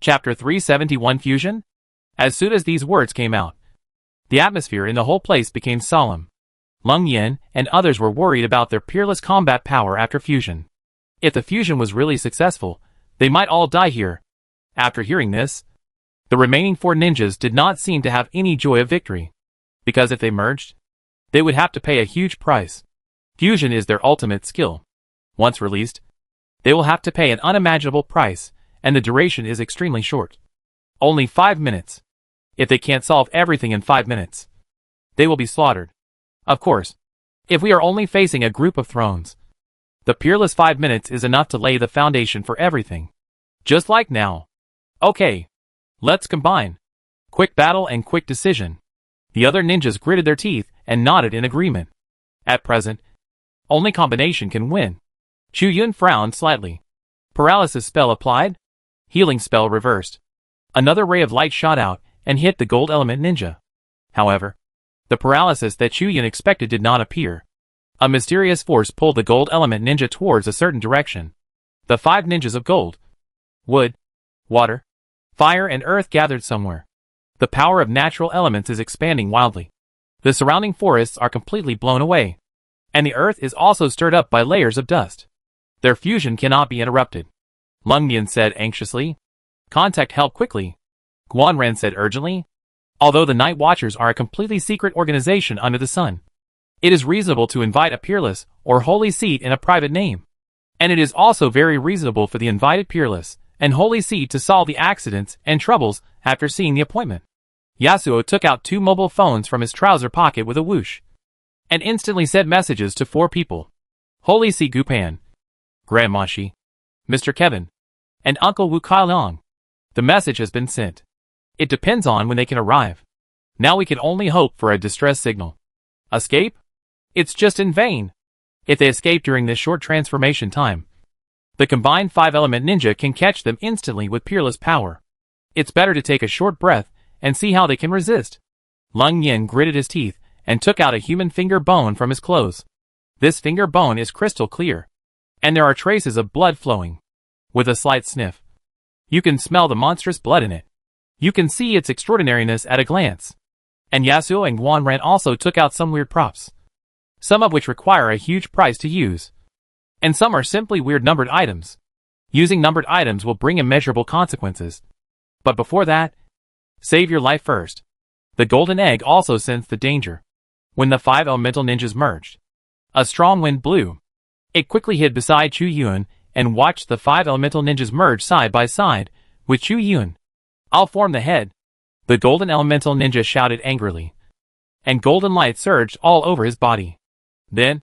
Chapter 371 Fusion? As soon as these words came out, the atmosphere in the whole place became solemn. Leng Yin and others were worried about their peerless combat power after fusion. If the fusion was really successful, they might all die here. After hearing this, the remaining 4 ninjas did not seem to have any joy of victory, because if they merged, they would have to pay a huge price. Fusion is their ultimate skill. Once released, they will have to pay an unimaginable price, and the duration is extremely short. Only 5 minutes. If they can't solve everything in 5 minutes, they will be slaughtered. Of course, if we are only facing a group of thrones, the peerless 5 minutes is enough to lay the foundation for everything. Just like now. Okay. Let's combine. Quick battle and quick decision. The other ninjas gritted their teeth and nodded in agreement. At present, only combination can win. Chu Yun frowned slightly. Paralysis spell applied. Healing spell reversed. Another ray of light shot out and hit the gold element ninja. However, the paralysis that Chu Yun expected did not appear. A mysterious force pulled the gold element ninja towards a certain direction. The 5 ninjas of gold, wood, water, fire and earth gathered somewhere. The power of natural elements is expanding wildly. The surrounding forests are completely blown away, and the earth is also stirred up by layers of dust. Their fusion cannot be interrupted. Leng Yin said anxiously. Contact help quickly. Guanren said urgently. Although the Night Watchers are a completely secret organization under the sun, it is reasonable to invite a peerless or holy seed in a private name. And it is also very reasonable for the invited peerless and holy seed to solve the accidents and troubles after seeing the appointment. Yasuo took out 2 mobile phones from his trouser pocket with a whoosh, and instantly sent messages to 4 people. Holy Seed Gupan, Grandma Shi, Mr. Kevin, and Uncle Wu Kailong. The message has been sent. It depends on when they can arrive. Now we can only hope for a distress signal. Escape? It's just in vain. If they escape during this short transformation time, the combined 5-element ninja can catch them instantly with peerless power. It's better to take a short breath and see how they can resist. Leng Yin gritted his teeth and took out a human finger bone from his clothes. This finger bone is crystal clear, and there are traces of blood flowing. With a slight sniff, you can smell the monstrous blood in it. You can see its extraordinariness at a glance. And Yasuo and Guanren also took out some weird props, some of which require a huge price to use, and some are simply weird numbered items. Using numbered items will bring immeasurable consequences. But before that, save your life first. The golden egg also sensed the danger. When the 5 elemental ninjas merged, a strong wind blew. It quickly hid beside Chu Yun and watched the 5 elemental ninjas merge side by side with Chu Yun. I'll form the head. The golden elemental ninja shouted angrily, and golden light surged all over his body. Then,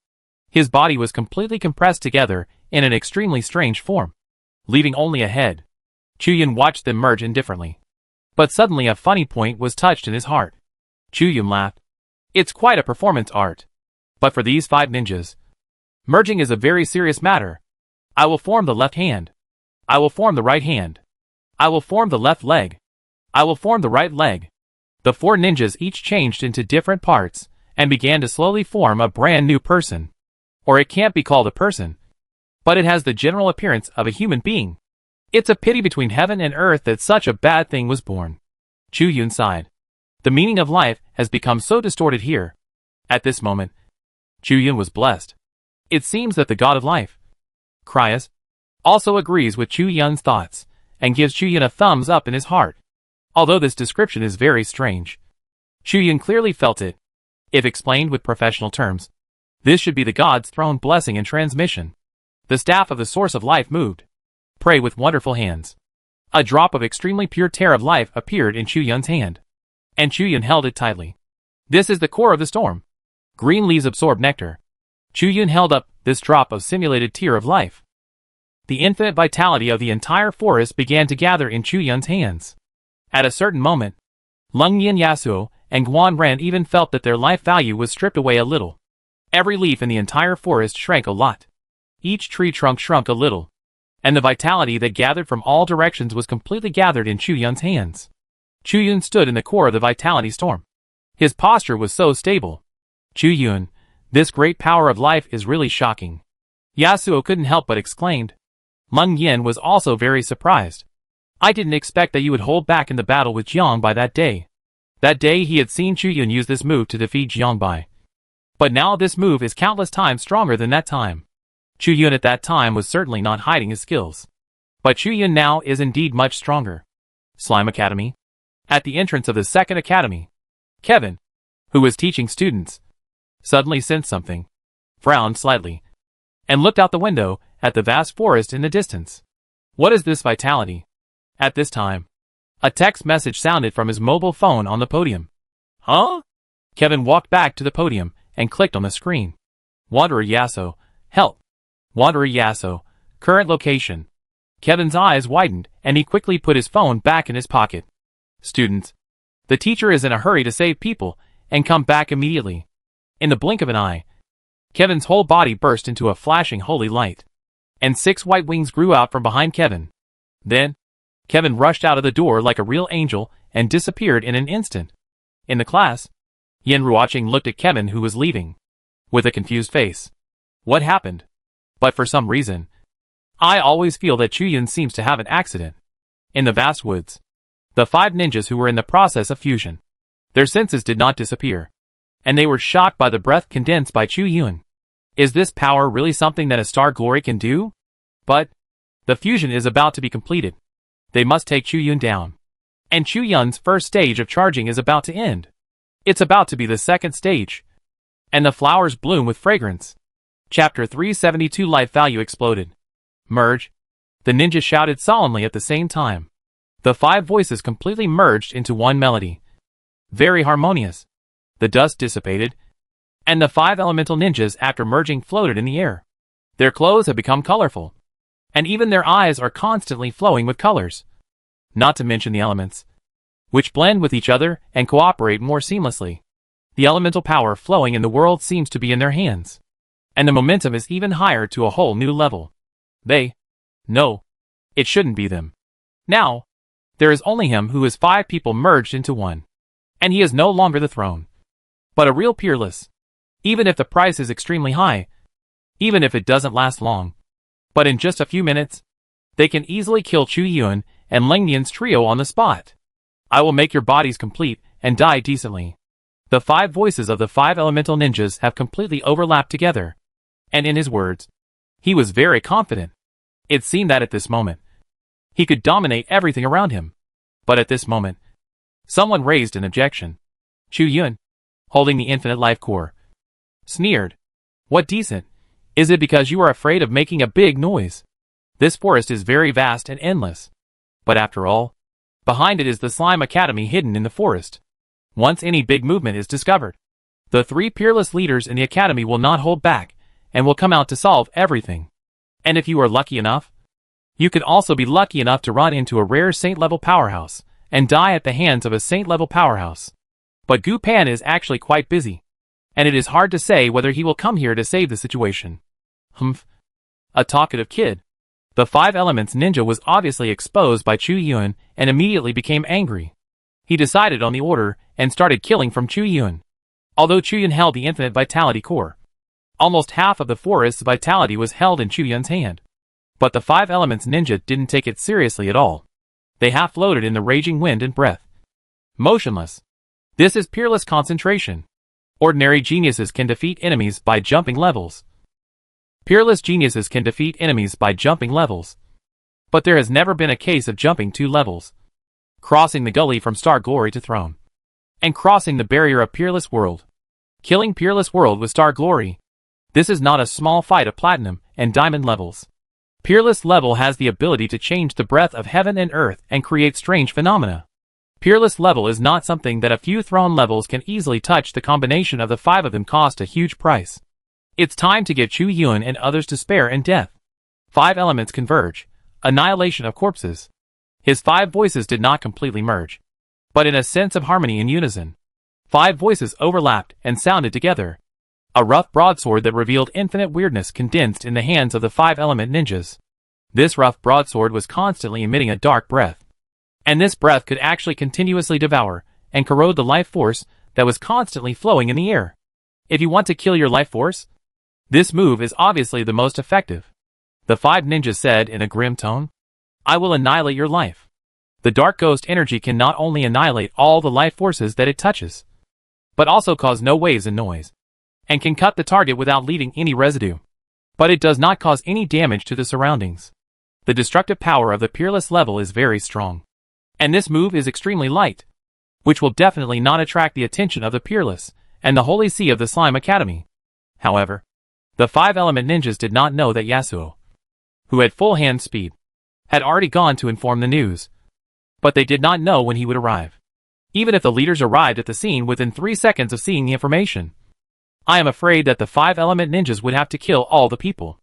his body was completely compressed together in an extremely strange form, leaving only a head. Chu Yun watched them merge indifferently. But suddenly a funny point was touched in his heart. Chu Yun laughed. It's quite a performance art. But for these 5 ninjas, merging is a very serious matter. I will form the left hand. I will form the right hand. I will form the left leg. I will form the right leg. The 4 ninjas each changed into different parts and began to slowly form a brand new person. Or it can't be called a person, but it has the general appearance of a human being. It's a pity between heaven and earth that such a bad thing was born. Chu Yun sighed. The meaning of life has become so distorted here. At this moment, Chu Yun was blessed. It seems that the god of life, Cryas, also agrees with Chu Yun's thoughts and gives Chu Yun a thumbs up in his heart. Although this description is very strange, Chu Yun clearly felt it. If explained with professional terms, this should be the god's throne blessing and transmission. The staff of the source of life moved. Pray with wonderful hands. A drop of extremely pure tear of life appeared in Chu Yun's hand, and Chu Yun held it tightly. This is the core of the storm. Green leaves absorb nectar. Chu Yun held up this drop of simulated tear of life. The infinite vitality of the entire forest began to gather in Chu Yun's hands. At a certain moment, Leng Yin, Yasuo, and Guanren even felt that their life value was stripped away a little. Every leaf in the entire forest shrank a lot. Each tree trunk shrunk a little, and the vitality that gathered from all directions was completely gathered in Chu Yun's hands. Chu Yun stood in the core of the vitality storm. His posture was so stable. Chu Yun, this great power of life is really shocking. Yasuo couldn't help but exclaimed. Leng Yin was also very surprised. I didn't expect that you would hold back in the battle with Jiang by that day. That day he had seen Chu Yun use this move to defeat Jiang Bai. But now this move is countless times stronger than that time. Chu Yun at that time was certainly not hiding his skills. But Chu Yun now is indeed much stronger. Slime Academy. At the entrance of the second academy, Kevin, who was teaching students, suddenly sensed something, frowned slightly, and looked out the window at the vast forest in the distance. What is this vitality? At this time, a text message sounded from his mobile phone on the podium. Huh? Kevin walked back to the podium and clicked on the screen. Wanderer Yasso, help. Wanderer Yasso, current location. Kevin's eyes widened and he quickly put his phone back in his pocket. Students, the teacher is in a hurry to save people and come back immediately. In the blink of an eye, Kevin's whole body burst into a flashing holy light, and 6 white wings grew out from behind Kevin. Then, Kevin rushed out of the door like a real angel and disappeared in an instant. In the class, Yen Ruoqing looked at Kevin who was leaving, with a confused face. What happened? But for some reason, I always feel that Chu Yun seems to have an accident. In the vast woods, the 5 ninjas who were in the process of fusion, their senses did not disappear, and they were shocked by the breath condensed by Chu Yun. Is this power really something that a Star Glory can do? But the fusion is about to be completed. They must take Chu Yun down. And Chu Yun's first stage of charging is about to end. It's about to be the second stage. And the flowers bloom with fragrance. Chapter 372 Life Value Exploded. Merge. The ninja shouted solemnly at the same time. The 5 voices completely merged into one melody. Very harmonious. The dust dissipated, and the 5 elemental ninjas after merging floated in the air. Their clothes have become colorful, and even their eyes are constantly flowing with colors. Not to mention the elements, which blend with each other and cooperate more seamlessly. The elemental power flowing in the world seems to be in their hands, and the momentum is even higher to a whole new level. No, it shouldn't be them. Now, there is only him who is 5 people merged into one, and he is no longer the throne, but a real peerless. Even if the price is extremely high, even if it doesn't last long, but in just a few minutes, they can easily kill Chu Yun and Leng Nian's trio on the spot. I will make your bodies complete and die decently. The 5 voices of the 5 elemental ninjas have completely overlapped together, and in his words, he was very confident. It seemed that at this moment, he could dominate everything around him. But at this moment, someone raised an objection. Chu Yun, holding the infinite life core, sneered. What decent? Is it because you are afraid of making a big noise? This forest is very vast and endless. But after all, behind it is the Slime Academy hidden in the forest. Once any big movement is discovered, the 3 peerless leaders in the academy will not hold back and will come out to solve everything. And if you are lucky enough, you could also be lucky enough to run into a rare saint-level powerhouse and die at the hands of a saint-level powerhouse. But Gu Pan is actually quite busy, and it is hard to say whether he will come here to save the situation. Humph. A talkative kid. The 5 Elements ninja was obviously exposed by Chu Yun and immediately became angry. He decided on the order and started killing from Chu Yun. Although Chu Yun held the infinite vitality core, almost half of the forest's vitality was held in Chu Yun's hand. But the 5 Elements ninja didn't take it seriously at all. They half floated in the raging wind and breath. Motionless. This is peerless concentration. Ordinary geniuses can defeat enemies by jumping levels. Peerless geniuses can defeat enemies by jumping levels. But there has never been a case of jumping 2 levels. Crossing the gully from Star Glory to Throne. And crossing the barrier of Peerless World. Killing Peerless World with Star Glory. This is not a small fight of Platinum and Diamond levels. Peerless level has the ability to change the breath of heaven and earth and create strange phenomena. Peerless level is not something that a few throne levels can easily touch. The combination of the 5 of them cost a huge price. It's time to give Chu Yun and others despair and death. 5 elements converge. Annihilation of corpses. His 5 voices did not completely merge, but in a sense of harmony and unison. 5 voices overlapped and sounded together. A rough broadsword that revealed infinite weirdness condensed in the hands of the 5 element ninjas. This rough broadsword was constantly emitting a dark breath. And this breath could actually continuously devour and corrode the life force that was constantly flowing in the air. If you want to kill your life force, this move is obviously the most effective. The 5 ninjas said in a grim tone, I will annihilate your life. The dark ghost energy can not only annihilate all the life forces that it touches, but also cause no waves and noise, and can cut the target without leaving any residue. But it does not cause any damage to the surroundings. The destructive power of the Peerless level is very strong. And this move is extremely light, which will definitely not attract the attention of the Peerless and the Holy See of the Slime Academy. However, the 5-element ninjas did not know that Yasuo, who had full hand speed, had already gone to inform the news. But they did not know when he would arrive. Even if the leaders arrived at the scene within 3 seconds of seeing the information, I am afraid that the 5-element ninjas would have to kill all the people.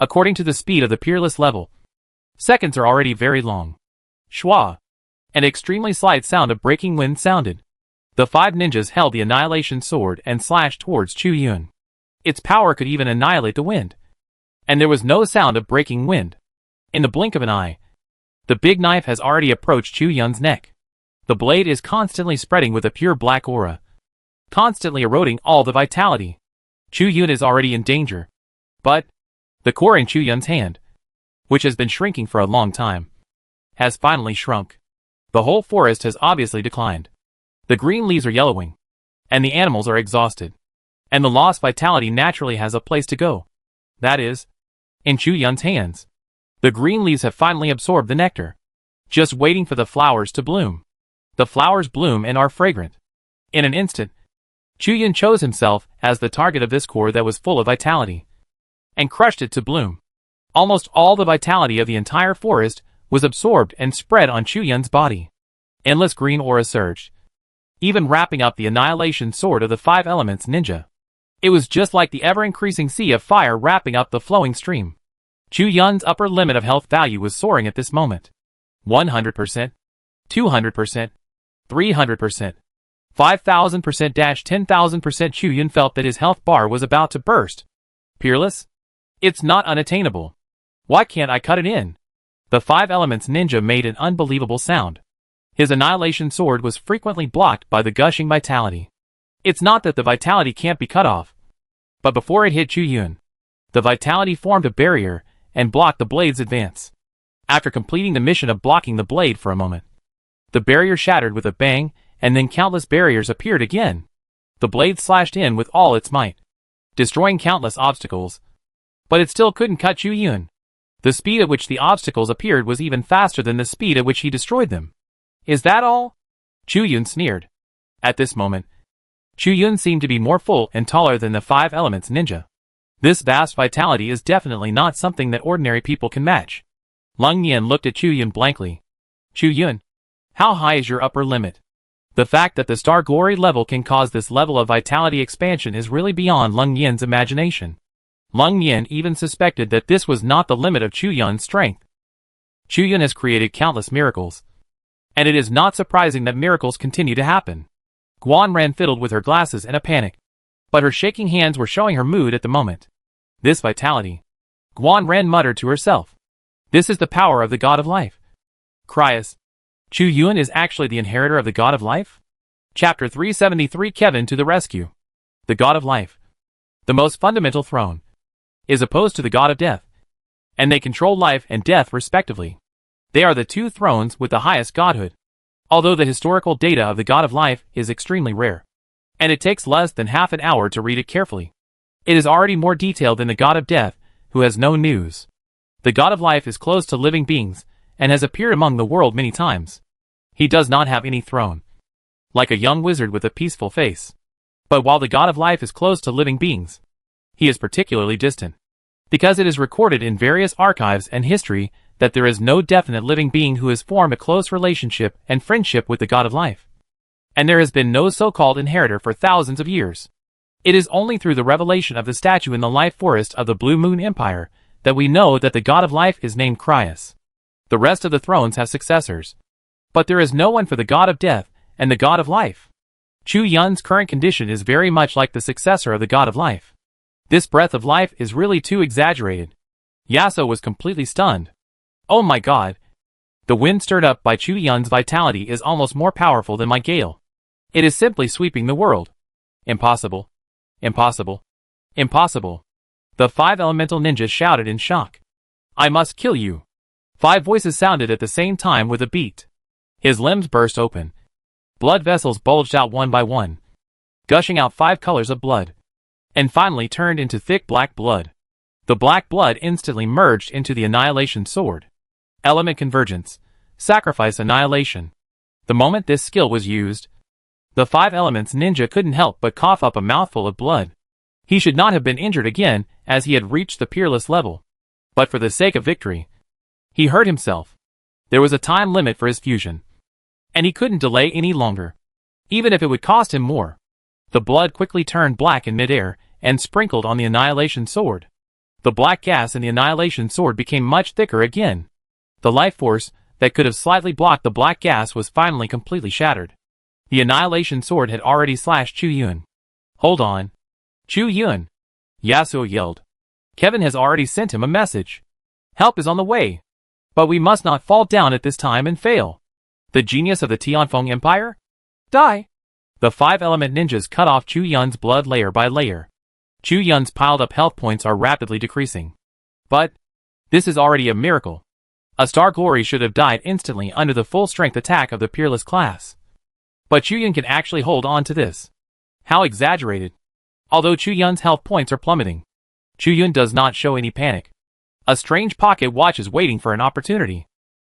According to the speed of the Peerless level, seconds are already very long. Schwa! An extremely slight sound of breaking wind sounded. The 5 ninjas held the Annihilation Sword and slashed towards Chu Yun. Its power could even annihilate the wind. And there was no sound of breaking wind. In the blink of an eye, the big knife has already approached Chu Yun's neck. The blade is constantly spreading with a pure black aura, constantly eroding all the vitality. Chu Yun is already in danger. But the core in Chu Yun's hand, which has been shrinking for a long time, has finally shrunk. The whole forest has obviously declined. The green leaves are yellowing, and the animals are exhausted. And the lost vitality naturally has a place to go. That is, in Chu Yun's hands. The green leaves have finally absorbed the nectar, just waiting for the flowers to bloom. The flowers bloom and are fragrant. In an instant, Chu Yun chose himself as the target of this core that was full of vitality, and crushed it to bloom. Almost all the vitality of the entire forest was absorbed and spread on Chu Yun's body. Endless green aura surged, even wrapping up the Annihilation Sword of the 5 Elements Ninja. It was just like the ever-increasing sea of fire wrapping up the flowing stream. Chu Yun's upper limit of health value was soaring at this moment. 100%, 200%, 300%, 5,000%-10,000%. Chu Yun felt that his health bar was about to burst. Peerless? It's not unattainable. Why can't I cut it in? The 5 Elements Ninja made an unbelievable sound. His Annihilation Sword was frequently blocked by the gushing vitality. It's not that the vitality can't be cut off, but before it hit Chu Yun, the vitality formed a barrier and blocked the blade's advance. After completing the mission of blocking the blade for a moment, the barrier shattered with a bang, and then countless barriers appeared again. The blade slashed in with all its might, destroying countless obstacles, but it still couldn't cut Chu Yun. The speed at which the obstacles appeared was even faster than the speed at which he destroyed them. Is that all? Chu Yun sneered. At this moment, Chu Yun seemed to be more full and taller than the 5 Elements Ninja. This vast vitality is definitely not something that ordinary people can match. Lung Yin looked at Chu Yun blankly. Chu Yun, how high is your upper limit? The fact that the Star Glory level can cause this level of vitality expansion is really beyond Lung Yin's imagination. Lung Yin even suspected that this was not the limit of Chu Yun's strength. Chu Yun has created countless miracles, and it is not surprising that miracles continue to happen. Guan Ren fiddled with her glasses in a panic, but her shaking hands were showing her mood at the moment. This vitality. Guan Ren muttered to herself. This is the power of the God of Life. Cryas. Chu Yun is actually the inheritor of the God of Life? Chapter 373. Kevin to the rescue. The God of Life, the most fundamental throne, is opposed to the God of Death, and they control life and death respectively. They are the two thrones with the highest godhood. Although the historical data of the God of Life is extremely rare, and it takes less than half an hour to read it carefully, it is already more detailed than the God of Death, who has no news. The God of Life is close to living beings, and has appeared among the world many times. He does not have any throne, like a young wizard with a peaceful face. But while the God of Life is close to living beings, he is particularly distant, because it is recorded in various archives and history that there is no definite living being who has formed a close relationship and friendship with the God of Life. And there has been no so-called inheritor for thousands of years. It is only through the revelation of the statue in the life forest of the Blue Moon Empire that we know that the God of Life is named Cryas. The rest of the thrones have successors, but there is no one for the God of Death and the God of Life. Chu Yun's current condition is very much like the successor of the God of Life. This breath of life is really too exaggerated. Yasuo was completely stunned. Oh my god. The wind stirred up by Chu Yun's vitality is almost more powerful than my gale. It is simply sweeping the world. Impossible. Impossible. Impossible. The 5 elemental ninjas shouted in shock. I must kill you. 5 voices sounded at the same time with a beat. His limbs burst open. Blood vessels bulged out one by one, gushing out 5 colors of blood, and finally turned into thick black blood. The black blood instantly merged into the Annihilation Sword. Element Convergence. Sacrifice Annihilation. The moment this skill was used, the 5 Elements ninja couldn't help but cough up a mouthful of blood. He should not have been injured again, as he had reached the peerless level. But for the sake of victory, he hurt himself. There was a time limit for his fusion, and he couldn't delay any longer, even if it would cost him more. The blood quickly turned black in midair and sprinkled on the Annihilation Sword. The black gas in the Annihilation Sword became much thicker again. The life force that could have slightly blocked the black gas was finally completely shattered. The Annihilation Sword had already slashed Chu Yun. Hold on. Chu Yun! Yasuo yelled. Kevin has already sent him a message. Help is on the way. But we must not fall down at this time and fail. The genius of the Tianfeng Empire? Die! The 5 element ninjas cut off Chu Yun's blood layer by layer. Chu Yun's piled up health points are rapidly decreasing. But this is already a miracle. A Star Glory should have died instantly under the full strength attack of the Peerless class. But Chu Yun can actually hold on to this. How exaggerated. Although Chu Yun's health points are plummeting, Chu Yun does not show any panic. A strange pocket watch is waiting for an opportunity.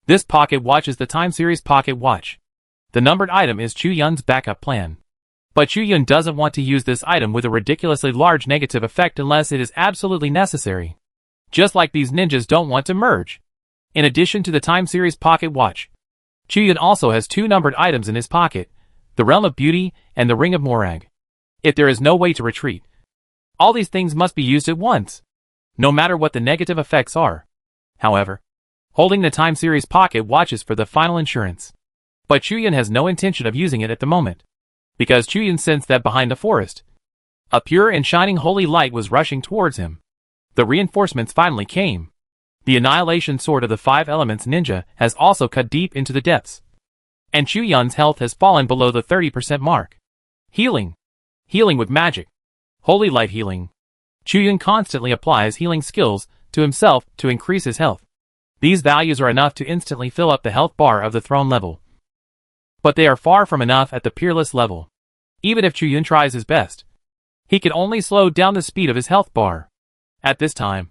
This pocket watch is the Time Series pocket watch. The numbered item is Chu Yun's backup plan. But Chu Yun doesn't want to use this item with a ridiculously large negative effect unless it is absolutely necessary. Just like these ninjas don't want to merge. In addition to the Time Series pocket watch, Chu Yun also has 2 numbered items in his pocket, the Realm of Beauty and the Ring of Morag. If there is no way to retreat, all these things must be used at once, no matter what the negative effects are. However, holding the Time Series pocket watch is for the final insurance. But Chu Yun has no intention of using it at the moment, because Chu Yun sensed that behind the forest, a pure and shining holy light was rushing towards him. The reinforcements finally came. The Annihilation Sword of the 5 Elements Ninja has also cut deep into the depths, and Chu Yun's health has fallen below the 30% mark. Healing. Healing with magic. Holy light healing. Chu Yun constantly applies healing skills to himself to increase his health. These values are enough to instantly fill up the health bar of the throne level. But they are far from enough at the peerless level. Even if Chu Yun tries his best, he can only slow down the speed of his health bar. At this time,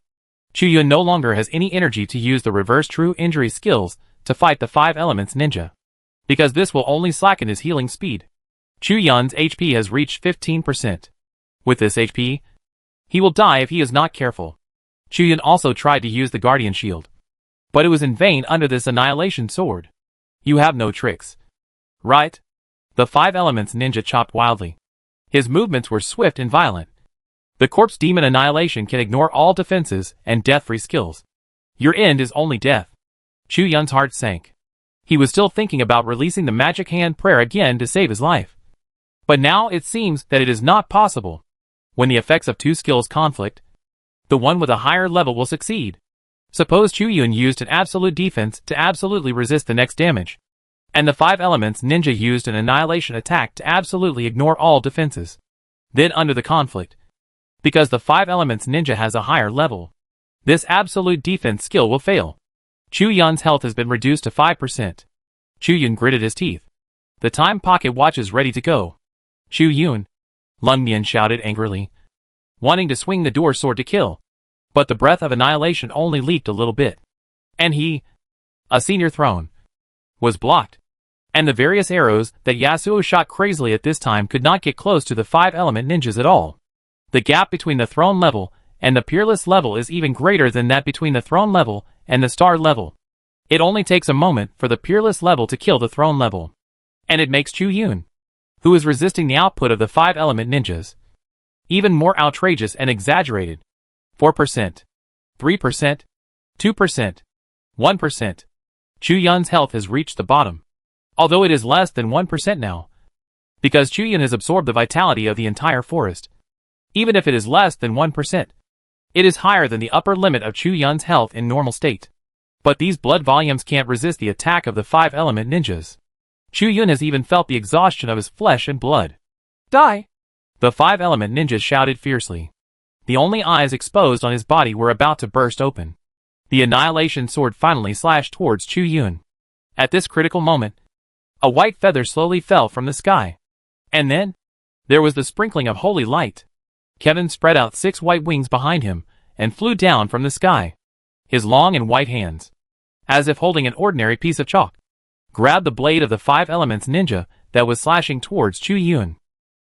Chu Yun no longer has any energy to use the reverse true injury skills to fight the 5 Elements Ninja, because this will only slacken his healing speed. Chu Yun's HP has reached 15%. With this HP, he will die if he is not careful. Chu Yun also tried to use the Guardian Shield, but it was in vain under this Annihilation Sword. You have no tricks, right? The 5 Elements Ninja chopped wildly. His movements were swift and violent. The Corpse Demon Annihilation can ignore all defenses and death-free skills. Your end is only death. Chu Yun's heart sank. He was still thinking about releasing the Magic Hand prayer again to save his life. But now it seems that it is not possible. When the effects of 2 skills conflict, the one with a higher level will succeed. Suppose Chu Yun used an absolute defense to absolutely resist the next damage, and the 5 Elements Ninja used an annihilation attack to absolutely ignore all defenses. Then under the conflict, because the 5 Elements Ninja has a higher level, this absolute defense skill will fail. Chu Yun's health has been reduced to 5%. Chu Yun gritted his teeth. The time pocket watch is ready to go. Chu Yun, Lung Nian shouted angrily, wanting to swing the door sword to kill. But the breath of annihilation only leaked a little bit. And he, a senior throne, was blocked. And the various arrows that Yasuo shot crazily at this time could not get close to the 5 element ninjas at all. The gap between the throne level and the peerless level is even greater than that between the throne level and the star level. It only takes a moment for the peerless level to kill the throne level. And it makes Chu Yun, who is resisting the output of the 5 element ninjas, even more outrageous and exaggerated. 4%, 3%, 2%, 1%. Chu Yun's health has reached the bottom, although it is less than 1% now, because Chu Yun has absorbed the vitality of the entire forest. Even if it is less than 1%, it is higher than the upper limit of Chu Yun's health in normal state. But these blood volumes can't resist the attack of the 5 element ninjas. Chu Yun has even felt the exhaustion of his flesh and blood. Die! The 5 element ninjas shouted fiercely. The only eyes exposed on his body were about to burst open. The annihilation sword finally slashed towards Chu Yun. At this critical moment, A white feather slowly fell from the sky. And then, there was the sprinkling of holy light. Kevin spread out 6 white wings behind him and flew down from the sky. His long and white hands, as if holding an ordinary piece of chalk, grabbed the blade of the 5 Elements ninja that was slashing towards Chu Yun.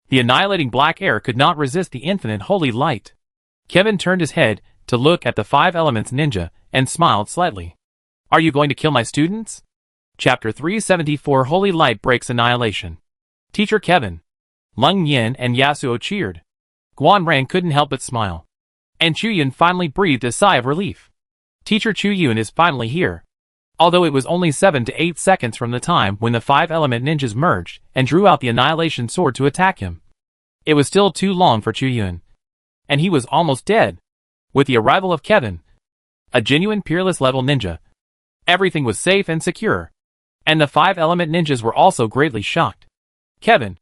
The annihilating black air could not resist the infinite holy light. Kevin turned his head to look at the 5 Elements ninja and smiled slightly. Are you going to kill my students? Chapter 374 Holy Light Breaks Annihilation. Teacher Kevin, Lung Yin and Yasuo cheered. Guan Ran couldn't help but smile. And Chu Yun finally breathed a sigh of relief. Teacher Chu Yun is finally here. Although it was only 7 to 8 seconds from the time when the 5 element ninjas merged and drew out the annihilation sword to attack him. It was still too long for Chu Yun. And he was almost dead. With the arrival of Kevin, a genuine peerless level ninja, everything was safe and secure. And the 5 element ninjas were also greatly shocked. Kevin,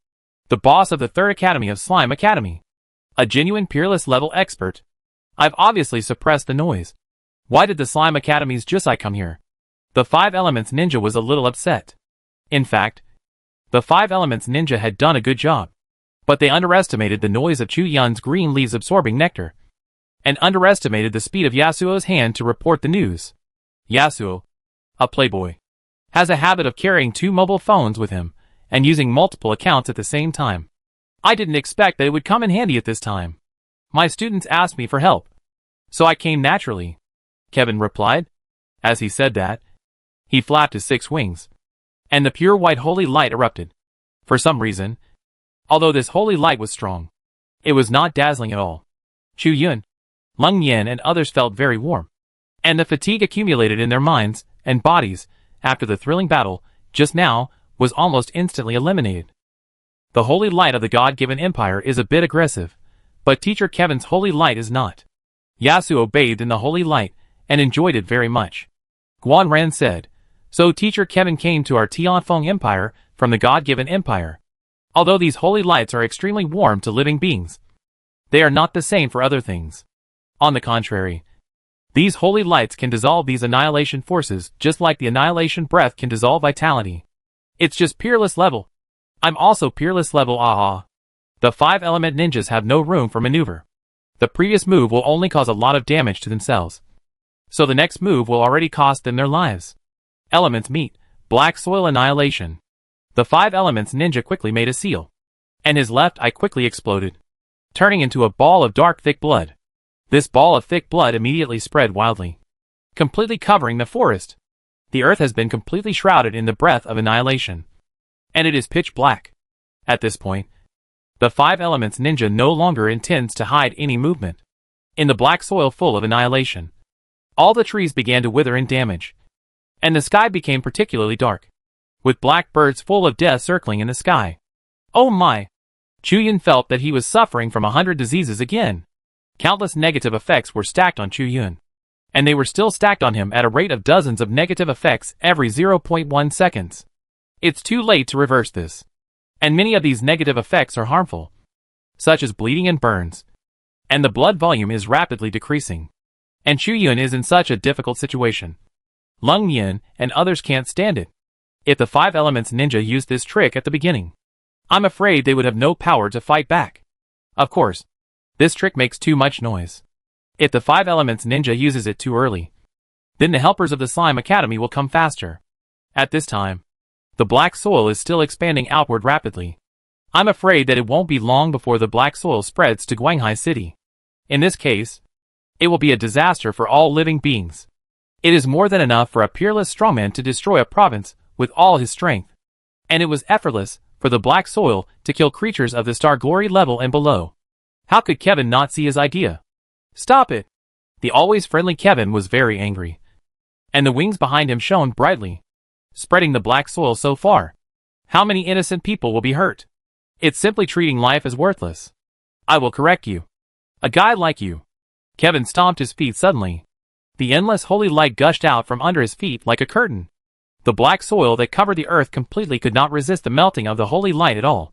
the boss of the 3rd Academy of Slime Academy, a genuine peerless level expert. I've obviously suppressed the noise. Why did the Slime Academy's Jusai come here? The 5 Elements ninja was a little upset. In fact, the 5 Elements ninja had done a good job. But they underestimated the noise of Chu Yun's green leaves absorbing nectar. And underestimated the speed of Yasuo's hand to report the news. Yasuo, a playboy, has a habit of carrying 2 mobile phones with him and using multiple accounts at the same time. I didn't expect that it would come in handy at this time. My students asked me for help, so I came naturally, Kevin replied. As he said that, he flapped his 6 wings, and the pure white holy light erupted. For some reason, although this holy light was strong, it was not dazzling at all. Chu Yun, Lung Yin and others felt very warm, and the fatigue accumulated in their minds and bodies after the thrilling battle just now was almost instantly eliminated. The holy light of the God-given empire is a bit aggressive, but Teacher Kevin's holy light is not. Yasuo bathed in the holy light and enjoyed it very much. Guan Ran said, so Teacher Kevin came to our Tianfeng Empire from the God-given empire. Although these holy lights are extremely warm to living beings, they are not the same for other things. On the contrary, these holy lights can dissolve these annihilation forces just like the annihilation breath can dissolve vitality. It's just peerless level. I'm also peerless level aha. The 5 element ninjas have no room for maneuver. The previous move will only cause a lot of damage to themselves. So the next move will already cost them their lives. Elements meet, black soil annihilation. The 5 elements ninja quickly made a seal. And his left eye quickly exploded, turning into a ball of dark thick blood. This ball of thick blood immediately spread wildly, completely covering the forest. The earth has been completely shrouded in the breath of annihilation. And it is pitch black. At this point, the 5 elements ninja no longer intends to hide any movement. In the black soil full of annihilation, all the trees began to wither and damage. And the sky became particularly dark, with black birds full of death circling in the sky. Oh my! Chu Yun felt that he was suffering from 100 diseases again. Countless negative effects were stacked on Chu Yun. And they were still stacked on him at a rate of dozens of negative effects every 0.1 seconds. It's too late to reverse this. And many of these negative effects are harmful, such as bleeding and burns. And the blood volume is rapidly decreasing. And Chu Yun is in such a difficult situation. Lung Yin and others can't stand it. If the 5 elements ninja used this trick at the beginning, I'm afraid they would have no power to fight back. Of course, this trick makes too much noise. If the 5 elements ninja uses it too early, then the helpers of the Slime Academy will come faster. At this time, the black soil is still expanding outward rapidly. I'm afraid that it won't be long before the black soil spreads to Guanghai City. In this case, it will be a disaster for all living beings. It is more than enough for a peerless strongman to destroy a province with all his strength. And it was effortless for the black soil to kill creatures of the Star Glory level and below. How could Kevin not see his idea? Stop it! The always friendly Kevin was very angry. And the wings behind him shone brightly, spreading the black soil so far. How many innocent people will be hurt? It's simply treating life as worthless. I will correct you. A guy like you. Kevin stomped his feet suddenly. The endless holy light gushed out from under his feet like a curtain. The black soil that covered the earth completely could not resist the melting of the holy light at all,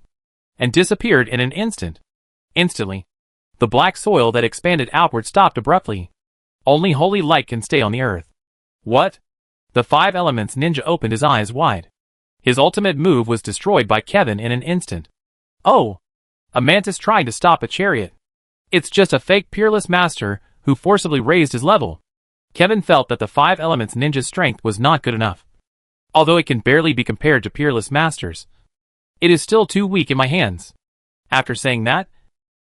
and disappeared in an instant. Instantly, the black soil that expanded outward stopped abruptly. Only holy light can stay on the earth. What? The 5 elements ninja opened his eyes wide. His ultimate move was destroyed by Kevin in an instant. Oh! A mantis trying to stop a chariot. It's just a fake peerless master who forcibly raised his level. Kevin felt that the 5 Elements Ninja's strength was not good enough. Although it can barely be compared to peerless masters, it is still too weak in my hands. After saying that,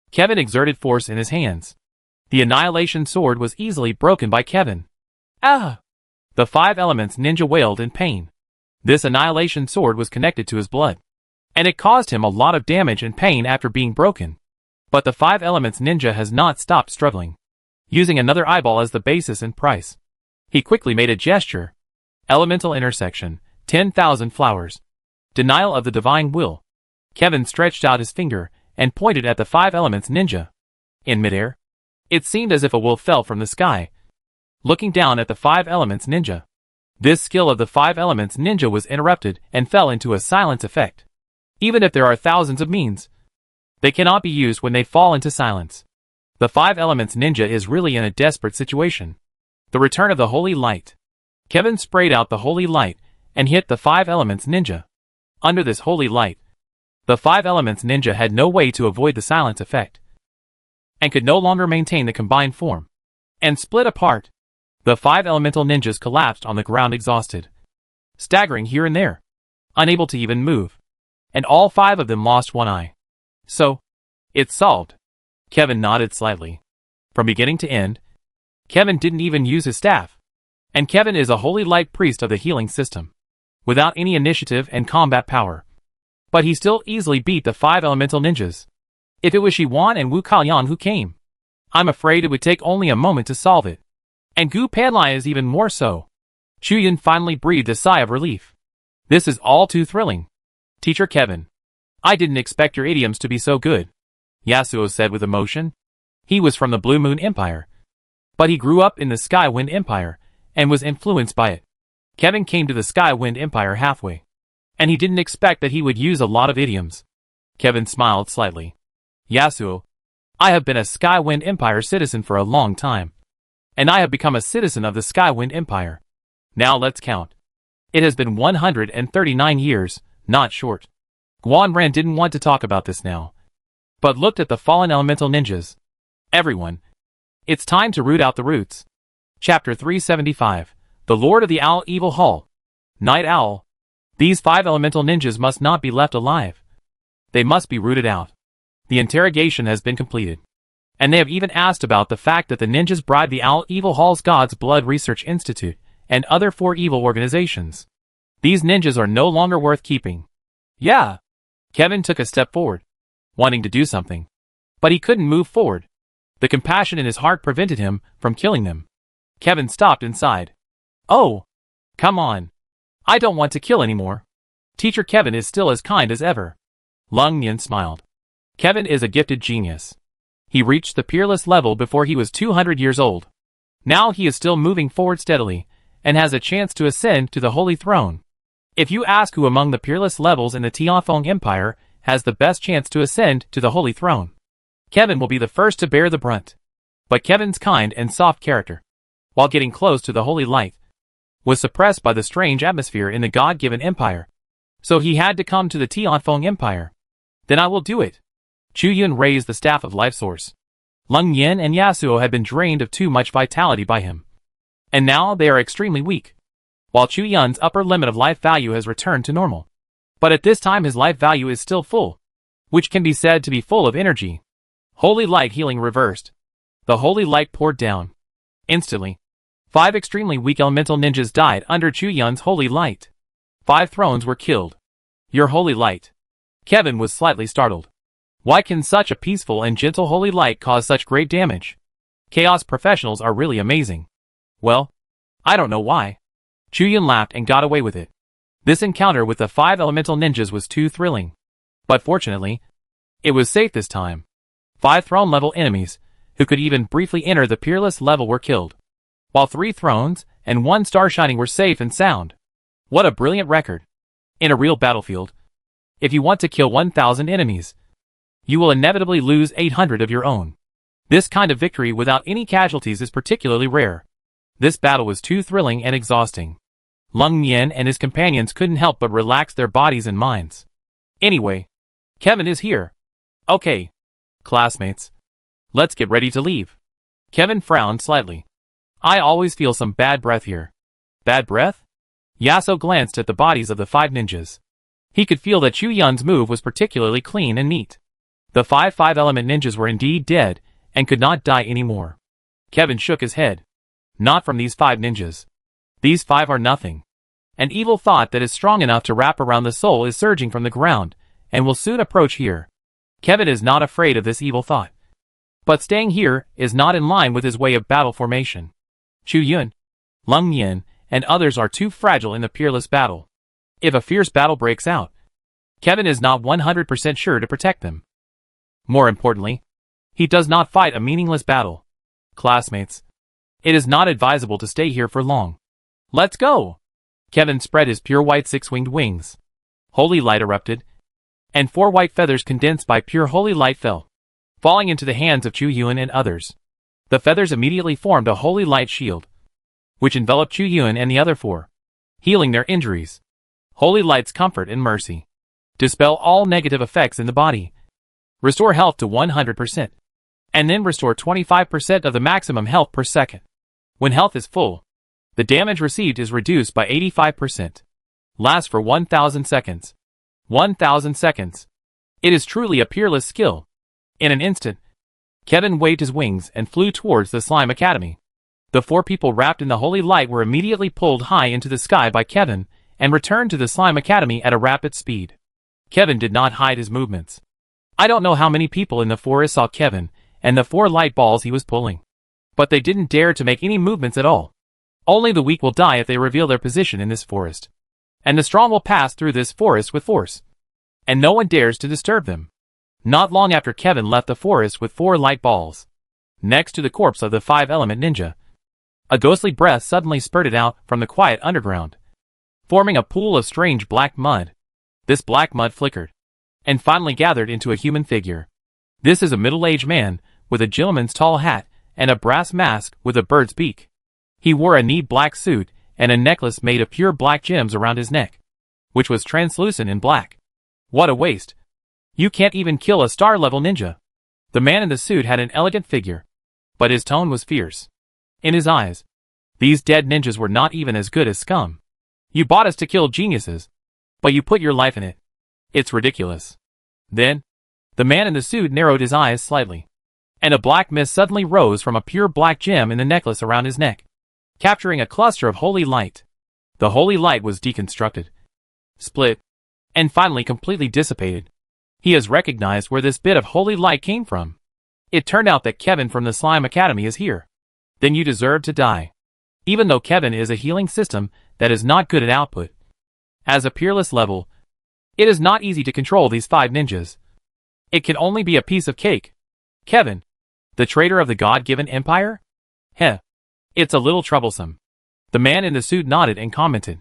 Kevin exerted force in his hands. The Annihilation Sword was easily broken by Kevin. Ah! The 5 Elements Ninja wailed in pain. This Annihilation Sword was connected to his blood, and it caused him a lot of damage and pain after being broken. But the 5 Elements Ninja has not stopped struggling. Using another eyeball as the basis and price, he quickly made a gesture. Elemental Intersection, 10,000 flowers. Denial of the Divine Will. Kevin stretched out his finger and pointed at the 5 Elements Ninja. In midair, it seemed as if a wolf fell from the sky, looking down at the 5 Elements Ninja. This skill of the 5 Elements Ninja was interrupted and fell into a silence effect. Even if there are thousands of means, they cannot be used when they fall into silence. The 5 Elements Ninja is really in a desperate situation. The return of the Holy Light. Kevin sprayed out the Holy Light and hit the 5 Elements Ninja. Under this Holy Light, the 5 Elements Ninja had no way to avoid the silence effect, and could no longer maintain the combined form, and split apart. The 5 Elemental Ninjas collapsed on the ground exhausted, staggering here and there, unable to even move, and all 5 of them lost one eye. So, it's solved. Kevin nodded slightly. From beginning to end, Kevin didn't even use his staff. And Kevin is a Holy Light priest of the healing system, without any initiative and combat power. But he still easily beat the 5 Elemental Ninjas. If it was Shiwan and Wu Kaoyan who came, I'm afraid it would take only a moment to solve it. And Gu Panlai is even more so. Chuyin finally breathed a sigh of relief. This is all too thrilling. Teacher Kevin, I didn't expect your idioms to be so good, Yasuo said with emotion. He was from the Blue Moon Empire, but he grew up in the Sky Wind Empire and was influenced by it. Kevin came to the Sky Wind Empire halfway, and he didn't expect that he would use a lot of idioms. Kevin smiled slightly. Yasuo, I have been a Sky Wind Empire citizen for a long time, and I have become a citizen of the Sky Wind Empire. Now let's count. It has been 139 years, not short. Guan Ren didn't want to talk about this now, but looked at the fallen elemental ninjas. Everyone, it's time to root out the roots. Chapter 375, The Lord of the Owl Evil Hall. Night Owl. These 5 elemental ninjas must not be left alive. They must be rooted out. The interrogation has been completed, and they have even asked about the fact that the ninjas bribed the Owl Evil Hall's God's Blood Research Institute and other 4 evil organizations. These ninjas are no longer worth keeping. Yeah. Kevin took a step forward, wanting to do something, but he couldn't move forward. The compassion in his heart prevented him from killing them. Kevin stopped and sighed. Oh, come on. I don't want to kill anymore. Teacher Kevin is still as kind as ever. Lung Nian smiled. Kevin is a gifted genius. He reached the peerless level before he was 200 years old. Now he is still moving forward steadily, and has a chance to ascend to the Holy Throne. If you ask who among the peerless levels in the Tianfeng Empire has the best chance to ascend to the Holy Throne, Kevin will be the first to bear the brunt. But Kevin's kind and soft character, while getting close to the Holy Light, was suppressed by the strange atmosphere in the God-given empire. So he had to come to the Tianfeng Empire. Then I will do it. Chu Yun raised the Staff of Life Source. Lung Yin and Yasuo had been drained of too much vitality by him, and now they are extremely weak, while Chu Yun's upper limit of life value has returned to normal. But at this time his life value is still full, which can be said to be full of energy. Holy Light healing reversed. The Holy Light poured down. Instantly, 5 extremely weak elemental ninjas died under Chu Yun's Holy Light. 5 thrones were killed. Your Holy Light. Kevin was slightly startled. Why can such a peaceful and gentle Holy Light cause such great damage? Chaos professionals are really amazing. Well, I don't know why. Chu Yun laughed and got away with it. This encounter with the 5 elemental ninjas was too thrilling. But fortunately, it was safe this time. 5 throne-level enemies, who could even briefly enter the peerless level, were killed, while 3 thrones and 1 star shining were safe and sound. What a brilliant record. In a real battlefield, if you want to kill 1,000 enemies, you will inevitably lose 800 of your own. This kind of victory without any casualties is particularly rare. This battle was too thrilling and exhausting. Lung Yen and his companions couldn't help but relax their bodies and minds. Anyway, Kevin is here. Okay, classmates. Let's get ready to leave. Kevin frowned slightly. I always feel some bad breath here. Bad breath? Yasuo glanced at the bodies of the 5 ninjas. He could feel that Chu Yun's move was particularly clean and neat. The 5 5-element ninjas were indeed dead, and could not die anymore. Kevin shook his head. Not from these 5 ninjas. These 5 are nothing. An evil thought that is strong enough to wrap around the soul is surging from the ground, and will soon approach here. Kevin is not afraid of this evil thought. But staying here is not in line with his way of battle formation. Chu Yun, Lung Yin, and others are too fragile in the peerless battle. If a fierce battle breaks out, Kevin is not 100% sure to protect them. More importantly, he does not fight a meaningless battle. Classmates, it is not advisable to stay here for long. Let's go! Kevin spread his pure white 6-winged wings. Holy light erupted, and 4 white feathers condensed by pure holy light fell, falling into the hands of Chu Yun and others. The feathers immediately formed a holy light shield, which enveloped Chu Yun and the other 4, healing their injuries. Holy light's comfort and mercy. Dispel all negative effects in the body. Restore health to 100%. And then restore 25% of the maximum health per second. When health is full, the damage received is reduced by 85%. Lasts for 1,000 seconds. 1,000 seconds. It is truly a peerless skill. In an instant, Kevin waved his wings and flew towards the Slime Academy. The 4 people wrapped in the holy light were immediately pulled high into the sky by Kevin, and returned to the Slime Academy at a rapid speed. Kevin did not hide his movements. I don't know how many people in the forest saw Kevin, and the 4 light balls he was pulling. But they didn't dare to make any movements at all. Only the weak will die if they reveal their position in this forest. And the strong will pass through this forest with force. And no one dares to disturb them. Not long after Kevin left the forest with 4 light balls, next to the corpse of the 5-element ninja, a ghostly breath suddenly spurted out from the quiet underground, forming a pool of strange black mud. This black mud flickered, and finally gathered into a human figure. This is a middle-aged man, with a gentleman's tall hat, and a brass mask with a bird's beak. He wore a neat black suit, and a necklace made of pure black gems around his neck, which was translucent and black. What a waste! You can't even kill a star-level ninja. The man in the suit had an elegant figure, but his tone was fierce. In his eyes, these dead ninjas were not even as good as scum. You bought us to kill geniuses, but you put your life in it. It's ridiculous. Then, the man in the suit narrowed his eyes slightly, and a black mist suddenly rose from a pure black gem in the necklace around his neck, capturing a cluster of holy light. The holy light was deconstructed, split, and finally completely dissipated. He has recognized where this bit of holy light came from. It turned out that Kevin from the Slime Academy is here. Then you deserve to die. Even though Kevin is a healing system that is not good at output. As a peerless level, it is not easy to control these 5 ninjas. It can only be a piece of cake. Kevin, the traitor of the God-given empire? Heh. It's a little troublesome. The man in the suit nodded and commented.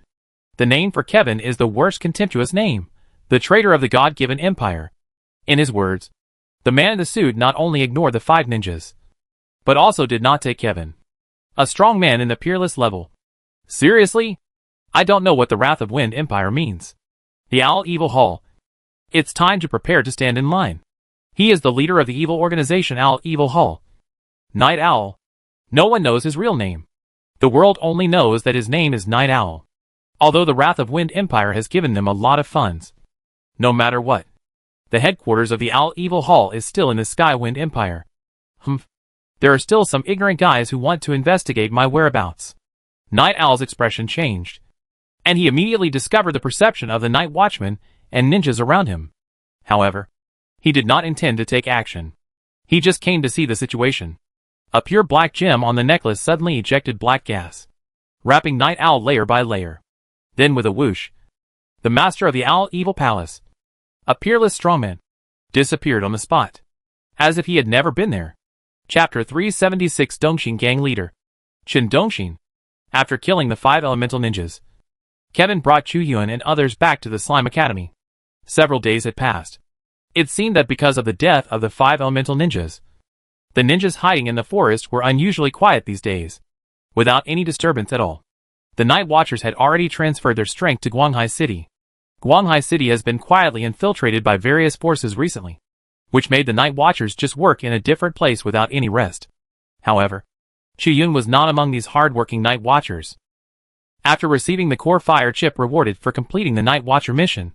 The name for Kevin is the worst contemptuous name. The traitor of the God-given empire. In his words, the man in the suit not only ignored the 5 ninjas, but also did not take Kevin. A strong man in the peerless level. Seriously? I don't know what the Wrath of Wind Empire means. The Owl Evil Hall. It's time to prepare to stand in line. He is the leader of the evil organization Owl Evil Hall. Night Owl. No one knows his real name. The world only knows that his name is Night Owl. Although the Wrath of Wind Empire has given them a lot of funds. No matter what, the headquarters of the Owl Evil Hall is still in the Skywind Empire. There are still some ignorant guys who want to investigate my whereabouts. Night Owl's expression changed, and he immediately discovered the perception of the Night Watchman and ninjas around him. However, he did not intend to take action. He just came to see the situation. A pure black gem on the necklace suddenly ejected black gas, wrapping Night Owl layer by layer. Then with a whoosh, the master of the Owl Evil Palace, a peerless strongman, disappeared on the spot, as if he had never been there. Chapter 376 Dongxin Gang Leader. Chen Dongxin. After killing the 5 elemental ninjas, Kevin brought Chu Yun and others back to the Slime Academy. Several days had passed. It seemed that because of the death of the 5 elemental ninjas, the ninjas hiding in the forest were unusually quiet these days, without any disturbance at all. The Night Watchers had already transferred their strength to Guanghai City. Guanghai City has been quietly infiltrated by various forces recently, which made the Night Watchers just work in a different place without any rest. However, Chu Yun was not among these hard-working Night Watchers. After receiving the Core Fire chip rewarded for completing the Night Watcher mission,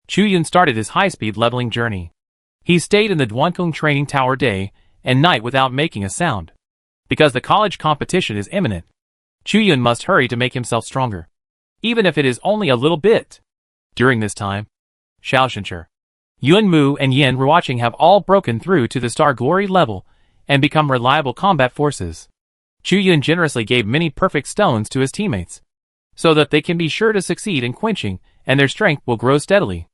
Chu Yun started his high-speed leveling journey. He stayed in the Duankong training tower day and night without making a sound. Because the college competition is imminent, Chu Yun must hurry to make himself stronger, even if it is only a little bit. During this time, Xiaoshencher, Yun Mu and Yin Ruoqing have all broken through to the Star Glory level and become reliable combat forces. Chu Yun generously gave many perfect stones to his teammates, so that they can be sure to succeed in quenching and their strength will grow steadily.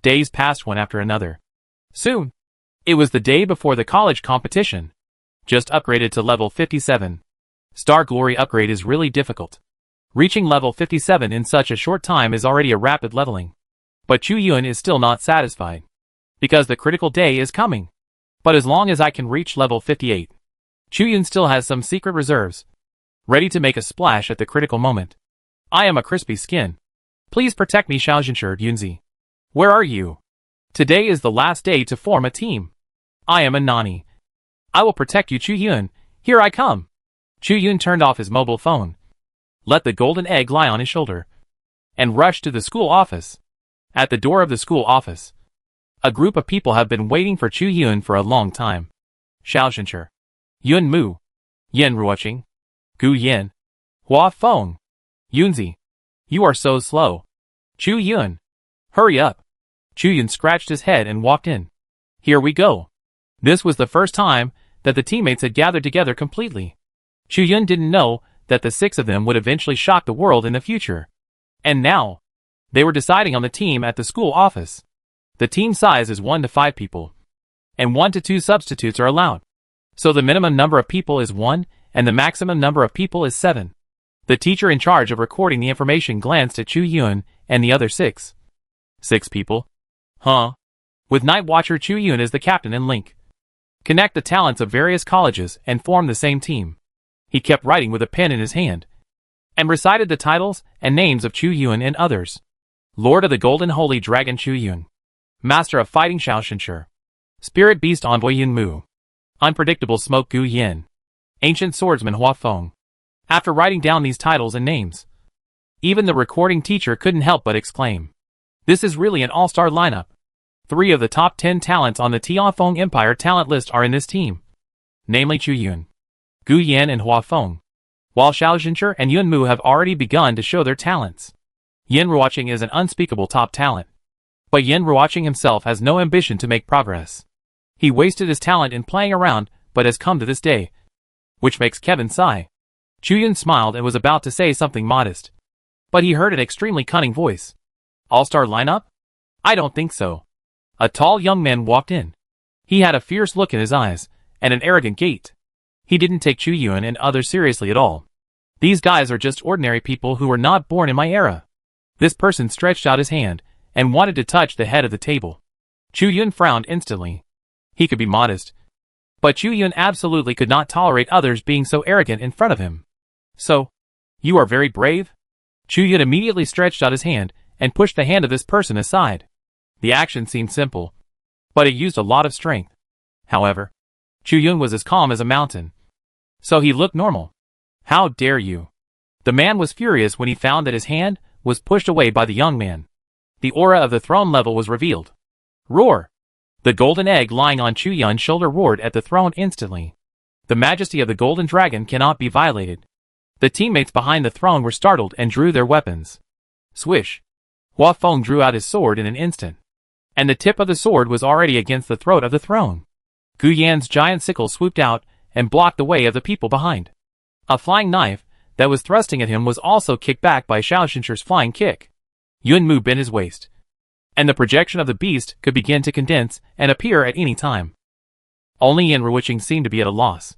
Days passed one after another. Soon, it was the day before the college competition. Just upgraded to level 57. Star Glory upgrade is really difficult. Reaching level 57 in such a short time is already a rapid leveling. But Chu Yun is still not satisfied, because the critical day is coming. But as long as I can reach level 58, Chu Yun still has some secret reserves, ready to make a splash at the critical moment. I am a crispy skin. Please protect me, Xiaoshencher Yunzi. Where are you? Today is the last day to form a team. I am a Nani. I will protect you, Chu Yun. Here I come. Chu Yun turned off his mobile phone, let the golden egg lie on his shoulder, and rushed to the school office. At the door of the school office, a group of people have been waiting for Chu Yun for a long time. Xiaoshencher, Yun Mu, Yin Ruoqing, Gu Yin, Hua Feng, Yunzi. You are so slow. Chu Yun. Hurry up. Chu Yun scratched his head and walked in. Here we go. This was the first time that the teammates had gathered together completely. Chu Yun didn't know that the 6 of them would eventually shock the world in the future. And now, they were deciding on the team at the school office. The team size is 1 to 5 people, and 1 to 2 substitutes are allowed. So the minimum number of people is 1, and the maximum number of people is 7. The teacher in charge of recording the information glanced at Chu Yun and the other 6. 6 people? Huh? With Night Watcher Chu Yun as the captain and link. Connect the talents of various colleges and form the same team. He kept writing with a pen in his hand, and recited the titles and names of Chu Yun and others. Lord of the Golden Holy Dragon Chu Yun. Master of Fighting Xiaoshencher. Spirit Beast Envoy Yun Mu. Unpredictable Smoke Gu Yin. Ancient Swordsman Hua Feng. After writing down these titles and names, even the recording teacher couldn't help but exclaim, this is really an all-star lineup. 3 of the top 10 talents on the Tianfeng Empire talent list are in this team, namely Chu Yun, Gu Yin and Hua Feng, while Xiaoshencher and Yun Mu have already begun to show their talents. Yin Ruoqing is an unspeakable top talent, but Yin Ruoqing himself has no ambition to make progress. He wasted his talent in playing around, but has come to this day, which makes Kevin sigh. Chu Yun smiled and was about to say something modest, but he heard an extremely cunning voice. All-star lineup? I don't think so. A tall young man walked in. He had a fierce look in his eyes, and an arrogant gait. He didn't take Chu Yun and others seriously at all. These guys are just ordinary people who were not born in my era. This person stretched out his hand, and wanted to touch the head of the table. Chu Yun frowned instantly. He could be modest, but Chu Yun absolutely could not tolerate others being so arrogant in front of him. So, you are very brave? Chu Yun immediately stretched out his hand, and pushed the hand of this person aside. The action seemed simple, but it used a lot of strength. However, Chu Yun was as calm as a mountain, so he looked normal. How dare you? The man was furious when he found that his hand was pushed away by the young man. The aura of the throne level was revealed. Roar! The golden egg lying on Chu Yun's shoulder roared at the throne instantly. The majesty of the golden dragon cannot be violated. The teammates behind the throne were startled and drew their weapons. Swish! Hua Feng drew out his sword in an instant, and the tip of the sword was already against the throat of the throne. Gu Yan's giant sickle swooped out and blocked the way of the people behind. A flying knife that was thrusting at him was also kicked back by Xiaoshencher's flying kick. Yun Mu bent his waist, and the projection of the beast could begin to condense and appear at any time. Only Yin Ruoqing seemed to be at a loss.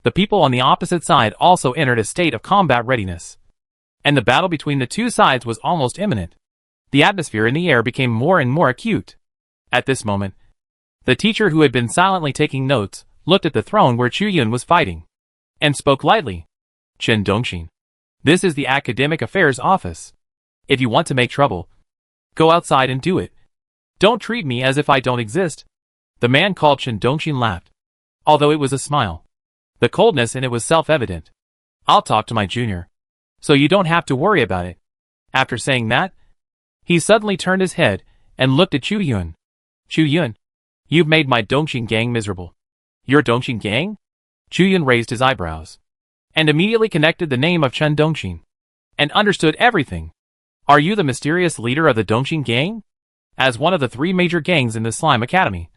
The people on the opposite side also entered a state of combat readiness, and the battle between the two sides was almost imminent. The atmosphere in the air became more and more acute. At this moment, the teacher who had been silently taking notes looked at the throne where Chu Yun was fighting, and spoke lightly. Chen Dongxin. This is the Academic Affairs Office. If you want to make trouble, go outside and do it. Don't treat me as if I don't exist." The man called Chen Dongxin laughed, although it was a smile. The coldness in it was self-evident. "I'll talk to my junior, so you don't have to worry about it." After saying that, he suddenly turned his head and looked at Chu Yun. "Chu Yun, you've made my Dongxin gang miserable." "Your Dongxin gang?" Chu Yun raised his eyebrows, and immediately connected the name of Chen Dongxin, and understood everything. "Are you the mysterious leader of the Dongxin gang?" As one of the 3 major gangs in the Slime Academy,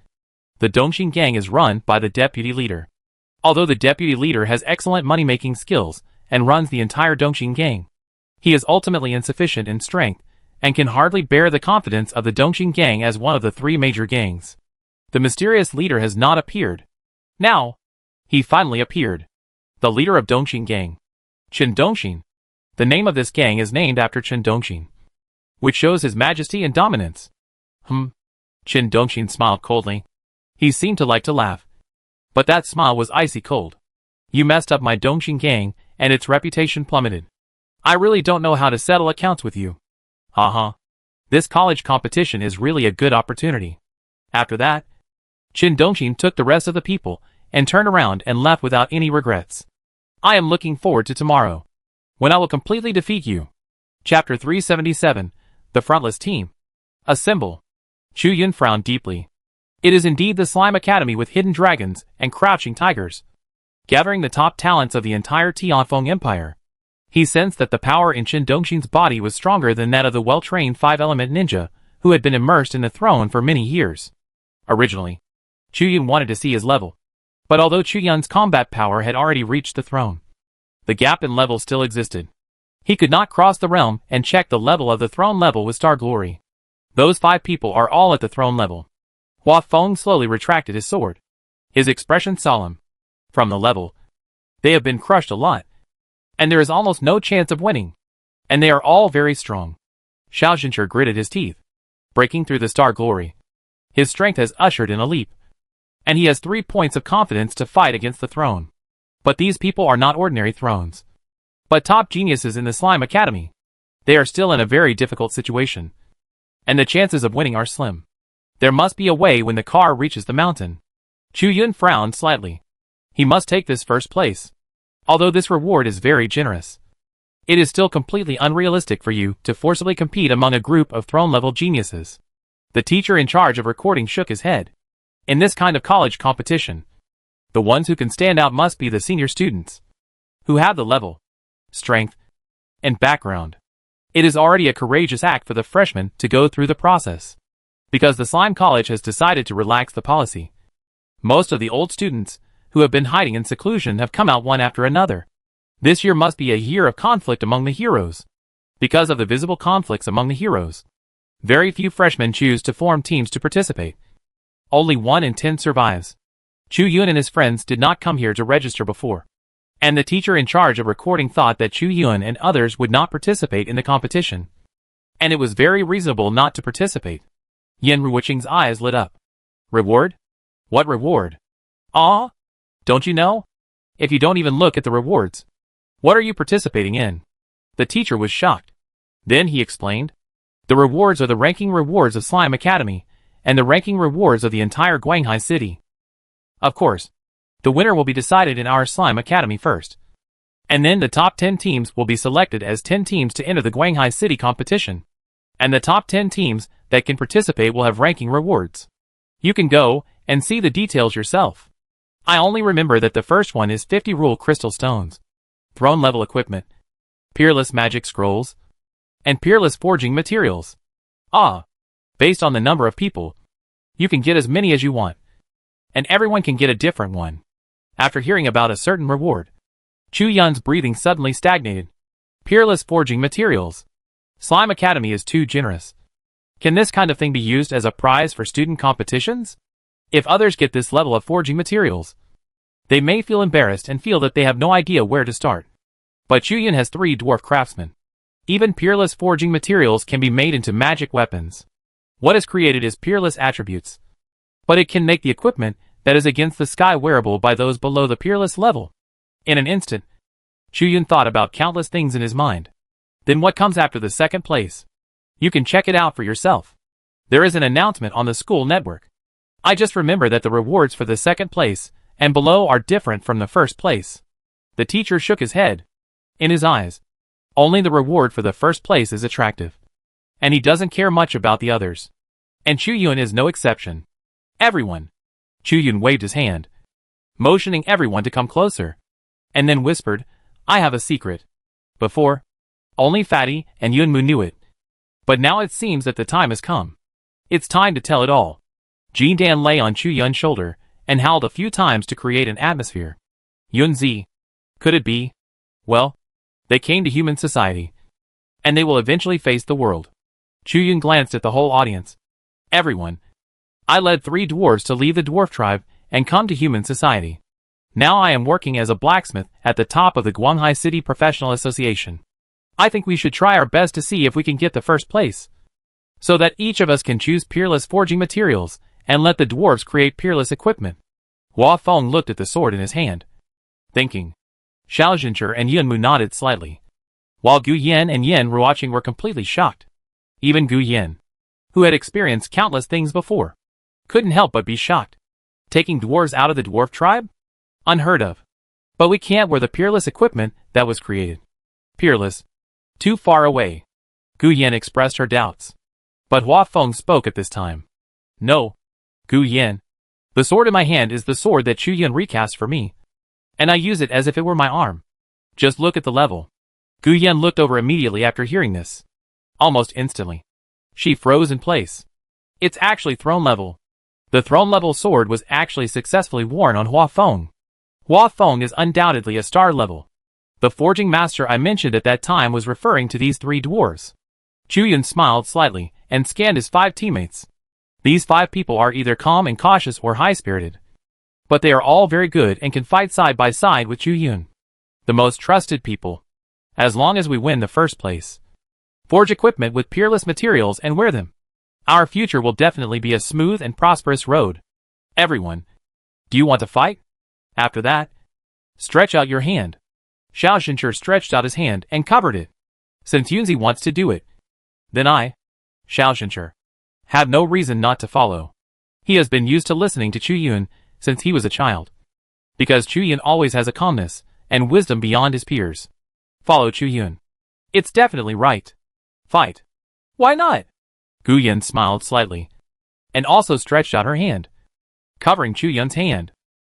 the Dongxin gang is run by the deputy leader. Although the deputy leader has excellent money-making skills and runs the entire Dongxin gang, he is ultimately insufficient in strength and can hardly bear the confidence of the Dongxin gang as one of the 3 major gangs. The mysterious leader has not appeared. Now, he finally appeared. The leader of Dongxin gang, Chen Dongxin. The name of this gang is named after Chen Dongxin, which shows his majesty and dominance. Chen Dongxin smiled coldly. He seemed to like to laugh, but that smile was icy cold. "You messed up my Dongxin gang, and its reputation plummeted. I really don't know how to settle accounts with you. This college competition is really a good opportunity." After that, Chen Dongxin took the rest of the people and turned around and left without any regrets. "I am looking forward to tomorrow, when I will completely defeat you." Chapter 377, The Frontless Team. Assemble. Chu Yun frowned deeply. It is indeed the Slime Academy with hidden dragons and crouching tigers, gathering the top talents of the entire Tianfeng Empire. He sensed that the power in Chen Dongxin's body was stronger than that of the well-trained 5-element ninja who had been immersed in the throne for many years. Originally, Chu Yun wanted to see his level, but although Chu Yun's combat power had already reached the throne, the gap in level still existed. He could not cross the realm and check the level of the throne level with Star Glory. Those 5 people are all at the throne level. Hua Feng slowly retracted his sword, his expression solemn. From the level, they have been crushed a lot, and there is almost no chance of winning, and they are all very strong. Xiao Zhencher gritted his teeth, breaking through the Star Glory. His strength has ushered in a leap, and he has 3 points of confidence to fight against the throne. But these people are not ordinary thrones, but top geniuses in the Slime Academy. They are still in a very difficult situation, and the chances of winning are slim. There must be a way when the car reaches the mountain. Chu Yun frowned slightly. He must take this first place. Although this reward is very generous, it is still completely unrealistic for you to forcibly compete among a group of throne-level geniuses. The teacher in charge of recording shook his head. In this kind of college competition, the ones who can stand out must be the senior students, who have the level, strength, and background. It is already a courageous act for the freshmen to go through the process, because the Slime College has decided to relax the policy. Most of the old students who have been hiding in seclusion have come out one after another. This year must be a year of conflict among the heroes. Because of the visible conflicts among the heroes, very few freshmen choose to form teams to participate. Only 1 in 10 survives. Chu Yun and his friends did not come here to register before, and the teacher in charge of recording thought that Chu Yun and others would not participate in the competition, and it was very reasonable not to participate. Yen Ruoqing's eyes lit up. "Reward? What reward? Don't you know? If you don't even look at the rewards, what are you participating in?" The teacher was shocked. Then he explained. "The rewards are the ranking rewards of Slime Academy, and the ranking rewards of the entire Guanghai city. Of course, the winner will be decided in our Slime Academy first, and then the top 10 teams will be selected as 10 teams to enter the Guanghai city competition, and the top 10 teams that can participate will have ranking rewards. You can go and see the details yourself. I only remember that the first one is 50 rule crystal stones, throne level equipment, peerless magic scrolls, and peerless forging materials. Based on the number of people, you can get as many as you want, and everyone can get a different one." After hearing about a certain reward, Chu Yun's breathing suddenly stagnated. Peerless forging materials. Slime Academy is too generous. Can this kind of thing be used as a prize for student competitions? If others get this level of forging materials, they may feel embarrassed and feel that they have no idea where to start. But Chu Yun has 3 dwarf craftsmen. Even peerless forging materials can be made into magic weapons. What is created is peerless attributes, but it can make the equipment that is against the sky wearable by those below the peerless level. In an instant, Chu Yun thought about countless things in his mind. Then what comes after the second place? You can check it out for yourself. There is an announcement on the school network. I just remember that the rewards for the second place and below are different from the first place. The teacher shook his head. In his eyes, only the reward for the first place is attractive. And he doesn't care much about the others. And Chu Yun is no exception. Everyone. Chu Yun waved his hand, motioning everyone to come closer. And then whispered, I have a secret. Before, only Fatty and Yunmu knew it. But now it seems that the time has come. It's time to tell it all. Jin Dan lay on Chu Yun's shoulder and howled a few times to create an atmosphere. Yunzi. Could it be? Well, they came to human society. And they will eventually face the world. Chu Yun glanced at the whole audience. Everyone. I led 3 dwarves to leave the dwarf tribe and come to human society. Now I am working as a blacksmith at the top of the Guanghai City Professional Association. I think we should try our best to see if we can get the first place. So that each of us can choose peerless forging materials and let the dwarves create peerless equipment. Hua Feng looked at the sword in his hand, thinking. Xiao Zhencher and Yunmu nodded slightly, while Gu Yan and Yen Ruoqing were completely shocked. Even Gu Yan, who had experienced countless things before, couldn't help but be shocked. Taking dwarves out of the dwarf tribe? Unheard of. But we can't wear the peerless equipment that was created. Peerless. Too far away. Gu Yan expressed her doubts. But Hua Feng spoke at this time. No. Gu Yan. The sword in my hand is the sword that Chu Yun recast for me. And I use it as if it were my arm. Just look at the level. Gu Yan looked over immediately after hearing this. Almost instantly. She froze in place. It's actually throne level. The throne level sword was actually successfully worn on Hua Feng. Hua Feng is undoubtedly a star level. The forging master I mentioned at that time was referring to these 3 dwarves. Chu Yun smiled slightly and scanned his 5 teammates. These 5 people are either calm and cautious or high-spirited. But they are all very good and can fight side by side with Chu Yun. The most trusted people. As long as we win the first place. Forge equipment with peerless materials and wear them. Our future will definitely be a smooth and prosperous road. Everyone. Do you want to fight? After that, stretch out your hand. Xiao Zhencher stretched out his hand and covered it. Since Yunzi wants to do it, then I, Xiao Zhencher, have no reason not to follow. He has been used to listening to Chu Yun since he was a child. Because Chu Yun always has a calmness and wisdom beyond his peers. Follow Chu Yun. It's definitely right. Fight. Why not? Gu Yan smiled slightly, and also stretched out her hand, covering Chu Yun's hand.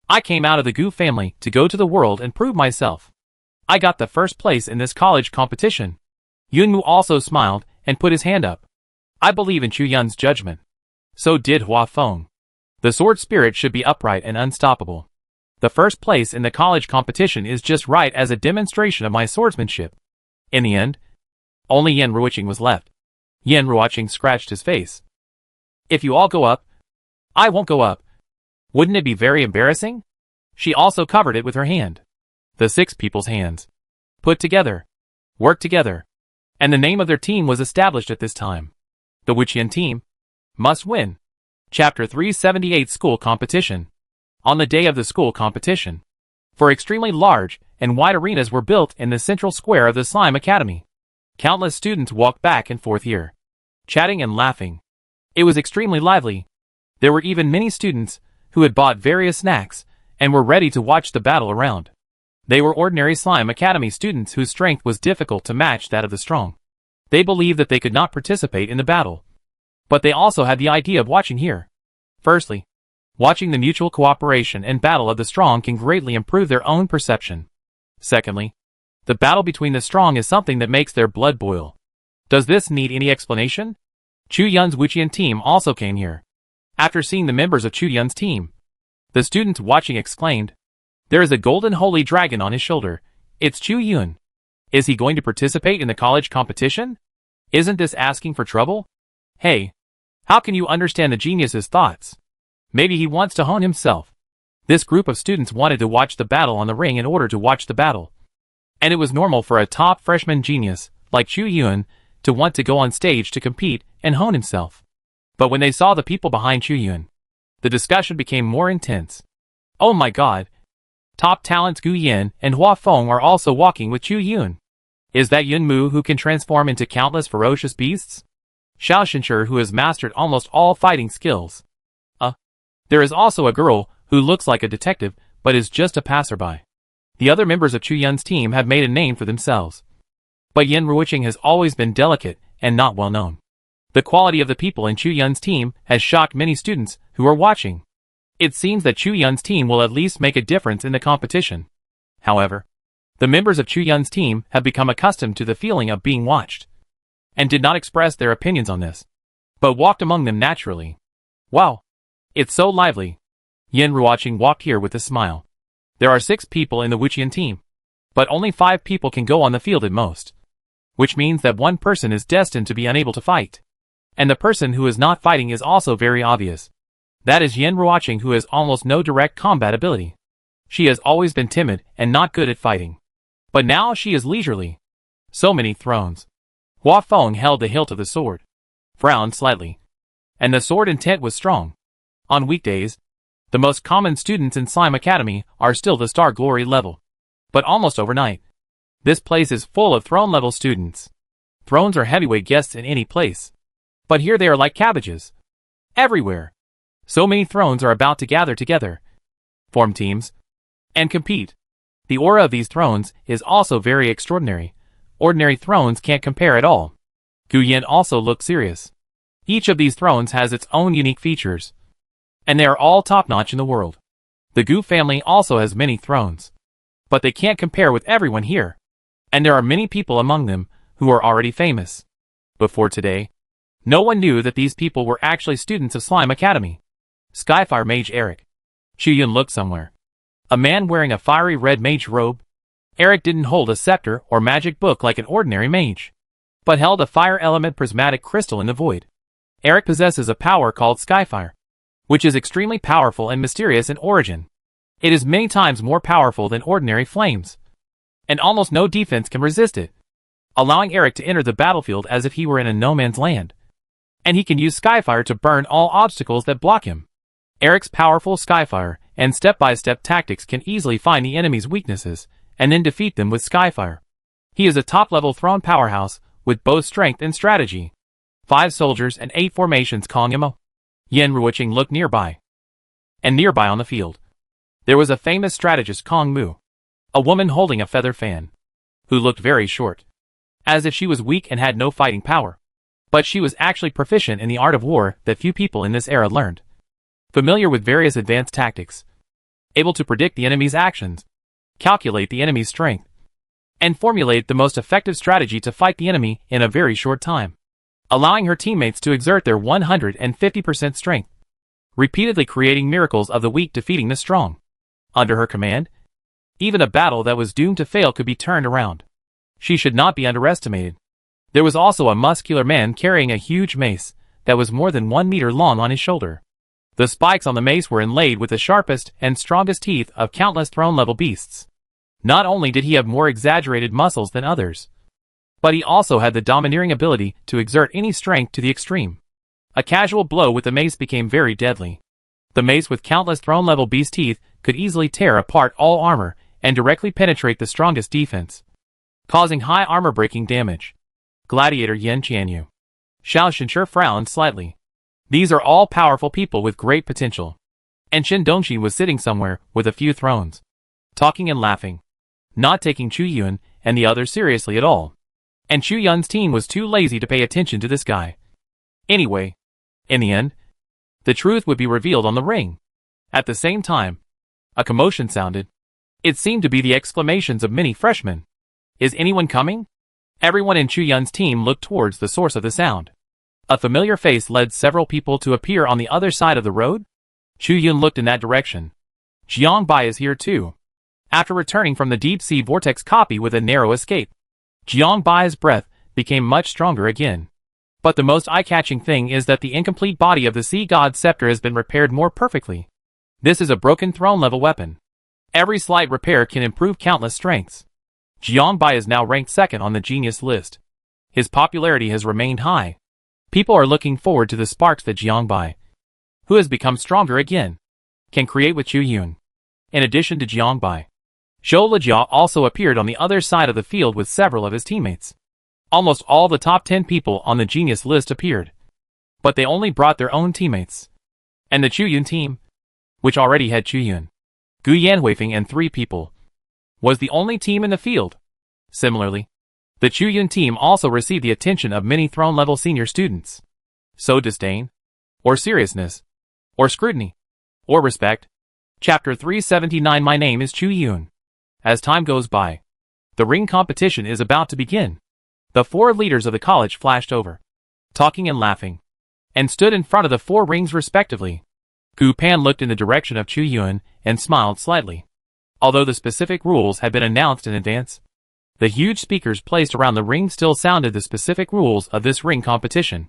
I came out of the Gu family to go to the world and prove myself. I got the first place in this college competition. Yunmu also smiled and put his hand up. I believe in Chu Yun's judgment. So did Hua Feng. The sword spirit should be upright and unstoppable. The first place in the college competition is just right as a demonstration of my swordsmanship. In the end, only Yen Ruoqing was left. Yen Ruoqing scratched his face. If you all go up, I won't go up. Wouldn't it be very embarrassing? She also covered it with her hand. The 6 people's hands. Put together. Work together. And the name of their team was established at this time. The Wuqian team must win. Chapter 378 School Competition. On the day of the school competition, 4 extremely large and wide arenas were built in the central square of the Slime Academy. Countless students walked back and forth here, chatting and laughing. It was extremely lively. There were even many students who had bought various snacks and were ready to watch the battle around. They were ordinary Slime Academy students whose strength was difficult to match that of the strong. They believed that they could not participate in the battle. But they also had the idea of watching here. Firstly, watching the mutual cooperation and battle of the strong can greatly improve their own perception. Secondly, the battle between the strong is something that makes their blood boil. Does this need any explanation? Chu Yun's Wuqian team also came here. After seeing the members of Chu Yun's team, the students watching exclaimed, "There is a golden holy dragon on his shoulder. It's Chu Yun. Is he going to participate in the college competition? Isn't this asking for trouble? Hey, how can you understand the genius's thoughts? Maybe he wants to hone himself." This group of students wanted to watch the battle on the ring in order to watch the battle. And it was normal for a top freshman genius, like Chu Yun, to want to go on stage to compete and hone himself. But when they saw the people behind Chu Yun, the discussion became more intense. Oh my god! Top talents Gu Yin and Hua Feng are also walking with Chu Yun. Is that Yun Mu who can transform into countless ferocious beasts? Xiao Shenshi who has mastered almost all fighting skills. There is also a girl who looks like a detective but is just a passerby. The other members of Chu Yun's team have made a name for themselves. But Yin Ruoqing has always been delicate and not well known. The quality of the people in Chu Yun's team has shocked many students who are watching. It seems that Chu Yun's team will at least make a difference in the competition. However, the members of Chu Yun's team have become accustomed to the feeling of being watched, and did not express their opinions on this, but walked among them naturally. Wow! It's so lively. Yin Ruoqing walked here with a smile. There are 6 people in the Wuqian team, but only 5 people can go on the field at most. Which means that one person is destined to be unable to fight. And the person who is not fighting is also very obvious. That is Yin Ruoqing, who has almost no direct combat ability. She has always been timid and not good at fighting. But now she is leisurely. So many thrones. Hua Feng held the hilt of the sword, frowned slightly, and the sword intent was strong. On weekdays, the most common students in Slime Academy are still the Star Glory level. But almost overnight, this place is full of throne level students. Thrones are heavyweight guests in any place. But here they are like cabbages. Everywhere. So many thrones are about to gather together, form teams, and compete. The aura of these thrones is also very extraordinary. Ordinary thrones can't compare at all. Gu Yin also looks serious. Each of these thrones has its own unique features, and they are all top-notch in the world. The Gu family also has many thrones, but they can't compare with everyone here. And there are many people among them who are already famous. Before today, no one knew that these people were actually students of Slime Academy. Skyfire Mage Eric. Chu Yun looked somewhere. A man wearing a fiery red mage robe. Eric didn't hold a scepter or magic book like an ordinary mage, but held a fire element prismatic crystal in the void. Eric possesses a power called Skyfire, which is extremely powerful and mysterious in origin. It is many times more powerful than ordinary flames, and almost no defense can resist it, allowing Eric to enter the battlefield as if he were in a no man's land. And he can use Skyfire to burn all obstacles that block him. Eric's powerful Skyfire and step-by-step tactics can easily find the enemy's weaknesses and then defeat them with Skyfire. He is a top-level throne powerhouse with both strength and strategy. 5 soldiers and 8 formations calling him a. Yin Ruoqing looked nearby. And nearby on the field, there was a famous strategist Kong Mu, a woman holding a feather fan, who looked very short, as if she was weak and had no fighting power. But she was actually proficient in the art of war that few people in this era learned. Familiar with various advanced tactics, able to predict the enemy's actions, calculate the enemy's strength, and formulate the most effective strategy to fight the enemy in a very short time, allowing her teammates to exert their 150% strength, repeatedly creating miracles of the weak defeating the strong. Under her command, even a battle that was doomed to fail could be turned around. She should not be underestimated. There was also a muscular man carrying a huge mace that was more than 1 meter long on his shoulder. The spikes on the mace were inlaid with the sharpest and strongest teeth of countless throne-level beasts. Not only did he have more exaggerated muscles than others, but he also had the domineering ability to exert any strength to the extreme. A casual blow with the mace became very deadly. The mace with countless throne-level beast teeth could easily tear apart all armor and directly penetrate the strongest defense, causing high armor-breaking damage. Gladiator Yin Qianyu. Xiao Shenshi frowned slightly. These are all powerful people with great potential. And Shen Dongxi was sitting somewhere with a few thrones, talking and laughing, not taking Chu Yun and the others seriously at all. And Chu Yun's team was too lazy to pay attention to this guy. Anyway, in the end, the truth would be revealed on the ring. At the same time, a commotion sounded. It seemed to be the exclamations of many freshmen. Is anyone coming? Everyone in Chu Yun's team looked towards the source of the sound. A familiar face led several people to appear on the other side of the road. Chu Yun looked in that direction. Jiang Bai is here too. After returning from the deep-sea vortex copy with a narrow escape, Jiang Bai's breath became much stronger again. But the most eye-catching thing is that the incomplete body of the sea god's scepter has been repaired more perfectly. This is a broken throne-level weapon. Every slight repair can improve countless strengths. Jiang Bai is now ranked 2nd on the genius list. His popularity has remained high. People are looking forward to the sparks that Jiang Bai, who has become stronger again, can create with Chu Yun. In addition to Jiangbai, Zhou Lejia also appeared on the other side of the field with several of his teammates. Almost all the top 10 people on the genius list appeared, but they only brought their own teammates. And the Chuyun team, which already had Chuyun, Gu Yanhuifeng and 3 people, was the only team in the field. Similarly, the Chuyun team also received the attention of many throne-level senior students. So disdain, or seriousness, or scrutiny, or respect. Chapter 379. My name is Chuyun. As time goes by, the ring competition is about to begin. The 4 leaders of the college flashed over, talking and laughing, and stood in front of the 4 rings respectively. Gu Pan looked in the direction of Chuyun and smiled slightly. Although the specific rules had been announced in advance, the huge speakers placed around the ring still sounded the specific rules of this ring competition.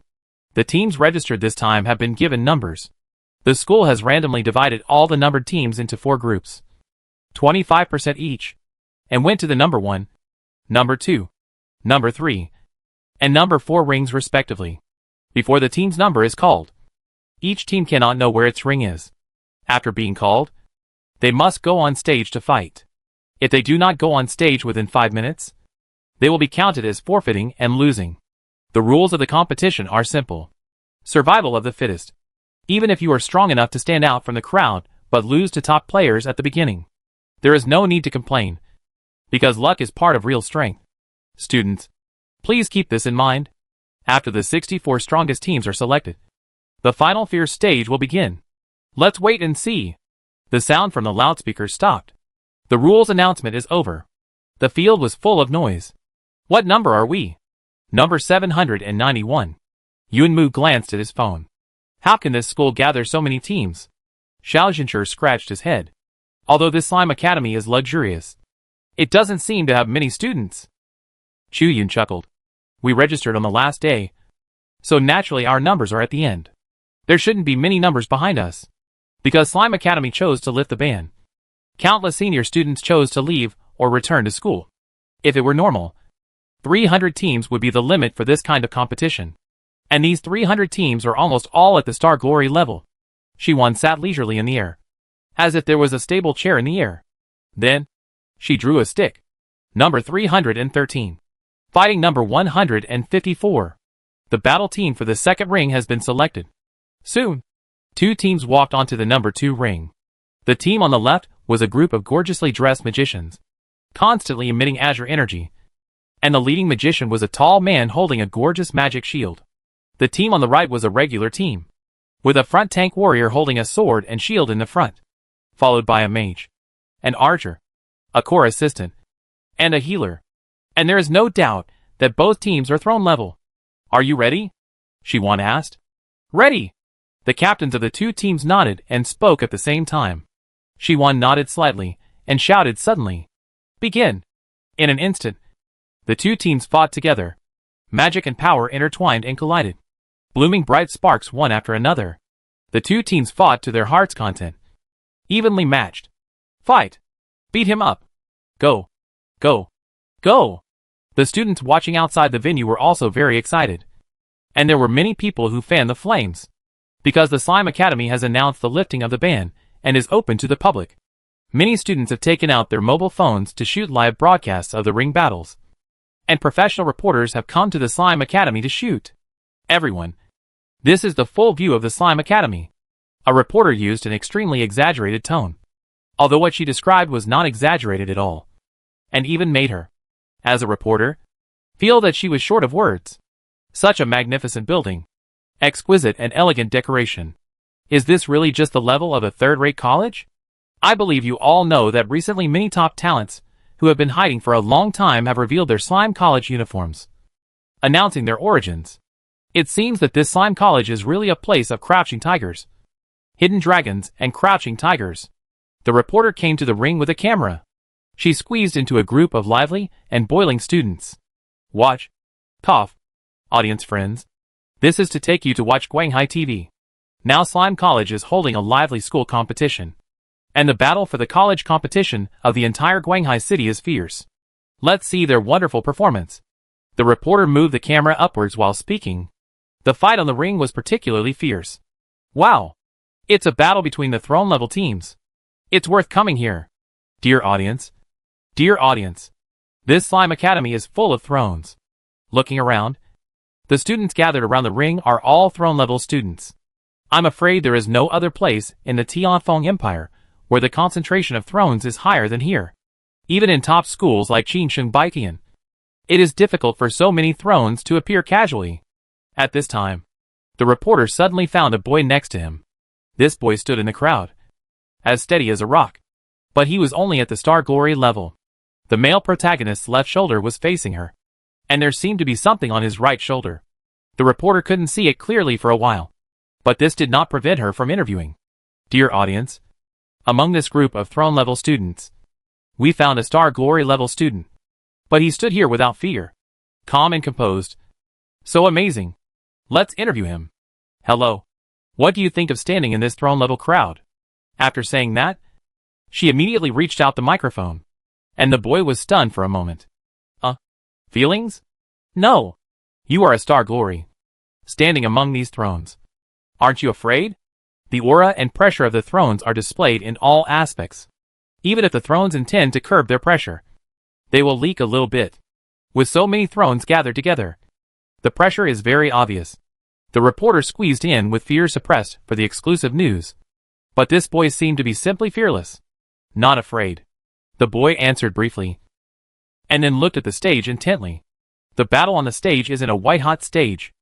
The teams registered this time have been given numbers. The school has randomly divided all the numbered teams into 4 groups, 25% each, and went to the number 1, number 2, number 3, and number 4 rings respectively. Before the team's number is called, each team cannot know where its ring is. After being called, they must go on stage to fight. If they do not go on stage within 5 minutes, they will be counted as forfeiting and losing. The rules of the competition are simple. Survival of the fittest. Even if you are strong enough to stand out from the crowd but lose to top players at the beginning, there is no need to complain, because luck is part of real strength. Students, please keep this in mind. After the 64 strongest teams are selected, the final fierce stage will begin. Let's wait and see. The sound from the loudspeaker stopped. The rules announcement is over. The field was full of noise. What number are we? Number 791. Yunmu glanced at his phone. How can this school gather so many teams? Xiao Zhenshur scratched his head. Although this slime academy is luxurious, it doesn't seem to have many students. Chuyun chuckled. We registered on the last day, so naturally our numbers are at the end. There shouldn't be many numbers behind us, because Slime Academy chose to lift the ban. Countless senior students chose to leave or return to school. If it were normal, 300 teams would be the limit for this kind of competition. And these 300 teams are almost all at the Star Glory level. Shiwan sat leisurely in the air, as if there was a stable chair in the air. Then, she drew a stick. Number 313. Fighting number 154. The battle team for the second ring has been selected. Soon, 2 teams walked onto the number 2 ring. The team on the left was a group of gorgeously dressed magicians, constantly emitting azure energy, and the leading magician was a tall man holding a gorgeous magic shield. The team on the right was a regular team, with a front tank warrior holding a sword and shield in the front, followed by a mage, an archer, a core assistant, and a healer. And there is no doubt that both teams are throne level. Are you ready? Shiwan asked. Ready! The captains of the 2 teams nodded and spoke at the same time. Shiwan nodded slightly and shouted suddenly, Begin! In an instant, the 2 teams fought together. Magic and power intertwined and collided, blooming bright sparks one after another. The 2 teams fought to their heart's content. Evenly matched. Fight! Beat him up! Go! Go! Go! The students watching outside the venue were also very excited. And there were many people who fanned the flames, because the Slime Academy has announced the lifting of the ban and is open to the public. Many students have taken out their mobile phones to shoot live broadcasts of the ring battles, and professional reporters have come to the Slime Academy to shoot. Everyone. This is the full view of the Slime Academy. A reporter used an extremely exaggerated tone, although what she described was not exaggerated at all, and even made her, as a reporter, feel that she was short of words. Such a magnificent building. Exquisite and elegant decoration. Is this really just the level of a third-rate college? I believe you all know that recently many top talents, who have been hiding for a long time, have revealed their slime college uniforms, announcing their origins. It seems that this slime college is really a place of crouching tigers, hidden dragons, and crouching tigers. The reporter came to the ring with a camera. She squeezed into a group of lively and boiling students. Watch. Cough. Audience friends. This is to take you to watch Guanghai TV. Now Slime College is holding a lively school competition, and the battle for the college competition of the entire Guanghai city is fierce. Let's see their wonderful performance. The reporter moved the camera upwards while speaking. The fight on the ring was particularly fierce. Wow! It's a battle between the throne-level teams. It's worth coming here. Dear audience. Dear audience. This Slime Academy is full of thrones. Looking around, the students gathered around the ring are all throne-level students. I'm afraid there is no other place in the Tianfeng Empire where the concentration of thrones is higher than here. Even in top schools like Qinsheng Baiqian, it is difficult for so many thrones to appear casually. At this time, the reporter suddenly found a boy next to him. This boy stood in the crowd, as steady as a rock. But he was only at the Star Glory level. The male protagonist's left shoulder was facing her, and there seemed to be something on his right shoulder. The reporter couldn't see it clearly for a while, but this did not prevent her from interviewing. Dear audience, among this group of throne-level students, we found a Star Glory-level student. But he stood here without fear, calm and composed. So amazing. Let's interview him. Hello. What do you think of standing in this throne-level crowd? After saying that, she immediately reached out the microphone, and the boy was stunned for a moment. Feelings? No. You are a Star Glory, standing among these thrones. Aren't you afraid? The aura and pressure of the thrones are displayed in all aspects. Even if the thrones intend to curb their pressure, they will leak a little bit. With so many thrones gathered together, the pressure is very obvious. The reporter squeezed in with fear suppressed for the exclusive news. But this boy seemed to be simply fearless. Not afraid. The boy answered briefly, and then looked at the stage intently. The battle on the stage isn't a white-hot stage,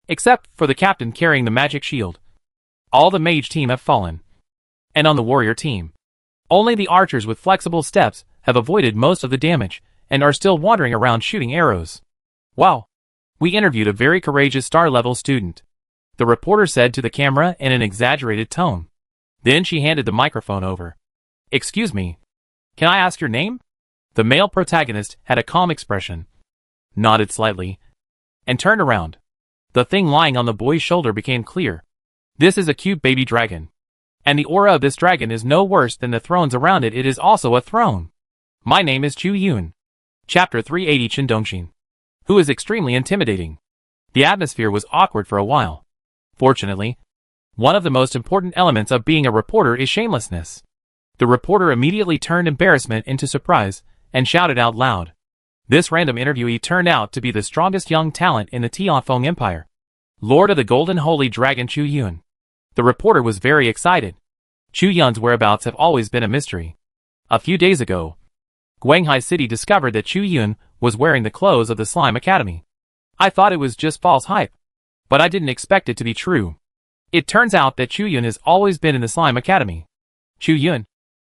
except for the captain carrying the magic shield. All the mage team have fallen. And on the warrior team, only the archers with flexible steps have avoided most of the damage and are still wandering around shooting arrows. Wow. We interviewed a very courageous star-level student, the reporter said to the camera in an exaggerated tone. Then she handed the microphone over. Excuse me. Can I ask your name? The male protagonist had a calm expression, nodded slightly, and turned around. The thing lying on the boy's shoulder became clear. This is a cute baby dragon. And the aura of this dragon is no worse than the thrones around it. It is also a throne. My name is Chu Yun. Chapter 380 Qindongshin. Who is extremely intimidating. The atmosphere was awkward for a while. Fortunately, one of the most important elements of being a reporter is shamelessness. The reporter immediately turned embarrassment into surprise and shouted out loud. This random interviewee turned out to be the strongest young talent in the Tianfeng Empire, Lord of the Golden Holy Dragon Chu Yun. The reporter was very excited. Chu Yun's whereabouts have always been a mystery. A few days ago, Guanghai City discovered that Chu Yun was wearing the clothes of the Slime Academy. I thought it was just false hype, but I didn't expect it to be true. It turns out that Chu Yun has always been in the Slime Academy. Chu Yun,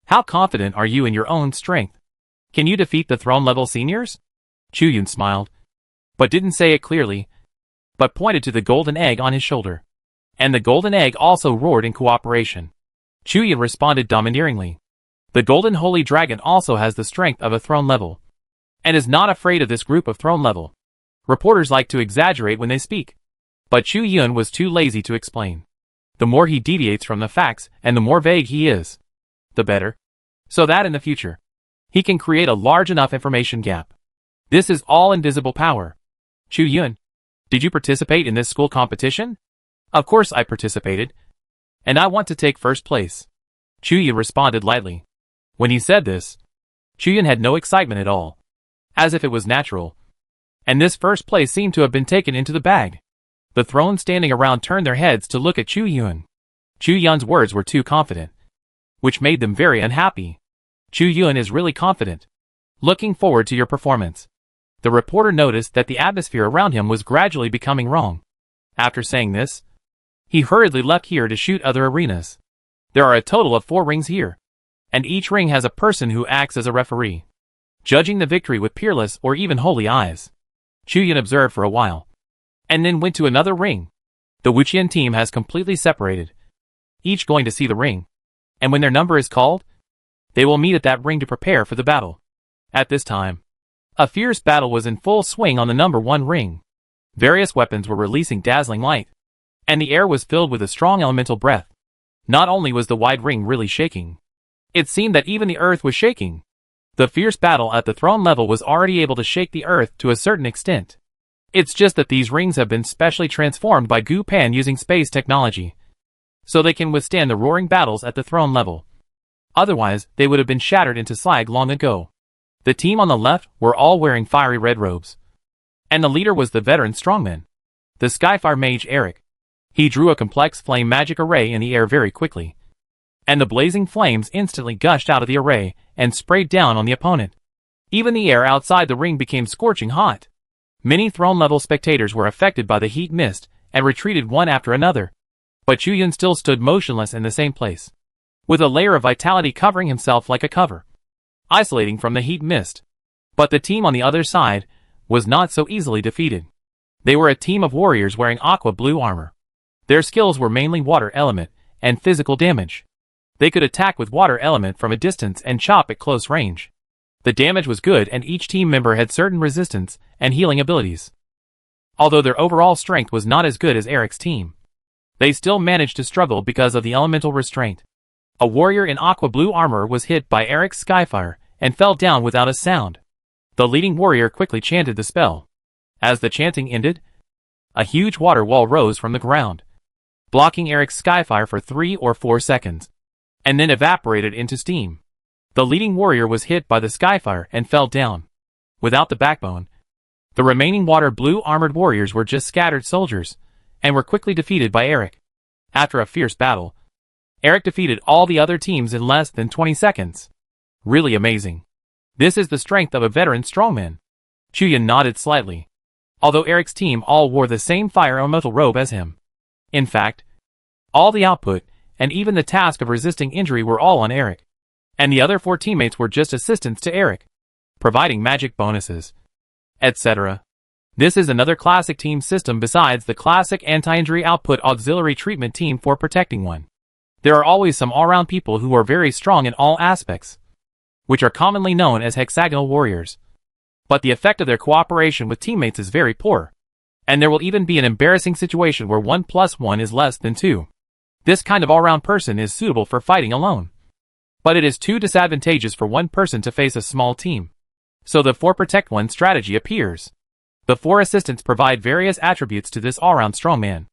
how confident are you in your own strength? Can you defeat the throne-level seniors? Chu Yun smiled, but didn't say it clearly, but pointed to the golden egg on his shoulder. And the golden egg also roared in cooperation. Chu Yun responded domineeringly. The Golden Holy Dragon also has the strength of a throne level, and is not afraid of this group of throne level. Reporters like to exaggerate when they speak, but Chu Yun was too lazy to explain. The more he deviates from the facts and the more vague he is, the better. So that in the future, he can create a large enough information gap. This is all invisible power. Chu Yun, did you participate in this school competition? Of course I participated, and I want to take first place. Chu Yun responded lightly. When he said this, Chu Yun had no excitement at all, as if it was natural. And this first place seemed to have been taken into the bag. The thrones standing around turned their heads to look at Chu Yun. Chu Yun's words were too confident, which made them very unhappy. Chu Yun is really confident. Looking forward to your performance. The reporter noticed that the atmosphere around him was gradually becoming wrong. After saying this, he hurriedly left here to shoot other arenas. There are a total of 4 rings here, and each ring has a person who acts as a referee, judging the victory with peerless or even holy eyes. Chu Yun observed for a while, and then went to another ring. The Wuqian team has completely separated, each going to see the ring, and when their number is called, they will meet at that ring to prepare for the battle. At this time, a fierce battle was in full swing on the number 1 ring. Various weapons were releasing dazzling light, and the air was filled with a strong elemental breath. Not only was the wide ring really shaking, it seemed that even the earth was shaking. The fierce battle at the throne level was already able to shake the earth to a certain extent. It's just that these rings have been specially transformed by Gu Pan using space technology, so they can withstand the roaring battles at the throne level. Otherwise, they would have been shattered into slag long ago. The team on the left were all wearing fiery red robes. And the leader was the veteran strongman, the Skyfire mage Eric. He drew a complex flame magic array in the air very quickly. And the blazing flames instantly gushed out of the array and sprayed down on the opponent. Even the air outside the ring became scorching hot. Many throne-level spectators were affected by the heat mist and retreated one after another. But Chu Yun still stood motionless in the same place, with a layer of vitality covering himself like a cover, isolating from the heat mist. But the team on the other side was not so easily defeated. They were a team of warriors wearing aqua blue armor. Their skills were mainly water element and physical damage. They could attack with water element from a distance and chop at close range. The damage was good and each team member had certain resistance and healing abilities. Although their overall strength was not as good as Eric's team, they still managed to struggle because of the elemental restraint. A warrior in aqua blue armor was hit by Eric's Skyfire and fell down without a sound. The leading warrior quickly chanted the spell. As the chanting ended, a huge water wall rose from the ground, blocking Eric's Skyfire for 3 or 4 seconds, and then evaporated into steam. The leading warrior was hit by the Skyfire and fell down. Without the backbone, the remaining water blue armored warriors were just scattered soldiers, and were quickly defeated by Eric. After a fierce battle, Eric defeated all the other teams in less than 20 seconds. Really amazing. This is the strength of a veteran strongman. Chu Yun nodded slightly. Although Eric's team all wore the same fire elemental robe as him. In fact, all the output, and even the task of resisting injury were all on Eric. And the other 4 teammates were just assistants to Eric, providing magic bonuses, etc. This is another classic team system besides the classic anti-injury output auxiliary treatment team for protecting one. There are always some all-round people who are very strong in all aspects, which are commonly known as hexagonal warriors. But the effect of their cooperation with teammates is very poor, and there will even be an embarrassing situation where 1 + 1 is less than 2. This kind of all-round person is suitable for fighting alone. But it is too disadvantageous for one person to face a small team. So the 4 protect 1 strategy appears. The 4 assistants provide various attributes to this all-round strongman,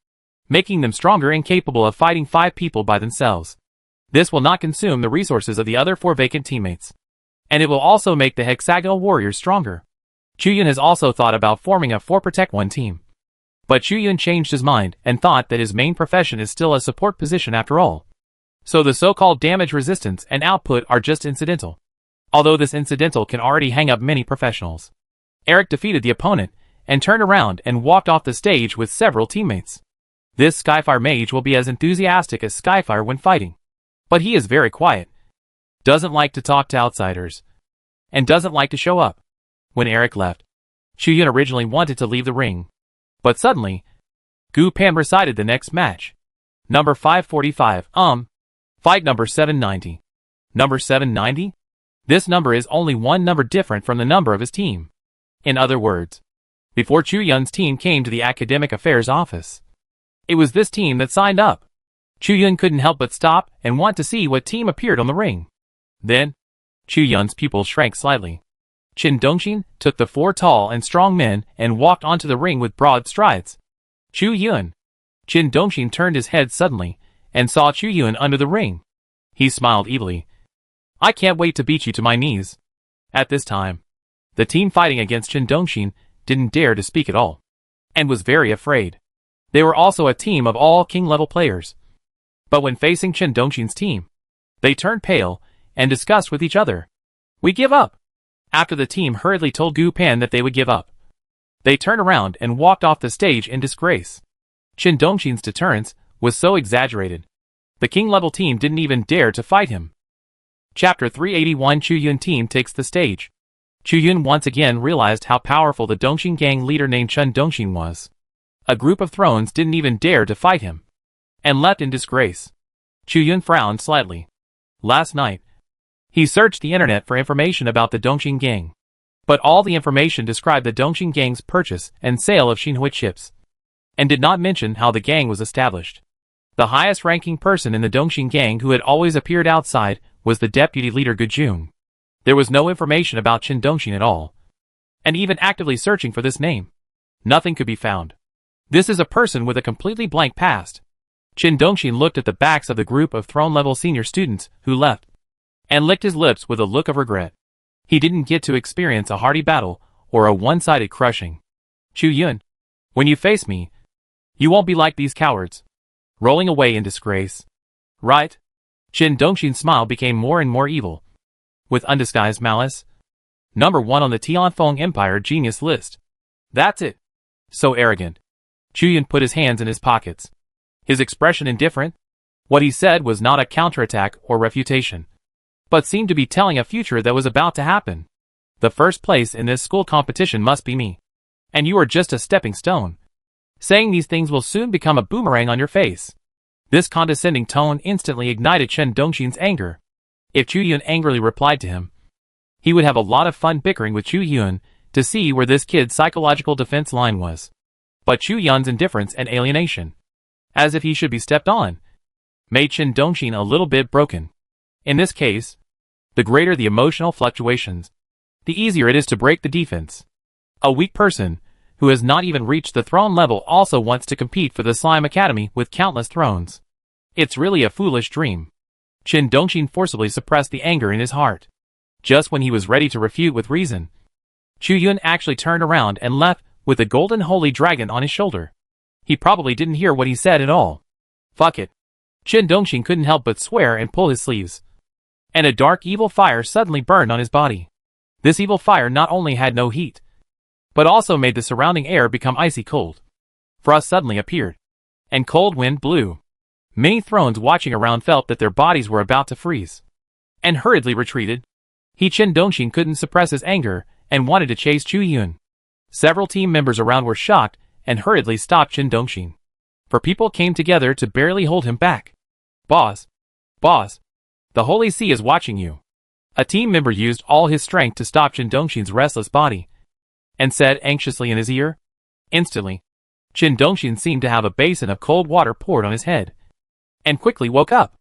making them stronger and capable of fighting 5 people by themselves. This will not consume the resources of the other 4 vacant teammates. And it will also make the hexagonal warriors stronger. Chu Yun has also thought about forming a 4 protect 1 team. But Chu Yun changed his mind and thought that his main profession is still a support position after all. So the so-called damage resistance and output are just incidental. Although this incidental can already hang up many professionals. Eric defeated the opponent and turned around and walked off the stage with several teammates. This Skyfire mage will be as enthusiastic as Skyfire when fighting. But he is very quiet, doesn't like to talk to outsiders, and doesn't like to show up. When Eric left, Chu Yun originally wanted to leave the ring. But suddenly, Gu Pan recited the next match. Number 545, fight number 790. Number 790? This number is only one number different from the number of his team. In other words, before Chu Yun's team came to the academic affairs office, it was this team that signed up. Chu Yun couldn't help but stop and want to see what team appeared on the ring. Then, Chu Yun's pupils shrank slightly. Qin Dongxin took the 4 tall and strong men and walked onto the ring with broad strides. Chu Yun. Qin Dongxin turned his head suddenly and saw Chu Yun under the ring. He smiled evilly. I can't wait to beat you to my knees. At this time, the team fighting against Qin Dongxin didn't dare to speak at all, and was very afraid. They were also a team of all king-level players. But when facing Qin Dongxin's team, they turned pale and discussed with each other. We give up. After the team hurriedly told Gu Pan that they would give up, they turned around and walked off the stage in disgrace. Qin Dongxin's deterrence was so exaggerated. The king-level team didn't even dare to fight him. Chapter 381 Chu Yun team takes the stage. Chu Yun once again realized how powerful the Dongxin gang leader named Qin Dongxin was. A group of thrones didn't even dare to fight him, and left in disgrace. Chu Yun frowned slightly. Last night, he searched the internet for information about the Dongxin gang. But all the information described the Dongxin gang's purchase and sale of Xinhui chips, and did not mention how the gang was established. The highest-ranking person in the Dongxin gang who had always appeared outside was the deputy leader Gu Jun. There was no information about Qin Dongxin at all. And even actively searching for this name, nothing could be found. This is a person with a completely blank past. Qin Dongxin looked at the backs of the group of throne-level senior students who left. and licked his lips with a look of regret. He didn't get to experience a hearty battle or a one-sided crushing. Chu Yun, when you face me, you won't be like these cowards, rolling away in disgrace. Right? Chen Dongxin's smile became more and more evil, with undisguised malice. Number 1 on the Tianfeng Empire genius list. That's it. So arrogant. Chu Yun put his hands in his pockets, his expression indifferent. What he said was not a counterattack or refutation, but seemed to be telling a future that was about to happen. The first place in this school competition must be me, and you are just a stepping stone. Saying these things will soon become a boomerang on your face. This condescending tone instantly ignited Chen Dongxin's anger. If Chu Yun angrily replied to him, he would have a lot of fun bickering with Chu Yun to see where this kid's psychological defense line was. But Chu Yun's indifference and alienation, as if he should be stepped on, made Chen Dongxin a little bit broken. In this case, the greater the emotional fluctuations, the easier it is to break the defense. A weak person, who has not even reached the throne level, also wants to compete for the Slime Academy with countless thrones. It's really a foolish dream. Chen Dongxin forcibly suppressed the anger in his heart. Just when he was ready to refute with reason, Chu Yun actually turned around and left with the golden holy dragon on his shoulder. He probably didn't hear what he said at all. Fuck it. Chen Dongxin couldn't help but swear and pull his sleeves. And a dark evil fire suddenly burned on his body. This evil fire not only had no heat, but also made the surrounding air become icy cold. Frost suddenly appeared, and cold wind blew. Many thrones watching around felt that their bodies were about to freeze, and hurriedly retreated. Chen Dongxin couldn't suppress his anger and wanted to chase Chu Yun. Several team members around were shocked and hurriedly stopped Chen Dongxin, for people came together to barely hold him back. Boss, the Holy See is watching you. A team member used all his strength to stop Chen Dongxin's restless body, and said anxiously in his ear. Instantly, Chen Dongxin seemed to have a basin of cold water poured on his head, and quickly woke up.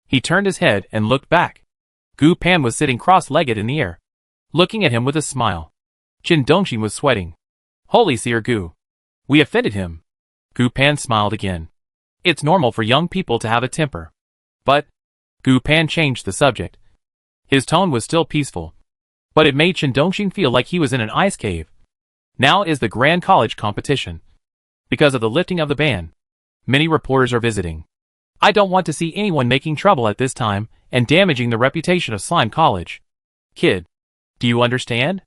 He turned his head and looked back. Gu Pan was sitting cross-legged in the air, looking at him with a smile. Chen Dongxin was sweating. Holy Seer Gu. We offended him. Gu Pan smiled again. It's normal for young people to have a temper. But, Gu Pan changed the subject. His tone was still peaceful, but it made Chen Dongxin feel like he was in an ice cave. Now is the Grand College competition. Because of the lifting of the ban, many reporters are visiting. I don't want to see anyone making trouble at this time and damaging the reputation of Slime College. Kid, do you understand?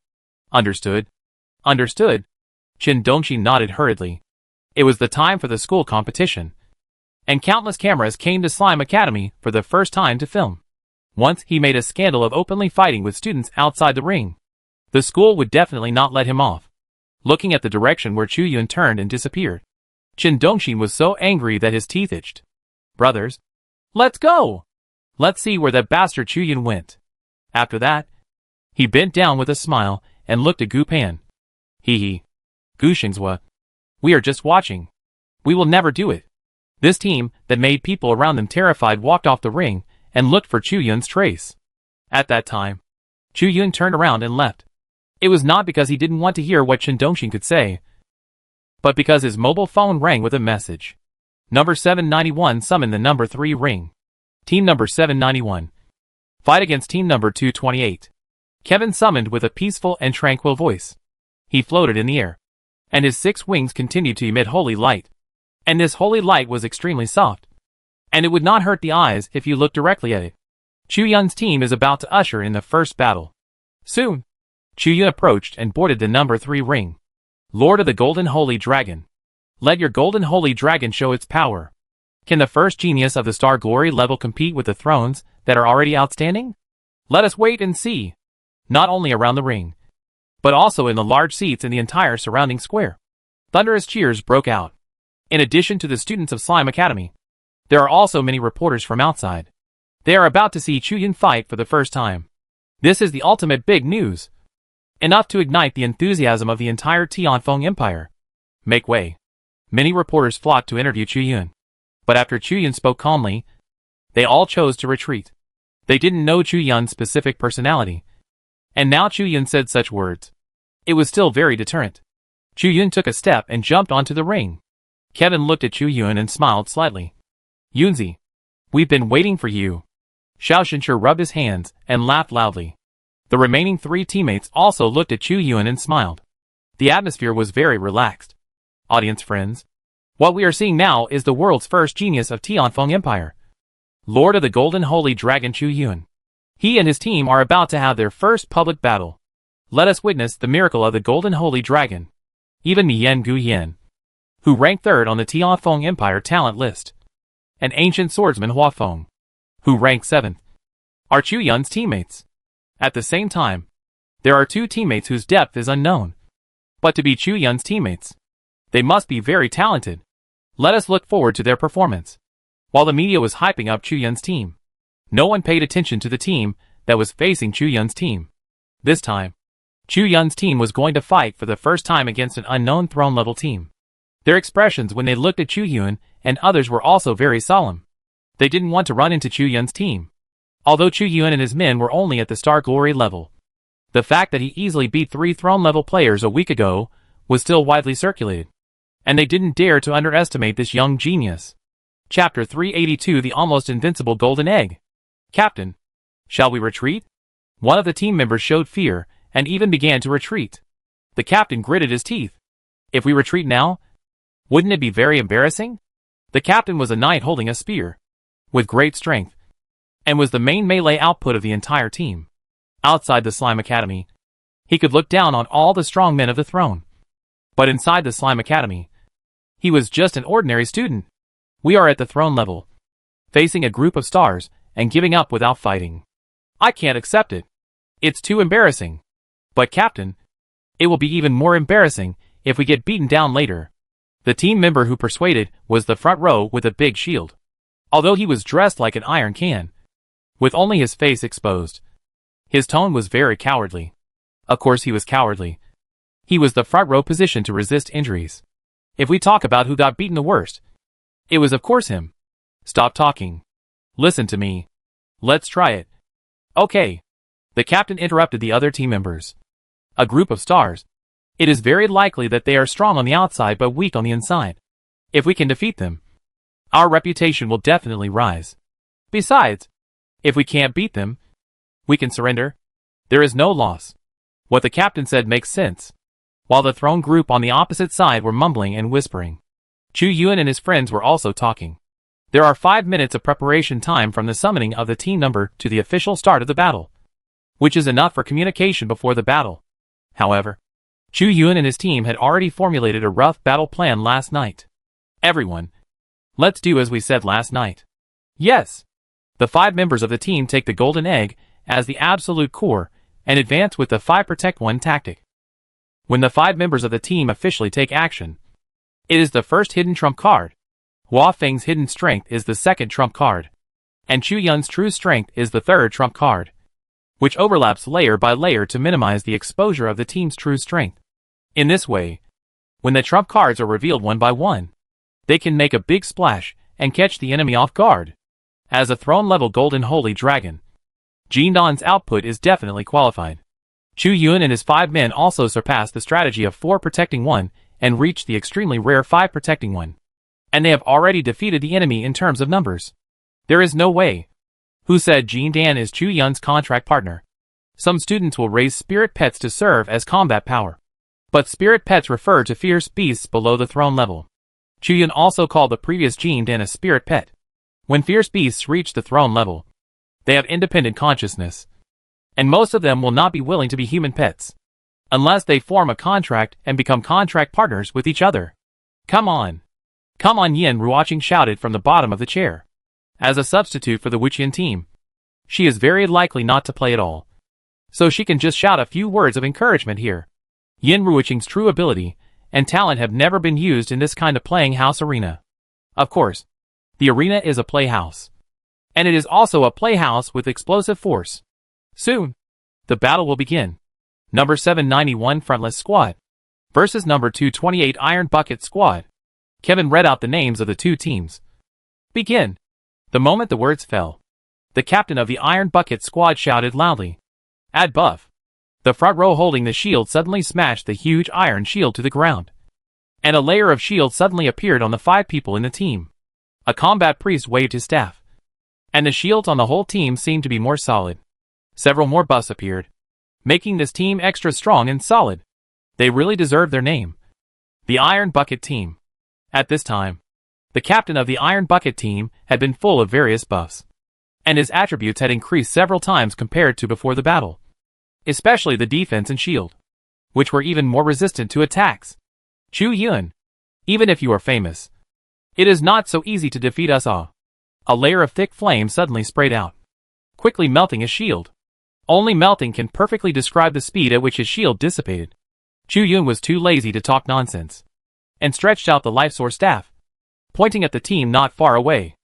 Understood. Understood. Chen Dongxin nodded hurriedly. It was the time for the school competition, and countless cameras came to Slime Academy for the first time to film. Once he made a scandal of openly fighting with students outside the ring, the school would definitely not let him off. Looking at the direction where Chu Yun turned and disappeared, Chen Dongxin was so angry that his teeth itched. Brothers, let's go! Let's see where that bastard Chu Yun went. After that, he bent down with a smile and looked at Gu Pan. Hee. Gu Xingzhua. We are just watching. We will never do it. This team that made people around them terrified walked off the ring and looked for Chu Yun's trace. At that time, Chu Yun turned around and left. It was not because he didn't want to hear what Chen Dongxin could say, but because his mobile phone rang with a message. Number 791 summoned the number 3 ring. Team number 791. Fight against team number 228. Kevin summoned with a peaceful and tranquil voice. He floated in the air, and his 6 wings continued to emit holy light. And this holy light was extremely soft, and it would not hurt the eyes if you looked directly at it. Chu Yun's team is about to usher in the first battle. Soon, Chu Yun approached and boarded the number 3 ring. Lord of the Golden Holy Dragon. Let your Golden Holy Dragon show its power. Can the first genius of the Star Glory level compete with the thrones that are already outstanding? Let us wait and see. Not only around the ring, but also in the large seats in the entire surrounding square. Thunderous cheers broke out. In addition to the students of Slime Academy, there are also many reporters from outside. They are about to see Chu Yun fight for the first time. This is the ultimate big news. Enough to ignite the enthusiasm of the entire Tianfeng Empire. Make way. Many reporters flocked to interview Chu Yun. But after Chu Yun spoke calmly, they all chose to retreat. They didn't know Chu Yun's specific personality. And now Chu Yun said such words. It was still very deterrent. Chu Yun took a step and jumped onto the ring. Kevin looked at Chu Yun and smiled slightly. Yunzi, we've been waiting for you. Xiao Shenshi rubbed his hands and laughed loudly. The remaining 3 teammates also looked at Chu Yuan and smiled. The atmosphere was very relaxed. Audience friends, what we are seeing now is the world's first genius of Tianfeng Empire, Lord of the Golden Holy Dragon Chu Yuan. He and his team are about to have their first public battle. Let us witness the miracle of the Golden Holy Dragon. Even Yan Guyan, who ranked 3rd on the Tianfeng Empire talent list, and ancient swordsman Hua Feng, who ranked 7th, are Chu Yuan's teammates. At the same time, there are 2 teammates whose depth is unknown. But to be Chu Yuan's teammates, they must be very talented. Let us look forward to their performance. While the media was hyping up Chu Yuan's team, no one paid attention to the team that was facing Chu Yuan's team. This time, Chu Yuan's team was going to fight for the first time against an unknown throne-level team. Their expressions when they looked at Chu Yuan and others were also very solemn. They didn't want to run into Chu Yuan's team. Although Chu Yuan and his men were only at the Star Glory level, the fact that he easily beat 3 throne-level players a week ago was still widely circulated, and they didn't dare to underestimate this young genius. Chapter 382 The Almost Invincible Golden Egg. Captain, shall we retreat? One of the team members showed fear and even began to retreat. The captain gritted his teeth. If we retreat now, wouldn't it be very embarrassing? The captain was a knight holding a spear, with great strength, and was the main melee output of the entire team. Outside the Slime Academy, he could look down on all the strong men of the throne. But inside the Slime Academy, he was just an ordinary student. We are at the throne level, facing a group of stars and giving up without fighting. I can't accept it. It's too embarrassing. But Captain, it will be even more embarrassing if we get beaten down later. The team member who persuaded was the front row with a big shield. Although he was dressed like an iron can, with only his face exposed, his tone was very cowardly. Of course he was cowardly. He was the front row position to resist injuries. If we talk about who got beaten the worst, it was of course him. Stop talking. Listen to me. Let's try it. Okay. The captain interrupted the other team members. A group of stars. It is very likely that they are strong on the outside but weak on the inside. If we can defeat them, our reputation will definitely rise. Besides, if we can't beat them, we can surrender. There is no loss. What the captain said makes sense. While the throne group on the opposite side were mumbling and whispering, Chu Yuan and his friends were also talking. There are 5 minutes of preparation time from the summoning of the team number to the official start of the battle, which is enough for communication before the battle. However, Chu Yuan and his team had already formulated a rough battle plan last night. Everyone, let's do as we said last night. Yes. The 5 members of the team take the golden egg as the absolute core and advance with the 5 protect 1 tactic. When the 5 members of the team officially take action, it is the first hidden trump card. Hua Feng's hidden strength is the second trump card, and Chu Yuan's true strength is the third trump card, which overlaps layer by layer to minimize the exposure of the team's true strength. In this way, when the trump cards are revealed one by one, they can make a big splash and catch the enemy off guard. As a throne-level golden holy dragon, Jindan's output is definitely qualified. Chu Yuan and his 5 men also surpassed the strategy of 4 protecting 1 and reached the extremely rare 5 protecting 1. And they have already defeated the enemy in terms of numbers. There is no way. Who said Jindan is Chu Yuan's contract partner? Some students will raise spirit pets to serve as combat power. But spirit pets refer to fierce beasts below the throne level. Chu Yuan also called the previous Jindan a spirit pet. When fierce beasts reach the throne level, they have independent consciousness, and most of them will not be willing to be human pets, unless they form a contract and become contract partners with each other. Come on! Come on, Yin Ruoqing shouted from the bottom of the chair. As a substitute for the Wuqian team, she is very likely not to play at all, so she can just shout a few words of encouragement here. Yin Ruoqing's true ability and talent have never been used in this kind of playing house arena. Of course, the arena is a playhouse, and it is also a playhouse with explosive force. Soon, the battle will begin. Number 791 Frontless Squad versus number 228 Iron Bucket Squad. Kevin read out the names of the 2 teams. Begin. The moment the words fell, the captain of the Iron Bucket Squad shouted loudly, "Add buff." The front row holding the shield suddenly smashed the huge iron shield to the ground, and a layer of shield suddenly appeared on the 5 people in the team. A combat priest waved his staff, and the shields on the whole team seemed to be more solid. Several more buffs appeared, making this team extra strong and solid. They really deserved their name. The Iron Bucket Team. At this time, the captain of the Iron Bucket Team had been full of various buffs, and his attributes had increased several times compared to before the battle, especially the defense and shield, which were even more resistant to attacks. Chu Yun, even if you are famous, it is not so easy to defeat us all. A layer of thick flame suddenly sprayed out, quickly melting his shield. Only melting can perfectly describe the speed at which his shield dissipated. Chu Yun was too lazy to talk nonsense, and stretched out the life source staff, pointing at the team not far away.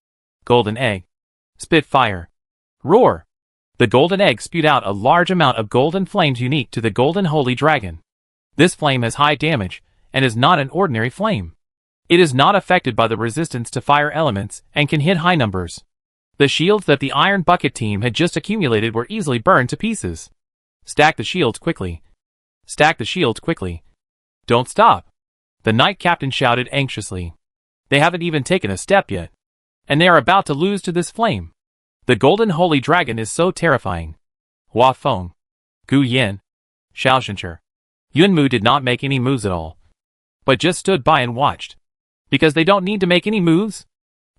Golden Egg. Spit fire. Roar. The golden egg spewed out a large amount of golden flames unique to the Golden Holy Dragon. This flame has high damage, and is not an ordinary flame. It is not affected by the resistance to fire elements, and can hit high numbers. The shields that the Iron Bucket Team had just accumulated were easily burned to pieces. Stack the shields quickly. Stack the shields quickly. Don't stop. The Knight Captain shouted anxiously. They haven't even taken a step yet, and they are about to lose to this flame. The Golden Holy Dragon is so terrifying. Hua Feng, Gu Yin, Xiao Shencher. Yunmu did not make any moves at all, but just stood by and watched. Because they don't need to make any moves.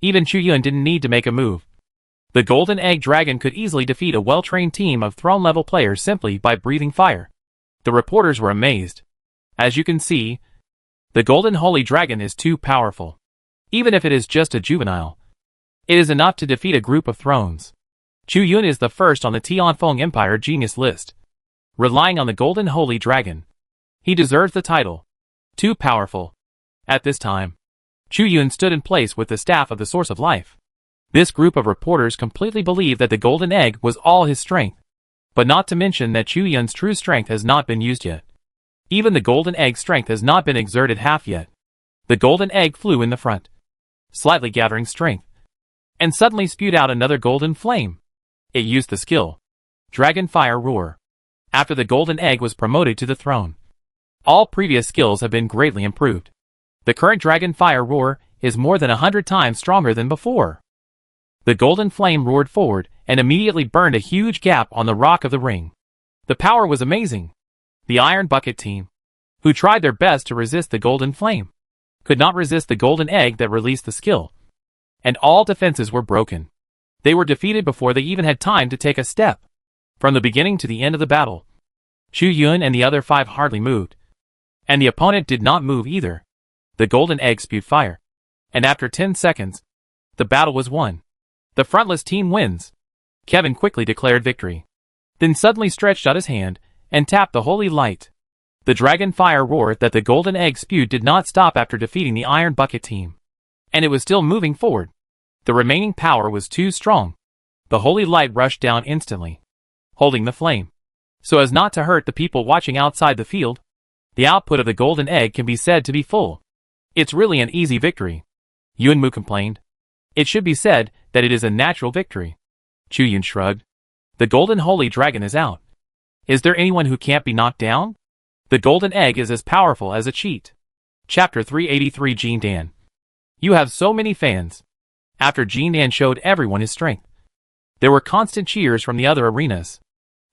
Even Chu Yun didn't need to make a move. The Golden Egg Dragon could easily defeat a well-trained team of throne-level players simply by breathing fire. The reporters were amazed. As you can see, the Golden Holy Dragon is too powerful. Even if it is just a juvenile, it is enough to defeat a group of thrones. Chu Yun is the first on the Tianfeng Empire Genius list. Relying on the Golden Holy Dragon, he deserves the title. Too powerful. At this time, Chu Yun stood in place with the staff of the Source of Life. This group of reporters completely believed that the Golden Egg was all his strength, but not to mention that Chu Yun's true strength has not been used yet. Even the Golden Egg's strength has not been exerted half yet. The Golden Egg flew in the front, slightly gathering strength, and suddenly spewed out another golden flame. It used the skill Dragon Fire Roar. After the Golden Egg was promoted to the throne, all previous skills have been greatly improved. The current Dragon Fire Roar is more than 100 times stronger than before. The golden flame roared forward and immediately burned a huge gap on the rock of the ring. The power was amazing. The Iron Bucket Team, who tried their best to resist the golden flame, could not resist the golden egg that released the skill, and all defenses were broken. They were defeated before they even had time to take a step. From the beginning to the end of the battle, Chu Yun and the other 5 hardly moved, and the opponent did not move either. The golden egg spewed fire, and after 10 seconds, the battle was won. The frontless team wins. Kevin quickly declared victory, then suddenly stretched out his hand and tapped the holy light. The dragon fire roar that the golden egg spewed did not stop after defeating the Iron Bucket Team, and it was still moving forward. The remaining power was too strong. The holy light rushed down instantly, holding the flame, so as not to hurt the people watching outside the field. The output of the golden egg can be said to be full. It's really an easy victory. Yunmu complained. It should be said that it is a natural victory. Chu Yun shrugged. The golden holy dragon is out. Is there anyone who can't be knocked down? The golden egg is as powerful as a cheat. Chapter 383 Jin Dan. You have so many fans. After Jin Dan showed everyone his strength, there were constant cheers from the other arenas.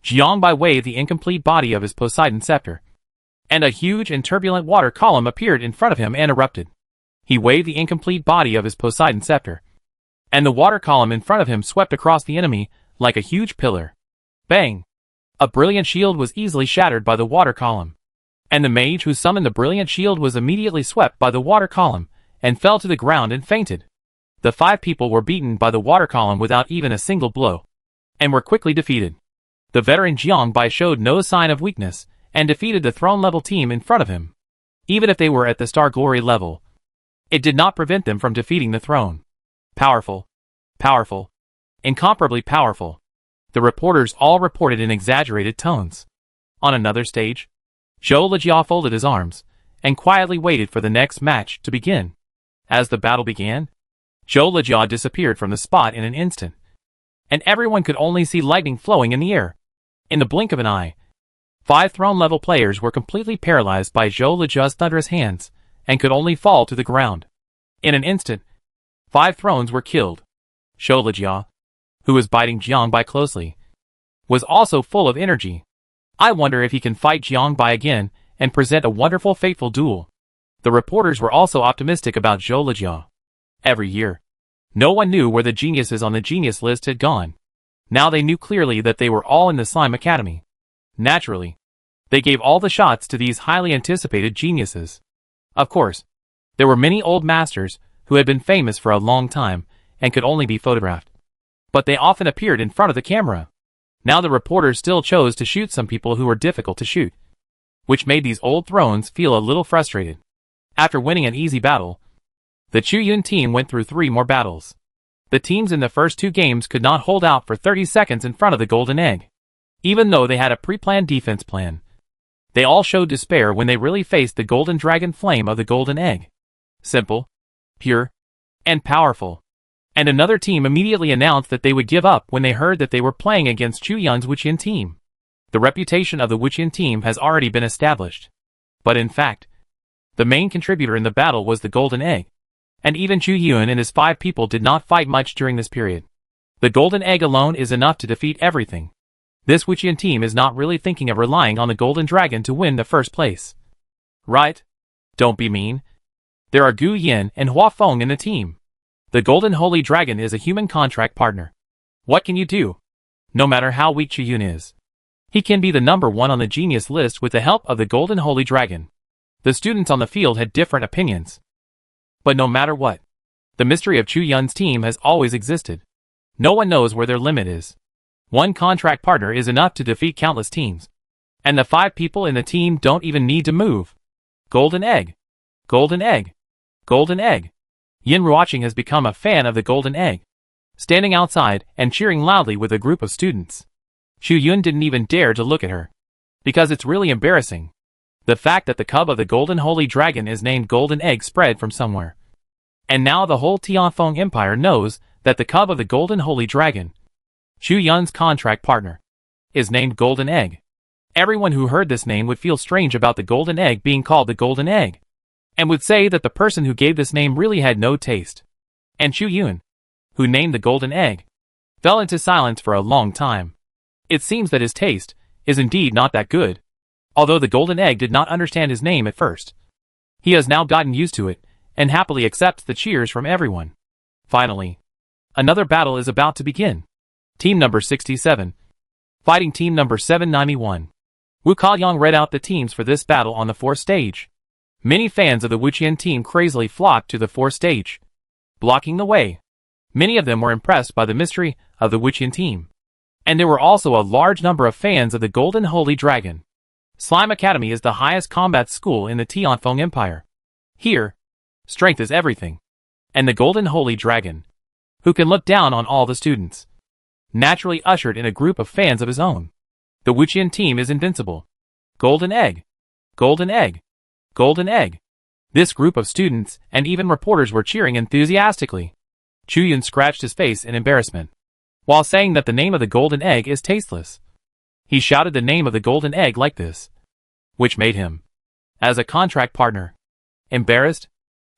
Jiangbai waved the incomplete body of his Poseidon scepter, and a huge and turbulent water column appeared in front of him and erupted. He waved the incomplete body of his Poseidon scepter, and the water column in front of him swept across the enemy like a huge pillar. Bang! A brilliant shield was easily shattered by the water column, and the mage who summoned the brilliant shield was immediately swept by the water column and fell to the ground and fainted. The 5 people were beaten by the water column without even a single blow, and were quickly defeated. The veteran Jiangbai showed no sign of weakness, and defeated the throne-level team in front of him. Even if they were at the Star Glory level, it did not prevent them from defeating the throne. Powerful. Powerful. Incomparably powerful. The reporters all reported in exaggerated tones. On another stage, Zhou Lejia folded his arms, and quietly waited for the next match to begin. As the battle began, Zhou Lejia disappeared from the spot in an instant, and everyone could only see lightning flowing in the air. In the blink of an eye, 5 throne-level players were completely paralyzed by Zhou Lejia's thunderous hands, and could only fall to the ground. In an instant, 5 thrones were killed. Zhou Lejia, who was biting Jiang Bai closely, was also full of energy. I wonder if he can fight Jiang Bai again and present a wonderful fateful duel. The reporters were also optimistic about Zhou Lijiao. Every year, no one knew where the geniuses on the genius list had gone. Now they knew clearly that they were all in the Slime Academy. Naturally, they gave all the shots to these highly anticipated geniuses. Of course, there were many old masters who had been famous for a long time and could only be photographed. But they often appeared in front of the camera. Now the reporters still chose to shoot some people who were difficult to shoot, which made these old thrones feel a little frustrated. After winning an easy battle, the Chu Yun team went through 3 more battles. The teams in the first 2 games could not hold out for 30 seconds in front of the golden egg. Even though they had a pre-planned defense plan, they all showed despair when they really faced the golden dragon flame of the golden egg. Simple, pure, and powerful. And another team immediately announced that they would give up when they heard that they were playing against Chu Yun's Wuqian team. The reputation of the Wuqian team has already been established. But in fact, the main contributor in the battle was the golden egg. And even Chu Yun and his 5 people did not fight much during this period. The golden egg alone is enough to defeat everything. This Wuqian team is not really thinking of relying on the golden dragon to win the first place. Right? Don't be mean. There are Gu Yin and Hua Feng in the team. The golden holy dragon is a human contract partner. What can you do? No matter how weak Chu Yun is, he can be the number 1 on the genius list with the help of the golden holy dragon. The students on the field had different opinions. But no matter what, the mystery of Chu Yun's team has always existed. No one knows where their limit is. One contract partner is enough to defeat countless teams. And the 5 people in the team don't even need to move. Golden egg. Golden egg. Golden egg. Yin Ruoqing has become a fan of the golden egg, standing outside and cheering loudly with a group of students. Chu Yun didn't even dare to look at her, because it's really embarrassing. The fact that the cub of the golden holy dragon is named golden egg spread from somewhere. And now the whole Tianfeng Empire knows that the cub of the golden holy dragon, Chu Yun's contract partner, is named golden egg. Everyone who heard this name would feel strange about the golden egg being called the golden egg, and would say that the person who gave this name really had no taste. And Chu Yun, who named the golden egg, fell into silence for a long time. It seems that his taste is indeed not that good. Although the golden egg did not understand his name at first, he has now gotten used to it, and happily accepts the cheers from everyone. Finally, another battle is about to begin. Team number 67, fighting team number 791. Wu Kaoyang read out the teams for this battle on the 4th stage. Many fans of the Wuqian team crazily flocked to the 4th stage, blocking the way. Many of them were impressed by the mystery of the Wuqian team. And there were also a large number of fans of the Golden Holy Dragon. Slime Academy is the highest combat school in the Tianfeng Empire. Here, strength is everything. And the Golden Holy Dragon, who can look down on all the students, naturally ushered in a group of fans of his own. The Wuqian team is invincible. Golden egg. Golden egg. Golden egg. This group of students and even reporters were cheering enthusiastically. Chu Yun scratched his face in embarrassment, while saying that the name of the golden egg is tasteless. He shouted the name of the golden egg like this, which made him, as a contract partner, embarrassed.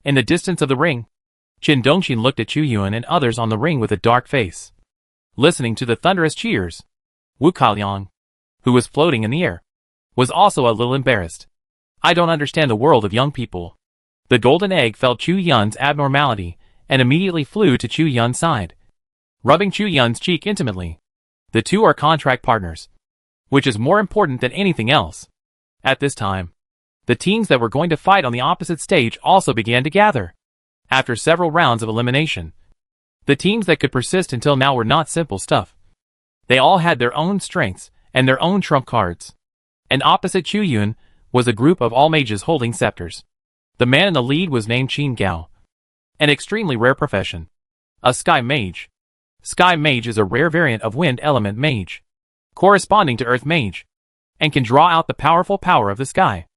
In the distance of the ring, Qin Dongqin looked at Chu Yun and others on the ring with a dark face. Listening to the thunderous cheers, Wu Kaoyang, who was floating in the air, was also a little embarrassed. I don't understand the world of young people. The golden egg felt Chu Yun's abnormality and immediately flew to Chu Yun's side, rubbing Chu Yun's cheek intimately. The two are contract partners, which is more important than anything else. At this time, the teams that were going to fight on the opposite stage also began to gather. After several rounds of elimination, the teams that could persist until now were not simple stuff. They all had their own strengths and their own trump cards. And opposite Chu Yun was a group of all mages holding scepters. The man in the lead was named Qin Gao, an extremely rare profession, a sky mage. Sky mage is a rare variant of wind element mage, corresponding to earth mage, and can draw out the powerful power of the sky.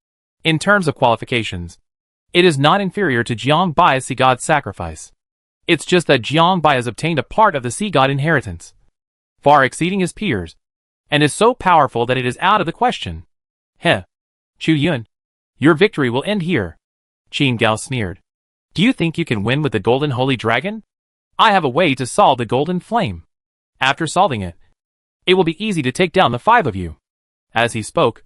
In terms of qualifications, it is not inferior to Jiang Bai's sea god sacrifice. It's just that Jiang Bai has obtained a part of the sea god inheritance, far exceeding his peers, and is so powerful that it is out of the question. Heh. Chu Yun, your victory will end here. Qin Gao sneered. Do you think you can win with the golden holy dragon? I have a way to solve the golden flame. After solving it, it will be easy to take down the 5 of you. As he spoke,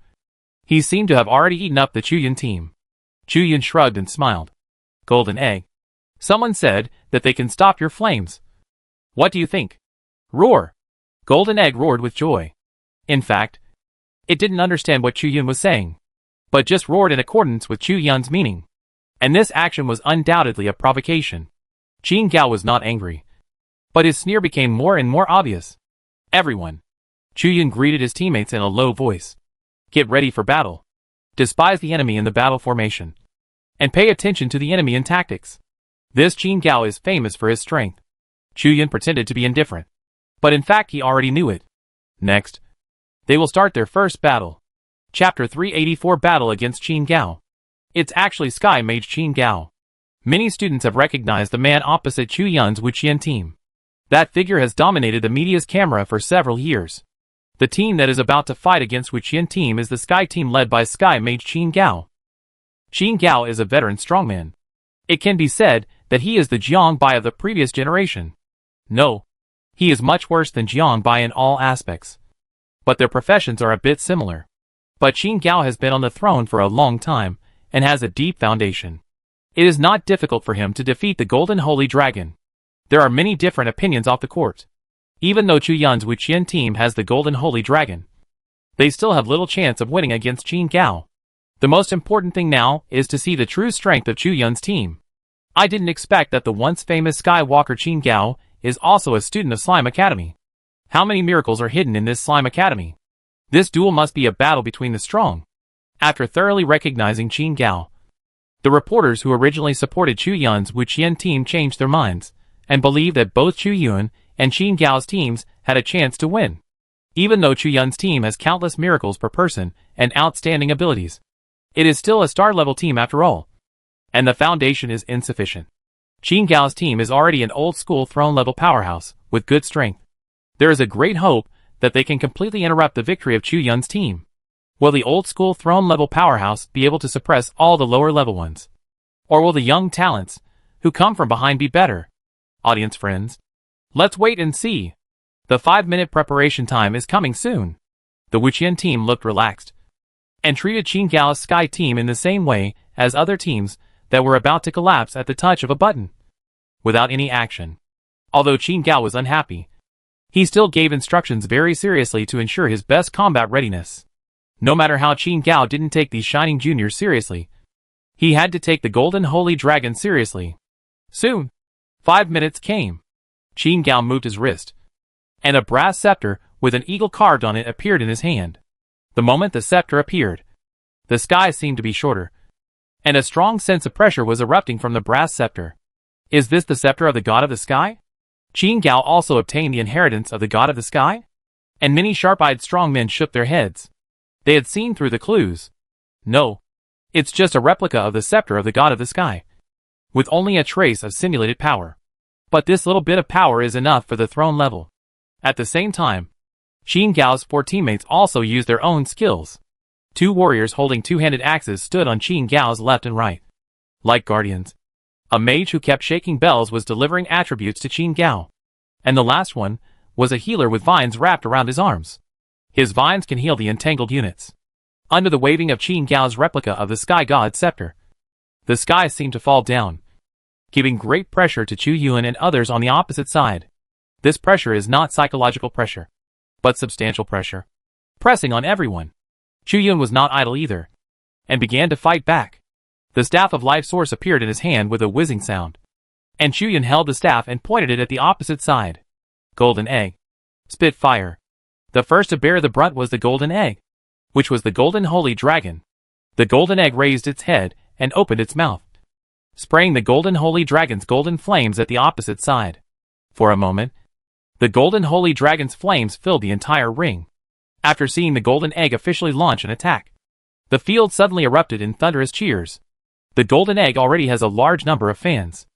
he seemed to have already eaten up the Chuyun team. Chuyun shrugged and smiled. Golden egg. Someone said that they can stop your flames. What do you think? Roar. Golden egg roared with joy. In fact, it didn't understand what Chuyun was saying, but just roared in accordance with Chuyun's meaning. And this action was undoubtedly a provocation. Qin Gao was not angry, but his sneer became more and more obvious. Everyone. Chuyun greeted his teammates in a low voice. Get ready for battle. Despise the enemy in the battle formation. And pay attention to the enemy in tactics. This Qin Gao is famous for his strength. Chuyun pretended to be indifferent, but in fact he already knew it. Next, they will start their first battle. Chapter 384 Battle against Qin Gao. It's actually Sky Mage Qin Gao. Many students have recognized the man opposite Chuyun's Wuqian team. That figure has dominated the media's camera for several years. The team that is about to fight against Wuqian team is the Sky team led by Sky Mage Qin Gao. Qin Gao is a veteran strongman. It can be said that he is the Jiang Bai of the previous generation. No, he is much worse than Jiang Bai in all aspects. But their professions are a bit similar. But Qin Gao has been on the throne for a long time, and has a deep foundation. It is not difficult for him to defeat the Golden Holy Dragon. There are many different opinions off the court. Even though Chuyun's Wuqian team has the Golden Holy Dragon, they still have little chance of winning against Qin Gao. The most important thing now is to see the true strength of Chuyun's team. I didn't expect that the once famous Skywalker Qin Gao is also a student of Slime Academy. How many miracles are hidden in this Slime Academy? This duel must be a battle between the strong. After thoroughly recognizing Qin Gao, the reporters who originally supported Chuyun's Wuqian team changed their minds, and believed that both Chuyun and Qin Gao's teams had a chance to win. Even though Chuyun's team has countless miracles per person and outstanding abilities, it is still a star-level team after all. And the foundation is insufficient. Qin Gao's team is already an old-school throne-level powerhouse, with good strength. There is a great hope that they can completely interrupt the victory of Chuyun's team. Will the old-school throne-level powerhouse be able to suppress all the lower-level ones? Or will the young talents, who come from behind, be better? Audience friends, let's wait and see. The 5-minute preparation time is coming soon. The Wuqian team looked relaxed, and treated Qin Gao's Sky team in the same way as other teams that were about to collapse at the touch of a button. Without any action. Although Qin Gao was unhappy, he still gave instructions very seriously to ensure his best combat readiness. No matter how Qin Gao didn't take these Shining Juniors seriously, he had to take the Golden Holy Dragon seriously. Soon, 5 minutes came. Qin Gao moved his wrist, and a brass scepter with an eagle carved on it appeared in his hand. The moment the scepter appeared, the sky seemed to be shorter, and a strong sense of pressure was erupting from the brass scepter. Is this the scepter of the God of the Sky? Qin Gao also obtained the inheritance of the God of the Sky? And many sharp-eyed strong men shook their heads. They had seen through the clues. No, it's just a replica of the scepter of the God of the Sky, with only a trace of simulated power. But this little bit of power is enough for the throne level. At the same time, Qin Gao's 4 teammates also used their own skills. 2 warriors holding 2-handed axes stood on Qin Gao's left and right. Like guardians, a mage who kept shaking bells was delivering attributes to Qin Gao. And the last one was a healer with vines wrapped around his arms. His vines can heal the entangled units. Under the waving of Qin Gao's replica of the Sky God's scepter, the sky seemed to fall down, giving great pressure to Chuyun and others on the opposite side. This pressure is not psychological pressure, but substantial pressure, pressing on everyone. Chuyun was not idle either, and began to fight back. The staff of life source appeared in his hand with a whizzing sound, and Chuyun held the staff and pointed it at the opposite side. Golden egg. Spit fire. The first to bear the brunt was the golden egg, which was the Golden Holy Dragon. The golden egg raised its head and opened its mouth, spraying the Golden Holy Dragon's golden flames at the opposite side. For a moment, the Golden Holy Dragon's flames filled the entire ring. After seeing the golden egg officially launch an attack, the field suddenly erupted in thunderous cheers. The golden egg already has a large number of fans.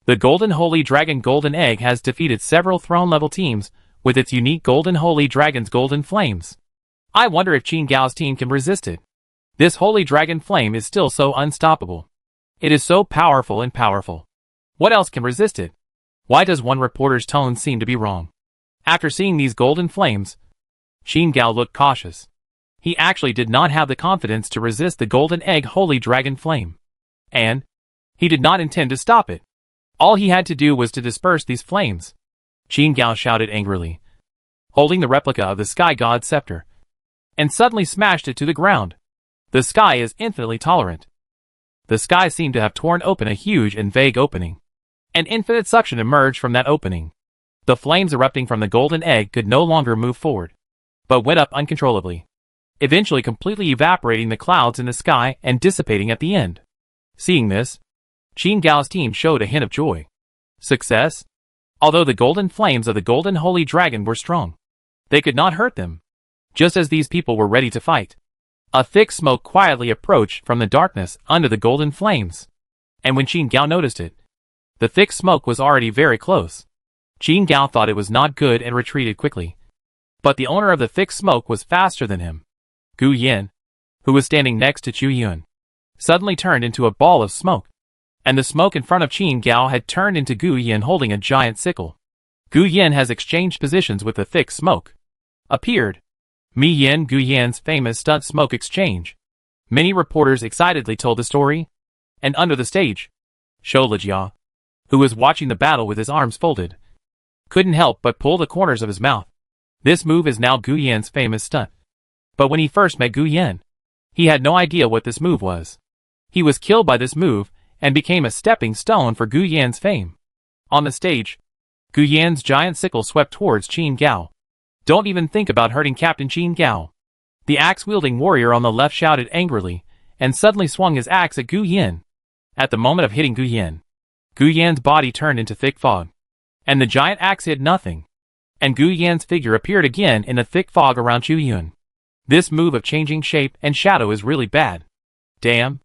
The Golden Holy Dragon Golden Egg has defeated several throne-level teams with its unique Golden Holy Dragon's golden flames. I wonder if Qin Gao's team can resist it. This Holy Dragon flame is still so unstoppable. It is so powerful and powerful. What else can resist it? Why does one reporter's tone seem to be wrong? After seeing these golden flames, Qin Gao looked cautious. He actually did not have the confidence to resist the golden egg holy dragon flame. And he did not intend to stop it. All he had to do was to disperse these flames. Qin Gao shouted angrily, holding the replica of the sky god's scepter, and suddenly smashed it to the ground. The sky is infinitely tolerant. The sky seemed to have torn open a huge and vague opening. An infinite suction emerged from that opening. The flames erupting from the golden egg could no longer move forward, but went up uncontrollably, eventually completely evaporating the clouds in the sky and dissipating at the end. Seeing this, Qin Gao's team showed a hint of joy. Success? Although the golden flames of the golden holy dragon were strong, they could not hurt them. Just as these people were ready to fight, a thick smoke quietly approached from the darkness under the golden flames. And when Qin Gao noticed it, the thick smoke was already very close. Qin Gao thought it was not good and retreated quickly. But the owner of the thick smoke was faster than him. Gu Yin, who was standing next to Chu Yun, suddenly turned into a ball of smoke. And the smoke in front of Qin Gao had turned into Gu Yin holding a giant sickle. Gu Yin has exchanged positions with the thick smoke. Appeared Mi Yin Gu Yan's famous stunt smoke exchange. Many reporters excitedly told the story. And under the stage, Shou Lejia, who was watching the battle with his arms folded, couldn't help but pull the corners of his mouth. This move is now Gu Yan's famous stunt. But when he first met Gu Yan, he had no idea what this move was. He was killed by this move and became a stepping stone for Gu Yan's fame. On the stage, Gu Yan's giant sickle swept towards Qin Gao. Don't even think about hurting Captain Qin Gao. The axe-wielding warrior on the left shouted angrily, and suddenly swung his axe at Gu Yan. At the moment of hitting Gu Yan's body turned into thick fog, and the giant axe hit nothing. And Gu Yan's figure appeared again in the thick fog around Chu Yun. This move of changing shape and shadow is really bad. Damn.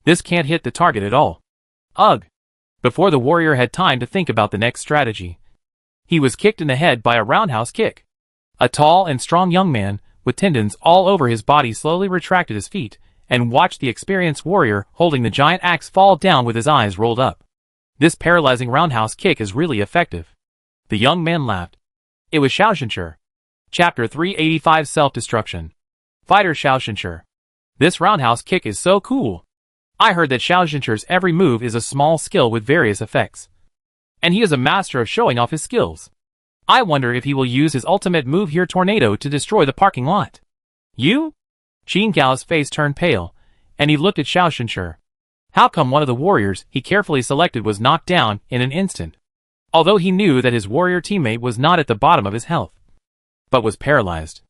This can't hit the target at all. Ugh. Before the warrior had time to think about the next strategy, he was kicked in the head by a roundhouse kick. A tall and strong young man, with tendons all over his body, slowly retracted his feet, and watched the experienced warrior holding the giant axe fall down with his eyes rolled up. This paralyzing roundhouse kick is really effective. The young man laughed. It was Xiaoshenshi. Chapter 385 Self-Destruction. Fighter Xiaoshenshi. This roundhouse kick is so cool. I heard that Xiaoshenshi's every move is a small skill with various effects. And he is a master of showing off his skills. I wonder if he will use his ultimate move here, Tornado, to destroy the parking lot. You? Qin Gao's face turned pale, and he looked at Xiaoshenshi. How come one of the warriors he carefully selected was knocked down in an instant? Although he knew that his warrior teammate was not at the bottom of his health, but was paralyzed.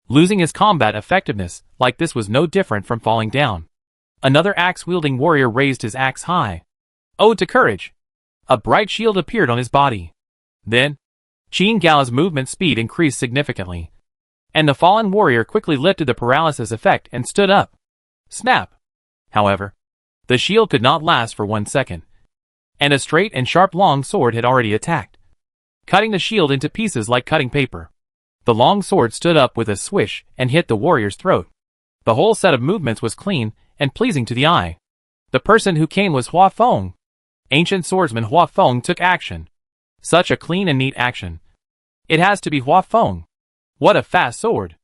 Losing his combat effectiveness like this was no different from falling down. Another axe-wielding warrior raised his axe high. Ode to courage. A bright shield appeared on his body. Then, Qin Gao's movement speed increased significantly, and the fallen warrior quickly lifted the paralysis effect and stood up. Snap! However, the shield could not last for 1 second, and a straight and sharp long sword had already attacked, cutting the shield into pieces like cutting paper. The long sword stood up with a swish and hit the warrior's throat. The whole set of movements was clean and pleasing to the eye. The person who came was Hua Feng. Ancient swordsman Hua Feng took action. Such a clean and neat action. It has to be Hua Feng. What a fast sword.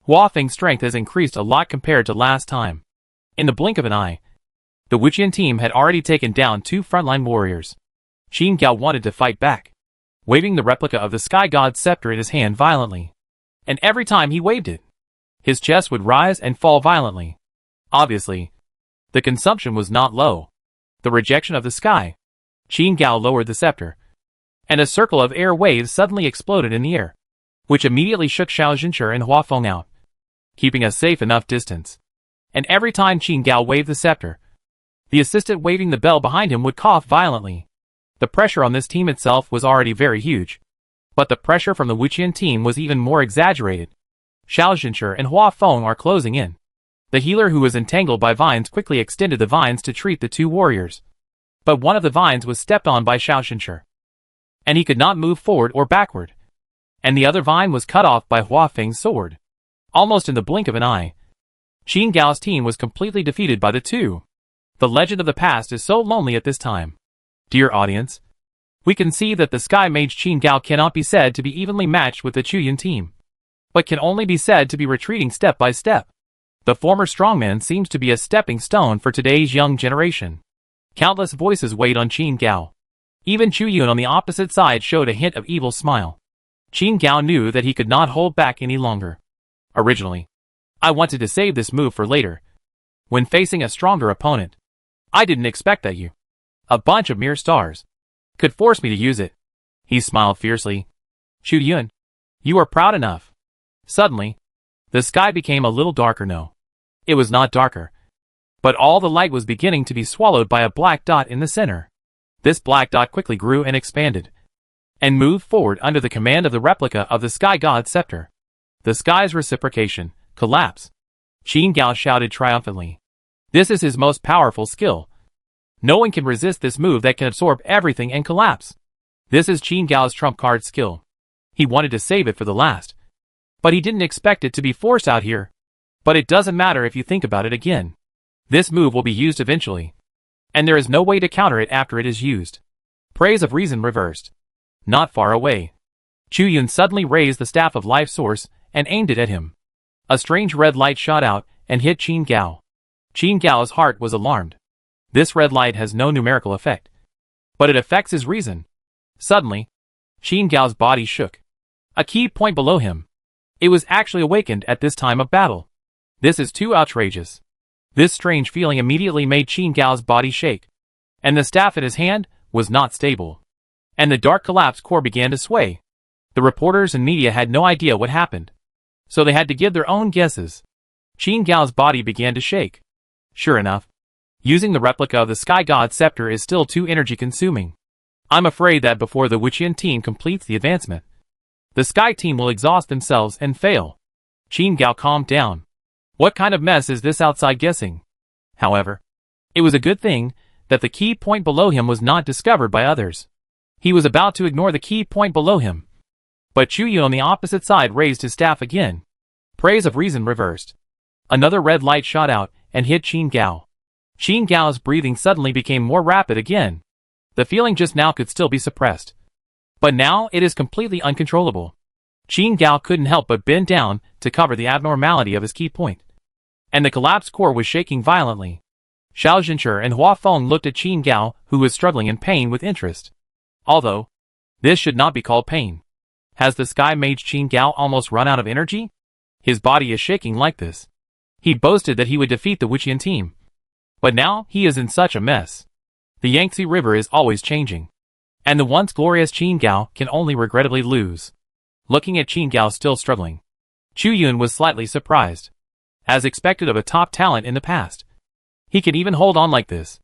Hua Feng's strength has increased a lot compared to last time. In the blink of an eye, the Wuqian team had already taken down 2 frontline warriors. Qin Gao wanted to fight back, waving the replica of the sky god's scepter in his hand violently. And every time he waved it, his chest would rise and fall violently. Obviously, the consumption was not low. The rejection of the sky. Qin Gao lowered the scepter, and a circle of air waves suddenly exploded in the air, which immediately shook Xiaoshenshi and Hua Feng out, keeping a safe enough distance. And every time Qin Gao waved the scepter, the assistant waving the bell behind him would cough violently. The pressure on this team itself was already very huge, but the pressure from the Wuqian team was even more exaggerated. Xiaoshenshi and Hua Feng are closing in. The healer who was entangled by vines quickly extended the vines to treat the 2 warriors. But one of the vines was stepped on by Xiaoshenshi, and he could not move forward or backward. And the other vine was cut off by Hua Feng's sword. Almost in the blink of an eye, Qin Gao's team was completely defeated by the 2. The legend of the past is so lonely at this time. Dear audience, We can see that the Sky Mage Qin Gao cannot be said to be evenly matched with the Chuyun team, but can only be said to be retreating step by step. The former strongman seems to be a stepping stone for today's young generation. Countless voices weighed on Qin Gao. Even Chuyun on the opposite side showed a hint of evil smile. Qin Gao knew that he could not hold back any longer. Originally, I wanted to save this move for later, when facing a stronger opponent. I didn't expect that you, a bunch of mere stars, could force me to use it. He smiled fiercely. Chuyun, you are proud enough. Suddenly, the sky became a little darker. No, it was not darker, but all the light was beginning to be swallowed by a black dot in the center. This black dot quickly grew and expanded, and moved forward under the command of the replica of the Sky God's scepter. The sky's reciprocation, collapse. Qin Gao shouted triumphantly. This is his most powerful skill. No one can resist this move that can absorb everything and collapse. This is Qin Gao's trump card skill. He wanted to save it for the last, but he didn't expect it to be forced out here. But it doesn't matter if you think about it again. This move will be used eventually, and there is no way to counter it after it is used. Praise of reason reversed. Not far away, Chuyun suddenly raised the staff of life source and aimed it at him. A strange red light shot out and hit Qin Gao. Qin Gao's heart was alarmed. This red light has no numerical effect, but it affects his reason. Suddenly, Qin Gao's body shook. A key point below him. It was actually awakened at this time of battle. This is too outrageous. This strange feeling immediately made Qin Gao's body shake, and the staff in his hand was not stable, and the dark collapse core began to sway. The reporters and media had no idea what happened, so they had to give their own guesses. Qin Gao's body began to shake. Sure enough, using the replica of the Sky God's scepter is still too energy-consuming. I'm afraid that before the Wuqian team completes the advancement, the Sky team will exhaust themselves and fail. Qin Gao calmed down. What kind of mess is this outside guessing? However, it was a good thing that the key point below him was not discovered by others. He was about to ignore the key point below him, but Chuyun on the opposite side raised his staff again. Praise of reason reversed. Another red light shot out and hit Qin Gao. Qin Gao's breathing suddenly became more rapid again. The feeling just now could still be suppressed, but now it is completely uncontrollable. Qin Gao couldn't help but bend down to cover the abnormality of his key point, and the collapsed core was shaking violently. Xiao Zhenche and Hua Feng looked at Qin Gao, who was struggling in pain, with interest. Although, this should not be called pain. Has the Sky Mage Qin Gao almost run out of energy? His body is shaking like this. He boasted that he would defeat the Wuqian team, but now he is in such a mess. The Yangtze River is always changing, and the once glorious Qin Gao can only regrettably lose. Looking at Qin Gao still struggling, Chuyun was slightly surprised. As expected of a top talent in the past, he can even hold on like this.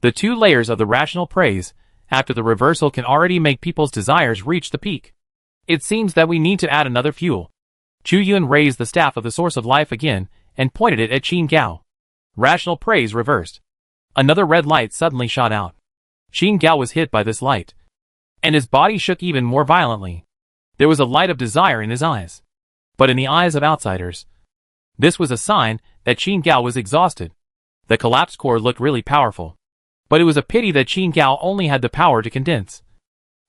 The two layers of the rational praise after the reversal can already make people's desires reach the peak. It seems that we need to add another fuel. Chuyun raised the staff of the source of life again and pointed it at Qin Gao. Rational praise reversed. Another red light suddenly shot out. Qin Gao was hit by this light, and his body shook even more violently. There was a light of desire in his eyes, but in the eyes of outsiders, this was a sign that Qin Gao was exhausted. The collapsed core looked really powerful, but it was a pity that Qin Gao only had the power to condense,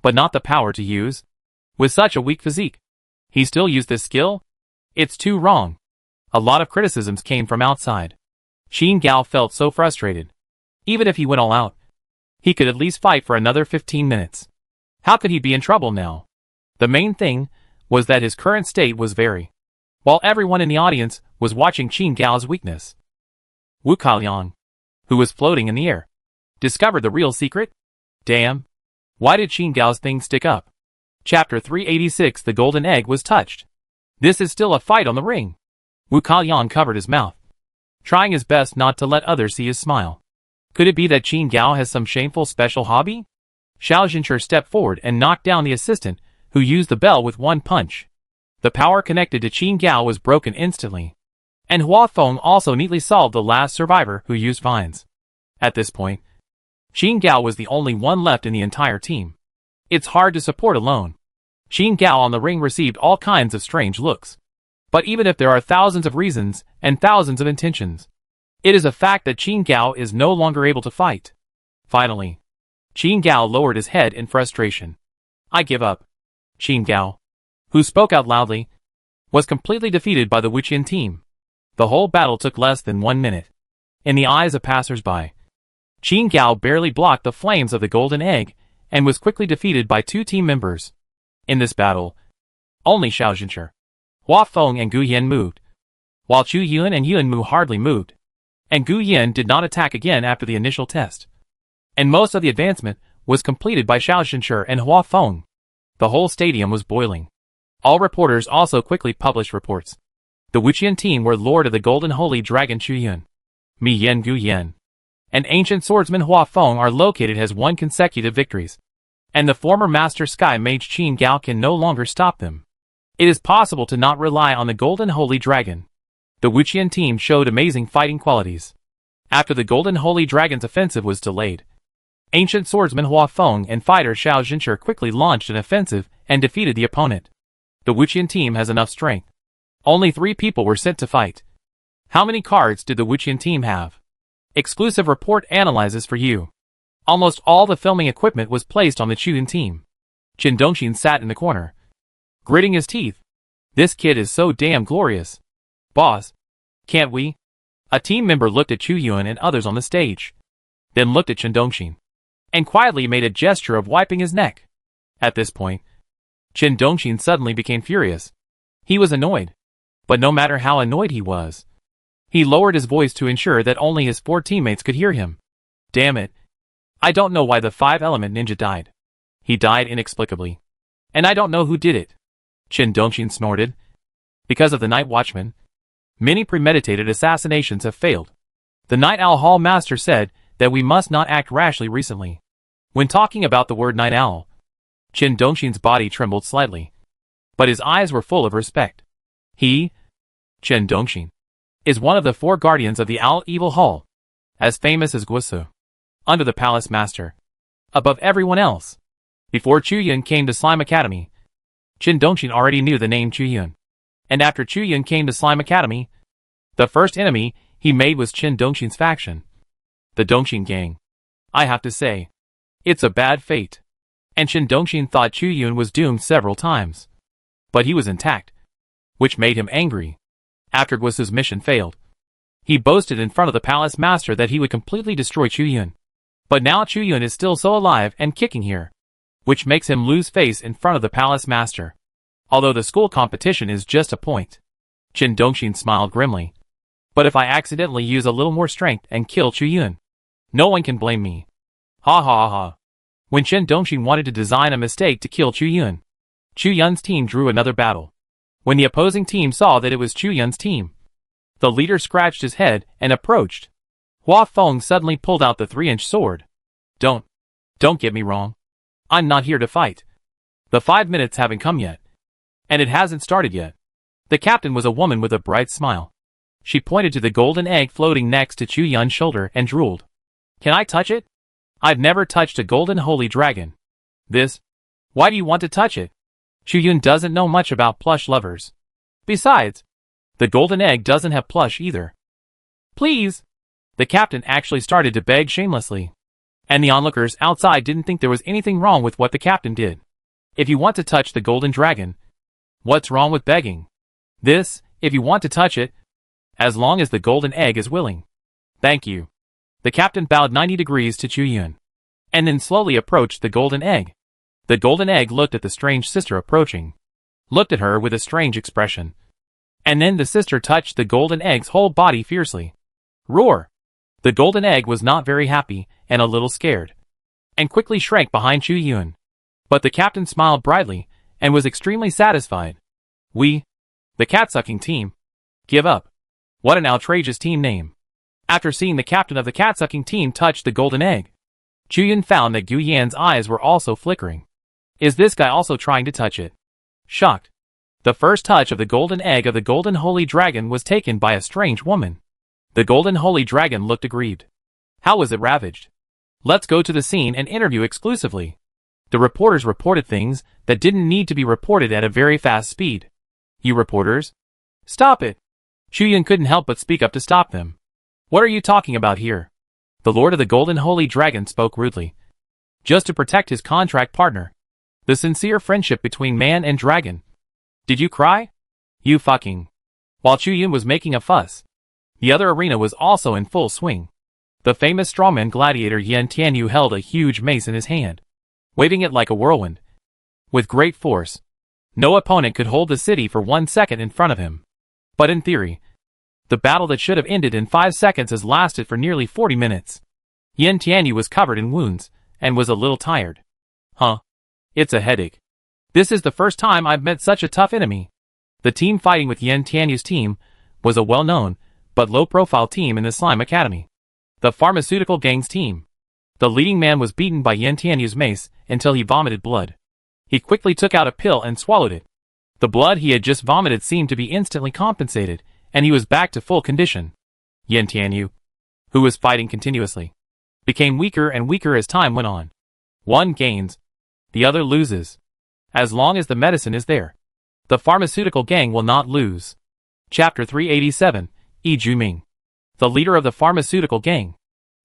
but not the power to use. With such a weak physique, he still used this skill? It's too wrong. A lot of criticisms came from outside. Qin Gao felt so frustrated. Even if he went all out, he could at least fight for another 15 minutes. How could he be in trouble now? The main thing was that his current state was very, while everyone in the audience was watching Qin Gao's weakness. Wu Kailiang, who was floating in the air, discovered the real secret? Damn! Why did Qin Gao's thing stick up? Chapter 386. The golden egg was touched. This is still a fight on the ring. Wu Kailiang covered his mouth, trying his best not to let others see his smile. Could it be that Qin Gao has some shameful special hobby? Xiao Zhenche stepped forward and knocked down the assistant, who used the bell with one punch. The power connected to Qin Gao was broken instantly, and Hua Feng also neatly solved the last survivor who used vines. At this point, Qin Gao was the only one left in the entire team. It's hard to support alone. Qin Gao on the ring received all kinds of strange looks. But even if there are thousands of reasons and thousands of intentions, it is a fact that Qin Gao is no longer able to fight. Finally, Qin Gao lowered his head in frustration. I give up. Qin Gao, who spoke out loudly, was completely defeated by the Wuqian team. The whole battle took less than 1 minute. In the eyes of passers-by, Qin Gao barely blocked the flames of the golden egg and was quickly defeated by 2 team members. In this battle, only Xiao Zhenshi, Hua Feng and Gu Yan moved, while Chu Yun and Yun Mu hardly moved, and Gu Yan did not attack again after the initial test. And most of the advancement was completed by Xiao Zhenshi and Hua Feng. The whole stadium was boiling. All reporters also quickly published reports. The Wuqian team were Lord of the Golden Holy Dragon Chu Yun, Mi Yan Gu Yan, and ancient swordsman Hua Feng are located as 1 consecutive victories. And the former Master Sky Mage Qin Gao can no longer stop them. It is possible to not rely on the Golden Holy Dragon. The Wuqian team showed amazing fighting qualities. After the Golden Holy Dragon's offensive was delayed, ancient swordsman Hua Feng and fighter Xiao Zhenshi quickly launched an offensive and defeated the opponent. The Wuqian team has enough strength. Only 3 people were sent to fight. How many cards did the Wuqian team have? Exclusive report analyzes for you. Almost all the filming equipment was placed on the Chuyun team. Qin Dongxin sat in the corner, gritting his teeth. This kid is so damn glorious. Boss, can't we? A team member looked at Chu Yun and others on the stage, then looked at Qin Dongxin, and quietly made a gesture of wiping his neck. At this point, Qin Dongxin suddenly became furious. He was annoyed. But no matter how annoyed he was, he lowered his voice to ensure that only his 4 teammates could hear him. Damn it. I don't know why the 5-element ninja died. He died inexplicably. And I don't know who did it. Qin Dongxin snorted. Because of the Night Watchman, many premeditated assassinations have failed. The Night Owl Hall Master said that we must not act rashly recently. When talking about the word Night Owl, Qin Dongxin's body trembled slightly, but his eyes were full of respect. He, Qin Dongxin, is one of the 4 guardians of the Owl Evil Hall, as famous as Guosu, under the Palace Master, above everyone else. Before Chu Yun came to Slime Academy, Qin Dongxin already knew the name Chu Yun. And after Chu Yun came to Slime Academy, the first enemy he made was Qin Dongxin's faction, the Dongxin gang. I have to say, it's a bad fate. And Qin Dongxin thought Chu Yun was doomed several times. But he was intact, which made him angry. After Guosu's mission failed, he boasted in front of the Palace Master that he would completely destroy Chu Yun. But now Chu Yun is still so alive and kicking here, which makes him lose face in front of the Palace Master. Although the school competition is just a point. Qin Dongxin smiled grimly. But if I accidentally use a little more strength and kill Chu Yun, no one can blame me. Ha ha ha. When Qin Dongxin wanted to design a mistake to kill Chu Yun's team drew another battle. When the opposing team saw that it was Chu Yun's team, the leader scratched his head and approached. Hua Feng suddenly pulled out the 3-inch sword. Don't get me wrong. I'm not here to fight. The 5 minutes haven't come yet. And it hasn't started yet. The captain was a woman with a bright smile. She pointed to the golden egg floating next to Chu Yun's shoulder and drooled. Can I touch it? I've never touched a golden holy dragon. Why do you want to touch it? Chu Yun doesn't know much about plush lovers. Besides, the golden egg doesn't have plush either. Please! The captain actually started to beg shamelessly. And the onlookers outside didn't think there was anything wrong with what the captain did. If you want to touch the golden dragon, what's wrong with begging? If you want to touch it, as long as the golden egg is willing. Thank you. The captain bowed 90 degrees to Chu Yun, and then slowly approached the golden egg. The golden egg looked at the strange sister approaching, looked at her with a strange expression. And then the sister touched the golden egg's whole body fiercely. Roar! The golden egg was not very happy and a little scared, and quickly shrank behind Chu Yun. But the captain smiled brightly and was extremely satisfied. We, the cat-sucking team, give up. What an outrageous team name. After seeing the captain of the cat-sucking team touch the golden egg, Chu Yun found that Gu Yan's eyes were also flickering. Is this guy also trying to touch it? Shocked, the first touch of the golden egg of the golden holy dragon was taken by a strange woman. The golden holy dragon looked aggrieved. How was it ravaged? Let's go to the scene and interview exclusively. The reporters reported things that didn't need to be reported at a very fast speed. You reporters? Stop it! Chu Yun couldn't help but speak up to stop them. What are you talking about here? The Lord of the Golden Holy Dragon spoke rudely. just to protect his contract partner. The sincere friendship between man and dragon. Did you cry? You fucking. While Chu Yun was making a fuss, the other arena was also in full swing. The famous strongman gladiator Yan Tianyu held a huge mace in his hand, waving it like a whirlwind. With great force, no opponent could hold the city for 1 second in front of him. But in theory, the battle that should have ended in 5 seconds has lasted for nearly 40 minutes. Yan Tianyu was covered in wounds, and was a little tired. Huh? It's a headache. This is the first time I've met such a tough enemy. The team fighting with Yan Tianyu's team was a well-known, but low-profile team in the Slime Academy. The pharmaceutical gang's team. The leading man was beaten by Yan Tianyu's mace until he vomited blood. He quickly took out a pill and swallowed it. The blood he had just vomited seemed to be instantly compensated, and he was back to full condition. Yan Tianyu, who was fighting continuously, became weaker and weaker as time went on. One gains, the other loses. As long as the medicine is there, the pharmaceutical gang will not lose. Chapter 387, Yi Juming. The leader of the pharmaceutical gang.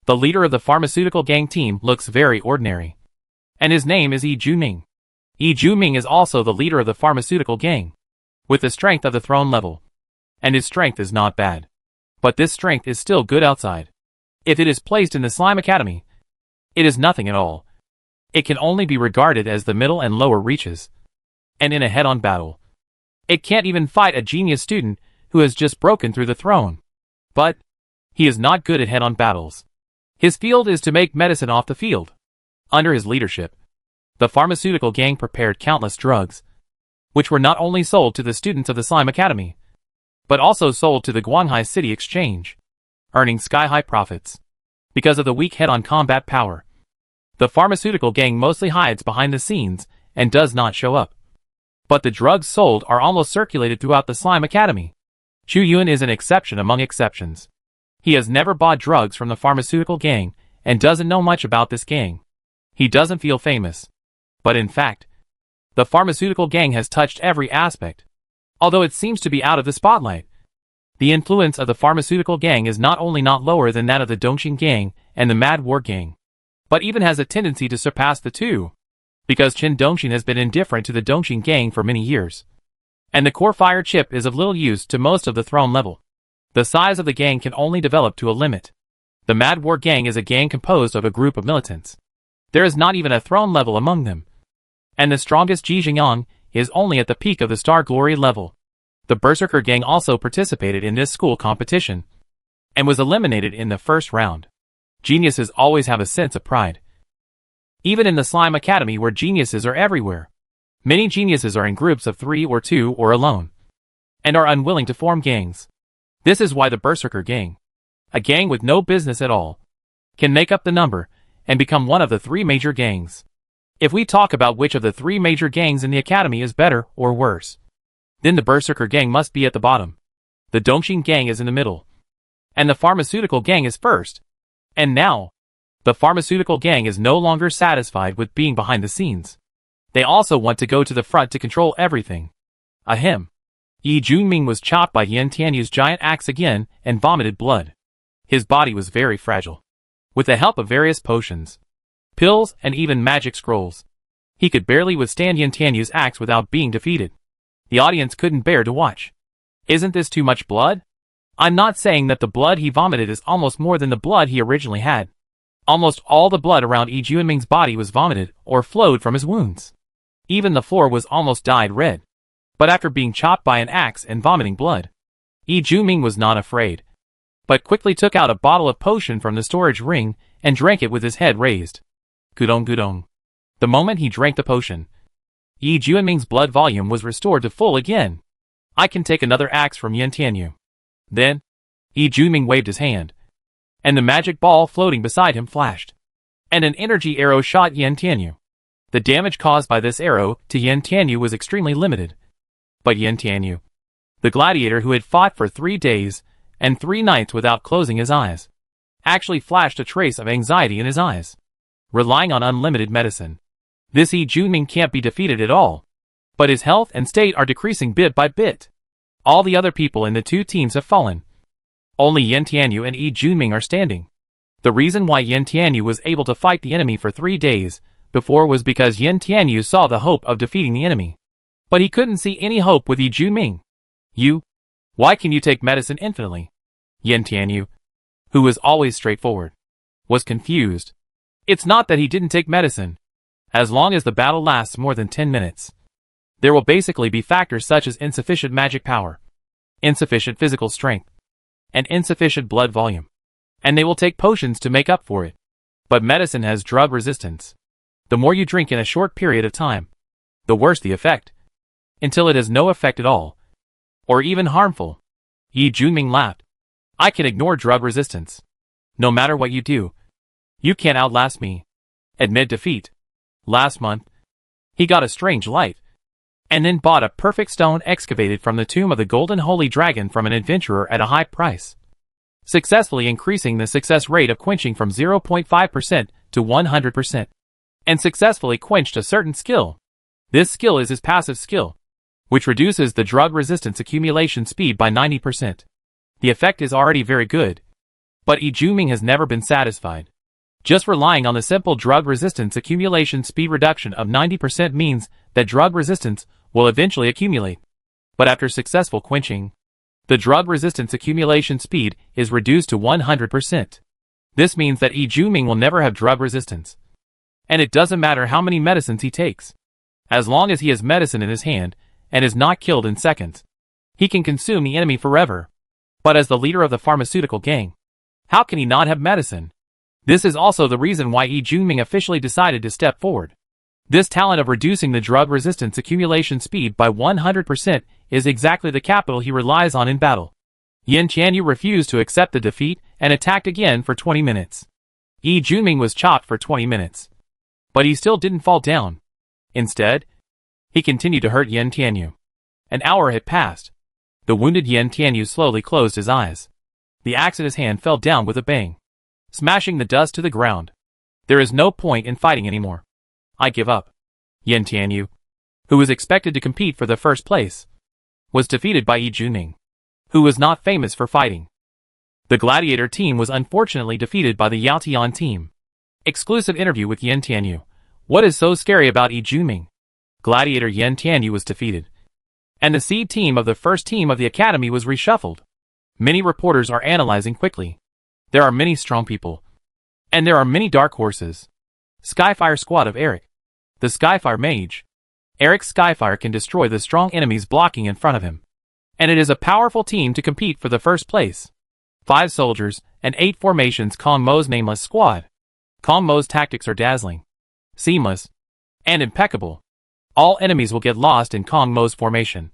The leader of the pharmaceutical gang team looks very ordinary, and his name is Yi Juming. Yi Juming is also the leader of the pharmaceutical gang, with the strength of the throne level. And his strength is not bad. But this strength is still good outside. If it is placed in the Slime Academy, it is nothing at all. It can only be regarded as the middle and lower reaches. And in a head-on battle, it can't even fight a genius student who has just broken through the throne. But he is not good at head-on battles. His field is to make medicine off the field. Under his leadership, the pharmaceutical gang prepared countless drugs, which were not only sold to the students of the Slime Academy, but also sold to the Guanghai City Exchange, earning sky-high profits. Because of the weak head-on combat power, the pharmaceutical gang mostly hides behind the scenes and does not show up. But the drugs sold are almost circulated throughout the Slime Academy. Chu Yun is an exception among exceptions. He has never bought drugs from the pharmaceutical gang and doesn't know much about this gang. He doesn't feel famous. But in fact, the pharmaceutical gang has touched every aspect. Although it seems to be out of the spotlight, the influence of the pharmaceutical gang is not only not lower than that of the Dongxing gang and the Mad War gang, but even has a tendency to surpass the two, because Qin Dongxing has been indifferent to the Dongxing gang for many years. And the core fire chip is of little use to most of the throne level. The size of the gang can only develop to a limit. The Mad War gang is a gang composed of a group of militants. There is not even a throne level among them. And the strongest Ji Jingyang is only at the peak of the Star Glory level. The Berserker gang also participated in this school competition, and was eliminated in the first round. Geniuses always have a sense of pride. Even in the Slime Academy where geniuses are everywhere, many geniuses are in groups of 3 or 2 or alone, and are unwilling to form gangs. This is why the Berserker gang, a gang with no business at all, can make up the number and become one of the 3 major gangs. If we talk about which of the 3 major gangs in the academy is better or worse, then the Berserker gang must be at the bottom. The Dongxing gang is in the middle, and the pharmaceutical gang is first. And now, the pharmaceutical gang is no longer satisfied with being behind the scenes. They also want to go to the front to control everything. Ahem. Yi Junming was chopped by Yan Tianyu's giant axe again and vomited blood. His body was very fragile. With the help of various potions, pills, and even magic scrolls, he could barely withstand Yan Tianyu's axe without being defeated. The audience couldn't bear to watch. Isn't this too much blood? I'm not saying that the blood he vomited is almost more than the blood he originally had. Almost all the blood around Yi Junming's body was vomited or flowed from his wounds. Even the floor was almost dyed red. But after being chopped by an axe and vomiting blood, Yi Junming was not afraid, but quickly took out a bottle of potion from the storage ring and drank it with his head raised. Gudong gudong. The moment he drank the potion, Yi Junming's blood volume was restored to full again. I can take another axe from Yan Tianyu. Then, Yi Junming waved his hand, and the magic ball floating beside him flashed, and an energy arrow shot Yan Tianyu. The damage caused by this arrow to Yan Tianyu was extremely limited. But Yan Tianyu, the gladiator who had fought for 3 days and 3 nights without closing his eyes, actually flashed a trace of anxiety in his eyes. Relying on unlimited medicine, this Yi Junming can't be defeated at all. But his health and state are decreasing bit by bit. All the other people in the 2 teams have fallen. Only Yan Tianyu and Yi Junming are standing. The reason why Yin Tianyu was able to fight the enemy for 3 days before was because Yin Tianyu saw the hope of defeating the enemy. But he couldn't see any hope with Yi Junming. Why can you take medicine infinitely? Yin Tianyu, who was always straightforward, was confused. It's not that he didn't take medicine. As long as the battle lasts more than 10 minutes, there will basically be factors such as insufficient magic power, insufficient physical strength, and insufficient blood volume. And they will take potions to make up for it. But medicine has drug resistance. The more you drink in a short period of time, the worse the effect, until it has no effect at all, or even harmful. Yi Junming laughed. I can ignore drug resistance. No matter what you do, you can't outlast me. Admit defeat. Last month, he got a strange light, and then bought a perfect stone excavated from the tomb of the Golden Holy Dragon from an adventurer at a high price, successfully increasing the success rate of quenching from 0.5% to 100%, and successfully quenched a certain skill. This skill is his passive skill, which reduces the drug resistance accumulation speed by 90%. The effect is already very good, but Yi Junming has never been satisfied. Just relying on the simple drug resistance accumulation speed reduction of 90% means that drug resistance will eventually accumulate. But after successful quenching, the drug resistance accumulation speed is reduced to 100%. This means that Yi Junming will never have drug resistance. And it doesn't matter how many medicines he takes. As long as he has medicine in his hand, and is not killed in seconds, he can consume the enemy forever. But as the leader of the pharmaceutical gang, how can he not have medicine? This is also the reason why Yi Junming officially decided to step forward. This talent of reducing the drug resistance accumulation speed by 100% is exactly the capital he relies on in battle. Yin Tianyu refused to accept the defeat and attacked again for 20 minutes. Yi Junming was chopped for 20 minutes. But he still didn't fall down. Instead, he continued to hurt Yin Tianyu. An hour had passed. The wounded Yin Tianyu slowly closed his eyes. The axe in his hand fell down with a bang, smashing the dust to the ground. There is no point in fighting anymore. I give up. Yin Tianyu, who was expected to compete for the first place, was defeated by Yi Junming, who was not famous for fighting. The Gladiator team was unfortunately defeated by the Yaotian team. Exclusive interview with Yin Tianyu. What is so scary about Yi Junming? Gladiator Yin Tianyu was defeated, and the seed team of the first team of the academy was reshuffled. Many reporters are analyzing quickly. There are many strong people, and there are many dark horses. Skyfire squad of Eric, the Skyfire mage. Eric's Skyfire can destroy the strong enemies blocking in front of him, and it is a powerful team to compete for the first place. 5 soldiers and 8 formations. Kong Mo's nameless squad. Kong Mo's tactics are dazzling, seamless, and impeccable. All enemies will get lost in Kong Mo's formation,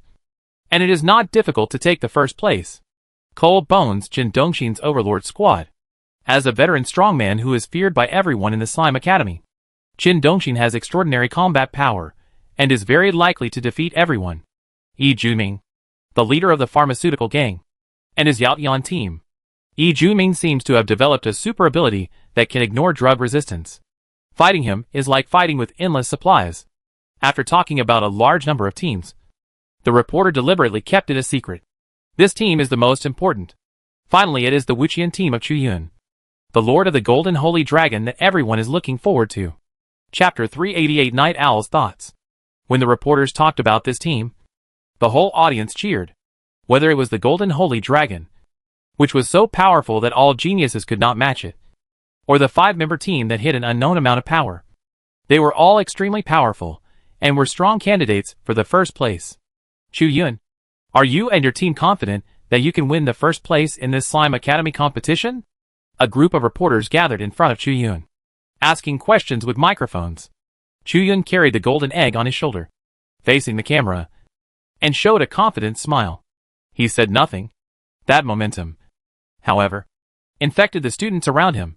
and it is not difficult to take the first place. Cold Bones Jin Dongxin's Overlord squad. As a veteran strongman who is feared by everyone in the Slime Academy, Jin Dongxin has extraordinary combat power, and is very likely to defeat everyone. Yi Junming, the leader of the pharmaceutical gang, and his Yaotian team. Yi Junming seems to have developed a super ability that can ignore drug resistance. Fighting him is like fighting with endless supplies. After talking about a large number of teams, the reporter deliberately kept it a secret. This team is the most important. Finally, it is the Wuqian team of Chu Yun, the Lord of the Golden Holy Dragon that everyone is looking forward to. Chapter 388 Night Owl's Thoughts. When the reporters talked about this team, the whole audience cheered. Whether it was the Golden Holy Dragon, which was so powerful that all geniuses could not match it, or the 5-member team that hid an unknown amount of power, they were all extremely powerful, and were strong candidates for the first place. Chu Yun, are you and your team confident that you can win the first place in this Slime Academy competition? A group of reporters gathered in front of Chu Yun, asking questions with microphones. Chu Yun carried the golden egg on his shoulder, facing the camera, and showed a confident smile. He said nothing. That momentum, however, infected the students around him,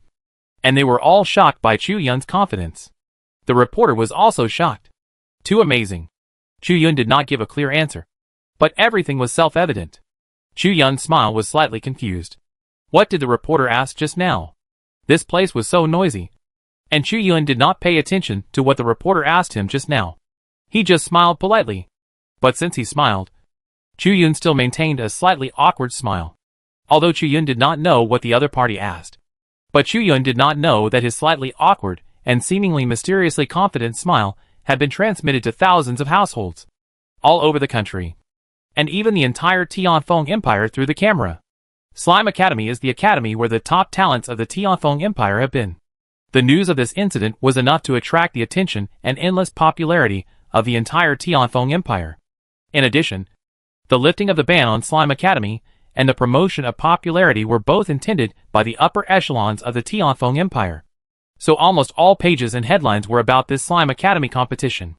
and they were all shocked by Chu Yun's confidence. The reporter was also shocked. Too amazing. Chu Yun did not give a clear answer, but everything was self-evident. Chu Yun's smile was slightly confused. What did the reporter ask just now? This place was so noisy, and Chu Yun did not pay attention to what the reporter asked him just now. He just smiled politely. But since he smiled, Chu Yun still maintained a slightly awkward smile, although Chu Yun did not know what the other party asked. But Chu Yun did not know that his slightly awkward and seemingly mysteriously confident smile had been transmitted to thousands of households all over the country, and even the entire Tianfeng Empire through the camera. Slime Academy is the academy where the top talents of the Tianfeng Empire have been. The news of this incident was enough to attract the attention and endless popularity of the entire Tianfeng Empire. In addition, the lifting of the ban on Slime Academy and the promotion of popularity were both intended by the upper echelons of the Tianfeng Empire. So almost all pages and headlines were about this Slime Academy competition.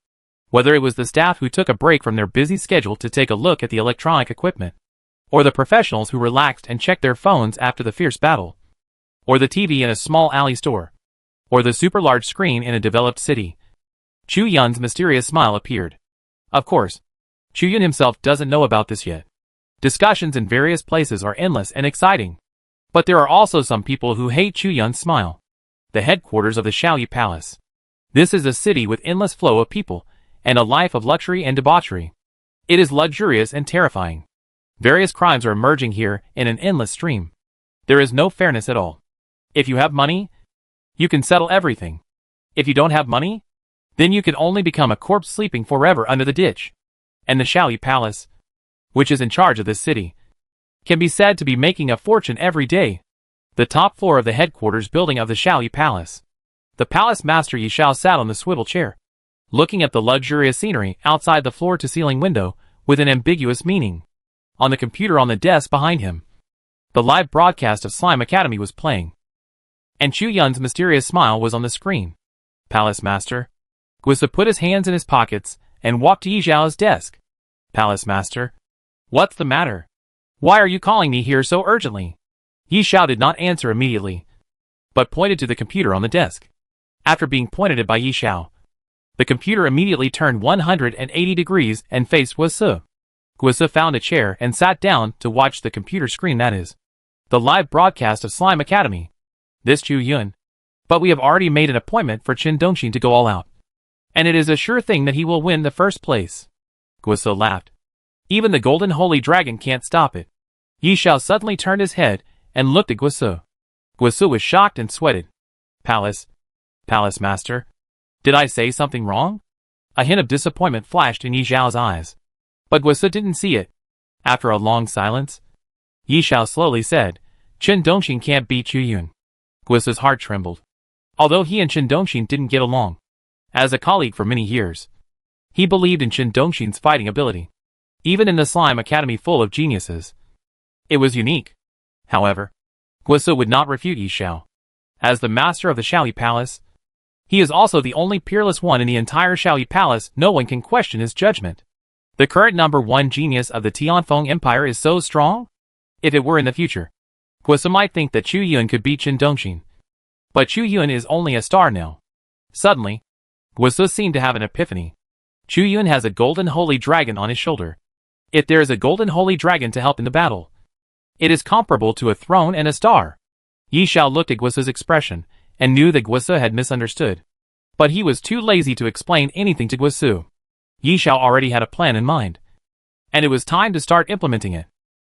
Whether it was the staff who took a break from their busy schedule to take a look at the electronic equipment, or the professionals who relaxed and checked their phones after the fierce battle, or the TV in a small alley store, or the super large screen in a developed city, Chu Yun's mysterious smile appeared. Of course, Chu Yun himself doesn't know about this yet. Discussions in various places are endless and exciting. But there are also some people who hate Chu Yun's smile. The headquarters of the Xiaoyi Palace. This is a city with endless flow of people, and a life of luxury and debauchery. It is luxurious and terrifying. Various crimes are emerging here in an endless stream. There is no fairness at all. If you have money, you can settle everything. If you don't have money, then you can only become a corpse sleeping forever under the ditch. And the Xiaoyi Palace, which is in charge of this city, can be said to be making a fortune every day. The top floor of the headquarters building of the Xiaoyi Palace. The palace master Yi Xiao sat on the swivel chair, looking at the luxurious scenery outside the floor-to-ceiling window with an ambiguous meaning. On the computer on the desk behind him, the live broadcast of Slime Academy was playing. And Chu Yun's mysterious smile was on the screen. Palace Master. Guisa put his hands in his pockets and walked to Yi Xiao's desk. Palace Master. What's the matter? Why are you calling me here so urgently? Yi Xiao did not answer immediately, but pointed to the computer on the desk. After being pointed at by Yi Xiao, the computer immediately turned 180 degrees and faced Guisa. Guisa found a chair and sat down to watch the computer screen, that is, the live broadcast of Slime Academy. This Chu Yun. But we have already made an appointment for Qin Dongxin to go all out. And it is a sure thing that he will win the first place. Guisa laughed. Even the golden holy dragon can't stop it. Yi Xiao suddenly turned his head and looked at Guisa. Guisa was shocked and sweated. Palace Master. Did I say something wrong? A hint of disappointment flashed in Yi Xiao's eyes. But Guisa didn't see it. After a long silence, Yi Xiao slowly said, Qin Dongxin can't beat Chu Yun. Guisa's heart trembled. Although he and Qin Dongxin didn't get along, as a colleague for many years, he believed in Qin Dongxin's fighting ability. Even in the Slime Academy full of geniuses, it was unique. However, Guisa would not refute Yi Xiao. As the master of the Xiaoyi Palace, he is also the only peerless one in the entire Xiaoyi Palace. No one can question his judgment. The current #1 genius of the Tianfeng Empire is so strong? If it were in the future, Guisa might think that Chu Yun could beat Qin Dongxin. But Chu Yun is only a star now. Suddenly, Guisa seemed to have an epiphany. Chu Yun has a golden holy dragon on his shoulder. If there is a golden holy dragon to help in the battle, it is comparable to a throne and a star. Yi Xiao looked at Guisa's expression and knew that Guisa had misunderstood. But he was too lazy to explain anything to Guisa. Yi Xiao already had a plan in mind, and it was time to start implementing it.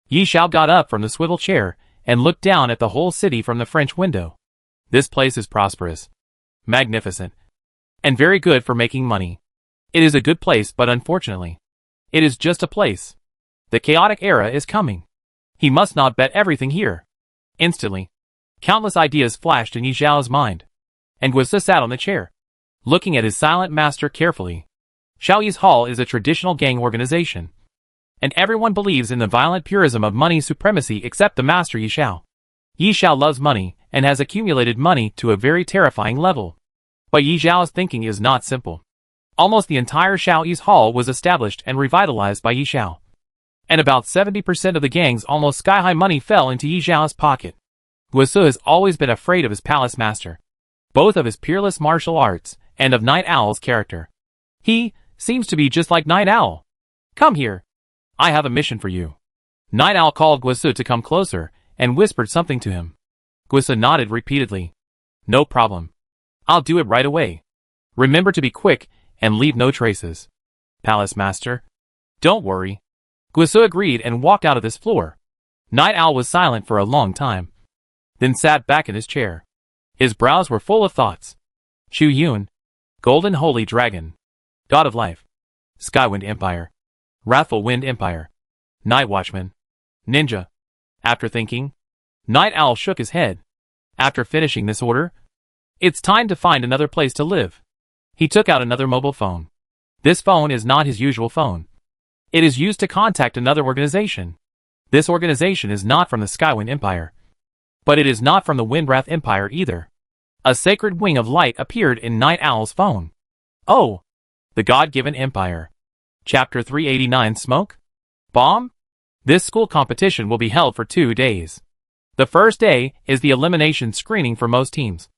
Yi Xiao got up from the swivel chair and looked down at the whole city from the French window. This place is prosperous, magnificent, and very good for making money. It is a good place, but unfortunately, it is just a place. The chaotic era is coming. He must not bet everything here. Instantly, countless ideas flashed in Yi Xiao's mind, and Guisa sat on the chair, looking at his silent master carefully. Xiaoyi's Hall is a traditional gang organization, and everyone believes in the violent purism of money supremacy except the master Yi Xiao. Yi Xiao loves money and has accumulated money to a very terrifying level. But Yi Xiao's thinking is not simple. Almost the entire Xiaoyi's Hall was established and revitalized by Yi Xiao, and about 70% of the gang's almost sky-high money fell into Yi Xiao's pocket. Guisa has always been afraid of his palace master, both of his peerless martial arts and of Night Owl's character. He seems to be just like Night Owl. Come here. I have a mission for you. Night Owl called Guisa to come closer and whispered something to him. Guisa nodded repeatedly. No problem. I'll do it right away. Remember to be quick and leave no traces. Palace Master. Don't worry. Guisa agreed and walked out of this floor. Night Owl was silent for a long time, then sat back in his chair. His brows were full of thoughts. Chu Yun, Golden Holy Dragon, God of Life, Skywind Empire, Wrathful Wind Empire, Night Watchman, Ninja. After thinking, Night Owl shook his head. After finishing this order, it's time to find another place to live. He took out another mobile phone. This phone is not his usual phone. It is used to contact another organization. This organization is not from the Skywind Empire. But it is not from the Windwrath Empire either. A sacred wing of light appeared in Night Owl's phone. Oh! The God-given Empire. Chapter 389 Smoke? Bomb? This school competition will be held for 2 days. The first day is the elimination screening for most teams.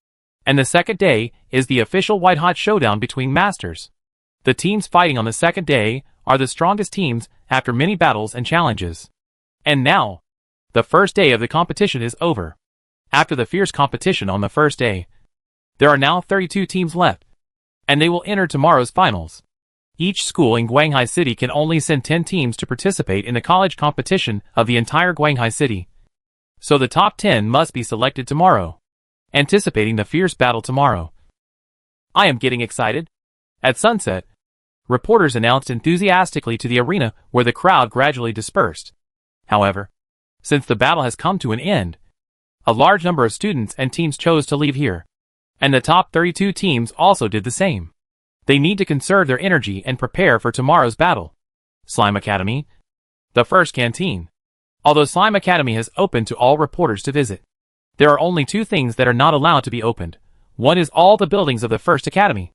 And the second day is the official white-hot showdown between masters. The teams fighting on the second day are the strongest teams after many battles and challenges. And now, the first day of the competition is over. After the fierce competition on the first day, there are now 32 teams left, and they will enter tomorrow's finals. Each school in Guanghai City can only send 10 teams to participate in the college competition of the entire Guanghai City. So the top 10 must be selected tomorrow, anticipating the fierce battle tomorrow. I am getting excited. At sunset, reporters announced enthusiastically to the arena where the crowd gradually dispersed. However, since the battle has come to an end, a large number of students and teams chose to leave here, and the top 32 teams also did the same. They need to conserve their energy and prepare for tomorrow's battle. Slime Academy. The first canteen. Although Slime Academy has opened to all reporters to visit, there are only 2 things that are not allowed to be opened. One is all the buildings of the first academy,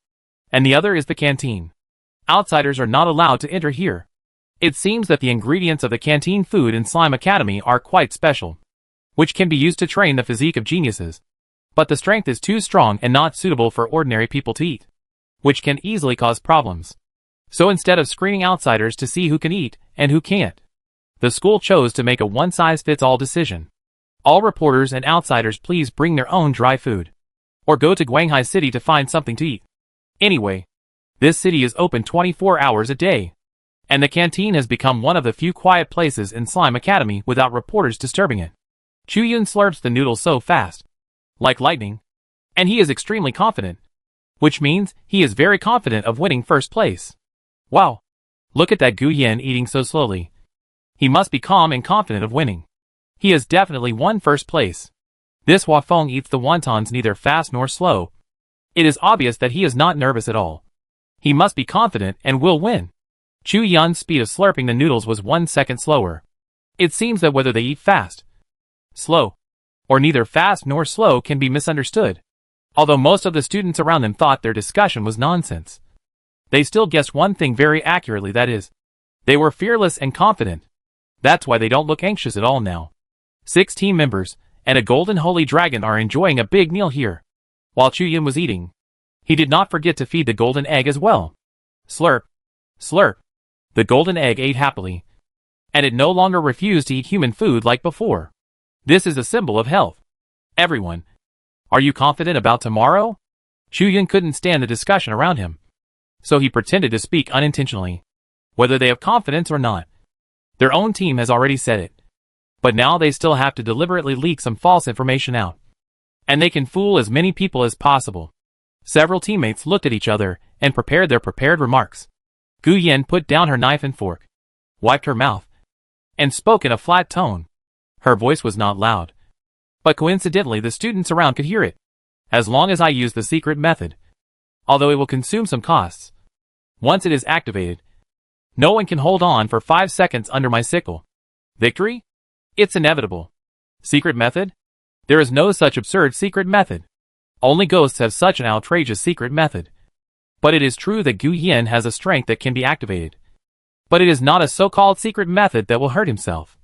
and the other is the canteen. Outsiders are not allowed to enter here. It seems that the ingredients of the canteen food in Slime Academy are quite special, which can be used to train the physique of geniuses. But the strength is too strong and not suitable for ordinary people to eat, which can easily cause problems. So instead of screening outsiders to see who can eat and who can't, the school chose to make a one-size-fits-all decision. All reporters and outsiders please bring their own dry food, or go to Guanghai City to find something to eat. Anyway, this city is open 24 hours a day, and the canteen has become one of the few quiet places in Slime Academy without reporters disturbing it. Chu Yun slurps the noodles so fast, like lightning, and he is extremely confident, which means he is very confident of winning first place. Wow! Look at that Gu Yen eating so slowly. He must be calm and confident of winning. He has definitely won first place. This Hua Feng eats the wontons neither fast nor slow. It is obvious that he is not nervous at all. He must be confident and will win. Chu Yun's speed of slurping the noodles was 1 second slower. It seems that whether they eat fast, slow, or neither fast nor slow can be misunderstood. Although most of the students around them thought their discussion was nonsense, they still guessed one thing very accurately, that is, they were fearless and confident. That's why they don't look anxious at all now. 6 team members and a golden holy dragon are enjoying a big meal here. While Chu Yun was eating, he did not forget to feed the golden egg as well. Slurp, slurp. The golden egg ate happily, and it no longer refused to eat human food like before. This is a symbol of health. Everyone, are you confident about tomorrow? Chu Yun couldn't stand the discussion around him, so he pretended to speak unintentionally. Whether they have confidence or not, their own team has already said it. But now they still have to deliberately leak some false information out. And they can fool as many people as possible. Several teammates looked at each other and prepared their prepared remarks. Gu Yen put down her knife and fork, wiped her mouth, and spoke in a flat tone. Her voice was not loud, but coincidentally the students around could hear it. As long as I use the secret method, although it will consume some costs, once it is activated, no one can hold on for 5 seconds under my sickle. Victory? It's inevitable. Secret method? There is no such absurd secret method. Only ghosts have such an outrageous secret method. But it is true that Gu Yen has a strength that can be activated. But it is not a so-called secret method that will hurt himself,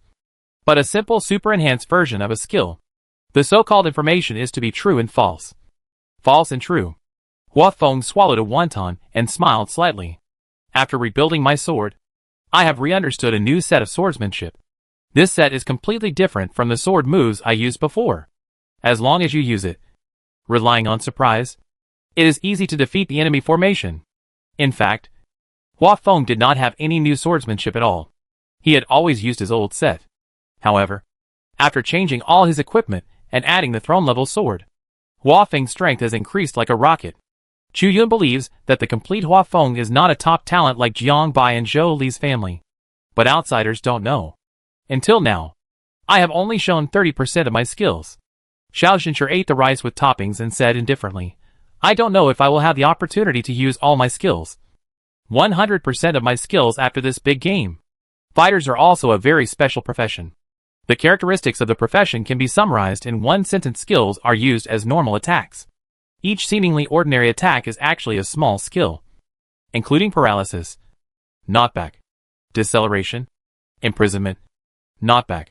but a simple super-enhanced version of a skill. The so-called information is to be true and false. False and true. Hua Feng swallowed a wonton and smiled slightly. After rebuilding my sword, I have re-understood a new set of swordsmanship. This set is completely different from the sword moves I used before. As long as you use it, relying on surprise, it is easy to defeat the enemy formation. In fact, Hua Feng did not have any new swordsmanship at all. He had always used his old set. However, after changing all his equipment and adding the throne-level sword, Hua Feng's strength has increased like a rocket. Chu Yun believes that the complete Hua Feng is not a top talent like Jiang Bai and Zhou Li's family. But outsiders don't know. Until now, I have only shown 30% of my skills. Xiao Xincher ate the rice with toppings and said indifferently, I don't know if I will have the opportunity to use all my skills. 100% of my skills after this big game. Fighters are also a very special profession. The characteristics of the profession can be summarized in one sentence: skills are used as normal attacks. Each seemingly ordinary attack is actually a small skill, including paralysis, knockback, deceleration, imprisonment, knockback,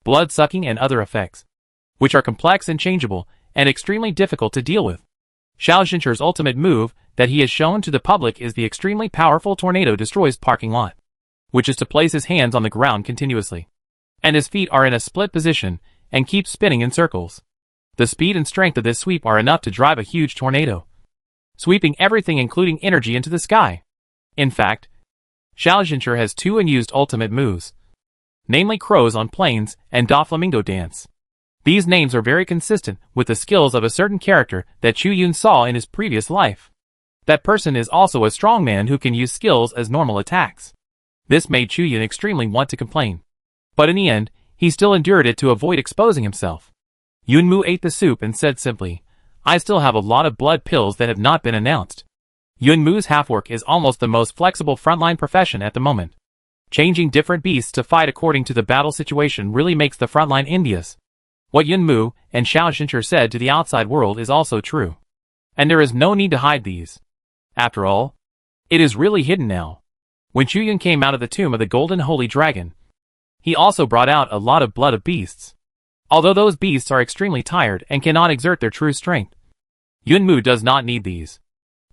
blood-sucking and other effects, which are complex and changeable, and extremely difficult to deal with. Xiao Xincher's ultimate move that he has shown to the public is the extremely powerful Tornado Destroys Parking Lot, which is to place his hands on the ground continuously, and his feet are in a split position and keep spinning in circles. The speed and strength of this sweep are enough to drive a huge tornado, sweeping everything including energy into the sky. In fact, Xiao Xincher has two unused ultimate moves, namely Crows on Plains and Da Flamingo Dance. These names are very consistent with the skills of a certain character that Chu Yun saw in his previous life. That person is also a strong man who can use skills as normal attacks. This made Chu Yun extremely want to complain. But in the end, he still endured it to avoid exposing himself. Yun Mu ate the soup and said simply, I still have a lot of blood pills that have not been announced. Yun Mu's half-work is almost the most flexible frontline profession at the moment. Changing different beasts to fight according to the battle situation really makes the frontline envious. What Yun Mu and Xiao Xincher said to the outside world is also true. And there is no need to hide these. After all, it is really hidden now. When Chu Yun came out of the tomb of the Golden Holy Dragon, he also brought out a lot of blood of beasts. Although those beasts are extremely tired and cannot exert their true strength, Yun Mu does not need these.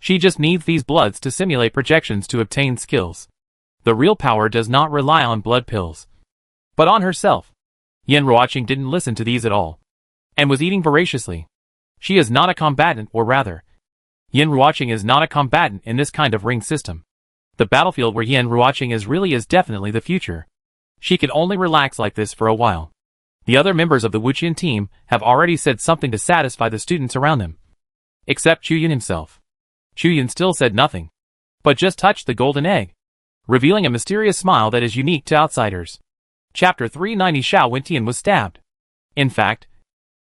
She just needs these bloods to simulate projections to obtain skills. The real power does not rely on blood pills, but on herself. Yen Ruoqing didn't listen to these at all, and was eating voraciously. She is not a combatant, or rather, Yen Ruoqing is not a combatant in this kind of ring system. The battlefield where Yen Ruoqing is definitely the future. She can only relax like this for a while. The other members of the Wuqian team have already said something to satisfy the students around them, except Chu Yun himself. Chu Yun still said nothing, but just touched the golden egg, revealing a mysterious smile that is unique to outsiders. Chapter 390 Xiao Wentian was stabbed. In fact,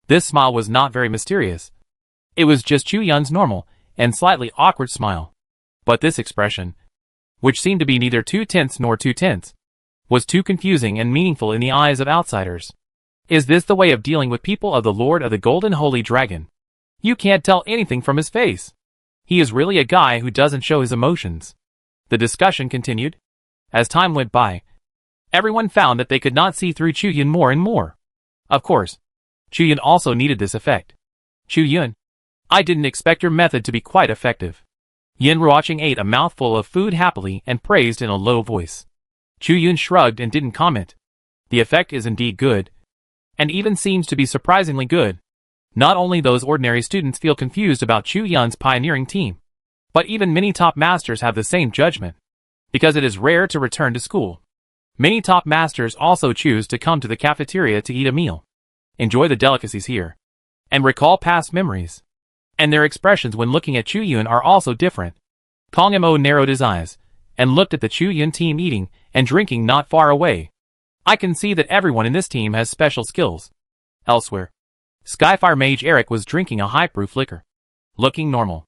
this smile was not very mysterious. It was just Chu Yun's normal and slightly awkward smile. But this expression, which seemed to be neither too tense nor too tense, was too confusing and meaningful in the eyes of outsiders. Is this the way of dealing with people of the Lord of the Golden Holy Dragon? You can't tell anything from his face. He is really a guy who doesn't show his emotions. The discussion continued. As time went by, everyone found that they could not see through Chu Yun more and more. Of course, Chu Yun also needed this effect. Chu Yun, I didn't expect your method to be quite effective. Yen Ruoqing ate a mouthful of food happily and praised in a low voice. Chu Yun shrugged and didn't comment. The effect is indeed good, and even seems to be surprisingly good. Not only those ordinary students feel confused about Chu Yun's pioneering team, but even many top masters have the same judgment, because it is rare to return to school. Many top masters also choose to come to the cafeteria to eat a meal, enjoy the delicacies here, and recall past memories. And their expressions when looking at Chu Yun are also different. Kong Mo narrowed his eyes, and looked at the Chu Yun team eating and drinking not far away. I can see that everyone in this team has special skills. Elsewhere, Skyfire Mage Eric was drinking a high-proof liquor, looking normal,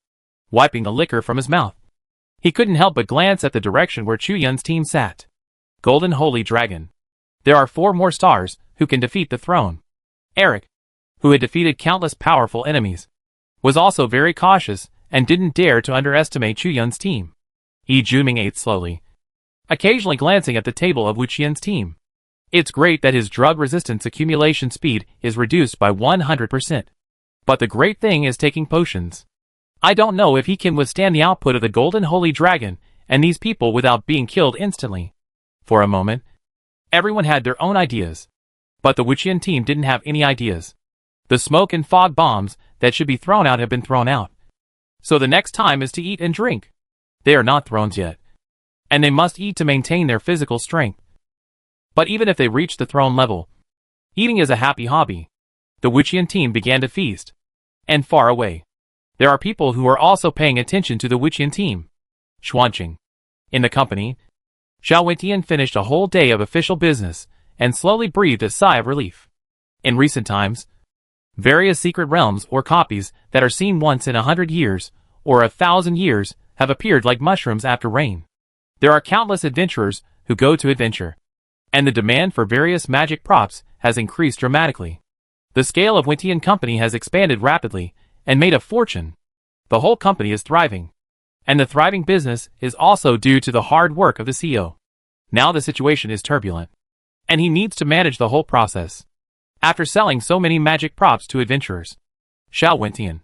wiping the liquor from his mouth. He couldn't help but glance at the direction where Chu Yun's team sat. Golden Holy Dragon. There are 4 more stars who can defeat the throne. Eric, who had defeated countless powerful enemies, was also very cautious and didn't dare to underestimate Chu Yun's team. Yi Juming ate slowly, occasionally glancing at the table of Wu Qian's team. It's great that his drug resistance accumulation speed is reduced by 100%. But the great thing is taking potions. I don't know if he can withstand the output of the Golden Holy Dragon and these people without being killed instantly. For a moment, everyone had their own ideas. But the Wuqian team didn't have any ideas. The smoke and fog bombs that should be thrown out have been thrown out. So the next time is to eat and drink. They are not thrones yet, and they must eat to maintain their physical strength. But even if they reach the throne level, eating is a happy hobby. The Wuqian team began to feast, And far away, there are people who are also paying attention to the Wuqian team. Xuanqing. In the company, Xiao Wentian finished a whole day of official business and slowly breathed a sigh of relief. In recent times, various secret realms or copies that are seen once in 100 years or 1,000 years have appeared like mushrooms after rain. There are countless adventurers who go to adventure, and the demand for various magic props has increased dramatically. The scale of Wentian Company has expanded rapidly and made a fortune. The whole company is thriving, and the thriving business is also due to the hard work of the CEO. Now the situation is turbulent, and he needs to manage the whole process. After selling so many magic props to adventurers, Xiao Wentian,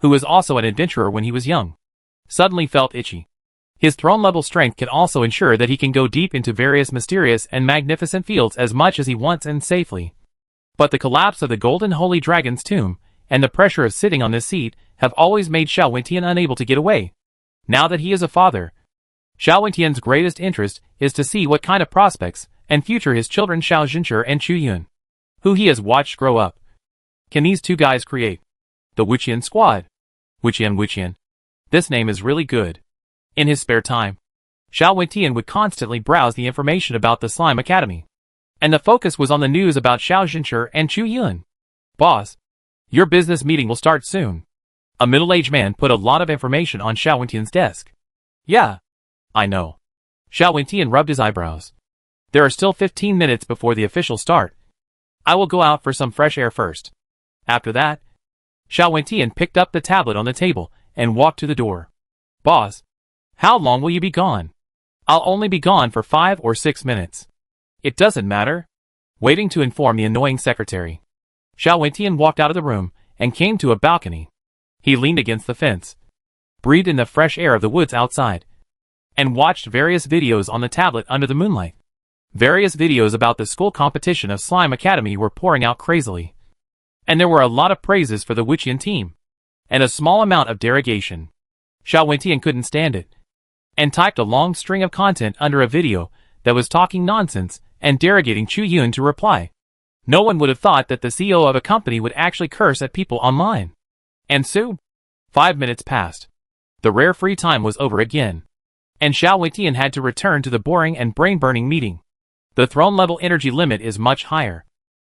who was also an adventurer when he was young, suddenly felt itchy. His throne-level strength can also ensure that he can go deep into various mysterious and magnificent fields as much as he wants and safely. But the collapse of the Golden Holy Dragon's tomb and the pressure of sitting on this seat have always made Xiao Wentian unable to get away. Now that he is a father, Xiao Wentian's greatest interest is to see what kind of prospects and future his children Xiao Zhenche and Chu Yun, who he has watched grow up, can these two guys create. The Wuqian Squad. Wuqian. This name is really good. In his spare time, Xiao Wentian would constantly browse the information about the Slime Academy, and the focus was on the news about Xiao Zhenche and Chu Yun. Boss, your business meeting will start soon. A middle-aged man put a lot of information on Xiao Wentian's desk. Yeah, I know. Xiao Wentian rubbed his eyebrows. There are still 15 minutes before the official start. I will go out for some fresh air first. After that, Xiao Wentian picked up the tablet on the table and walked to the door. Boss, how long will you be gone? I'll only be gone for 5 or 6 minutes. It doesn't matter. Waiting to inform the annoying secretary, Xiao Wentian walked out of the room and came to a balcony. He leaned against the fence, breathed in the fresh air of the woods outside, and watched various videos on the tablet under the moonlight. Various videos about the school competition of Slime Academy were pouring out crazily, and there were a lot of praises for the Wuqian team, and a small amount of derogation. Xiao Wentian couldn't stand it, and typed a long string of content under a video that was talking nonsense and derogating Chu Yun to reply. No one would have thought that the CEO of a company would actually curse at people online. And soon, 5 minutes passed. The rare free time was over again, and Xiao Wentian had to return to the boring and brain-burning meeting. The throne-level energy limit is much higher,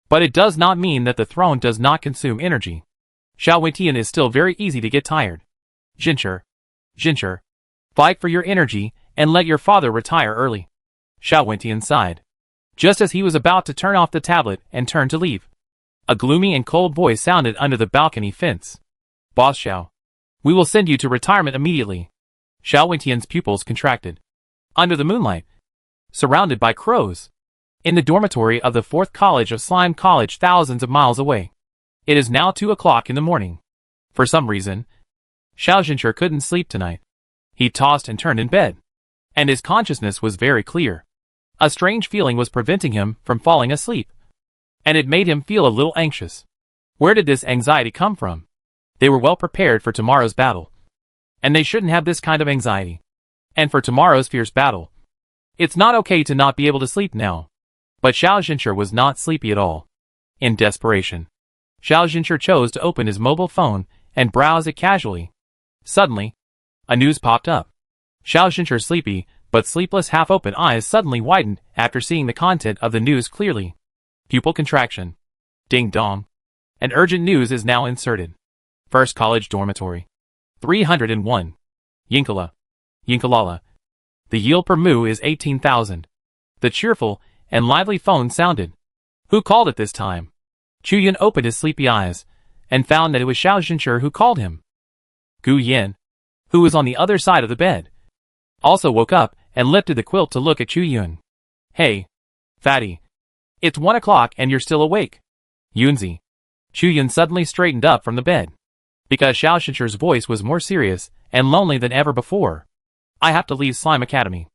but it does not mean that the throne does not consume energy. Xiao Wentian is still very easy to get tired. Zhenche, fight for your energy and let your father retire early. Xiao Wentian sighed, just as he was about to turn off the tablet and turn to leave. A gloomy and cold voice sounded under the balcony fence. Boss Xiao, we will send you to retirement immediately. Xiao Wentian's pupils contracted. Under the moonlight, surrounded by crows, in the dormitory of the 4th College of Slime College thousands of miles away. It is now 2 o'clock in the morning. For some reason, Xiao Zhenche couldn't sleep tonight. He tossed and turned in bed, and his consciousness was very clear. A strange feeling was preventing him from falling asleep, and it made him feel a little anxious. Where did this anxiety come from? They were well prepared for tomorrow's battle, and they shouldn't have this kind of anxiety. And for tomorrow's fierce battle, it's not okay to not be able to sleep now. But Xiao Zhenche was not sleepy at all. In desperation, Xiao Zhenche chose to open his mobile phone and browse it casually. Suddenly, a news popped up. Xiao Zhenche's sleepy but sleepless half-open eyes suddenly widened after seeing the content of the news clearly. Pupil contraction. Ding dong. An urgent news is now inserted. First College Dormitory. 301. Yinkalala. The yield per moo is 18,000. The cheerful and lively phone sounded. Who called at this time? Chu Yun opened his sleepy eyes and found that it was Xiao Zhenche who called him. Gu Yin, who was on the other side of the bed, also woke up and lifted the quilt to look at Chu Yun. Hey, fatty. It's 1 o'clock and you're still awake. Yunzi. Chu Yun suddenly straightened up from the bed, because Xiao Zhenche's voice was more serious and lonely than ever before. I have to leave Slime Academy.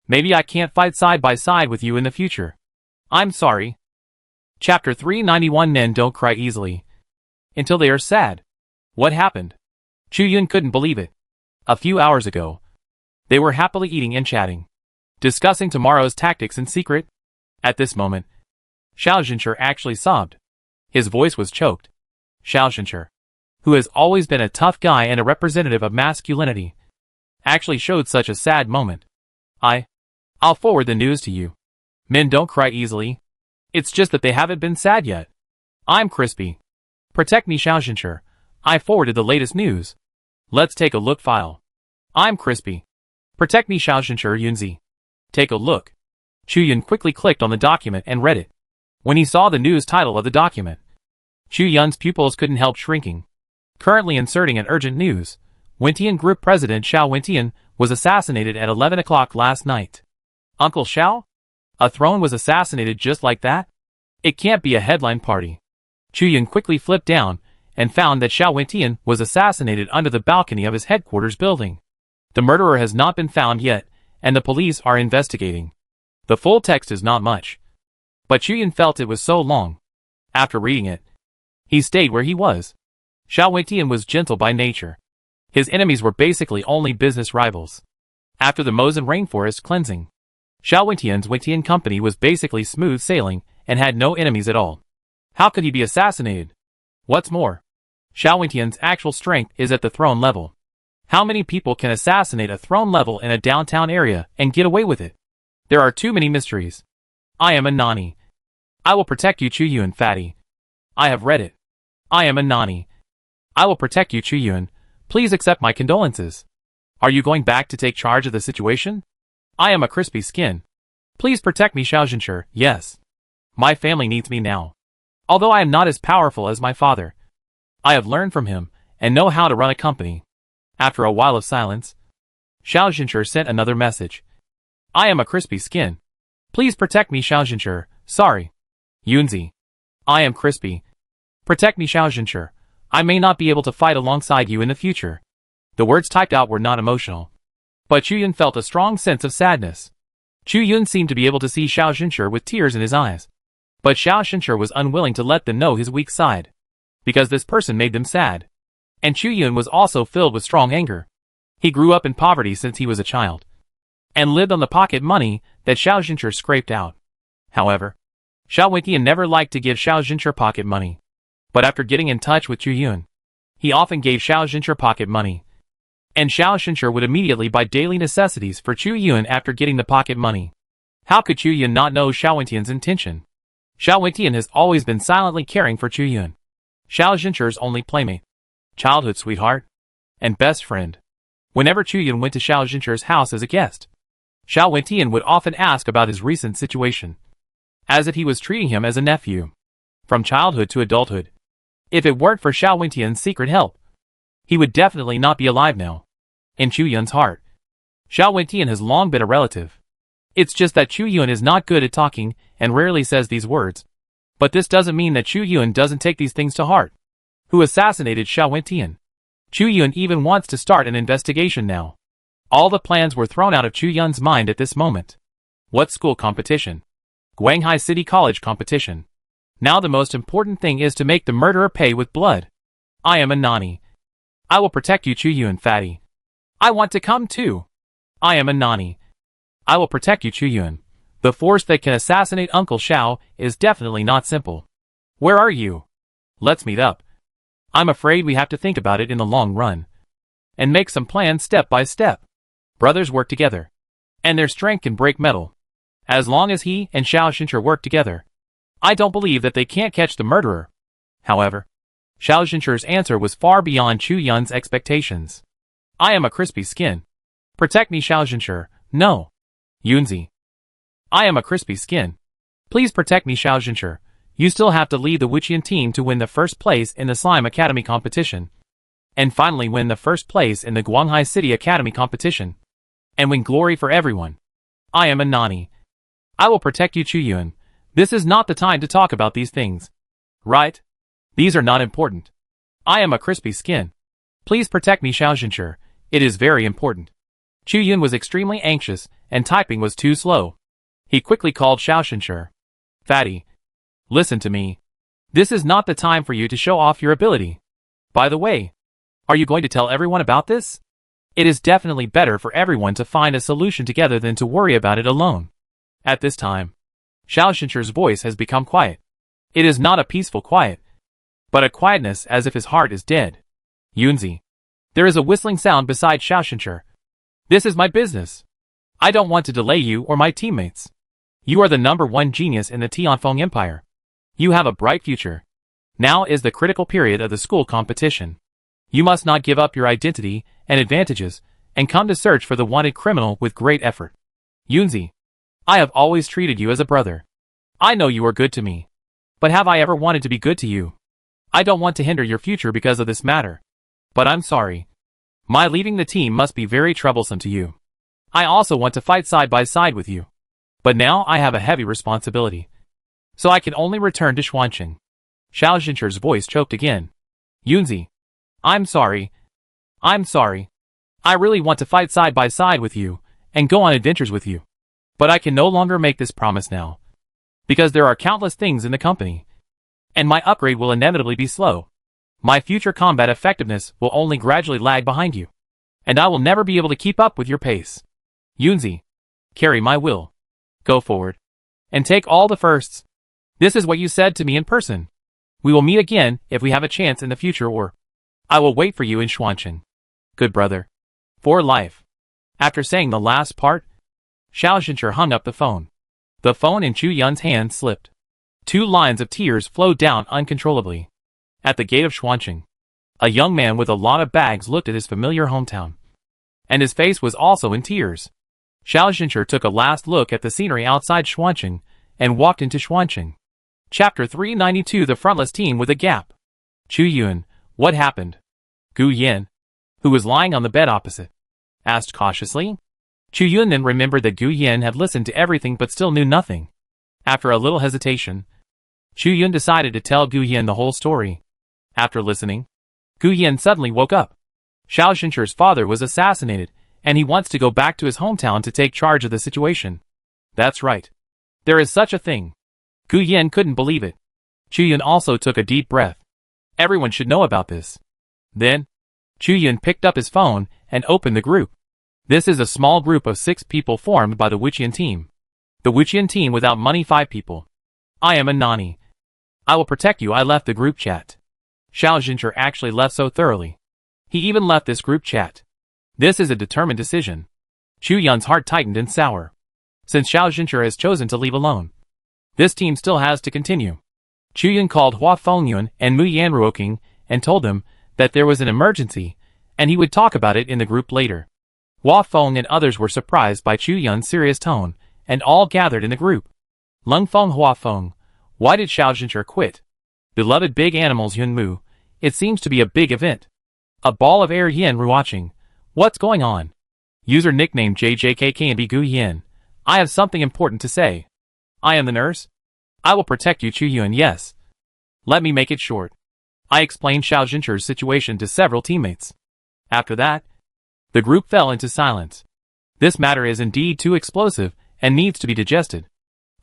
Maybe I can't fight side by side with you in the future. I'm sorry. Chapter 391. Men don't cry easily until they are sad. What happened? Chu Yun couldn't believe it. A few hours ago, they were happily eating and chatting, discussing tomorrow's tactics in secret. At this moment, Xiao Zhenche actually sobbed. His voice was choked. Xiao Zhenche, who has always been a tough guy and a representative of masculinity, actually showed such a sad moment. I'll forward the news to you. Men don't cry easily. It's just that they haven't been sad yet. I'm Crispy. Protect me, Xiaoxinshi. I forwarded the latest news. Let's take a look. File. I'm Crispy. Protect me, Xiaoxinshi Yunzi. Take a look. Chu Yun quickly clicked on the document and read it. When he saw the news title of the document, Chu Yun's pupils couldn't help shrinking. Currently inserting an urgent news. Wentian Group President Xiao Wentian was assassinated at 11 o'clock last night. Uncle Xiao? A throne was assassinated just like that? It can't be a headline party. Chu Yun quickly flipped down and found that Xiao Wentian was assassinated under the balcony of his headquarters building. The murderer has not been found yet, and the police are investigating. The full text is not much, but Chu Yun felt it was so long. After reading it, he stayed where he was. Xiao Wentian was gentle by nature. His enemies were basically only business rivals. After the Mosin rainforest cleansing, Xiao Wentian's Wentian company was basically smooth sailing and had no enemies at all. How could he be assassinated? What's more, Xiao Wentian's actual strength is at the throne level. How many people can assassinate a throne level in a downtown area and get away with it? There are too many mysteries. I am a Nani. I will protect you, Chu Yun, fatty. I have read it. I am a Nani. I will protect you, Chu Yun. Please accept my condolences. Are you going back to take charge of the situation? I am a Crispy Skin. Please protect me, Xiaoxinshi. Yes. My family needs me now. Although I am not as powerful as my father, I have learned from him and know how to run a company. After a while of silence, Xiaoxinshi sent another message. I am a Crispy Skin. Please protect me, Xiaoxinshi. Sorry. Yunzi. I am Crispy. Protect me, Xiaoxinshi. I may not be able to fight alongside you in the future. The words typed out were not emotional, but Chu Yun felt a strong sense of sadness. Chu Yun seemed to be able to see Xiaoxinshi with tears in his eyes, but Xiaoxinshi was unwilling to let them know his weak side, because this person made them sad. And Chu Yun was also filled with strong anger. He grew up in poverty since he was a child, and lived on the pocket money that Xiaoxinshi scraped out. However, Xiao Wentian never liked to give Xiaoxinshi pocket money, but after getting in touch with Chu Yun, he often gave Xiaoxinshi pocket money, and Xiaoxinshi would immediately buy daily necessities for Chu Yun after getting the pocket money. How could Chu Yun not know Xiao Wentian's intention? Xiao Wentian has always been silently caring for Chu Yun, Xiaoxinshi's only playmate, childhood sweetheart, and best friend. Whenever Chu Yun went to Xiaoxinshi's house as a guest, Xiao Wentian would often ask about his recent situation, as if he was treating him as a nephew, from childhood to adulthood. If it weren't for Xiao Wentian's secret help, he would definitely not be alive now. In Chu Yun's heart, Xiao Wentian has long been a relative. It's just that Chu Yun is not good at talking and rarely says these words. But this doesn't mean that Chu Yun doesn't take these things to heart. Who assassinated Xiao Wentian? Chu Yun even wants to start an investigation now. All the plans were thrown out of Chu Yun's mind at this moment. What school competition? Guanghai City College competition. Now the most important thing is to make the murderer pay with blood. I am a Nani. I will protect you, Chu Yun, fatty. I want to come too. I am a Nani. I will protect you, Chu Yun. The force that can assassinate Uncle Xiao is definitely not simple. Where are you? Let's meet up. I'm afraid we have to think about it in the long run, and make some plans step by step. Brothers work together, and their strength can break metal. As long as he and Xiaoxinshi work together, I don't believe that they can't catch the murderer. However, Xiaoxinshi's answer was far beyond Chu Yun's expectations. I am a Crispy Skin. Protect me, Xiaoxinshi. No. Yunzi. I am a Crispy Skin. Please protect me, Xiaoxinshi. You still have to lead the Wuqian team to win the first place in the Slime Academy competition, and finally win the first place in the Guanghai City Academy competition, and win glory for everyone. I am a Nani. I will protect you, Chu Yun. This is not the time to talk about these things. Right? These are not important. I am a Crispy Skin. Please protect me, Xiaoxinshi. It is very important. Chu Yun was extremely anxious, and typing was too slow. He quickly called Xiaoxinshi. Fatty. Listen to me. This is not the time for you to show off your ability. By the way, are you going to tell everyone about this? It is definitely better for everyone to find a solution together than to worry about it alone. At this time, Xiaoxinshi's voice has become quiet. It is not a peaceful quiet, but a quietness as if his heart is dead. Yunzi. There is a whistling sound beside Xiaoshencher. This is my business. I don't want to delay you or my teammates. You are the #1 genius in the Tianfeng Empire. You have a bright future. Now is the critical period of the school competition. You must not give up your identity and advantages and come to search for the wanted criminal with great effort. Yunzi. I have always treated you as a brother. I know you are good to me. But have I ever wanted to be good to you? I don't want to hinder your future because of this matter. But I'm sorry. My leaving the team must be very troublesome to you. I also want to fight side by side with you. But now I have a heavy responsibility. So I can only return to Xuancheng. Xiaoshencher's voice choked again. Yunzi. I'm sorry. I'm sorry. I really want to fight side by side with you and go on adventures with you. But I can no longer make this promise now. Because there are countless things in the company. And my upgrade will inevitably be slow. My future combat effectiveness will only gradually lag behind you. And I will never be able to keep up with your pace. Yunzi. Carry my will. Go forward. And take all the firsts. This is what you said to me in person. We will meet again if we have a chance in the future, or I will wait for you in Xuancheng. Good brother. For life. After saying the last part, Xiaoshencher hung up the phone. The phone in Chu Yun's hand slipped. 2 lines of tears flowed down uncontrollably. At the gate of Xuancheng, a young man with a lot of bags looked at his familiar hometown. And his face was also in tears. Xiaoshencher took a last look at the scenery outside Xuancheng and walked into Xuancheng. Chapter 392. The frontless team with a gap. Chu Yun, what happened? Gu Yin, who was lying on the bed opposite, asked cautiously. Chu Yun then remembered that Gu Yin had listened to everything but still knew nothing. After a little hesitation, Chu Yun decided to tell Gu Yin the whole story. After listening, Gu Yin suddenly woke up. Xiaoshencher's father was assassinated, and he wants to go back to his hometown to take charge of the situation. That's right. There is such a thing. Gu Yin couldn't believe it. Chu Yun also took a deep breath. Everyone should know about this. Then, Chu Yun picked up his phone and opened the group. This is a small group of 6 people formed by the Wuqian team. The Wuqian team without money 5 people. I am a Nani. I will protect you. I left the group chat. Xiaoshencher actually left so thoroughly. He even left this group chat. This is a determined decision. Chu Yun's heart tightened and sour. Since Xiaoshencher has chosen to leave alone, this team still has to continue. Chu Yun called Hua Fengyun and Mu Yanruoking and told them that there was an emergency, and he would talk about it in the group later. Hua Feng and others were surprised by Chu Yun's serious tone, and all gathered in the group. Lung Feng. Hua Feng, why did Xiaoshencher quit? Beloved big animals Yun Mu, it seems to be a big event. A ball of air Yin Ruoqing, what's going on? User nickname JJKKNB Gu Yin, I have something important to say. I am the nurse. I will protect you Chu Yun. Yes. Let me make it short. I explained Xiaoshencher's situation to several teammates. After that, the group fell into silence. This matter is indeed too explosive and needs to be digested.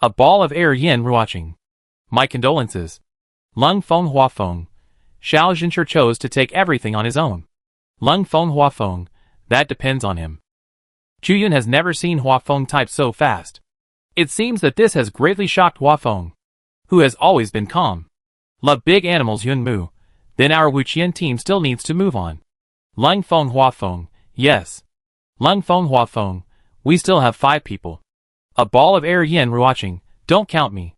A ball of air Yin Ruoqing. My condolences. Lung Feng. Hua Feng. Xiaoshencher chose to take everything on his own. Lung Feng. Hua Feng, that depends on him. Chu Yun has never seen Hua Feng type so fast. It seems that this has greatly shocked Hua Feng, who has always been calm. Love big animals Yun Mu, then our Wuqian team still needs to move on. Lung Feng. Hua Feng, yes. Lung Feng. Hua Feng, we still have 5 people. A ball of air Yin Ruoqing, don't count me.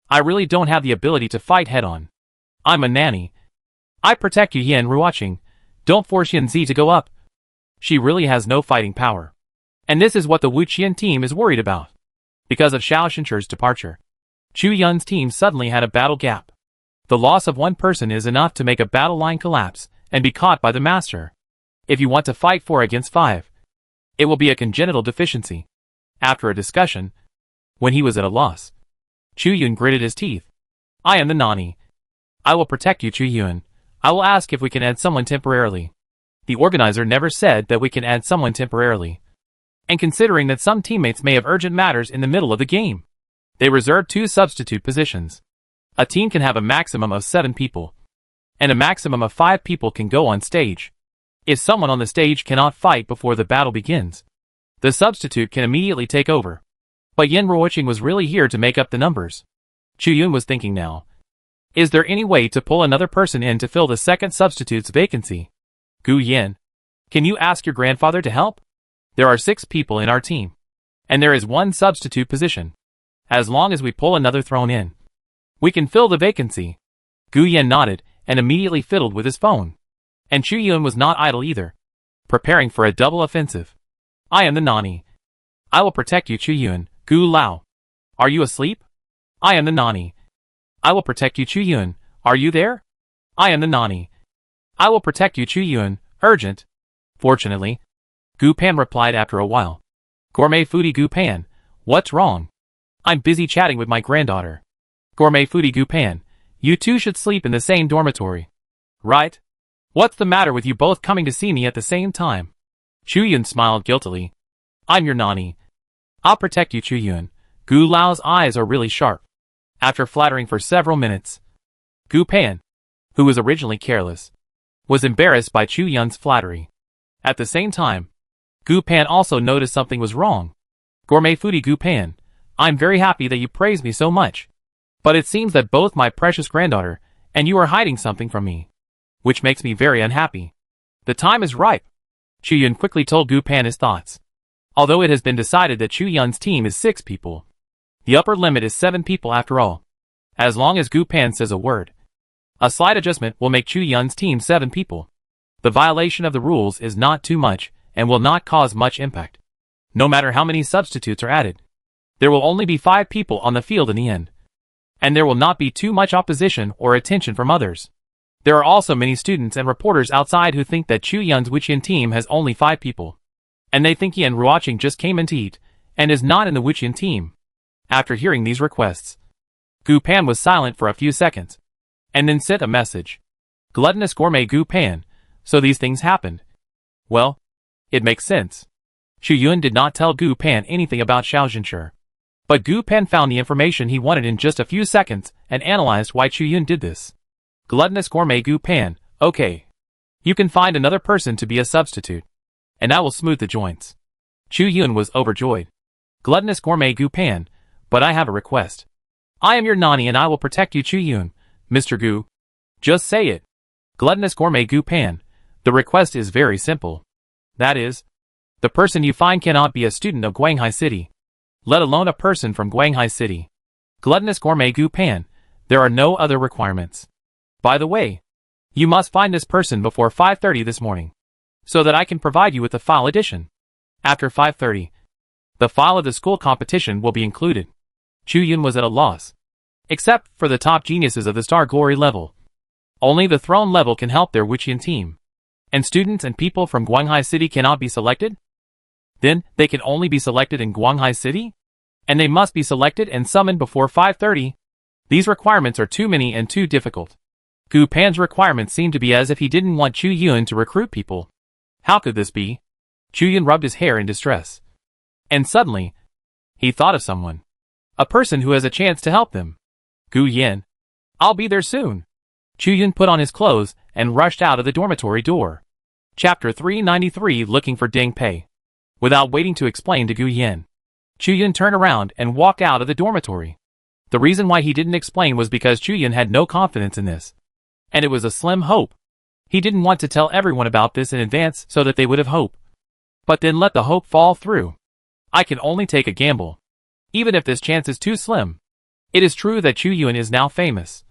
I really don't have the ability to fight head-on. I'm a nanny. I protect you Yin Ruoqing, don't force Yin Zi to go up. She really has no fighting power. And this is what the Wuqian team is worried about. Because of Xiaoshencher's departure, Chu Yun's team suddenly had a battle gap. The loss of one person is enough to make a battle line collapse and be caught by the master. If you want to fight 4 against 5, it will be a congenital deficiency. After a discussion, when he was at a loss, Chu Yun gritted his teeth. I am the Nani. I will protect you Chu Yun. I will ask if we can add someone temporarily. The organizer never said that we can add someone temporarily. And considering that some teammates may have urgent matters in the middle of the game, they reserved 2 substitute positions. A team can have a maximum of 7 people, and a maximum of 5 people can go on stage. If someone on the stage cannot fight before the battle begins, the substitute can immediately take over. But Yin Ruoqing was really here to make up the numbers. Chu Yun was thinking now. Is there any way to pull another person in to fill the second substitute's vacancy? Gu Yin, can you ask your grandfather to help? There are 6 people in our team. And there is 1 substitute position. As long as we pull another thrown in, we can fill the vacancy. Gu Yin nodded and immediately fiddled with his phone. And Chu Yun was not idle either, preparing for a double offensive. I am the Nani. I will protect you, Chu Yun. Gu Lao. Are you asleep? I am the Nani. I will protect you, Chu Yun. Are you there? I am the Nani. I will protect you, Chu Yun. Urgent. Fortunately, Gu Pan replied after a while. Gourmet foodie Gu Pan, what's wrong? I'm busy chatting with my granddaughter. Gourmet foodie Gu Pan, you two should sleep in the same dormitory. Right? What's the matter with you both coming to see me at the same time? Chu Yun smiled guiltily. I'm your Nani. I'll protect you, Chu Yun. Gu Lao's eyes are really sharp. After flattering for several minutes, Gu Pan, who was originally careless, was embarrassed by Chu Yun's flattery. At the same time, Gu Pan also noticed something was wrong. Gourmet foodie Gu Pan, I'm very happy that you praise me so much. But it seems that both my precious granddaughter and you are hiding something from me, which makes me very unhappy. The time is ripe. Chu Yun quickly told Gu Pan his thoughts. Although it has been decided that Chu Yun's team is 6 people, the upper limit is 7 people after all. As long as Gu Pan says a word, a slight adjustment will make Chu Yun's team 7 people. The violation of the rules is not too much and will not cause much impact. No matter how many substitutes are added, there will only be 5 people on the field in the end. And there will not be too much opposition or attention from others. There are also many students and reporters outside who think that Chu Yun's Wuqian team has only 5 people. And they think Yan Ruoqing just came in to eat and is not in the Wuqian team. After hearing these requests, Gu Pan was silent for a few seconds, and then sent a message. Gluttonous gourmet Gu Pan, so these things happened. Well, it makes sense. Chu Yun did not tell Gu Pan anything about Xiao Zhenshi. But Gu Pan found the information he wanted in just a few seconds and analyzed why Chu Yun did this. Gluttonous gourmet Gu Pan, okay. You can find another person to be a substitute, and I will smooth the joints. Chu Yun was overjoyed. Gluttonous gourmet Gu Pan, but I have a request. I am your Nani and I will protect you, Chu Yun. Mr. Gu. Just say it. Gluttonous gourmet Gu Pan, the request is very simple. That is, the person you find cannot be a student of Guanghai City, let alone a person from Guanghai City. Gluttonous gourmet Gu Pan, there are no other requirements. By the way, you must find this person before 5:30 this morning, so that I can provide you with the file edition. After 5:30, the file of the school competition will be included. Chu Yun was at a loss. Except for the top geniuses of the Star Glory level. Only the Throne level can help their Wuqian team. And students and people from Guanghai City cannot be selected? Then, they can only be selected in Guanghai City? And they must be selected and summoned before 5:30? These requirements are too many and too difficult. Gu Pan's requirements seem to be as if he didn't want Chu Yun to recruit people. How could this be? Chu Yun rubbed his hair in distress. And suddenly, he thought of someone. A person who has a chance to help them. Gu Yin. I'll be there soon. Chu Yun put on his clothes and rushed out of the dormitory door. Chapter 393 Looking for Deng Pei. Without waiting to explain to Gu Yin, Chu Yun turned around and walked out of the dormitory. The reason why he didn't explain was because Chu Yun had no confidence in this. And it was a slim hope. He didn't want to tell everyone about this in advance so that they would have hope. But then let the hope fall through. I can only take a gamble. Even if this chance is too slim. It is true that Chu Yun is now famous.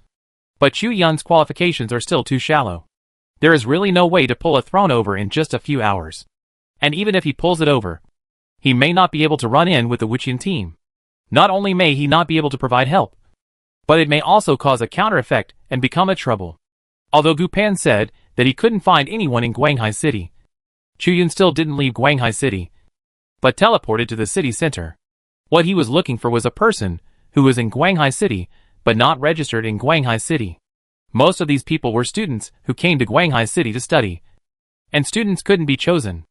But Chu Yun's qualifications are still too shallow. There is really no way to pull a throne over in just a few hours. And even if he pulls it over, he may not be able to run in with the Wuqian team. Not only may he not be able to provide help, but it may also cause a counter effect and become a trouble. Although Gu Pan said that he couldn't find anyone in Guanghai City, Chu Yun still didn't leave Guanghai City, but teleported to the city center. What he was looking for was a person who was in Guanghai City, but not registered in Guanghai City. Most of these people were students who came to Guanghai City to study. And students couldn't be chosen.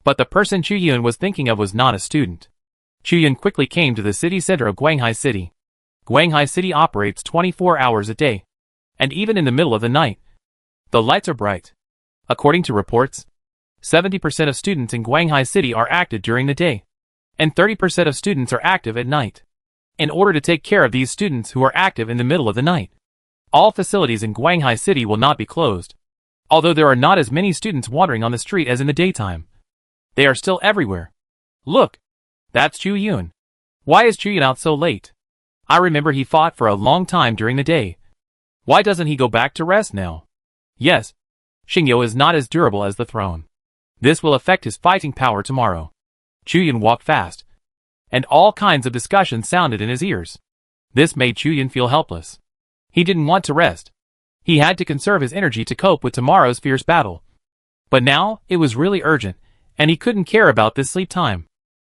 But the person Chu Yun was thinking of was not a student. Chu Yun quickly came to the city center of Guanghai City. Guanghai City operates 24 hours a day. And even in the middle of the night, the lights are bright. According to reports, 70% of students in Guanghai City are active during the day. And 30% of students are active at night. In order to take care of these students who are active in the middle of the night, all facilities in Guanghai City will not be closed. Although there are not as many students wandering on the street as in the daytime, they are still everywhere. Look! That's Chu Yun. Why is Chu Yun out so late? I remember he fought for a long time during the day. Why doesn't he go back to rest now? Yes, Xingyo is not as durable as the throne. This will affect his fighting power tomorrow. Chu Yun walked fast, and all kinds of discussion sounded in his ears. This made Chu Yun feel helpless. He didn't want to rest. He had to conserve his energy to cope with tomorrow's fierce battle. But now, it was really urgent, and he couldn't care about this sleep time.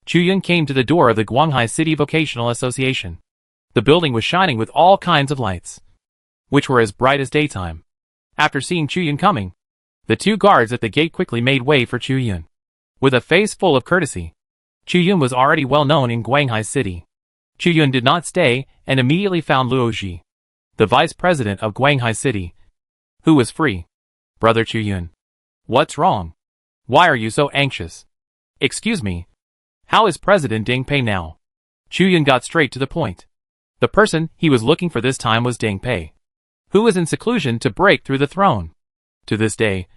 Chu Yun came to the door of the Guanghai City Vocational Association. The building was shining with all kinds of lights, which were as bright as daytime. After seeing Chu Yun coming, the two guards at the gate quickly made way for Chu Yun. With a face full of courtesy, Chu Yun was already well known in Guanghai City. Chu Yun did not stay and immediately found Luo Ji, the vice president of Guanghai City, who was free. Brother Chu Yun. What's wrong? Why are you so anxious? Excuse me. How is President Deng Pei now? Chu Yun got straight to the point. The person he was looking for this time was Deng Pei, who was in seclusion to break through the throne. To this day,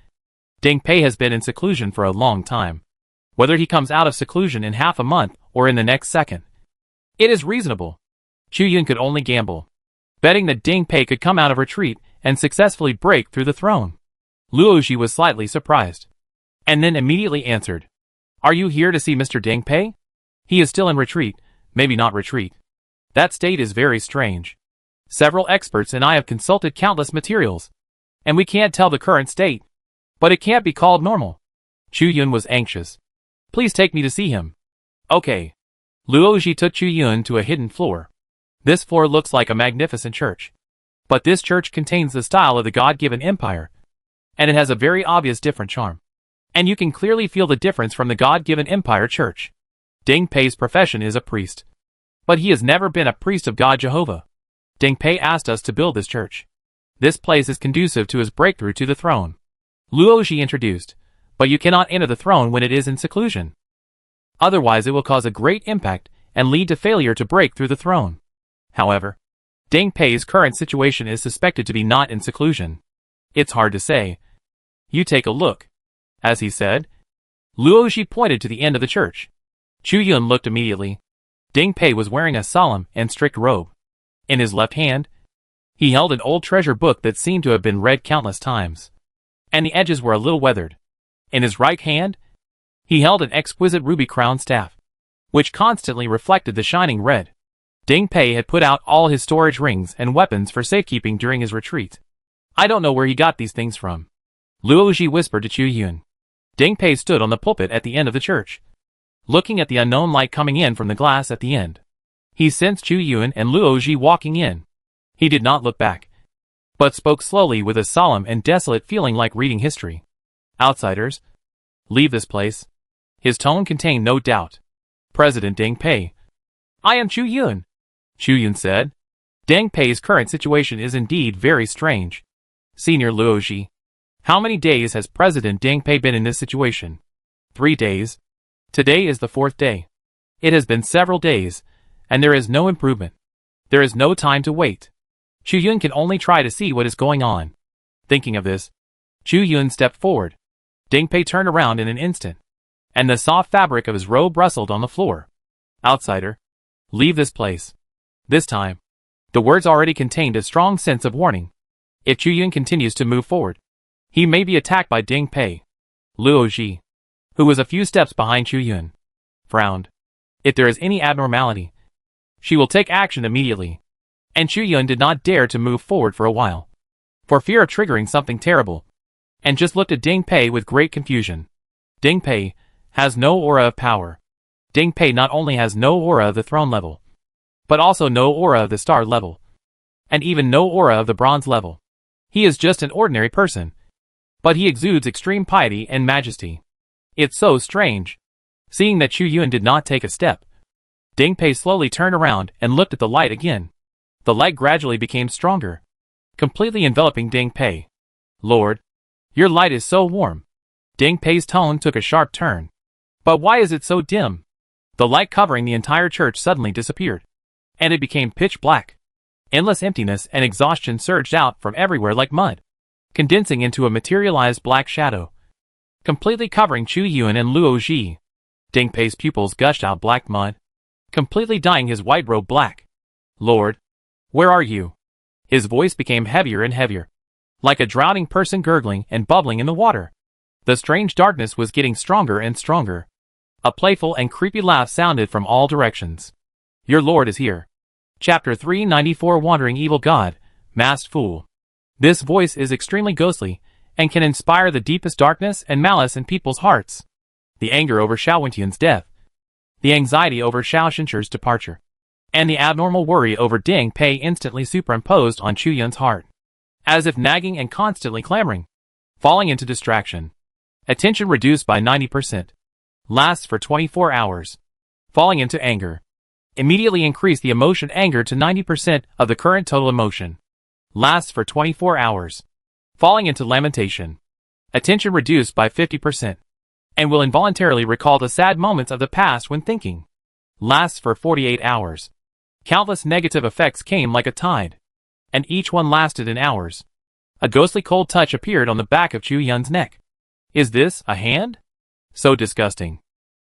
Deng Pei has been in seclusion for a long time. Whether he comes out of seclusion in half a month or in the next second, it is reasonable. Chu Yun could only gamble, betting that Deng Pei could come out of retreat and successfully break through the throne. Luo Ji was slightly surprised, and then immediately answered, "Are you here to see Mr. Deng Pei? He is still in retreat, maybe not retreat. That state is very strange. Several experts and I have consulted countless materials, and we can't tell the current state. But it can't be called normal." Chu Yun was anxious. "Please take me to see him." Okay. Luo Ji took Chu Yun to a hidden floor. This floor looks like a magnificent church. But this church contains the style of the God-given empire, and it has a very obvious different charm. And you can clearly feel the difference from the God-given empire church. Deng Pei's profession is a priest, but he has never been a priest of God Jehovah. Deng Pei asked us to build this church. This place is conducive to his breakthrough to the throne. Luo Ji introduced, but you cannot enter the throne when it is in seclusion. Otherwise it will cause a great impact and lead to failure to break through the throne. However, Deng Pei's current situation is suspected to be not in seclusion. It's hard to say. You take a look. As he said, Luo Ji pointed to the end of the church. Chu Yun looked immediately. Deng Pei was wearing a solemn and strict robe. In his left hand, he held an old treasure book that seemed to have been read countless times, and the edges were a little weathered. In his right hand, he held an exquisite ruby-crowned staff, which constantly reflected the shining red. Deng Pei had put out all his storage rings and weapons for safekeeping during his retreat. I don't know where he got these things from. Luo Ji whispered to Chu Yun. Deng Pei stood on the pulpit at the end of the church, looking at the unknown light coming in from the glass at the end. He sensed Chu Yun and Luo Ji walking in. He did not look back, but spoke slowly with a solemn and desolate feeling like reading history. Outsiders, leave this place. His tone contained no doubt. President Deng Pei. I am Chu Yun. Chu Yun said. Deng Pei's current situation is indeed very strange. Senior Luo Ji. How many days has President Deng Pei been in this situation? 3 days. Today is the 4th day. It has been several days, and there is no improvement. There is no time to wait. Chu Yun can only try to see what is going on. Thinking of this, Chu Yun stepped forward. Deng Pei turned around in an instant, and the soft fabric of his robe rustled on the floor. Outsider, leave this place. This time, the words already contained a strong sense of warning. If Chu Yun continues to move forward, he may be attacked by Deng Pei. Luo Ji, who was a few steps behind Chu Yun, frowned. If there is any abnormality, she will take action immediately. And Chu Yun did not dare to move forward for a while, for fear of triggering something terrible, and just looked at Deng Pei with great confusion. Deng Pei has no aura of power. Deng Pei not only has no aura of the throne level, but also no aura of the star level, and even no aura of the bronze level. He is just an ordinary person, but he exudes extreme piety and majesty. It's so strange. Seeing that Chu Yun did not take a step, Deng Pei slowly turned around and looked at the light again. The light gradually became stronger, completely enveloping Deng Pei. Lord, your light is so warm. Deng Pei's tone took a sharp turn. But why is it so dim? The light covering the entire church suddenly disappeared, and it became pitch black. Endless emptiness and exhaustion surged out from everywhere like mud. condensing into a materialized black shadow, completely covering Chu Yun and Luo Ji. Ding Pei's pupils gushed out black mud, completely dyeing his white robe black. "Lord, where are you?" His voice became heavier and heavier, like a drowning person gurgling and bubbling in the water. The strange darkness was getting stronger and stronger. A playful and creepy laugh sounded from all directions. "Your Lord is here." Chapter 394 Wandering Evil God, Masked Fool. This voice is extremely ghostly, and can inspire the deepest darkness and malice in people's hearts. The anger over Xiao Wentian's death, the anxiety over Xiao Shencher's departure, and the abnormal worry over Ding Pei instantly superimposed on Chu Yun's heart, as if nagging and constantly clamoring. Falling into distraction. Attention reduced by 90%. Lasts for 24 hours. Falling into anger. Immediately increase the emotion anger to 90% of the current total emotion. Lasts for 24 hours. Falling into lamentation. Attention reduced by 50%. And will involuntarily recall the sad moments of the past when thinking. Lasts for 48 hours. Countless negative effects came like a tide, and each one lasted in hours. A ghostly cold touch appeared on the back of Chu Yun's neck. Is this a hand? So disgusting.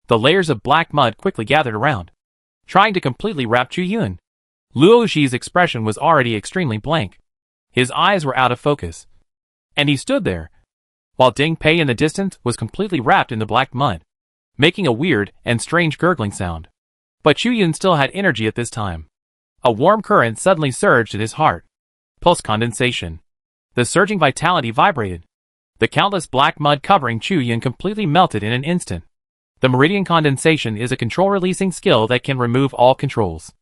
The layers of black mud quickly gathered around, trying to completely wrap Chu Yun. Luo Ji's expression was already extremely blank. His eyes were out of focus, and he stood there, while Ding Pei in the distance was completely wrapped in the black mud, making a weird and strange gurgling sound. But Chu Yun still had energy at this time. A warm current suddenly surged in his heart. Pulse condensation. The surging vitality vibrated. The countless black mud covering Chu Yun completely melted in an instant. The meridian condensation is a control-releasing skill that can remove all controls.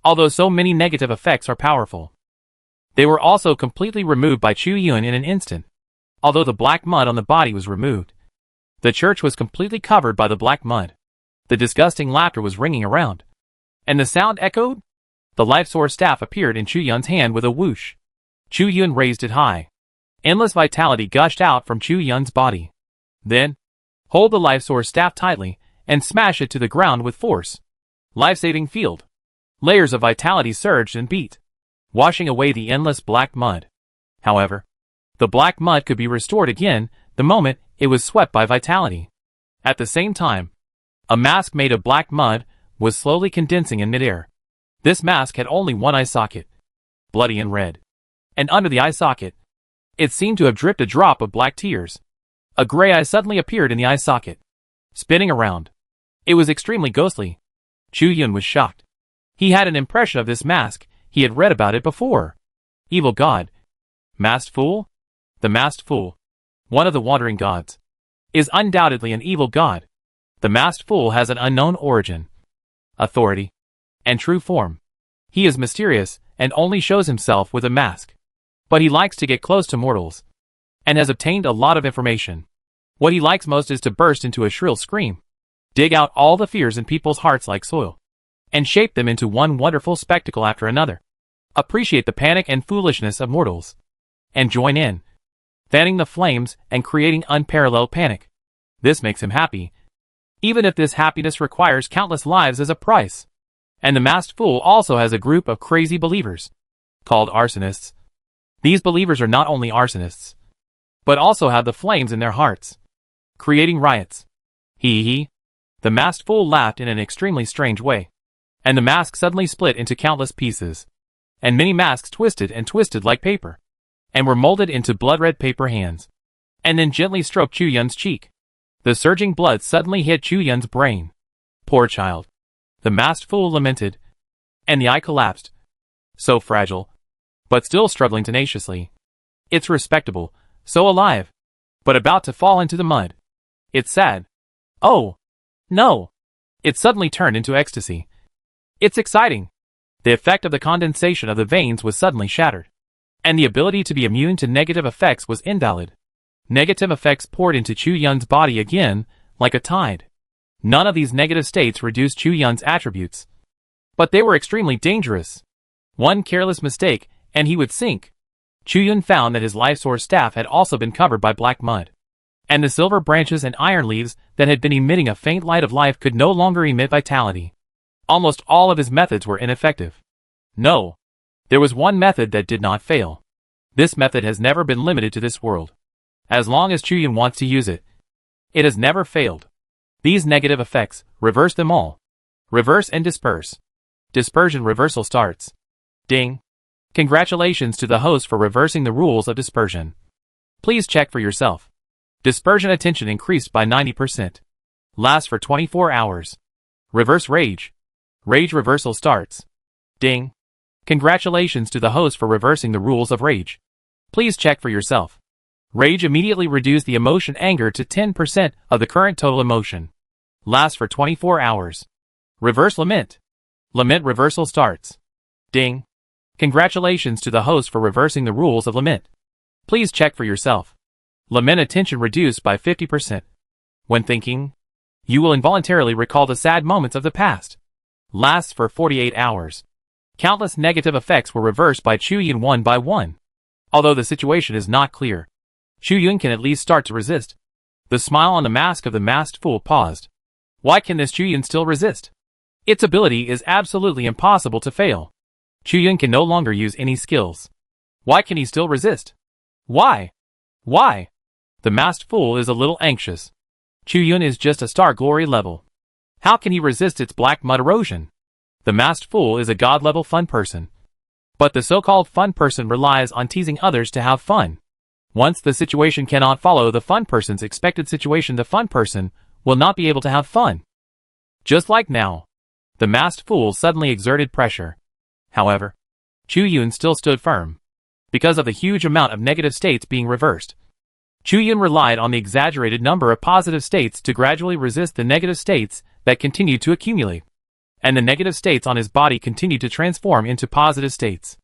Although so many negative effects are powerful, they were also completely removed by Chu Yun in an instant. Although the black mud on the body was removed, the church was completely covered by the black mud. The disgusting laughter was ringing around, and the sound echoed. The life source staff appeared in Chu Yun's hand with a whoosh. Chu Yun raised it high. Endless vitality gushed out from Chu Yun's body. Then, hold the life source staff tightly and smash it to the ground with force. Life-saving field. Layers of vitality surged and beat, washing away the endless black mud. However, the black mud could be restored again the moment it was swept by vitality. At the same time, a mask made of black mud was slowly condensing in midair. This mask had only one eye socket, bloody and red. And under the eye socket, it seemed to have dripped a drop of black tears. A gray eye suddenly appeared in the eye socket, spinning around. It was extremely ghostly. Chu Yun was shocked. He had an impression of this mask, he had read about it before. Evil God. Masked Fool? The Masked Fool, one of the wandering gods, is undoubtedly an evil god. The Masked Fool has an unknown origin, authority, and true form. He is mysterious and only shows himself with a mask. But he likes to get close to mortals, and has obtained a lot of information. What he likes most is to burst into a shrill scream, dig out all the fears in people's hearts like soil, and shape them into one wonderful spectacle after another. Appreciate the panic and foolishness of mortals, and join in, fanning the flames and creating unparalleled panic. This makes him happy, even if this happiness requires countless lives as a price. And the Masked Fool also has a group of crazy believers, called arsonists. These believers are not only arsonists, but also have the flames in their hearts, creating riots. Hee. The Masked Fool laughed in an extremely strange way, and the mask suddenly split into countless pieces, and many masks twisted and twisted like paper, and were molded into blood-red paper hands, and then gently stroked Chu Yun's cheek. The surging blood suddenly hit Chu Yun's brain. Poor child. The Masked Fool lamented, and the eye collapsed. So fragile, but still struggling tenaciously. It's respectable, so alive, but about to fall into the mud. It's sad. Oh, no. It suddenly turned into ecstasy. It's exciting. The effect of the condensation of the veins was suddenly shattered, and the ability to be immune to negative effects was invalid. Negative effects poured into Chu Yun's body again, like a tide. None of these negative states reduced Chu Yun's attributes, but they were extremely dangerous. One careless mistake, and he would sink. Chu Yun found that his life source staff had also been covered by black mud, and the silver branches and iron leaves that had been emitting a faint light of life could no longer emit vitality. Almost all of his methods were ineffective. No, there was one method that did not fail. This method has never been limited to this world. As long as Chuyun wants to use it, it has never failed. These negative effects, reverse them all. Reverse and disperse. Dispersion reversal starts. Ding. Congratulations to the host for reversing the rules of dispersion. Please check for yourself. Dispersion attention increased by 90%. Lasts for 24 hours. Reverse rage. Rage reversal starts. Ding. Congratulations to the host for reversing the rules of rage. Please check for yourself. Rage immediately reduced the emotion anger to 10% of the current total emotion. Lasts for 24 hours. Reverse lament. Lament reversal starts. Ding. Congratulations to the host for reversing the rules of lament. Please check for yourself. Lament attention reduced by 50%. When thinking, you will involuntarily recall the sad moments of the past. Lasts for 48 hours. Countless negative effects were reversed by Chuyun one by one. Although the situation is not clear, Chuyun can at least start to resist. The smile on the mask of the masked fool paused. Why can this Chuyun still resist? Its ability is absolutely impossible to fail. Chuyun can no longer use any skills. Why can he still resist? Why? Why? The masked fool is a little anxious. Chuyun is just a star glory level. How can he resist its black mud erosion? The masked fool is a god-level fun person. But the so-called fun person relies on teasing others to have fun. Once the situation cannot follow the fun person's expected situation, the fun person will not be able to have fun. Just like now. The masked fool suddenly exerted pressure. However, Chuyun still stood firm. Because of the huge amount of negative states being reversed, Chuyun relied on the exaggerated number of positive states to gradually resist the negative states that continued to accumulate. And the negative states on his body continued to transform into positive states.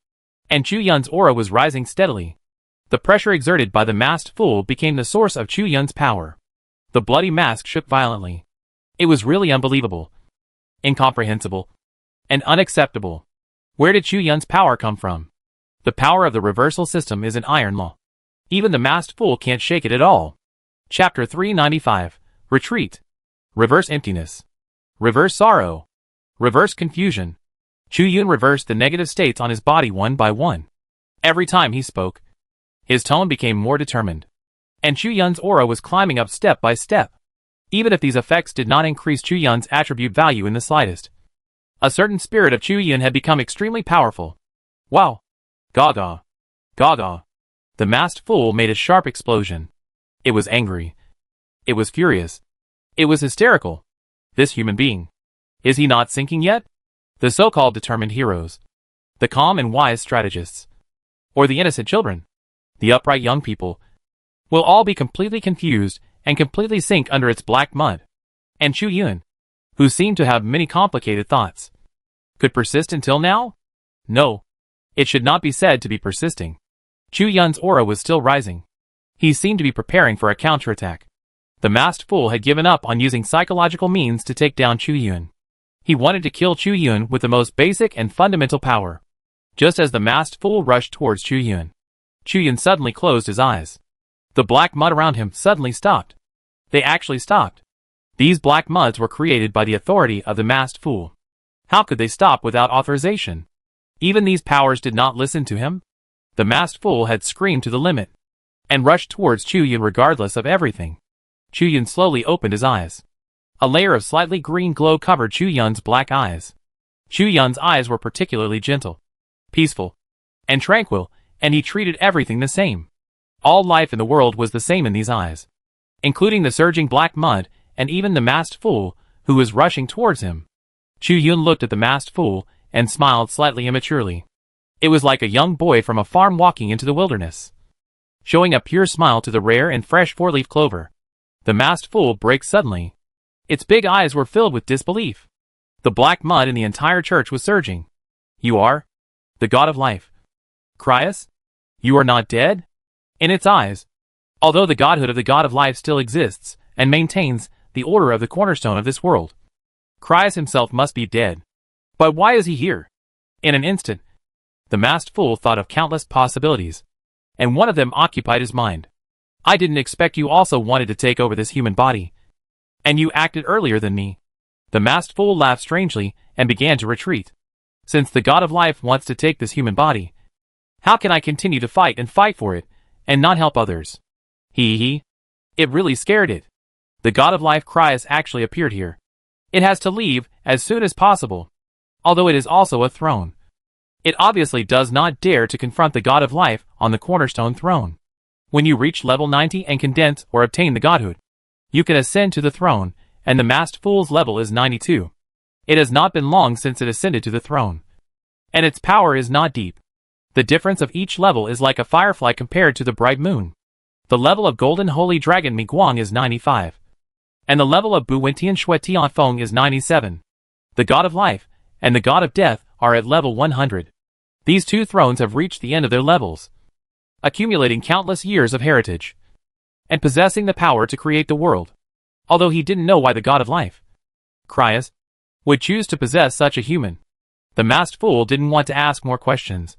And Chuyun's aura was rising steadily. The pressure exerted by the masked fool became the source of Chuyun's power. The bloody mask shook violently. It was really unbelievable, incomprehensible, and unacceptable. Where did Chuyun's power come from? The power of the reversal system is an iron law. Even the masked fool can't shake it at all. Chapter 395. Retreat. Reverse emptiness. Reverse sorrow. Reverse confusion. Chuyun reversed the negative states on his body one by one. Every time he spoke, his tone became more determined. And Chuyun's aura was climbing up step by step. Even if these effects did not increase Chuyun's attribute value in the slightest, a certain spirit of Chuyun had become extremely powerful. Wow! Gaga! Gaga! The masked fool made a sharp explosion. It was angry. It was furious. It was hysterical. This human being. Is he not sinking yet? The so-called determined heroes. The calm and wise strategists. Or the innocent children. The upright young people. Will all be completely confused and completely sink under its black mud. And Chuyun, who seemed to have many complicated thoughts, could persist until now? No. It should not be said to be persisting. Chuyun's aura was still rising. He seemed to be preparing for a counterattack. The masked fool had given up on using psychological means to take down Chuyun. He wanted to kill Chuyun with the most basic and fundamental power. Just as the masked fool rushed towards Chuyun, Chuyun suddenly closed his eyes. The black mud around him suddenly stopped. They actually stopped. These black muds were created by the authority of the masked fool. How could they stop without authorization? Even these powers did not listen to him. The masked fool had screamed to the limit and rushed towards Chuyun regardless of everything. Chuyun slowly opened his eyes. A layer of slightly green glow covered Chuyun's black eyes. Chuyun's eyes were particularly gentle, peaceful, and tranquil, and he treated everything the same. All life in the world was the same in these eyes, including the surging black mud and even the masked fool who was rushing towards him. Chuyun looked at the masked fool and smiled slightly immaturely. It was like a young boy from a farm walking into the wilderness, showing a pure smile to the rare and fresh four-leaf clover. The masked fool broke suddenly. Its big eyes were filled with disbelief. The black mud in the entire church was surging. You are the god of life. Cryas? You are not dead? In its eyes, although the godhood of the god of life still exists and maintains the order of the cornerstone of this world, Cryas himself must be dead. But why is he here? In an instant, the masked fool thought of countless possibilities, and one of them occupied his mind. I didn't expect you also wanted to take over this human body. And you acted earlier than me. The masked fool laughed strangely and began to retreat. Since the god of life wants to take this human body, How can I continue to fight and fight for it, and not help others? He. It really scared it. The god of life Cryas actually appeared here. It has to leave as soon as possible. Although it is also a throne. It obviously does not dare to confront the god of life on the cornerstone throne. When you reach level 90 and condense or obtain the godhood, you can ascend to the throne, and the masked fool's level is 92. It has not been long since it ascended to the throne. And its power is not deep. The difference of each level is like a firefly compared to the bright moon. The level of Golden Holy Dragon Mi Guang is 95. And the level of Buwentian Shui Tianfeng is 97. The god of life and the god of death are at level 100. These two thrones have reached the end of their levels, accumulating countless years of heritage, and possessing the power to create the world. Although he didn't know why the god of life, Cryas, would choose to possess such a human. The masked fool didn't want to ask more questions.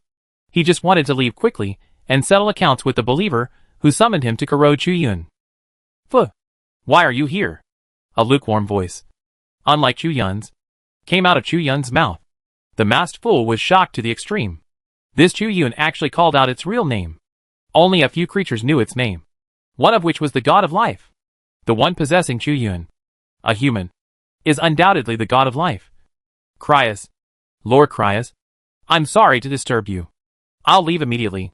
He just wanted to leave quickly and settle accounts with the believer who summoned him to corrode Chuyun. Pho! Why are you here? A lukewarm voice, unlike Chuyun's, came out of Chuyun's mouth. The masked fool was shocked to the extreme. This Chuyun actually called out its real name. Only a few creatures knew its name, one of which was the god of life. The one possessing Chuyun, a human, is undoubtedly the god of life. Cryas, Lord Cryas, I'm sorry to disturb you. I'll leave immediately.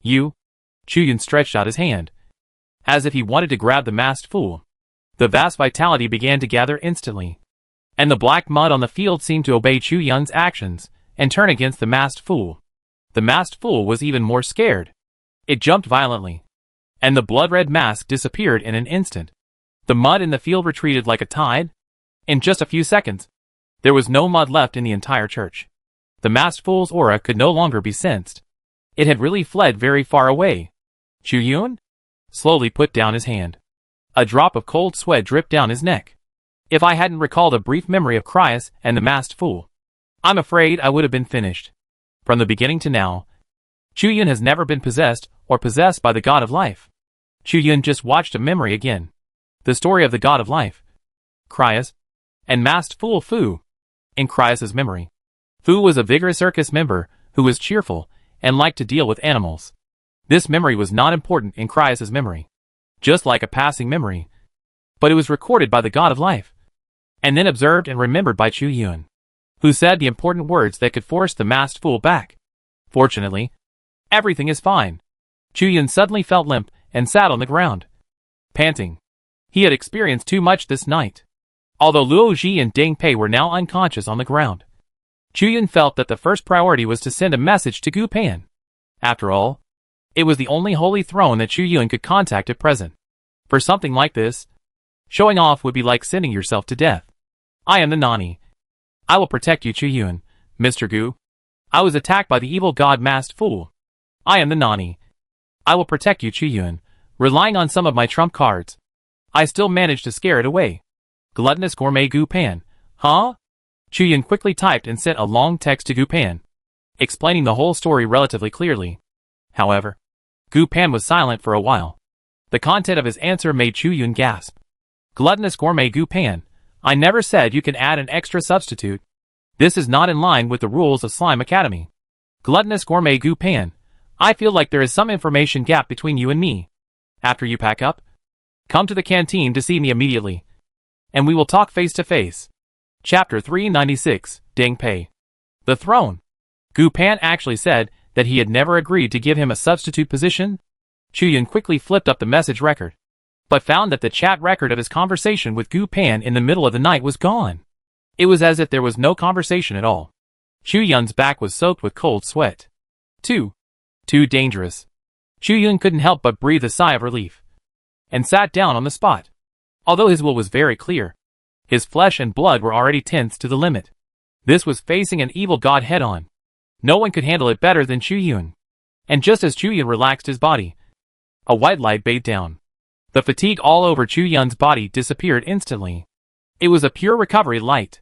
You? Chuyun stretched out his hand, as if he wanted to grab the masked fool. The vast vitality began to gather instantly, and the black mud on the field seemed to obey Chuyun's actions and turn against the masked fool. The masked fool was even more scared. It jumped violently, and the blood-red mask disappeared in an instant. The mud in the field retreated like a tide. In just a few seconds, there was no mud left in the entire church. The masked fool's aura could no longer be sensed. It had really fled very far away. Chuyun slowly put down his hand. A drop of cold sweat dripped down his neck. If I hadn't recalled a brief memory of Cryas and the masked fool, I'm afraid I would have been finished. From the beginning to now, Chuyun has never been possessed or possessed by the god of life. Chuyun just watched a memory again. The story of the god of life, Cryas, and masked fool Fu. In Cryas's memory, Fu was a vigorous circus member who was cheerful and liked to deal with animals. This memory was not important in Cryas's memory, just like a passing memory, but it was recorded by the god of life, and then observed and remembered by Chuyun, who said the important words that could force the masked fool back. Fortunately, everything is fine. Chuyun suddenly felt limp and sat on the ground, panting. He had experienced too much this night. Although Luo Ji and Deng Pei were now unconscious on the ground, Chuyun felt that the first priority was to send a message to Gu Pan. After all, it was the only holy throne that Chuyun could contact at present. For something like this, showing off would be like sending yourself to death. I am the Nani. I will protect you, Chuyun, Mr. Gu. I was attacked by the evil god masked fool. I am the Nani. I will protect you, Chuyun, relying on some of my trump cards. I still managed to scare it away. Gluttonous gourmet Gu Pan, huh? Chuyun quickly typed and sent a long text to Gu Pan, explaining the whole story relatively clearly. However, Gu Pan was silent for a while. The content of his answer made Chuyun gasp. Gluttonous gourmet Gu Pan, I never said you can add an extra substitute. This is not in line with the rules of Slime Academy. Gluttonous gourmet Gu Pan, I feel like there is some information gap between you and me. After you pack up, come to the canteen to see me immediately, and we will talk face to face. Chapter 396, Deng Pei. The throne. Gu Pan actually said that he had never agreed to give him a substitute position. Chuyun quickly flipped up the message record, but found that the chat record of his conversation with Gu Pan in the middle of the night was gone. It was as if there was no conversation at all. Chuyun's back was soaked with cold sweat. Too dangerous. Chuyun couldn't help but breathe a sigh of relief, and sat down on the spot. Although his will was very clear, his flesh and blood were already tense to the limit. This was facing an evil god head-on. No one could handle it better than Chuyun. And just as Chuyun relaxed his body, a white light bathed down. The fatigue all over Chuyun's body disappeared instantly. It was a pure recovery light.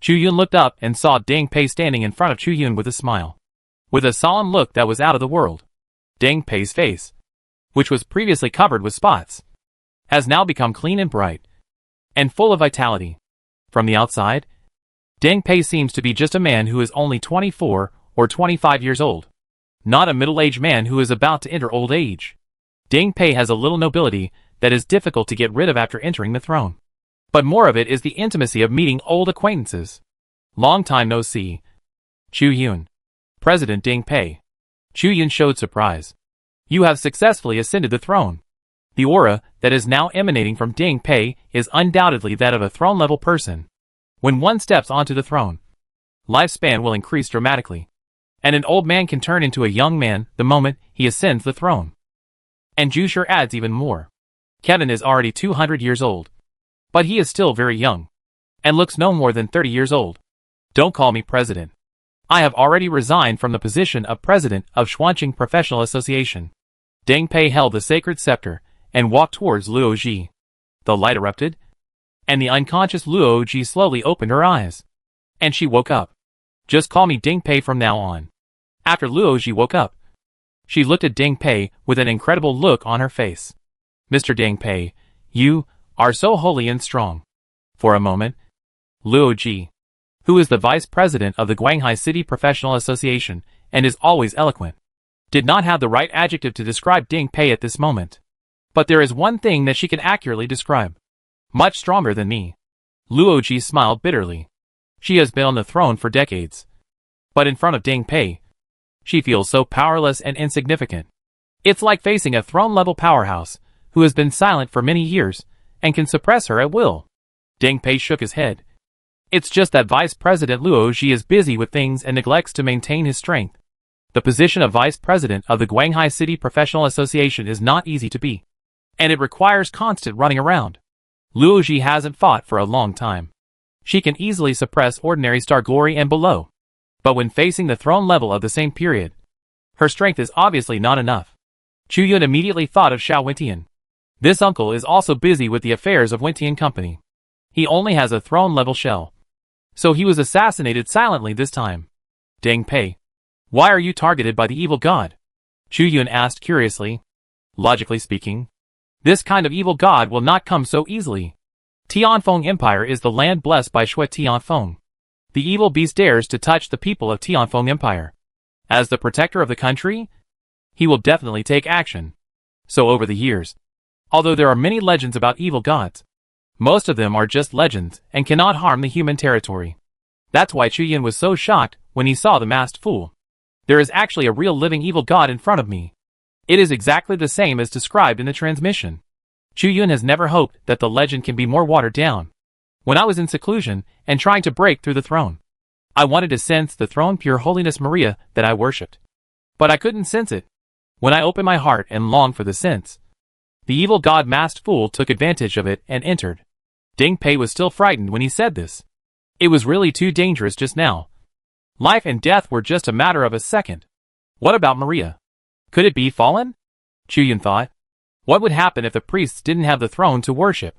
Chuyun looked up and saw Deng Pei standing in front of Chuyun with a smile, with a solemn look that was out of the world. Deng Pei's face, which was previously covered with spots, has now become clean and bright, and full of vitality. From the outside, Deng Pei seems to be just a man who is only 24 or 25 years old. not a middle-aged man who is about to enter old age. Ding Pei has a little nobility that is difficult to get rid of after entering the throne. But more of it is the intimacy of meeting old acquaintances. Long time no see. Chu Yun. President Ding Pei. Chu Yun showed surprise. You have successfully ascended the throne. The aura that is now emanating from Ding Pei is undoubtedly that of a throne-level person. When one steps onto the throne, lifespan will increase dramatically. And an old man can turn into a young man the moment he ascends the throne. And Jusher adds even more. Kevin is already 200 years old. But he is still very young. And looks no more than 30 years old. Don't call me president. I have already resigned from the position of president of Xuanqing Professional Association. Ding Pei held the sacred scepter and walked towards Luo Ji. The light erupted, and the unconscious Luo Ji slowly opened her eyes. And she woke up. Just call me Ding Pei from now on. After Luo Ji woke up, she looked at Ding Pei with an incredible look on her face. Mr. Ding Pei, you are so holy and strong. For a moment, Luo Ji, who is the vice president of the Guanghai City Professional Association and is always eloquent, did not have the right adjective to describe Ding Pei at this moment. But there is one thing that she can accurately describe. Much stronger than me. Luo Ji smiled bitterly. She has been on the throne for decades. But in front of Ding Pei, she feels so powerless and insignificant. It's like facing a throne-level powerhouse who has been silent for many years and can suppress her at will. Ding Pei shook his head. It's just that Vice President Luo Ji is busy with things and neglects to maintain his strength. The position of Vice President of the Guanghai City Professional Association is not easy to be. And it requires constant running around. Luo Ji hasn't fought for a long time. She can easily suppress ordinary star glory and below. But when facing the throne level of the same period, her strength is obviously not enough. Chu Yun immediately thought of Xiao Wentian. This uncle is also busy with the affairs of Wentian Company. He only has a throne-level shell. So he was assassinated silently this time. Ding Pei. Why are you targeted by the evil god? Chu Yun asked curiously. Logically speaking, this kind of evil god will not come so easily. Tianfeng Empire is the land blessed by Shui Tianfeng. The evil beast dares to touch the people of Tianfeng Empire. As the protector of the country, he will definitely take action. So over the years, although there are many legends about evil gods, most of them are just legends and cannot harm the human territory. That's why Chu Yun was so shocked when he saw the masked fool. There is actually a real living evil god in front of me. It is exactly the same as described in the transmission. Chu Yun has never hoped that the legend can be more watered down. When I was in seclusion and trying to break through the throne, I wanted to sense the throne pure holiness Maria that I worshipped. But I couldn't sense it. When I opened my heart and longed for the sense, the evil god masked fool took advantage of it and entered. Ding Pei was still frightened when he said this. It was really too dangerous just now. Life and death were just a matter of a second. What about Maria? Could it be fallen? Chu Yun thought. What would happen if the priests didn't have the throne to worship?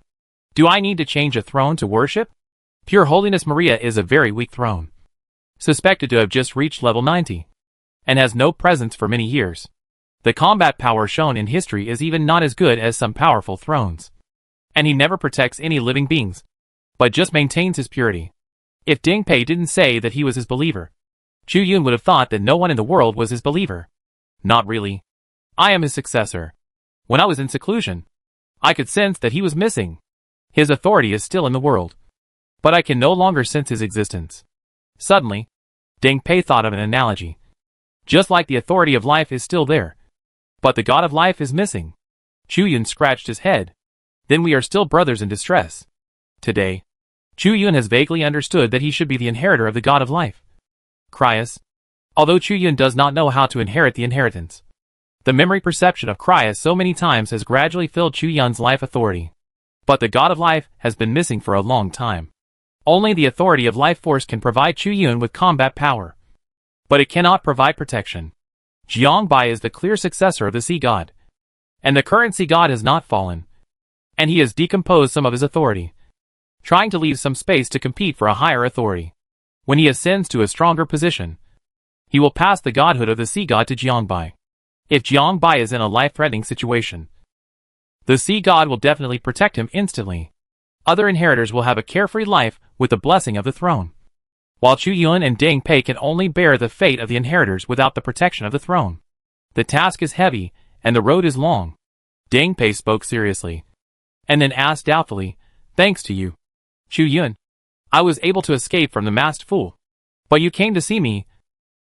Do I need to change a throne to worship? Pure Holiness Maria is a very weak throne, suspected to have just reached level 90, and has no presence for many years. The combat power shown in history is even not as good as some powerful thrones. And he never protects any living beings, but just maintains his purity. If Ding Pei didn't say that he was his believer, Chu Yun would have thought that no one in the world was his believer. Not really. I am his successor. When I was in seclusion, I could sense that he was missing. His authority is still in the world, but I can no longer sense his existence. Suddenly, Ding Pei thought of an analogy. Just like the authority of life is still there, but the god of life is missing. Chu Yun scratched his head. Then we are still brothers in distress. Today, Chu Yun has vaguely understood that he should be the inheritor of the god of life. Cryas. Although Chu Yun does not know how to inherit the inheritance, the memory perception of Cryas so many times has gradually filled Chu Yun's life authority. But the god of life has been missing for a long time. Only the authority of life force can provide Chu Yun with combat power. But it cannot provide protection. Jiangbai is the clear successor of the sea god. And the current sea god has not fallen. And he has decomposed some of his authority, trying to leave some space to compete for a higher authority. When he ascends to a stronger position, he will pass the godhood of the sea god to Jiangbai. If Jiangbai is in a life-threatening situation, the sea god will definitely protect him instantly. Other inheritors will have a carefree life with the blessing of the throne. while Chu Yun and Deng Pei can only bear the fate of the inheritors without the protection of the throne. The task is heavy, and the road is long. Deng Pei spoke seriously, and then asked doubtfully, "Thanks to you, Chu Yun, I was able to escape from the masked fool. But you came to see me.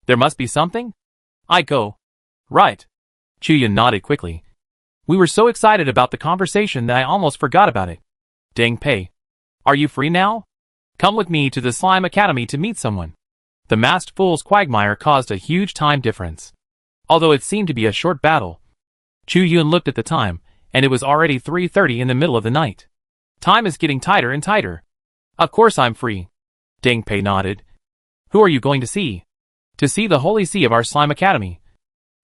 There must be something? I go." "Right." Chu Yun nodded quickly. "We were so excited about the conversation that I almost forgot about it. Deng Pei, are you free now? Come with me to the Slime Academy to meet someone." The masked fool's quagmire caused a huge time difference. Although it seemed to be a short battle, Chu Yun looked at the time, and it was already 3:30 in the middle of the night. Time is getting tighter and tighter. "Of course I'm free." Deng Pei nodded. "Who are you going to see?" "To see the Holy See of our Slime Academy,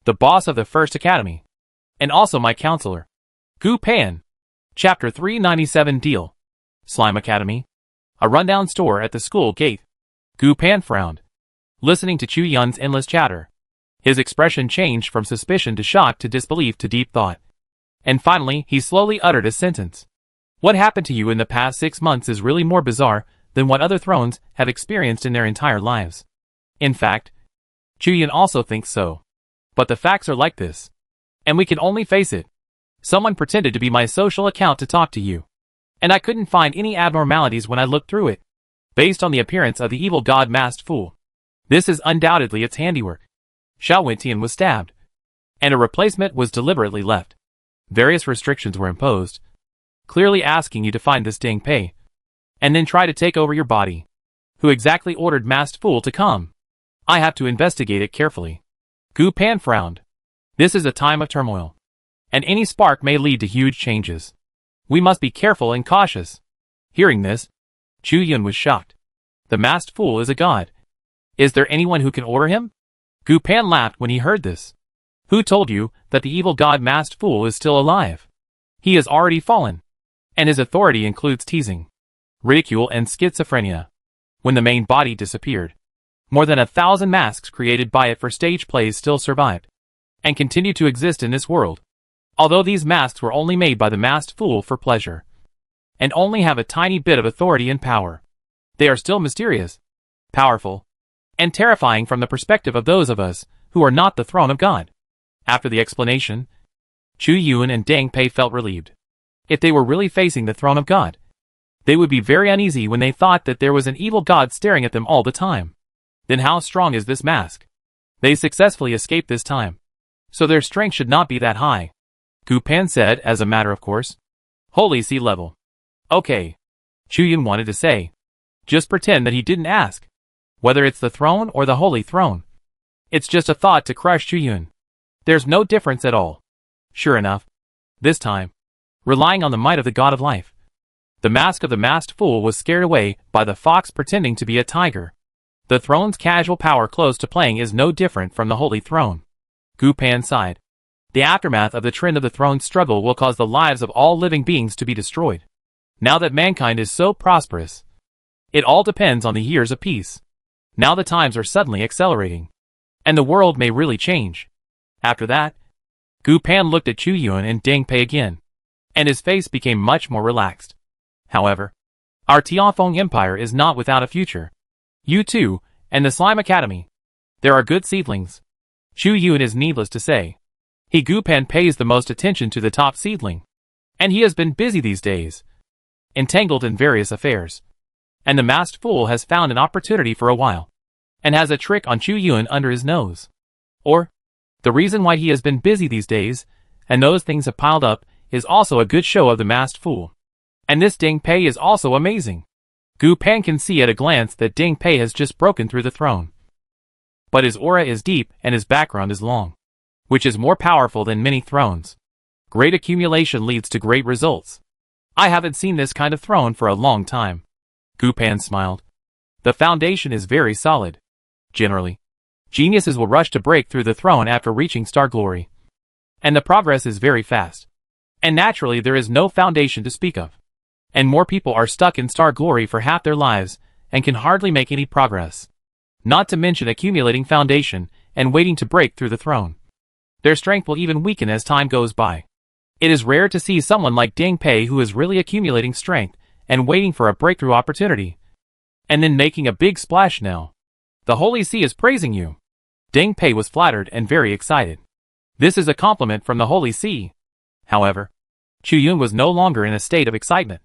the boss of the First Academy, and also my counselor, Gu Pan." Chapter 397 Deal. Slime Academy. A rundown store at the school gate. Gu Pan frowned, listening to Chu Yun's endless chatter. His expression changed from suspicion to shock to disbelief to deep thought. And finally, he slowly uttered a sentence. "What happened to you in the past 6 months is really more bizarre than what other thrones have experienced in their entire lives. In fact, Chu Yun also thinks so. But the facts are like this. And we can only face it. Someone pretended to be my social account to talk to you. And I couldn't find any abnormalities when I looked through it. Based on the appearance of the evil god masked fool. This is undoubtedly its handiwork. Xiao Wentian was stabbed. And a replacement was deliberately left. Various restrictions were imposed, clearly asking you to find this Deng Pei, and then try to take over your body. Who exactly ordered masked fool to come? I have to investigate it carefully." Gu Pan frowned. "This is a time of turmoil, and any spark may lead to huge changes. We must be careful and cautious." Hearing this, Chu Yun was shocked. The masked fool is a god. Is there anyone who can order him? Gu Pan laughed when he heard this. "Who told you that the evil god masked fool is still alive? He has already fallen. And his authority includes teasing, ridicule and schizophrenia. When the main body disappeared, more than 1,000 masks created by it for stage plays still survived, and continue to exist in this world. Although these masks were only made by the masked fool for pleasure, and only have a tiny bit of authority and power, they are still mysterious, powerful, and terrifying from the perspective of those of us who are not the throne of God." After the explanation, Chu Yun and Deng Pei felt relieved. If they were really facing the throne of God, they would be very uneasy when they thought that there was an evil god staring at them all the time. Then how strong is this mask? They successfully escaped this time, so their strength should not be that high. Gu Pan said as a matter of course. "Holy sea level." "Okay," Chu Yun wanted to say. "Just pretend that he didn't ask. Whether it's the throne or the holy throne. It's just a thought to crush Chu Yun. There's no difference at all." Sure enough, this time, relying on the might of the god of life, the mask of the masked fool was scared away by the fox pretending to be a tiger. The throne's casual power close to playing is no different from the holy throne. Gu Pan sighed. The aftermath of the trend of the throne's struggle will cause the lives of all living beings to be destroyed. Now that mankind is so prosperous, it all depends on the years of peace. Now the times are suddenly accelerating, and the world may really change. After that, Gu Pan looked at Chu Yun and Deng Pei again, and his face became much more relaxed. "However, our Tianfeng Empire is not without a future. You too, and the Slime Academy. There are good seedlings. Chu Yun is needless to say. Gu Pan pays the most attention to the top seedling, and he has been busy these days, entangled in various affairs. And the masked fool has found an opportunity for a while, and has a trick on Chu Yun under his nose. Or, the reason why he has been busy these days, and those things have piled up, is also a good show of the masked fool. And this Deng Pei is also amazing. Gu Pan can see at a glance that Deng Pei has just broken through the throne. But his aura is deep and his background is long, which is more powerful than many thrones. Great accumulation leads to great results. I haven't seen this kind of throne for a long time. Gu Pan smiled. The foundation is very solid. Generally, geniuses will rush to break through the throne after reaching star glory. And the progress is very fast. And naturally there is no foundation to speak of. And more people are stuck in star glory for half their lives, and can hardly make any progress. Not to mention accumulating foundation, and waiting to break through the throne. Their strength will even weaken as time goes by. It is rare to see someone like Deng Pei who is really accumulating strength, and waiting for a breakthrough opportunity. and then making a big splash now. The Holy See is praising you. Deng Pei was flattered and very excited. This is a compliment from the Holy See. However, Chu Yun was no longer in a state of excitement,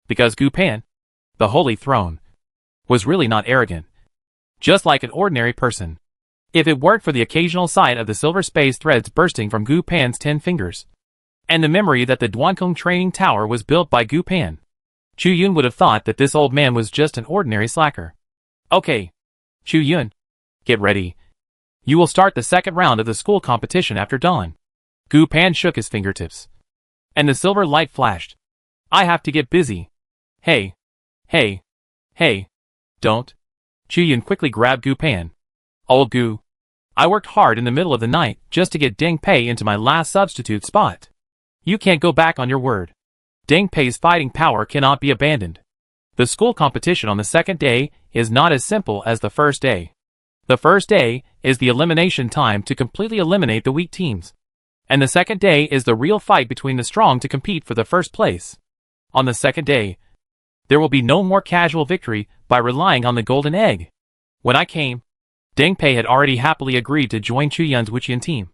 because Gu Pan, the Holy Throne, was really not arrogant. Just like an ordinary person. If it weren't for the occasional sight of the silver space threads bursting from Gu Pan's 10 fingers, and the memory that the Duankung Training Tower was built by Gu Pan, Chu Yun would have thought that this old man was just an ordinary slacker. Okay, Chu Yun, get ready. You will start the second round of the school competition after dawn. Gu Pan shook his fingertips, and the silver light flashed. I have to get busy. Hey, don't. Chu Yun quickly grabbed Gu Pan. Old Gu, I worked hard in the middle of the night just to get Deng Pei into my last substitute spot. You can't go back on your word. Deng Pei's fighting power cannot be abandoned. The school competition on the second day is not as simple as the first day. The first day is the elimination time to completely eliminate the weak teams. And the second day is the real fight between the strong to compete for the first place. On the second day, there will be no more casual victory by relying on the golden egg. When I came, Deng Pei had already happily agreed to join Chu Yun's Wuqian team,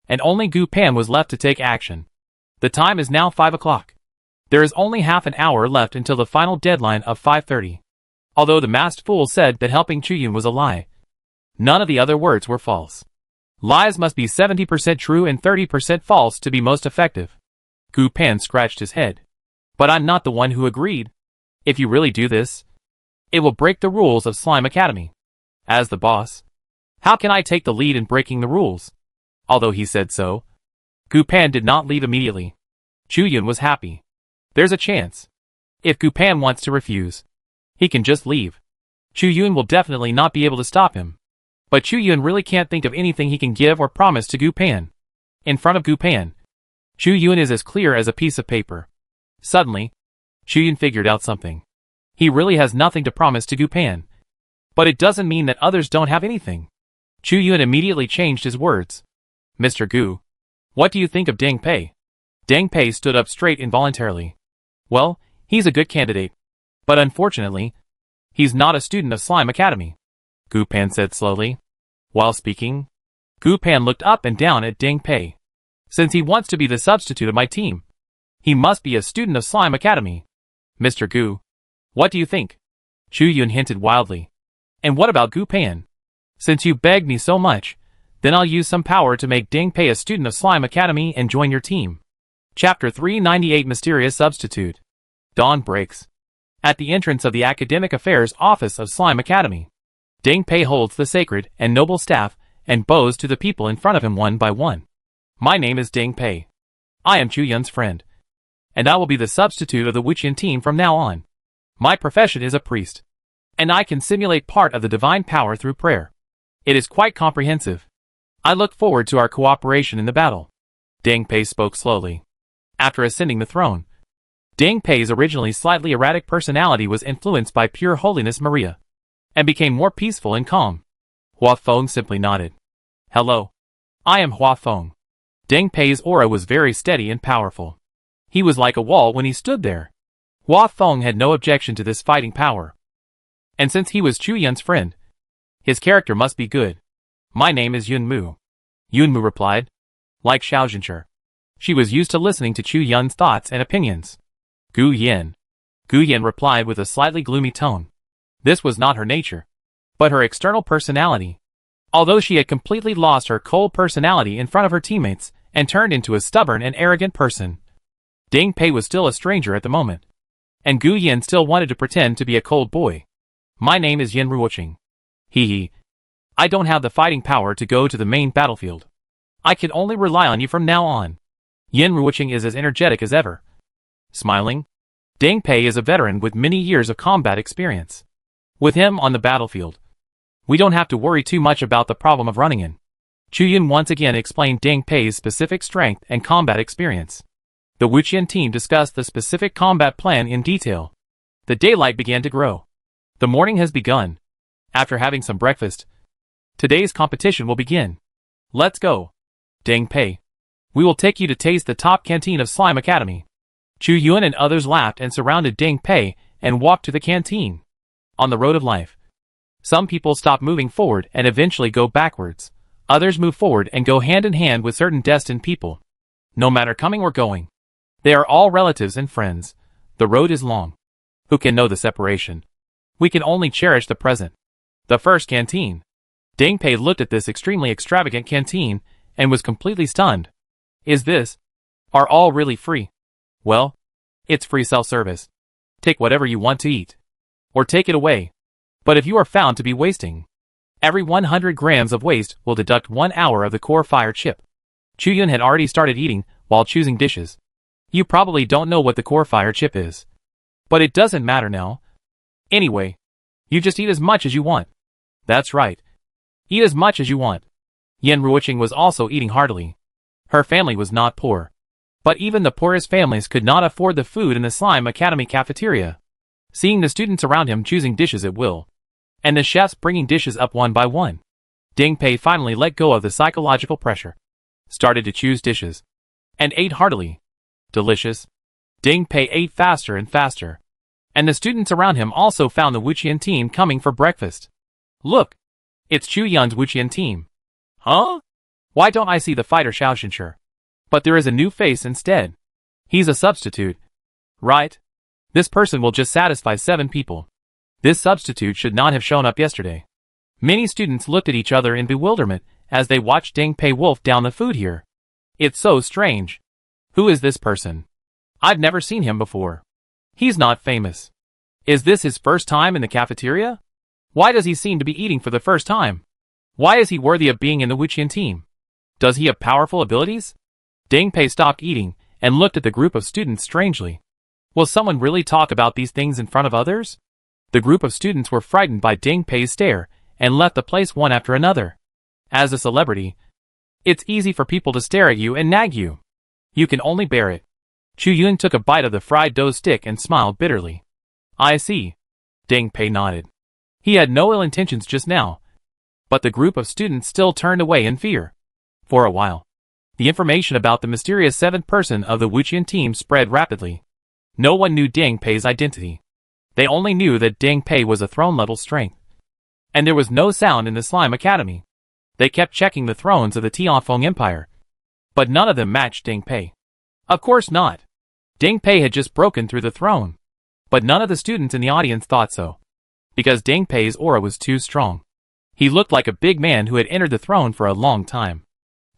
and only Gu Pan was left to take action. The time is now 5 o'clock. There is only half an hour left until the final deadline of 5:30. Although the masked fool said that helping Chu Yun was a lie, none of the other words were false. Lies must be 70% true and 30% false to be most effective. Gu Pan scratched his head. But I'm not the one who agreed. If you really do this, it will break the rules of Slime Academy. As the boss, how can I take the lead in breaking the rules? Although he said so, Gu Pan did not leave immediately. Chu Yun was happy. There's a chance. If Gu Pan wants to refuse, he can just leave. Chu Yun will definitely not be able to stop him. But Chu Yun really can't think of anything he can give or promise to Gu Pan. In front of Gu Pan, Chu Yun is as clear as a piece of paper. Suddenly, Chu Yun figured out something. He really has nothing to promise to Gu Pan. But it doesn't mean that others don't have anything. Chu Yun immediately changed his words. Mr. Gu, what do you think of Deng Pei? Deng Pei stood up straight involuntarily. Well, he's a good candidate. But unfortunately, he's not a student of Slime Academy, Gu Pan said slowly. While speaking, Gu Pan looked up and down at Deng Pei. Since he wants to be the substitute of my team, he must be a student of Slime Academy. Mr. Gu, what do you think? Chu Yun hinted wildly. And what about Gu Pan? Since you begged me so much, then I'll use some power to make Deng Pei a student of Slime Academy and join your team. Chapter 398 Mysterious Substitute. Dawn breaks. At the entrance of the Academic Affairs Office of Slime Academy, Deng Pei holds the sacred and noble staff and bows to the people in front of him one by one. My name is Deng Pei. I am Chu Yun's friend, and I will be the substitute of the Wuqian team from now on. My profession is a priest, and I can simulate part of the divine power through prayer. It is quite comprehensive. I look forward to our cooperation in the battle. Deng Pei spoke slowly. After ascending the throne, Deng Pei's originally slightly erratic personality was influenced by pure holiness Maria, and became more peaceful and calm. Hua Feng simply nodded. Hello. I am Hua Feng. Deng Pei's aura was very steady and powerful. He was like a wall when he stood there. Hua Feng had no objection to this fighting power. And since he was Chu Yun's friend, his character must be good. My name is Yun Mu. Yun Mu replied. Like Xiao Zhenshi, she was used to listening to Chu Yun's thoughts and opinions. Gu Yin. Gu Yin replied with a slightly gloomy tone. This was not her nature, but her external personality. Although she had completely lost her cold personality in front of her teammates and turned into a stubborn and arrogant person, Deng Pei was still a stranger at the moment, and Gu Yin still wanted to pretend to be a cold boy. My name is Yin Ruoqing. Hee. I don't have the fighting power to go to the main battlefield. I can only rely on you from now on. Yin Ruoqing is as energetic as ever. Smiling, Deng Pei is a veteran with many years of combat experience. With him on the battlefield, we don't have to worry too much about the problem of running in. Chu Yun once again explained Deng Pei's specific strength and combat experience. The Wuqian team discussed the specific combat plan in detail. The daylight began to grow. The morning has begun. After having some breakfast, today's competition will begin. Let's go. Deng Pei. We will take you to taste the top canteen of Slime Academy. Chu Yun and others laughed and surrounded Deng Pei and walked to the canteen. On the road of life, some people stop moving forward and eventually go backwards. Others move forward and go hand in hand with certain destined people. No matter coming or going, they are all relatives and friends. The road is long. Who can know the separation? We can only cherish the present. The first canteen. Ding Pei looked at this extremely extravagant canteen and was completely stunned. Is this? Are all really free? Well, it's free self-service. Take whatever you want to eat. Or take it away. But if you are found to be wasting, every 100 grams of waste will deduct 1 hour of the core fire chip. Chu Yun had already started eating while choosing dishes. You probably don't know what the core fire chip is. But it doesn't matter now. Anyway, you just eat as much as you want. That's right. Eat as much as you want. Yen Ruoqing was also eating heartily. Her family was not poor. But even the poorest families could not afford the food in the Slime Academy cafeteria. Seeing the students around him choosing dishes at will, and the chefs bringing dishes up one by one, Ding Pei finally let go of the psychological pressure, started to choose dishes, and ate heartily. Delicious. Ding Pei ate faster and faster. And the students around him also found the Wuqian team coming for breakfast. Look! It's Chu Yun's Wuqian team. Huh? Why don't I see the fighter Xiao Xinshi? But there is a new face instead. He's a substitute. Right? This person will just satisfy 7 people. This substitute should not have shown up yesterday. Many students looked at each other in bewilderment as they watched Ding Pei wolf down the food here. It's so strange. Who is this person? I've never seen him before. He's not famous. Is this his first time in the cafeteria? Why does he seem to be eating for the first time? Why is he worthy of being in the Wuqian team? Does he have powerful abilities? Ding Pei stopped eating and looked at the group of students strangely. Will someone really talk about these things in front of others? The group of students were frightened by Ding Pei's stare and left the place one after another. As a celebrity, it's easy for people to stare at you and nag you. You can only bear it. Chu Yun took a bite of the fried dough stick and smiled bitterly. I see. Ding Pei nodded. He had no ill intentions just now. But the group of students still turned away in fear. For a while, the information about the mysterious 7th person of the Wuqian team spread rapidly. No one knew Ding Pei's identity. They only knew that Ding Pei was a throne-level strength. And there was no sound in the Slime Academy. They kept checking the thrones of the Tianfeng Empire. But none of them matched Ding Pei. Of course not. Ding Pei had just broken through the throne. But none of the students in the audience thought so. Because Ding Pei's aura was too strong. He looked like a big man who had entered the throne for a long time.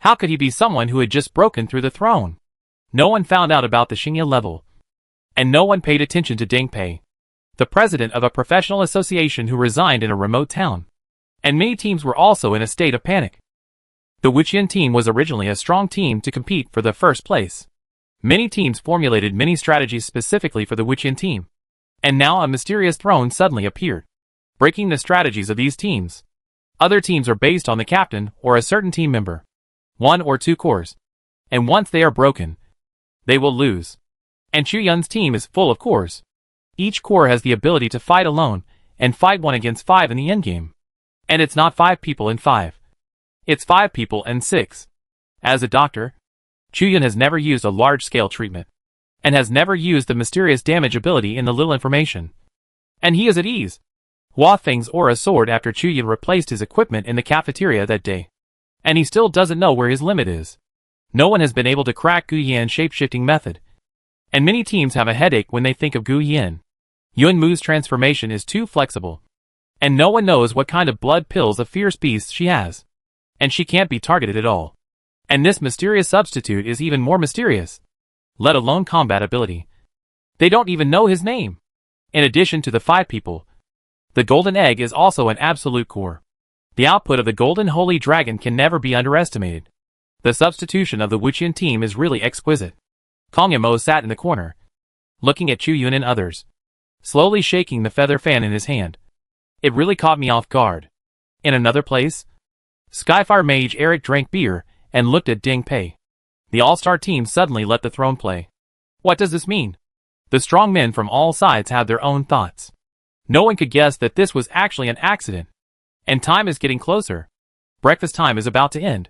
How could he be someone who had just broken through the throne? No one found out about the Xingye level. And no one paid attention to Ding Pei, the president of a professional association who resigned in a remote town. And many teams were also in a state of panic. The Wuqian team was originally a strong team to compete for the first place. Many teams formulated many strategies specifically for the Wuqian team. And now a mysterious throne suddenly appeared, breaking the strategies of these teams. Other teams are based on the captain or a certain team member. 1 or 2 cores. And once they are broken, they will lose. And Chu Yun's team is full of cores. Each core has the ability to fight alone, and fight 1 against 5 in the endgame. And it's not 5 people and 5. It's 5 people and 6. As a doctor, Chu Yun has never used a large-scale treatment, and has never used the mysterious damage ability in the little information. And he is at ease. Hua Feng's aura soared after Chu Yun replaced his equipment in the cafeteria that day. And he still doesn't know where his limit is. No one has been able to crack Gu Yan's shape-shifting method. And many teams have a headache when they think of Gu Yan. Yun Mu's transformation is too flexible. And no one knows what kind of blood pills of fierce beasts she has. And she can't be targeted at all. And this mysterious substitute is even more mysterious. Let alone combat ability. They don't even know his name. In addition to the 5 people, the golden egg is also an absolute core. The output of the golden holy dragon can never be underestimated. The substitution of the Wuqian team is really exquisite. Kong Yamo sat in the corner, looking at Chu Yun and others, slowly shaking the feather fan in his hand. It really caught me off guard. In another place, Skyfire Mage Eric drank beer and looked at Ding Pei. The all-star team suddenly let the throne play. What does this mean? The strong men from all sides had their own thoughts. No one could guess that this was actually an accident. And time is getting closer. Breakfast time is about to end.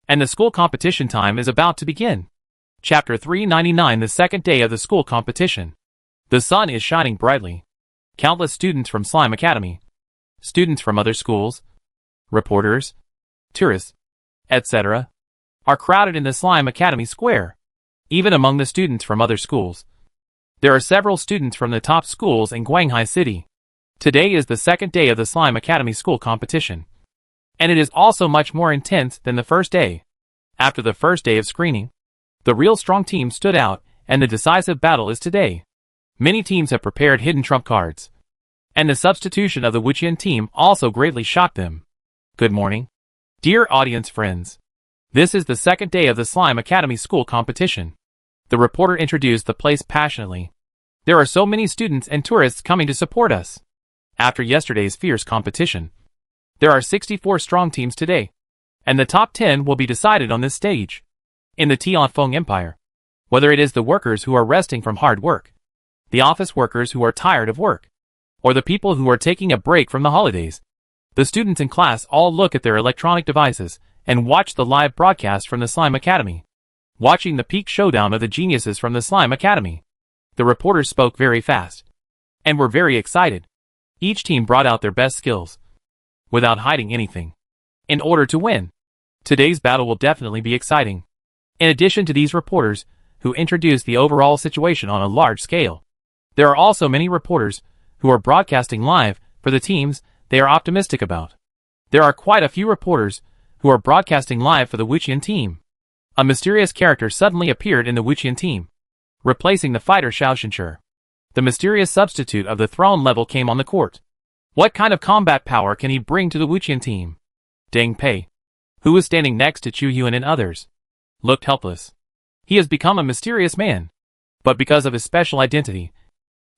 And the school competition time is about to begin. Chapter 399, the second day of the school competition. The sun is shining brightly. Countless students from Slime Academy, students from other schools, reporters, tourists, etc., are crowded in the Slime Academy square. Even among the students from other schools, there are several students from the top schools in Guanghai City. Today is the second day of the Slime Academy school competition, and it is also much more intense than the first day. After the first day of screening, the real strong team stood out, and the decisive battle is today. Many teams have prepared hidden trump cards, and the substitution of the Wuqian team also greatly shocked them. Good morning, dear audience friends. This is the second day of the Slime Academy school competition. The reporter introduced the place passionately. There are so many students and tourists coming to support us. After yesterday's fierce competition, there are 64 strong teams today, and the top 10 will be decided on this stage. In the Tianfeng Empire, whether it is the workers who are resting from hard work, the office workers who are tired of work, or the people who are taking a break from the holidays, the students in class all look at their electronic devices and watch the live broadcast from the Slime Academy. Watching the peak showdown of the geniuses from the Slime Academy, the reporters spoke very fast and were very excited. Each team brought out their best skills, without hiding anything, in order to win. Today's battle will definitely be exciting. In addition to these reporters, who introduced the overall situation on a large scale, there are also many reporters who are broadcasting live for the teams they are optimistic about. There are quite a few reporters who are broadcasting live for the Wuqian team. A mysterious character suddenly appeared in the Wuqian team, replacing the fighter Xiao Shenshi. The mysterious substitute of the throne level came on the court. What kind of combat power can he bring to the Wuqian team? Deng Pei, who was standing next to Chu Yuan and others, looked helpless. He has become a mysterious man, but because of his special identity,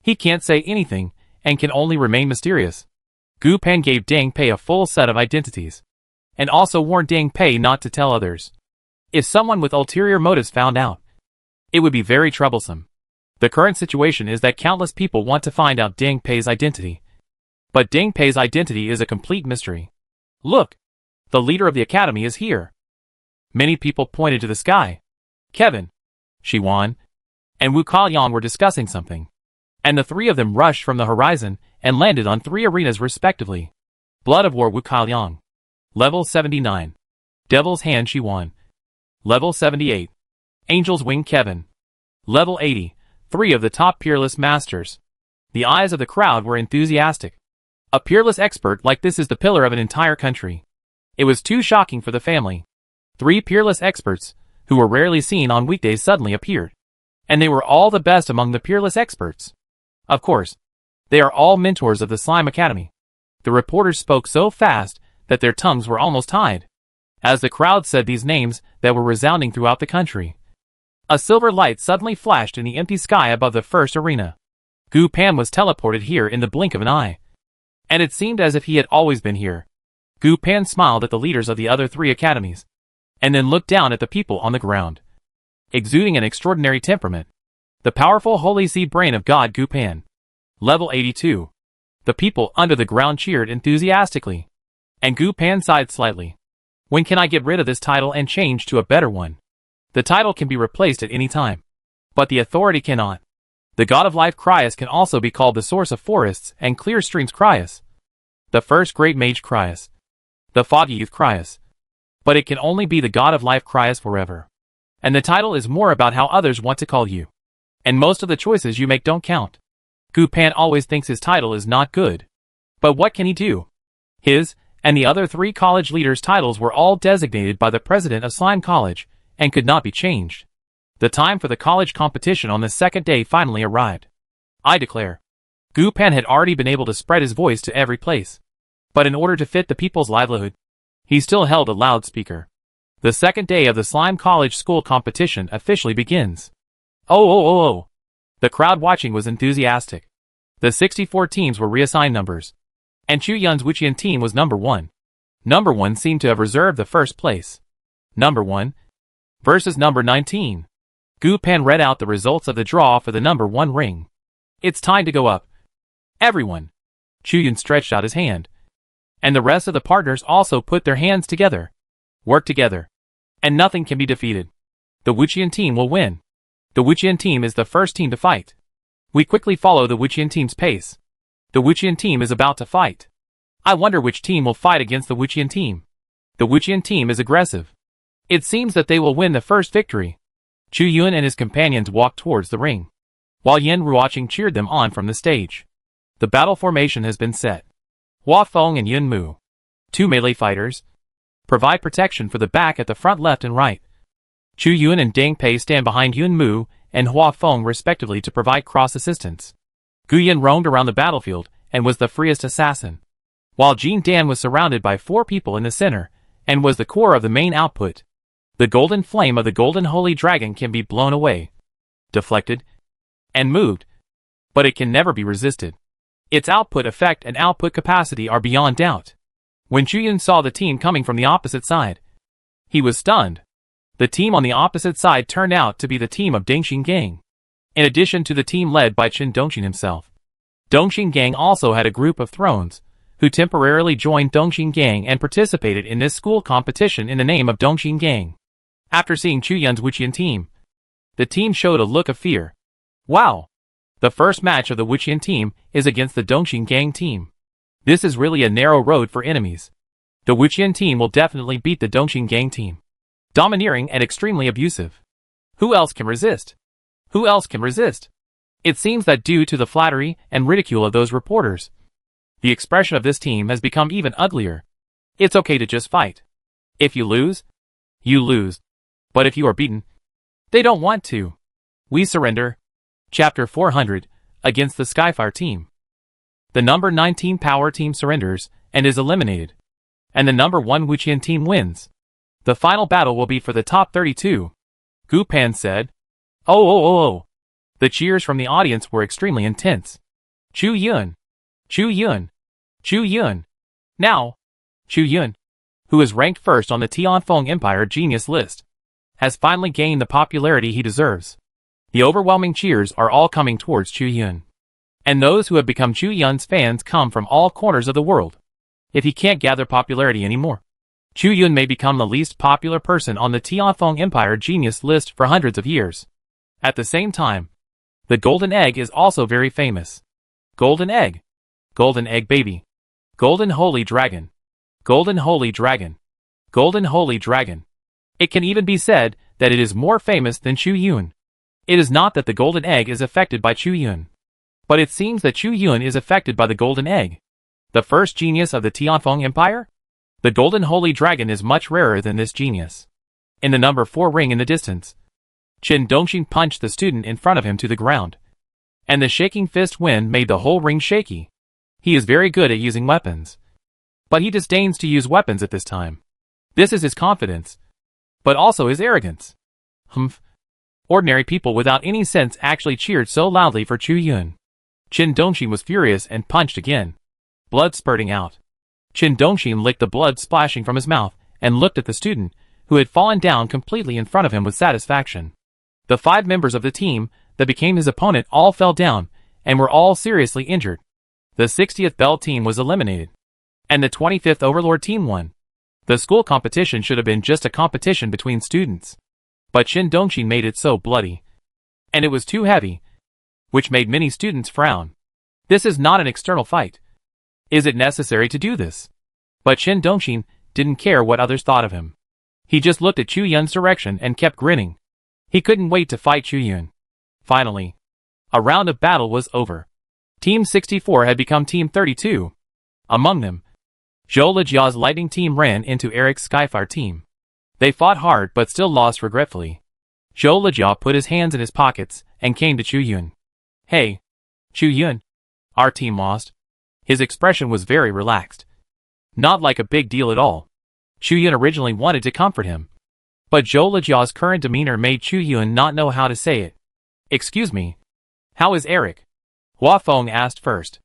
he can't say anything and can only remain mysterious. Gu Pan gave Deng Pei a full set of identities, and also warned Deng Pei not to tell others. If someone with ulterior motives found out, it would be very troublesome. The current situation is that countless people want to find out Deng Pei's identity, but Deng Pei's identity is a complete mystery. Look, the leader of the academy is here. Many people pointed to the sky. Kevin, Shiwan, and Wu Kaoyang were discussing something, and the three of them rushed from the horizon and landed on 3 arenas respectively. Blood of War Wu Kaoyang, Level 79. Devil's Hand Shiwan, Level 78. Angel's Wing Kevin, Level 80. 3 of the top peerless masters. The eyes of the crowd were enthusiastic. A peerless expert like this is the pillar of an entire country. It was too shocking for the family. 3 peerless experts, who were rarely seen on weekdays, suddenly appeared. And they were all the best among the peerless experts. Of course, they are all mentors of the Slime Academy. The reporters spoke so fast that their tongues were almost tied, as the crowd said these names that were resounding throughout the country. A silver light suddenly flashed in the empty sky above the first arena. Gu Pan was teleported here in the blink of an eye, and it seemed as if he had always been here. Gu Pan smiled at the leaders of the other 3 academies, and then looked down at the people on the ground. Exuding an extraordinary temperament, the powerful holy seed brain of God Gu Pan. Level 82. The people under the ground cheered enthusiastically, and Gu Pan sighed slightly. When can I get rid of this title and change to a better one? The title can be replaced at any time, but the authority cannot. The God of Life Cryas can also be called the source of forests and clear streams Cryas, the first great mage Cryas, the foggy youth Cryas. But it can only be the God of Life Cryas forever. And the title is more about how others want to call you. And most of the choices you make don't count. Gu Pan always thinks his title is not good. But what can he do? His and the other 3 college leaders' titles were all designated by the president of Slime College, and could not be changed. The time for the college competition on the second day finally arrived. I declare, Gu Pan had already been able to spread his voice to every place, but in order to fit the people's livelihood, he still held a loudspeaker. The second day of the Slime College school competition officially begins. Oh. The crowd watching was enthusiastic. The 64 teams were reassigned numbers, and Chu Yun's Wuqian team was number 1. Number 1 seemed to have reserved the first place. Number 1 versus number 19. Gu Pan read out the results of the draw for the number 1 ring. It's time to go up. Everyone. Chu Yun stretched out his hand, and the rest of the partners also put their hands together. Work together, and nothing can be defeated. The Wuqian team will win. The Wuqian team is the first team to fight. We quickly follow the Wuqian team's pace. The Wuqian team is about to fight. I wonder which team will fight against the Wuqian team. The Wuqian team is aggressive. It seems that they will win the first victory. Chu Yun and his companions walked towards the ring, while Yin Ruoqing cheered them on from the stage. The battle formation has been set. Hua Feng and Yun Mu, two melee fighters, provide protection for the back at the front left and right. Chu Yun and Deng Pei stand behind Yun Mu and Hua Feng respectively to provide cross assistance. Gu Yin roamed around the battlefield and was the freest assassin, while Jin Dan was surrounded by 4 people in the center and was the core of the main output. The golden flame of the golden holy dragon can be blown away, deflected, and moved, but it can never be resisted. Its output effect and output capacity are beyond doubt. When Chu Yun saw the team coming from the opposite side, he was stunned. The team on the opposite side turned out to be the team of Dongxing Gang, in addition to the team led by Qin Dongxing himself. Dongxing Gang also had a group of thrones, who temporarily joined Dongxing Gang and participated in this school competition in the name of Dongxing Gang. After seeing Chu Yun's Wuqian team, the team showed a look of fear. Wow! The first match of the Wuqian team is against the Dongxing Gang team. This is really a narrow road for enemies. The Wuqian team will definitely beat the Dongxing Gang team. Domineering and extremely abusive. Who else can resist? Who else can resist? It seems that due to the flattery and ridicule of those reporters, the expression of this team has become even uglier. It's okay to just fight. If you lose, you lose. But if you are beaten, they don't want to. We surrender. Chapter 400, against the Skyfire team. The number 19 power team surrenders and is eliminated, and the number 1 Wuqian team wins. The final battle will be for the top 32. Gu Pan said. Oh. The cheers from the audience were extremely intense. Chu Yun. Chu Yun. Chu Yun. Now, Chu Yun, who is ranked first on the Tianfeng Empire Genius list, has finally gained the popularity he deserves. The overwhelming cheers are all coming towards Chu Yun. And those who have become Chu Yun's fans come from all corners of the world. If he can't gather popularity anymore, Chu Yun may become the least popular person on the Tianfeng Empire Genius list for hundreds of years. At the same time, the Golden Egg is also very famous. Golden Egg. Golden Egg Baby. Golden Holy Dragon. Golden Holy Dragon. Golden Holy Dragon. It can even be said that it is more famous than Chu Yun. It is not that the Golden Egg is affected by Chu Yun, but it seems that Chu Yun is affected by the Golden Egg. The first genius of the Tianfeng Empire? The Golden Holy Dragon is much rarer than this genius. In the number 4 ring in the distance, Qin Dongxing punched the student in front of him to the ground, and the shaking fist wind made the whole ring shaky. He is very good at using weapons, but he disdains to use weapons at this time. This is his confidence, but also his arrogance. Humph. Ordinary people without any sense actually cheered so loudly for Chu Yun. Qin Dongxing was furious and punched again, blood spurting out. Qin Dongxing licked the blood splashing from his mouth and looked at the student, who had fallen down completely in front of him with satisfaction. The 5 members of the team that became his opponent all fell down and were all seriously injured. The 60th Bell team was eliminated, and the 25th Overlord team won. The school competition should have been just a competition between students, but Qin Dongxing made it so bloody, and it was too heavy, which made many students frown. This is not an external fight. Is it necessary to do this? But Qin Dongxing didn't care what others thought of him. He just looked at Chu Yun's direction and kept grinning. He couldn't wait to fight Chu Yun. Finally, a round of battle was over. Team 64 had become Team 32. Among them, Zhou Lijia's Lightning team ran into Eric's Skyfire team. They fought hard but still lost regretfully. Zhou Lijia put his hands in his pockets and came to Chu Yun. Hey, Chu Yun. Our team lost. His expression was very relaxed. Not like a big deal at all. Chu Yun originally wanted to comfort him, but Zhou Lijia's current demeanor made Chu Yun not know how to say it. Excuse me. How is Eric? Hua Feng asked first.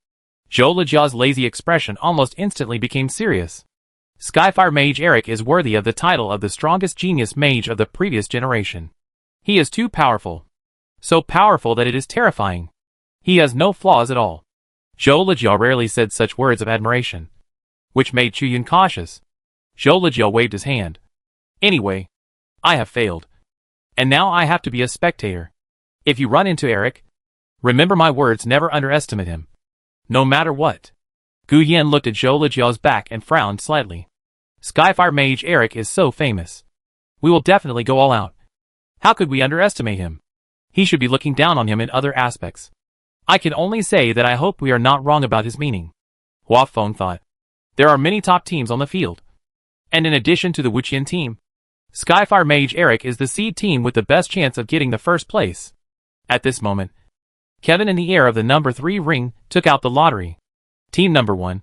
Zhou Lijia's lazy expression almost instantly became serious. Skyfire Mage Eric is worthy of the title of the strongest genius mage of the previous generation. He is too powerful. So powerful that it is terrifying. He has no flaws at all. Zhou Lijia rarely said such words of admiration, which made Chu Yun cautious. Zhou Lijia waved his hand. Anyway, I have failed, and now I have to be a spectator. If you run into Eric, remember my words, never underestimate him. No matter what. Gu Yan looked at Zhou Lijiao's back and frowned slightly. Skyfire Mage Eric is so famous. We will definitely go all out. How could we underestimate him? He should be looking down on him in other aspects. I can only say that I hope we are not wrong about his meaning. Hua Feng thought. There are many top teams on the field. And in addition to the Wuqian team, Skyfire Mage Eric is the seed team with the best chance of getting the first place. At this moment, Kevin in the air of the number 3 ring took out the lottery. Team number 1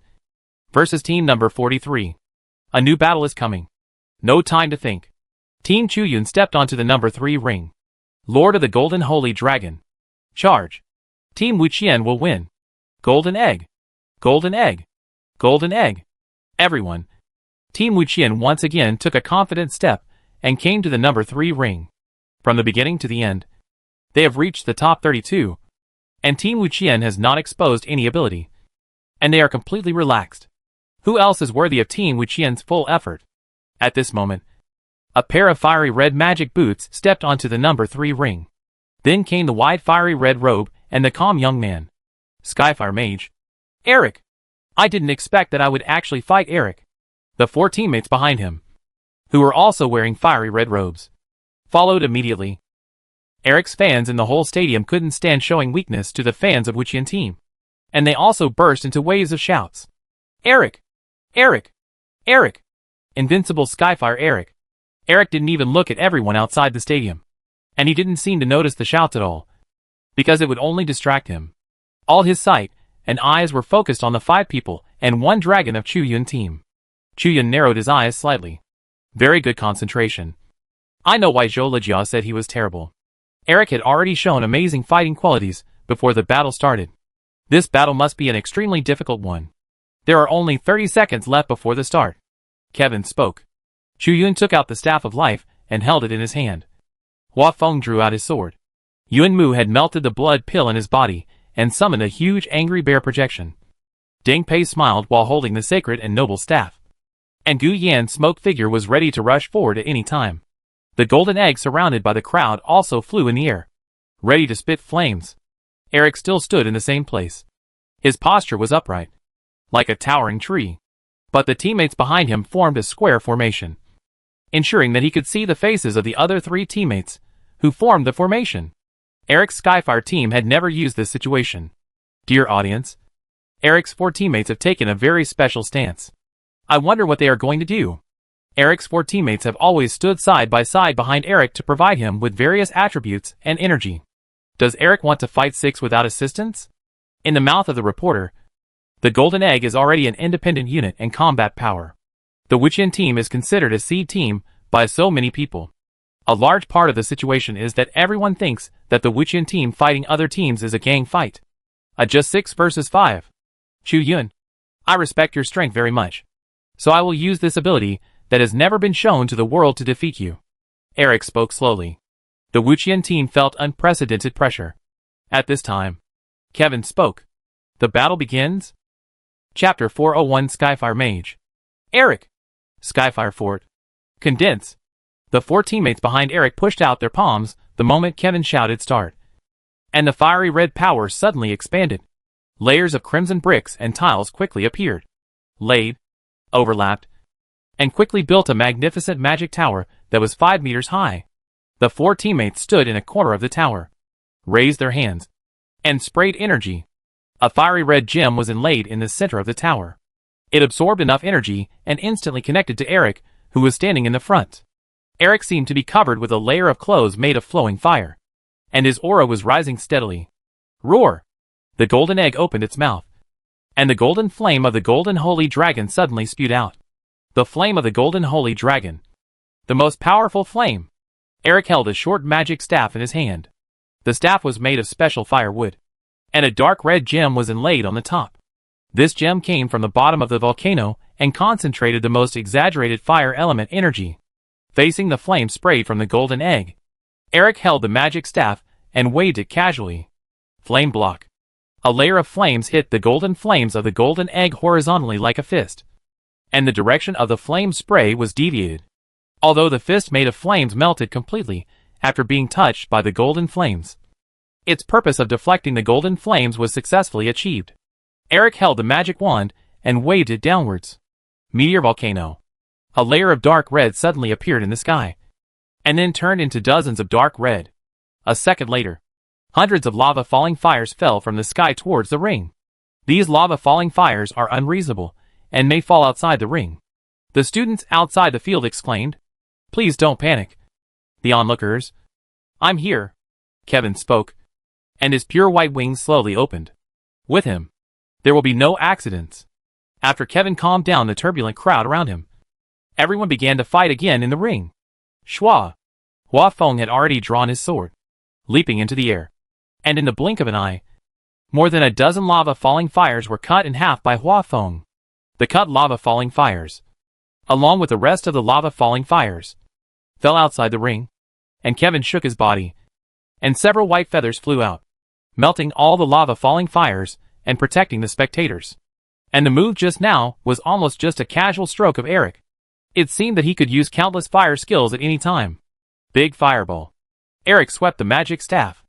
versus team number 43. A new battle is coming. No time to think. Team Chuyun stepped onto the number 3 ring. Lord of the Golden Holy Dragon. Charge. Team Wuqian will win. Golden Egg. Golden Egg. Golden Egg. Everyone. Team Wuqian once again took a confident step and came to the number 3 ring. From the beginning to the end, they have reached the top 32, and Team Wuqian has not exposed any ability. And they are completely relaxed. Who else is worthy of Team Wuqian's full effort? At this moment, a pair of fiery red magic boots stepped onto the number 3 ring. Then came the wide fiery red robe and the calm young man. Skyfire Mage. Eric! I didn't expect that I would actually fight Eric. The 4 teammates behind him, who were also wearing fiery red robes, followed immediately. Eric's fans in the whole stadium couldn't stand showing weakness to the fans of Wuqian team, and they also burst into waves of shouts. Eric! Eric! Eric! Invincible Skyfire Eric! Eric didn't even look at everyone outside the stadium, and he didn't seem to notice the shouts at all, because it would only distract him. All his sight and eyes were focused on the 5 people and 1 dragon of Chuyun team. Chuyun narrowed his eyes slightly. Very good concentration. I know why Zhou Lijia said he was terrible. Eric had already shown amazing fighting qualities before the battle started. This battle must be an extremely difficult one. There are only 30 seconds left before the start. Kevin spoke. Chuyun took out the Staff of Life and held it in his hand. Hua Feng drew out his sword. Yuan Mu had melted the blood pill in his body and summoned a huge angry bear projection. Deng Pei smiled while holding the sacred and noble staff. And Gu Yan's smoke figure was ready to rush forward at any time. The golden egg surrounded by the crowd also flew in the air, ready to spit flames. Eric still stood in the same place. His posture was upright, like a towering tree. But the teammates behind him formed a square formation, ensuring that he could see the faces of the other 3 teammates, who formed the formation. Eric's Skyfire team had never used this situation. Dear audience, Eric's 4 teammates have taken a very special stance. I wonder what they are going to do. Eric's 4 teammates have always stood side by side behind Eric to provide him with various attributes and energy. Does Eric want to fight 6 without assistance? In the mouth of the reporter, the Golden Egg is already an independent unit and combat power. The Wuqian team is considered a seed team by so many people. A large part of the situation is that everyone thinks that the Wuqian team fighting other teams is a gang fight. A just 6 versus 5. Chuyun, I respect your strength very much. So I will use this ability that has never been shown to the world to defeat you. Eric spoke slowly. The Wuqian team felt unprecedented pressure. At this time, Kevin spoke. The battle begins? Chapter 401 Skyfire Mage. Eric! Skyfire Fort. Condense. The 4 teammates behind Eric pushed out their palms the moment Kevin shouted start. And the fiery red power suddenly expanded. Layers of crimson bricks and tiles quickly appeared, laid, overlapped, and quickly built a magnificent magic tower that was 5 meters high. The 4 teammates stood in a corner of the tower, raised their hands, and sprayed energy. A fiery red gem was inlaid in the center of the tower. It absorbed enough energy and instantly connected to Eric, who was standing in the front. Eric seemed to be covered with a layer of clothes made of flowing fire, and his aura was rising steadily. Roar! The golden egg opened its mouth, and the golden flame of the golden holy dragon suddenly spewed out. The flame of the golden holy dragon. The most powerful flame. Eric held a short magic staff in his hand. The staff was made of special firewood, and a dark red gem was inlaid on the top. This gem came from the bottom of the volcano and concentrated the most exaggerated fire element energy. Facing the flame sprayed from the golden egg, Eric held the magic staff and waved it casually. Flame block. A layer of flames hit the golden flames of the golden egg horizontally like a fist, and the direction of the flame spray was deviated. Although the fist made of flames melted completely after being touched by the golden flames, its purpose of deflecting the golden flames was successfully achieved. Eric held the magic wand and waved it downwards. Meteor volcano. A layer of dark red suddenly appeared in the sky, and then turned into dozens of dark red. A second later, hundreds of lava falling fires fell from the sky towards the ring. These lava falling fires are unreasonable and may fall outside the ring. The students outside the field exclaimed, "Please don't panic." The onlookers, "I'm here," Kevin spoke, and his pure white wings slowly opened. With him, there will be no accidents. After Kevin calmed down the turbulent crowd around him, everyone began to fight again in the ring. Hua Feng had already drawn his sword, leaping into the air, and in the blink of an eye, more than a dozen lava falling fires were cut in half by Hua Feng. The cut lava falling fires, along with the rest of the lava falling fires, fell outside the ring, and Kevin shook his body, and several white feathers flew out, melting all the lava falling fires and protecting the spectators. And the move just now was almost just a casual stroke of Eric. It seemed that he could use countless fire skills at any time. Big fireball. Eric swept the magic staff.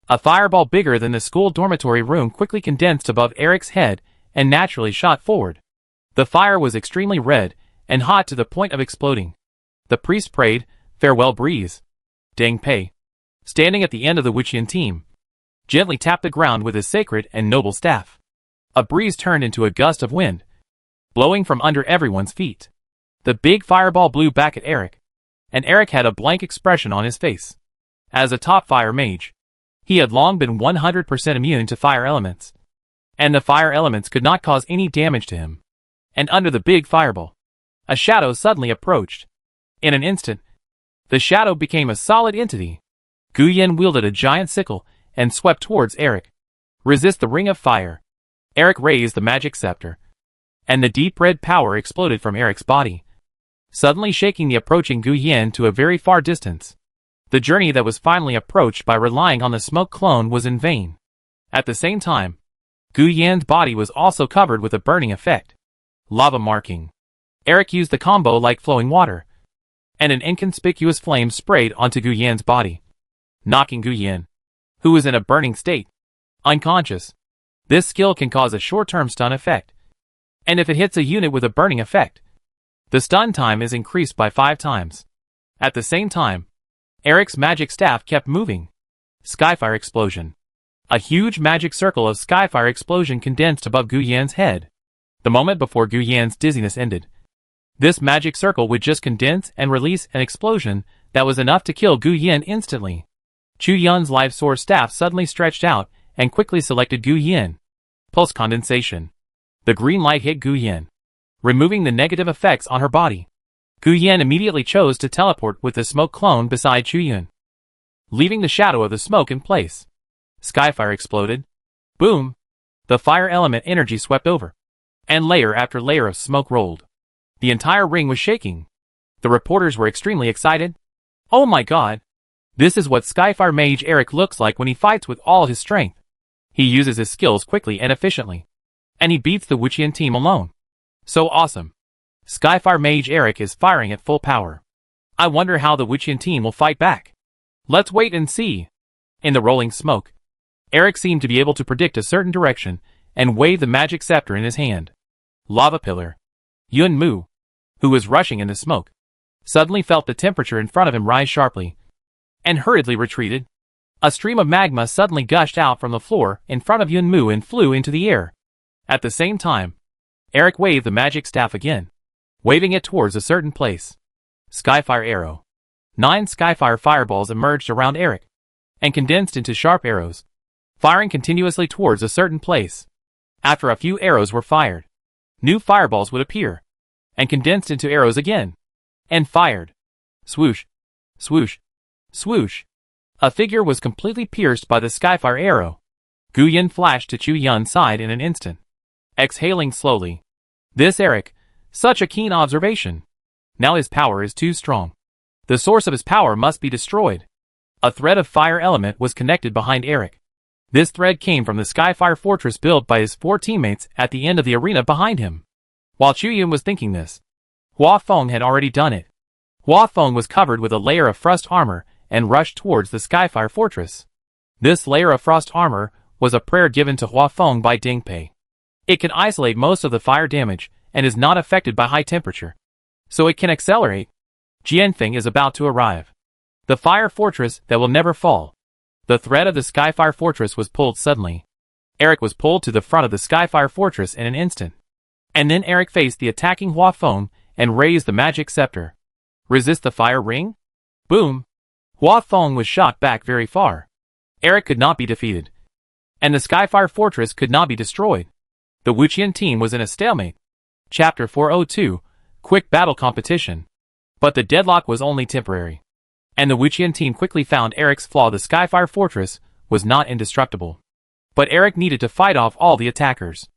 A fireball bigger than the school dormitory room quickly condensed above Eric's head and naturally shot forward. The fire was extremely red and hot to the point of exploding. The priest prayed, "Farewell breeze." Deng Pei, standing at the end of the Wuqian team, gently tapped the ground with his sacred and noble staff. A breeze turned into a gust of wind, blowing from under everyone's feet. The big fireball blew back at Eric, and Eric had a blank expression on his face. As a top fire mage, he had long been 100% immune to fire elements, and the fire elements could not cause any damage to him. And under the big fireball, a shadow suddenly approached. In an instant, the shadow became a solid entity. Gu Yan wielded a giant sickle and swept towards Eric. Resist the ring of fire. Eric raised the magic scepter, and the deep red power exploded from Eric's body, suddenly shaking the approaching Gu Yan to a very far distance. The journey that was finally approached by relying on the smoke clone was in vain. At the same time, Gu Yan's body was also covered with a burning effect. Lava marking. Eric used the combo like flowing water, and an inconspicuous flame sprayed onto Gu Yan's body, knocking Gu Yan, who was in a burning state, unconscious. This skill can cause a short-term stun effect, and if it hits a unit with a burning effect, the stun time is increased by 5 times. At the same time, Eric's magic staff kept moving. Skyfire explosion. A huge magic circle of skyfire explosion condensed above Gu Yan's head. The moment before Gu Yan's dizziness ended, this magic circle would just condense and release an explosion that was enough to kill Gu Yan instantly. Chu Yun's life source staff suddenly stretched out and quickly selected Gu Yan. Pulse condensation. The green light hit Gu Yan, removing the negative effects on her body. Gu Yan immediately chose to teleport with the smoke clone beside Chu Yun, leaving the shadow of the smoke in place. Skyfire exploded. Boom! The fire element energy swept over, and layer after layer of smoke rolled. The entire ring was shaking. The reporters were extremely excited. "Oh my god! This is what Skyfire Mage Eric looks like when he fights with all his strength. He uses his skills quickly and efficiently, and he beats the Wuqian team alone. So awesome! Skyfire Mage Eric is firing at full power. I wonder how the Wuqian team will fight back. Let's wait and see." In the rolling smoke, Eric seemed to be able to predict a certain direction and waved the magic scepter in his hand. Lava pillar. Yun Mu, who was rushing in the smoke, suddenly felt the temperature in front of him rise sharply, and hurriedly retreated. A stream of magma suddenly gushed out from the floor in front of Yun Mu and flew into the air. At the same time, Eric waved the magic staff again, waving it towards a certain place. Skyfire arrow. 9 Skyfire fireballs emerged around Eric, and condensed into sharp arrows, firing continuously towards a certain place. After a few arrows were fired, new fireballs would appear, and condensed into arrows again, and fired. Swoosh, swoosh, swoosh. A figure was completely pierced by the Skyfire arrow. Gu Yan flashed to Chu Yun's side in an instant, exhaling slowly. This Eric, such a keen observation. Now his power is too strong. The source of his power must be destroyed. A thread of fire element was connected behind Eric. This thread came from the Skyfire fortress built by his 4 teammates at the end of the arena behind him. While Chu Yun was thinking this, Hua Feng had already done it. Hua Feng was covered with a layer of frost armor and rushed towards the Skyfire fortress. This layer of frost armor was a prayer given to Hua Feng by Deng Pei. It can isolate most of the fire damage and is not affected by high temperature, so it can accelerate. Jianfeng is about to arrive. The fire fortress that will never fall. The thread of the Skyfire Fortress was pulled suddenly. Eric was pulled to the front of the Skyfire Fortress in an instant. And then Eric faced the attacking Hua Feng and raised the magic scepter. Resist the fire ring? Boom! Hua Feng was shot back very far. Eric could not be defeated. And the Skyfire Fortress could not be destroyed. The Wuqian team was in a stalemate. Chapter 402, Quick Battle Competition. But the deadlock was only temporary. And the Wuqian team quickly found Eric's flaw. The Skyfire Fortress was not indestructible. But Eric needed to fight off all the attackers.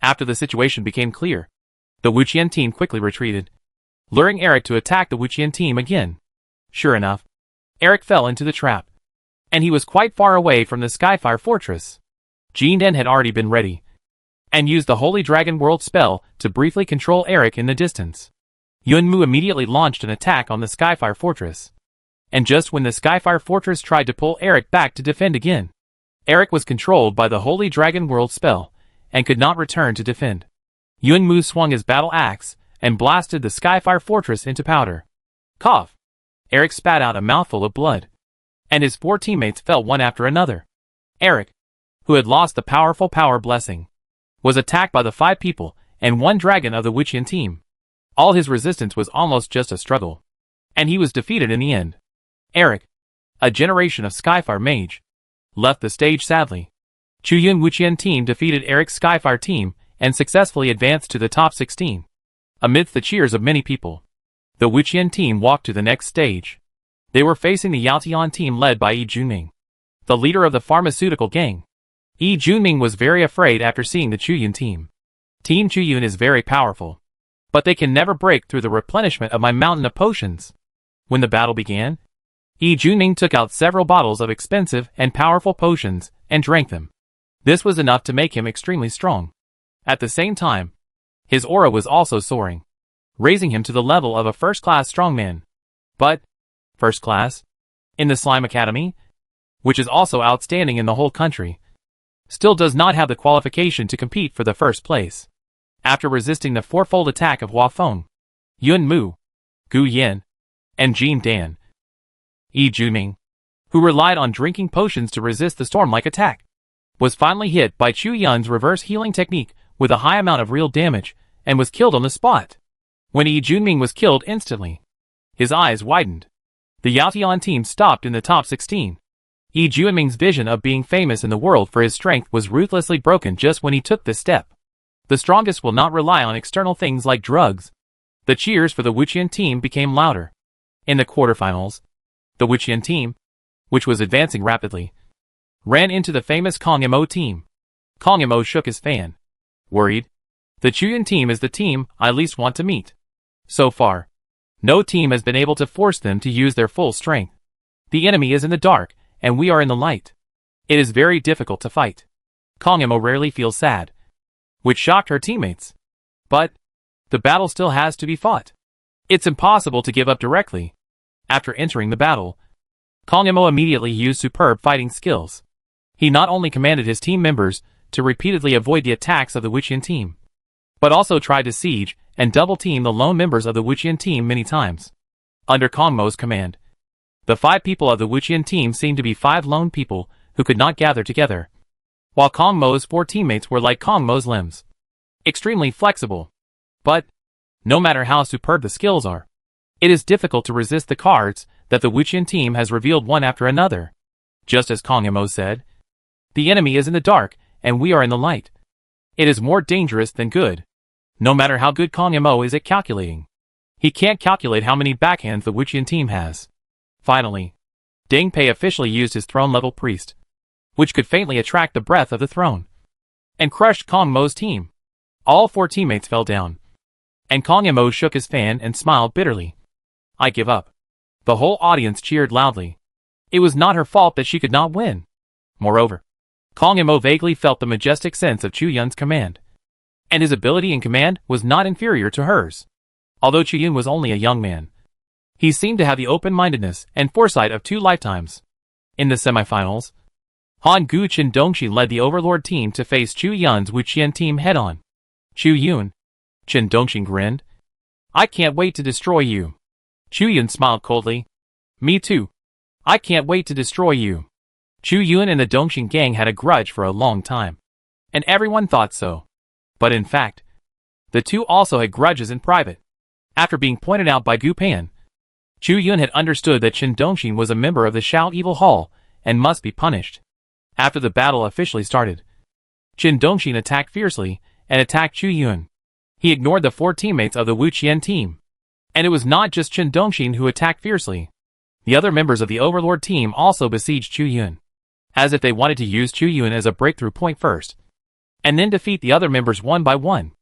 After the situation became clear, the Wuqian team quickly retreated, luring Eric to attack the Wuqian team again. Sure enough, Eric fell into the trap. And he was quite far away from the Skyfire Fortress. Jinden had already been ready, and used the Holy Dragon World spell to briefly control Eric in the distance. Yunmu immediately launched an attack on the Skyfire Fortress. And just when the Skyfire Fortress tried to pull Eric back to defend again, Eric was controlled by the Holy Dragon World spell, and could not return to defend. Yunmu swung his battle axe, and blasted the Skyfire Fortress into powder. Cough! Eric spat out a mouthful of blood. And his 4 teammates fell one after another. Eric, who had lost the powerful power blessing, was attacked by the 5 people, and 1 dragon of the Wuqian team. All his resistance was almost just a struggle. And he was defeated in the end. Eric, a generation of Skyfire mage, left the stage sadly. Chuyun Wuqian team defeated Eric's Skyfire team and successfully advanced to the top 16. Amidst the cheers of many people, the Wuqian team walked to the next stage. They were facing the Yaotian team led by Yi Junming, the leader of the pharmaceutical gang. Yi Junming was very afraid after seeing the Chuyun team. Team Chuyun is very powerful, but they can never break through the replenishment of my mountain of potions. When the battle began, Yi Junming took out several bottles of expensive and powerful potions and drank them. This was enough to make him extremely strong. At the same time, his aura was also soaring, raising him to the level of a first-class strongman. But, first class, in the Slime Academy, which is also outstanding in the whole country, still does not have the qualification to compete for the first place. After resisting the 4-fold attack of Hua Feng, Yun Mu, Gu Yin, and Jin Dan, Yi Junming, who relied on drinking potions to resist the storm-like attack, was finally hit by Chu Yun's reverse healing technique with a high amount of real damage, and was killed on the spot. When Yi Junming was killed instantly, his eyes widened. The Yaotian team stopped in the top 16. Yi Junming's vision of being famous in the world for his strength was ruthlessly broken just when he took this step. The strongest will not rely on external things like drugs. The cheers for the Wuqian team became louder. In the quarterfinals, the Wuqian team, which was advancing rapidly, ran into the famous Kong Mo team. Kong Mo shook his fan. Worried? The Chuyun team is the team I least want to meet. So far, no team has been able to force them to use their full strength. The enemy is in the dark, and we are in the light. It is very difficult to fight. Kong Mo rarely feels sad, which shocked her teammates. But the battle still has to be fought. It's impossible to give up directly. After entering the battle, Kong Mo immediately used superb fighting skills. He not only commanded his team members to repeatedly avoid the attacks of the Wuqian team, but also tried to siege and double-team the lone members of the Wuqian team many times. Under Kong Mo's command, the 5 people of the Wuqian team seemed to be 5 lone people who could not gather together, while Kong Mo's 4 teammates were like Kong Mo's limbs, extremely flexible. But, no matter how superb the skills are, it is difficult to resist the cards that the Wuqian team has revealed one after another. Just as Kong Mo said, the enemy is in the dark, and we are in the light. It is more dangerous than good. No matter how good Kong Mo is at calculating, he can't calculate how many backhands the Wuqian team has. Finally, Deng Pei officially used his throne-level priest, which could faintly attract the breath of the throne, and crushed Kong Mo's team. All 4 teammates fell down, and Kong Mo shook his fan and smiled bitterly. I give up. The whole audience cheered loudly. It was not her fault that she could not win. Moreover, Kong Mo vaguely felt the majestic sense of Chu Yun's command, and his ability in command was not inferior to hers. Although Chu Yun was only a young man, he seemed to have the open-mindedness and foresight of 2 lifetimes. In the semifinals, Han Gu Chen Dongxi led the Overlord team to face Chu Yun's Wuqian team head-on. Chu Yun. Chen Dongxi grinned. I can't wait to destroy you. Chu Yun smiled coldly. Me too. I can't wait to destroy you. Chu Yun and the Dongxing gang had a grudge for a long time. And everyone thought so. But in fact, the two also had grudges in private. After being pointed out by Gu Pan, Chu Yun had understood that Chen Dongxing was a member of the Shao Evil Hall and must be punished. After the battle officially started, Chen Dongxing attacked fiercely and attacked Chu Yun. He ignored the 4 teammates of the Wuqian team. And it was not just Chen Dongxing who attacked fiercely. The other members of the Overlord team also besieged Chu Yun, as if they wanted to use Chu Yun as a breakthrough point first, and then defeat the other members one by one.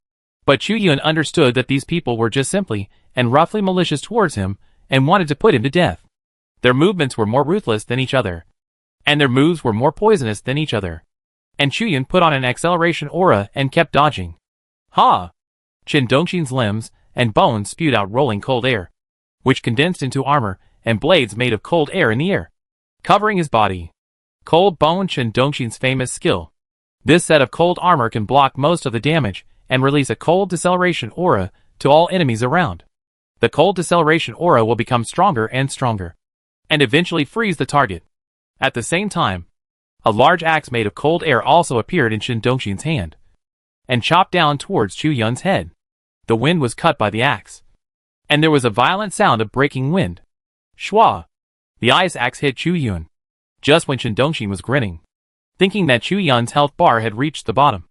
But Chu Yun understood that these people were just simply and roughly malicious towards him and wanted to put him to death. Their movements were more ruthless than each other, and their moves were more poisonous than each other. And Chu Yun put on an acceleration aura and kept dodging. Ha! Chen Dongxing's limbs and bones spewed out rolling cold air, which condensed into armor and blades made of cold air in the air, covering his body. Cold Bone Chen Dongxing's famous skill. This set of cold armor can block most of the damage and release a cold deceleration aura to all enemies around. The cold deceleration aura will become stronger and stronger, and eventually freeze the target. At the same time, a large axe made of cold air also appeared in Chen Dongxing's hand, and chopped down towards Chu Yun's head. The wind was cut by the axe, and there was a violent sound of breaking wind. Shwa! The ice axe hit Chu Yun, just when Chen Dongxing was grinning, thinking that Chu Yun's health bar had reached the bottom.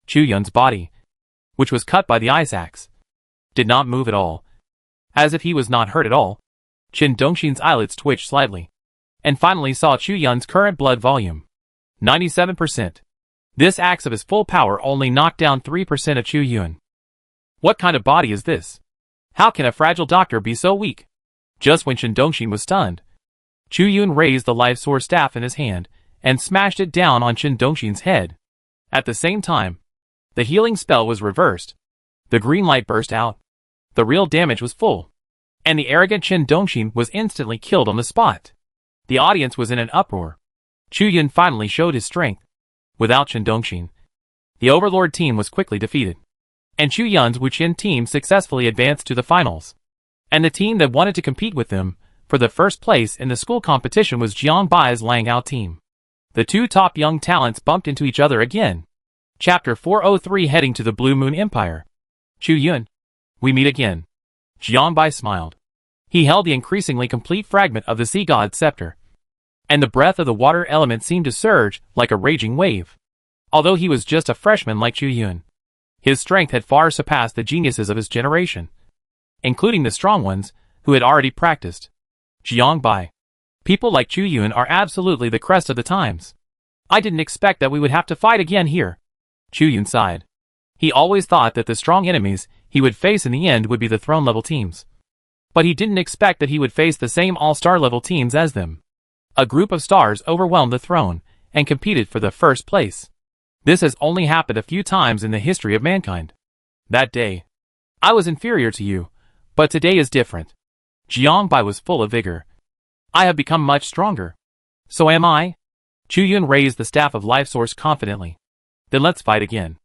Chu Yun's body, which was cut by the ice axe, did not move at all, as if he was not hurt at all. Chen Dongxing's eyelids twitched slightly, and finally saw Chu Yun's current blood volume. 97%. This axe of his full power only knocked down 3% of Chu Yun. What kind of body is this? How can a fragile doctor be so weak? Just when Chen Dongxing was stunned, Chu Yun raised the life source staff in his hand and smashed it down on Chen Dongxing's head. At the same time, the healing spell was reversed. The green light burst out. The real damage was full, and the arrogant Chen Dongxing was instantly killed on the spot. The audience was in an uproar. Chu Yun finally showed his strength. Without Chen Dongxing, the Overlord team was quickly defeated, and Chu Yun's Wuqian team successfully advanced to the finals. And the team that wanted to compete with them for the first place in the school competition was Jiang Bai's Langhao team. The two top young talents bumped into each other again. Chapter 403 Heading to the Blue Moon Empire. Chu Yun. We meet again. Jiang Bai smiled. He held the increasingly complete fragment of the Sea God's scepter, and the breath of the water element seemed to surge like a raging wave. Although he was just a freshman like Chu Yun, his strength had far surpassed the geniuses of his generation, including the strong ones who had already practiced. Jiang Bai. People like Chu Yun are absolutely the crest of the times. I didn't expect that we would have to fight again here. Chu Yun sighed. He always thought that the strong enemies he would face in the end would be the throne-level teams. But he didn't expect that he would face the same all-star level teams as them. A group of stars overwhelmed the throne and competed for the first place. This has only happened a few times in the history of mankind. That day, I was inferior to you, but today is different. Jiang Bai was full of vigor. I have become much stronger. So am I? Chu Yun raised the staff of life source confidently. Then let's fight again.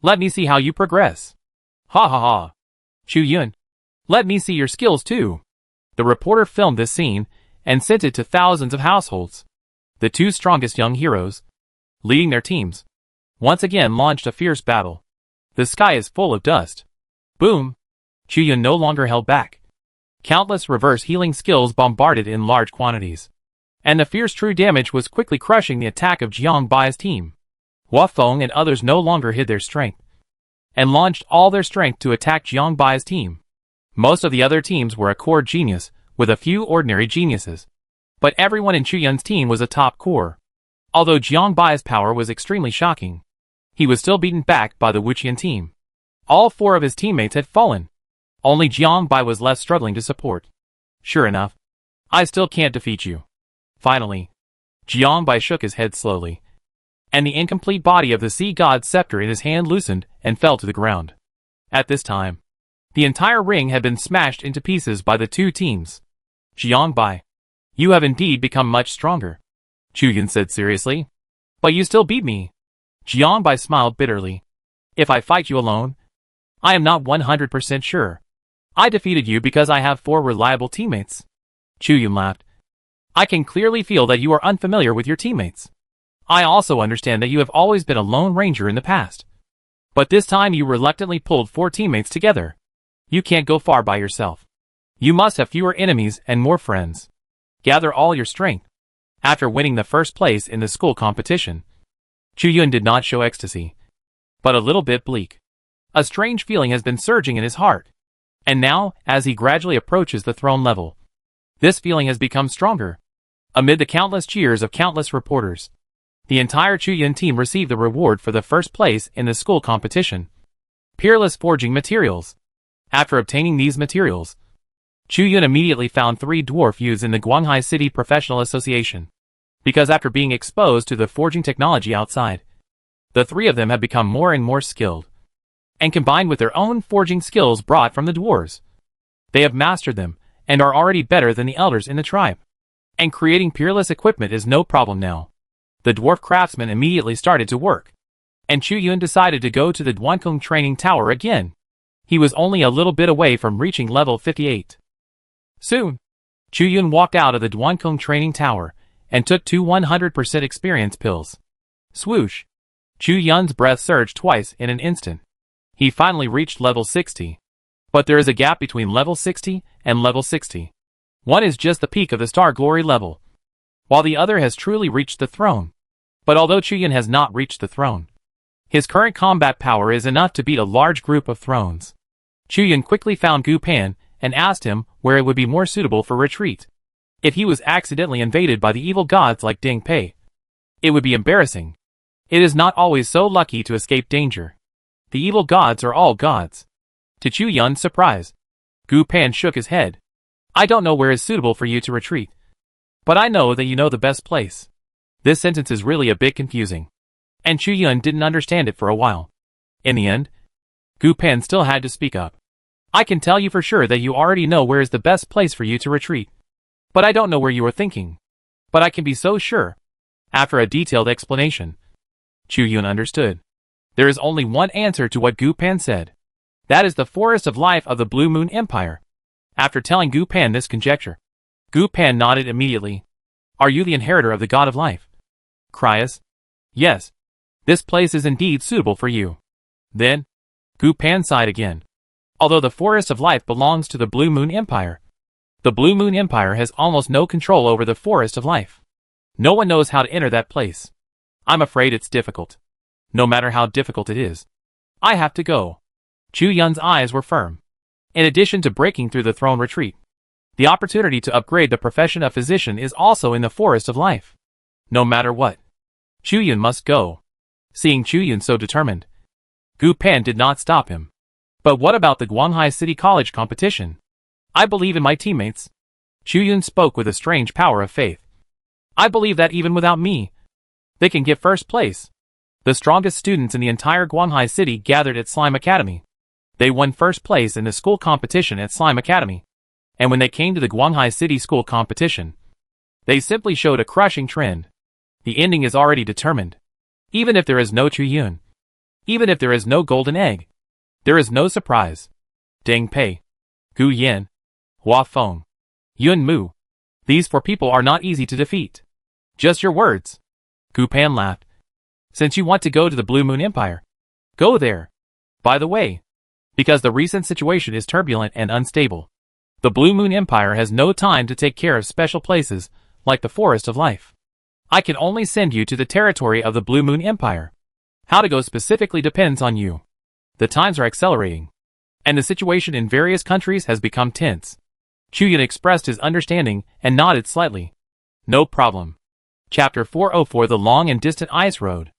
Let me see how you progress. Ha ha ha. Chu Yun. Let me see your skills too. The reporter filmed this scene and sent it to thousands of households. The two strongest young heroes, leading their teams, once again launched a fierce battle. The sky is full of dust. Boom! Chu Yun no longer held back. Countless reverse healing skills bombarded in large quantities, and the fierce true damage was quickly crushing the attack of Jiang Bai's team. Hua Feng and others no longer hid their strength, and launched all their strength to attack Jiang Bai's team. Most of the other teams were a core genius, with a few ordinary geniuses. But everyone in Chu Yun's team was a top core. Although Jiang Bai's power was extremely shocking, he was still beaten back by the Wuqian team. All 4 of his teammates had fallen. Only Jiang Bai was left struggling to support. Sure enough, I still can't defeat you. Finally, Jiang Bai shook his head slowly, and the incomplete body of the Sea God's scepter in his hand loosened and fell to the ground. At this time, the entire ring had been smashed into pieces by the two teams. Jiang Bai, you have indeed become much stronger, Chu Yun said seriously. But you still beat me. Jiangbai smiled bitterly. If I fight you alone, I am not 100% sure. I defeated you because I have 4 reliable teammates. Chu Yun laughed. I can clearly feel that you are unfamiliar with your teammates. I also understand that you have always been a lone ranger in the past. But this time you reluctantly pulled 4 teammates together. You can't go far by yourself. You must have fewer enemies and more friends. Gather all your strength. After winning the first place in the school competition, Chu Yun did not show ecstasy, but a little bit bleak. A strange feeling has been surging in his heart. And now, as he gradually approaches the throne level, this feeling has become stronger. Amid the countless cheers of countless reporters, the entire Chu Yun team received the reward for the first place in the school competition. Peerless forging materials. After obtaining these materials, Chu Yun immediately found 3 dwarf youths in the Guanghai City Professional Association. Because after being exposed to the forging technology outside, the 3 of them have become more and more skilled. And combined with their own forging skills brought from the dwarves, they have mastered them and are already better than the elders in the tribe. And creating peerless equipment is no problem now. The dwarf craftsman immediately started to work. And Chu Yun decided to go to the Duankung training tower again. He was only a little bit away from reaching level 58. Soon, Chu Yun walked out of the Duankung training tower and took 2 100% experience pills. Swoosh! Chu Yun's breath surged twice in an instant. He finally reached level 60. But there is a gap between level 60 and level 60. One is just the peak of the Star Glory level, while the other has truly reached the throne. But although Chu Yun has not reached the throne, his current combat power is enough to beat a large group of thrones. Chu Yun quickly found Gu Pan and asked him where it would be more suitable for retreat. If he was accidentally invaded by the evil gods like Ding Pei, it would be embarrassing. It is not always so lucky to escape danger. The evil gods are all gods. To Chu Yun's surprise, Gu Pan shook his head. I don't know where is suitable for you to retreat. But I know that you know the best place. This sentence is really a bit confusing. And Chu Yun didn't understand it for a while. In the end, Gu Pan still had to speak up. I can tell you for sure that you already know where is the best place for you to retreat. But I don't know where you are thinking. But I can be so sure. After a detailed explanation, Chu Yun understood. There is only one answer to what Gu Pan said. That is the forest of life of the Blue Moon Empire. After telling Gu Pan this conjecture, Gu Pan nodded immediately. Are you the inheritor of the God of Life? Cryas? Yes. This place is indeed suitable for you. Then, Gu Pan sighed again. Although the Forest of Life belongs to the Blue Moon Empire, the Blue Moon Empire has almost no control over the Forest of Life. No one knows how to enter that place. I'm afraid it's difficult. No matter how difficult it is, I have to go. Chu Yun's eyes were firm. In addition to breaking through the throne retreat, the opportunity to upgrade the profession of physician is also in the Forest of Life. No matter what, Chu Yun must go. Seeing Chu Yun so determined, Gu Pan did not stop him. But what about the Guanghai City College competition? I believe in my teammates. Chu Yun spoke with a strange power of faith. I believe that even without me, they can get first place. The strongest students in the entire Guanghai City gathered at Slime Academy. They won first place in the school competition at Slime Academy. And when they came to the Guanghai City School competition, they simply showed a crushing trend. The ending is already determined. Even if there is no Chu Yun, even if there is no golden egg, there is no surprise. Deng Pei, Gu Yan, Hua Feng, Yun Mu. These 4 people are not easy to defeat. Just your words. Gu Pan laughed. Since you want to go to the Blue Moon Empire, go there. By the way, because the recent situation is turbulent and unstable, the Blue Moon Empire has no time to take care of special places like the Forest of Life. I can only send you to the territory of the Blue Moon Empire. How to go specifically depends on you. The times are accelerating, and the situation in various countries has become tense. Chu Yun expressed his understanding and nodded slightly. No problem. Chapter 404 The Long and Distant Ice Road.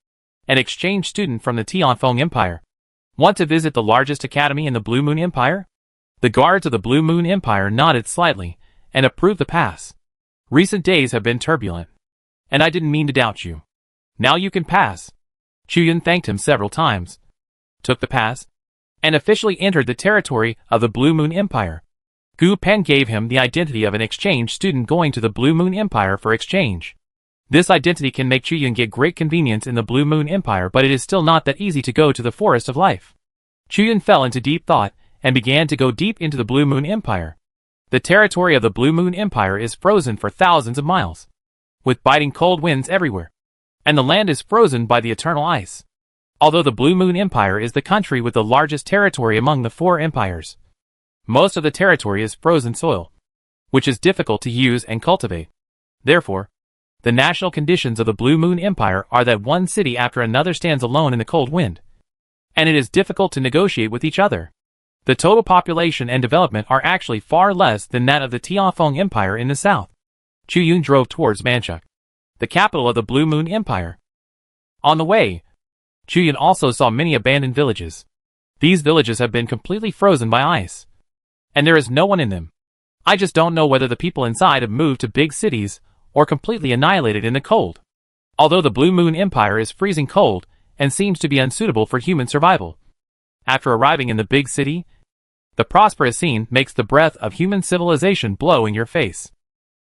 An exchange student from the Tianfeng Empire. Want to visit the largest academy in the Blue Moon Empire? The guards of the Blue Moon Empire nodded slightly and approved the pass. Recent days have been turbulent, and I didn't mean to doubt you. Now you can pass. Chu Yun thanked him several times, took the pass, and officially entered the territory of the Blue Moon Empire. Gu Pan gave him the identity of an exchange student going to the Blue Moon Empire for exchange. This identity can make Chu Yun get great convenience in the Blue Moon Empire, but it is still not that easy to go to the Forest of Life. Chu Yun fell into deep thought and began to go deep into the Blue Moon Empire. The territory of the Blue Moon Empire is frozen for thousands of miles, with biting cold winds everywhere, and the land is frozen by the eternal ice. Although the Blue Moon Empire is the country with the largest territory among the 4 empires, most of the territory is frozen soil, which is difficult to use and cultivate. Therefore, the national conditions of the Blue Moon Empire are that one city after another stands alone in the cold wind, and it is difficult to negotiate with each other. The total population and development are actually far less than that of the Tianfeng Empire in the south. Chu Yun drove towards Manchuck, the capital of the Blue Moon Empire. On the way, Chu Yun also saw many abandoned villages. These villages have been completely frozen by ice, and there is no one in them. I just don't know whether the people inside have moved to big cities or completely annihilated in the cold. Although the Blue Moon Empire is freezing cold and seems to be unsuitable for human survival. After arriving in the big city, the prosperous scene makes the breath of human civilization blow in your face.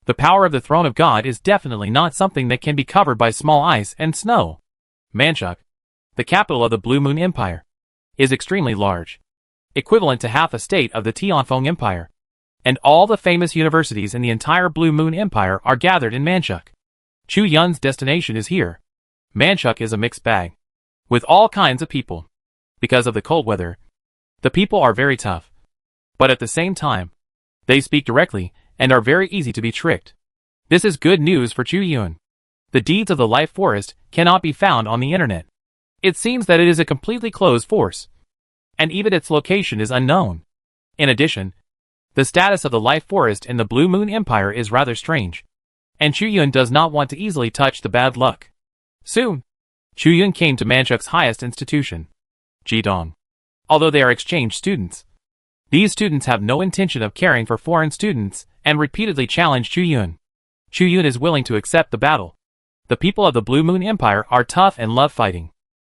The power of the throne of God is definitely not something that can be covered by small ice and snow. Manchuck, the capital of the Blue Moon Empire, is extremely large, equivalent to half a state of the Tianfeng Empire, and all the famous universities in the entire Blue Moon Empire are gathered in Manchuck. Chu Yun's destination is here. Manchuck is a mixed bag, with all kinds of people. Because of the cold weather, the people are very tough, but at the same time, they speak directly and are very easy to be tricked. This is good news for Chu Yun. The deeds of the Life Forest cannot be found on the internet. It seems that it is a completely closed force, and even its location is unknown. In addition, the status of the Life Forest in the Blue Moon Empire is rather strange, and Chu Yun does not want to easily touch the bad luck. Soon, Chu Yun came to Manchuck's highest institution, Jidong. Although they are exchange students, these students have no intention of caring for foreign students and repeatedly challenge Chu Yun. Chu Yun is willing to accept the battle. The people of the Blue Moon Empire are tough and love fighting,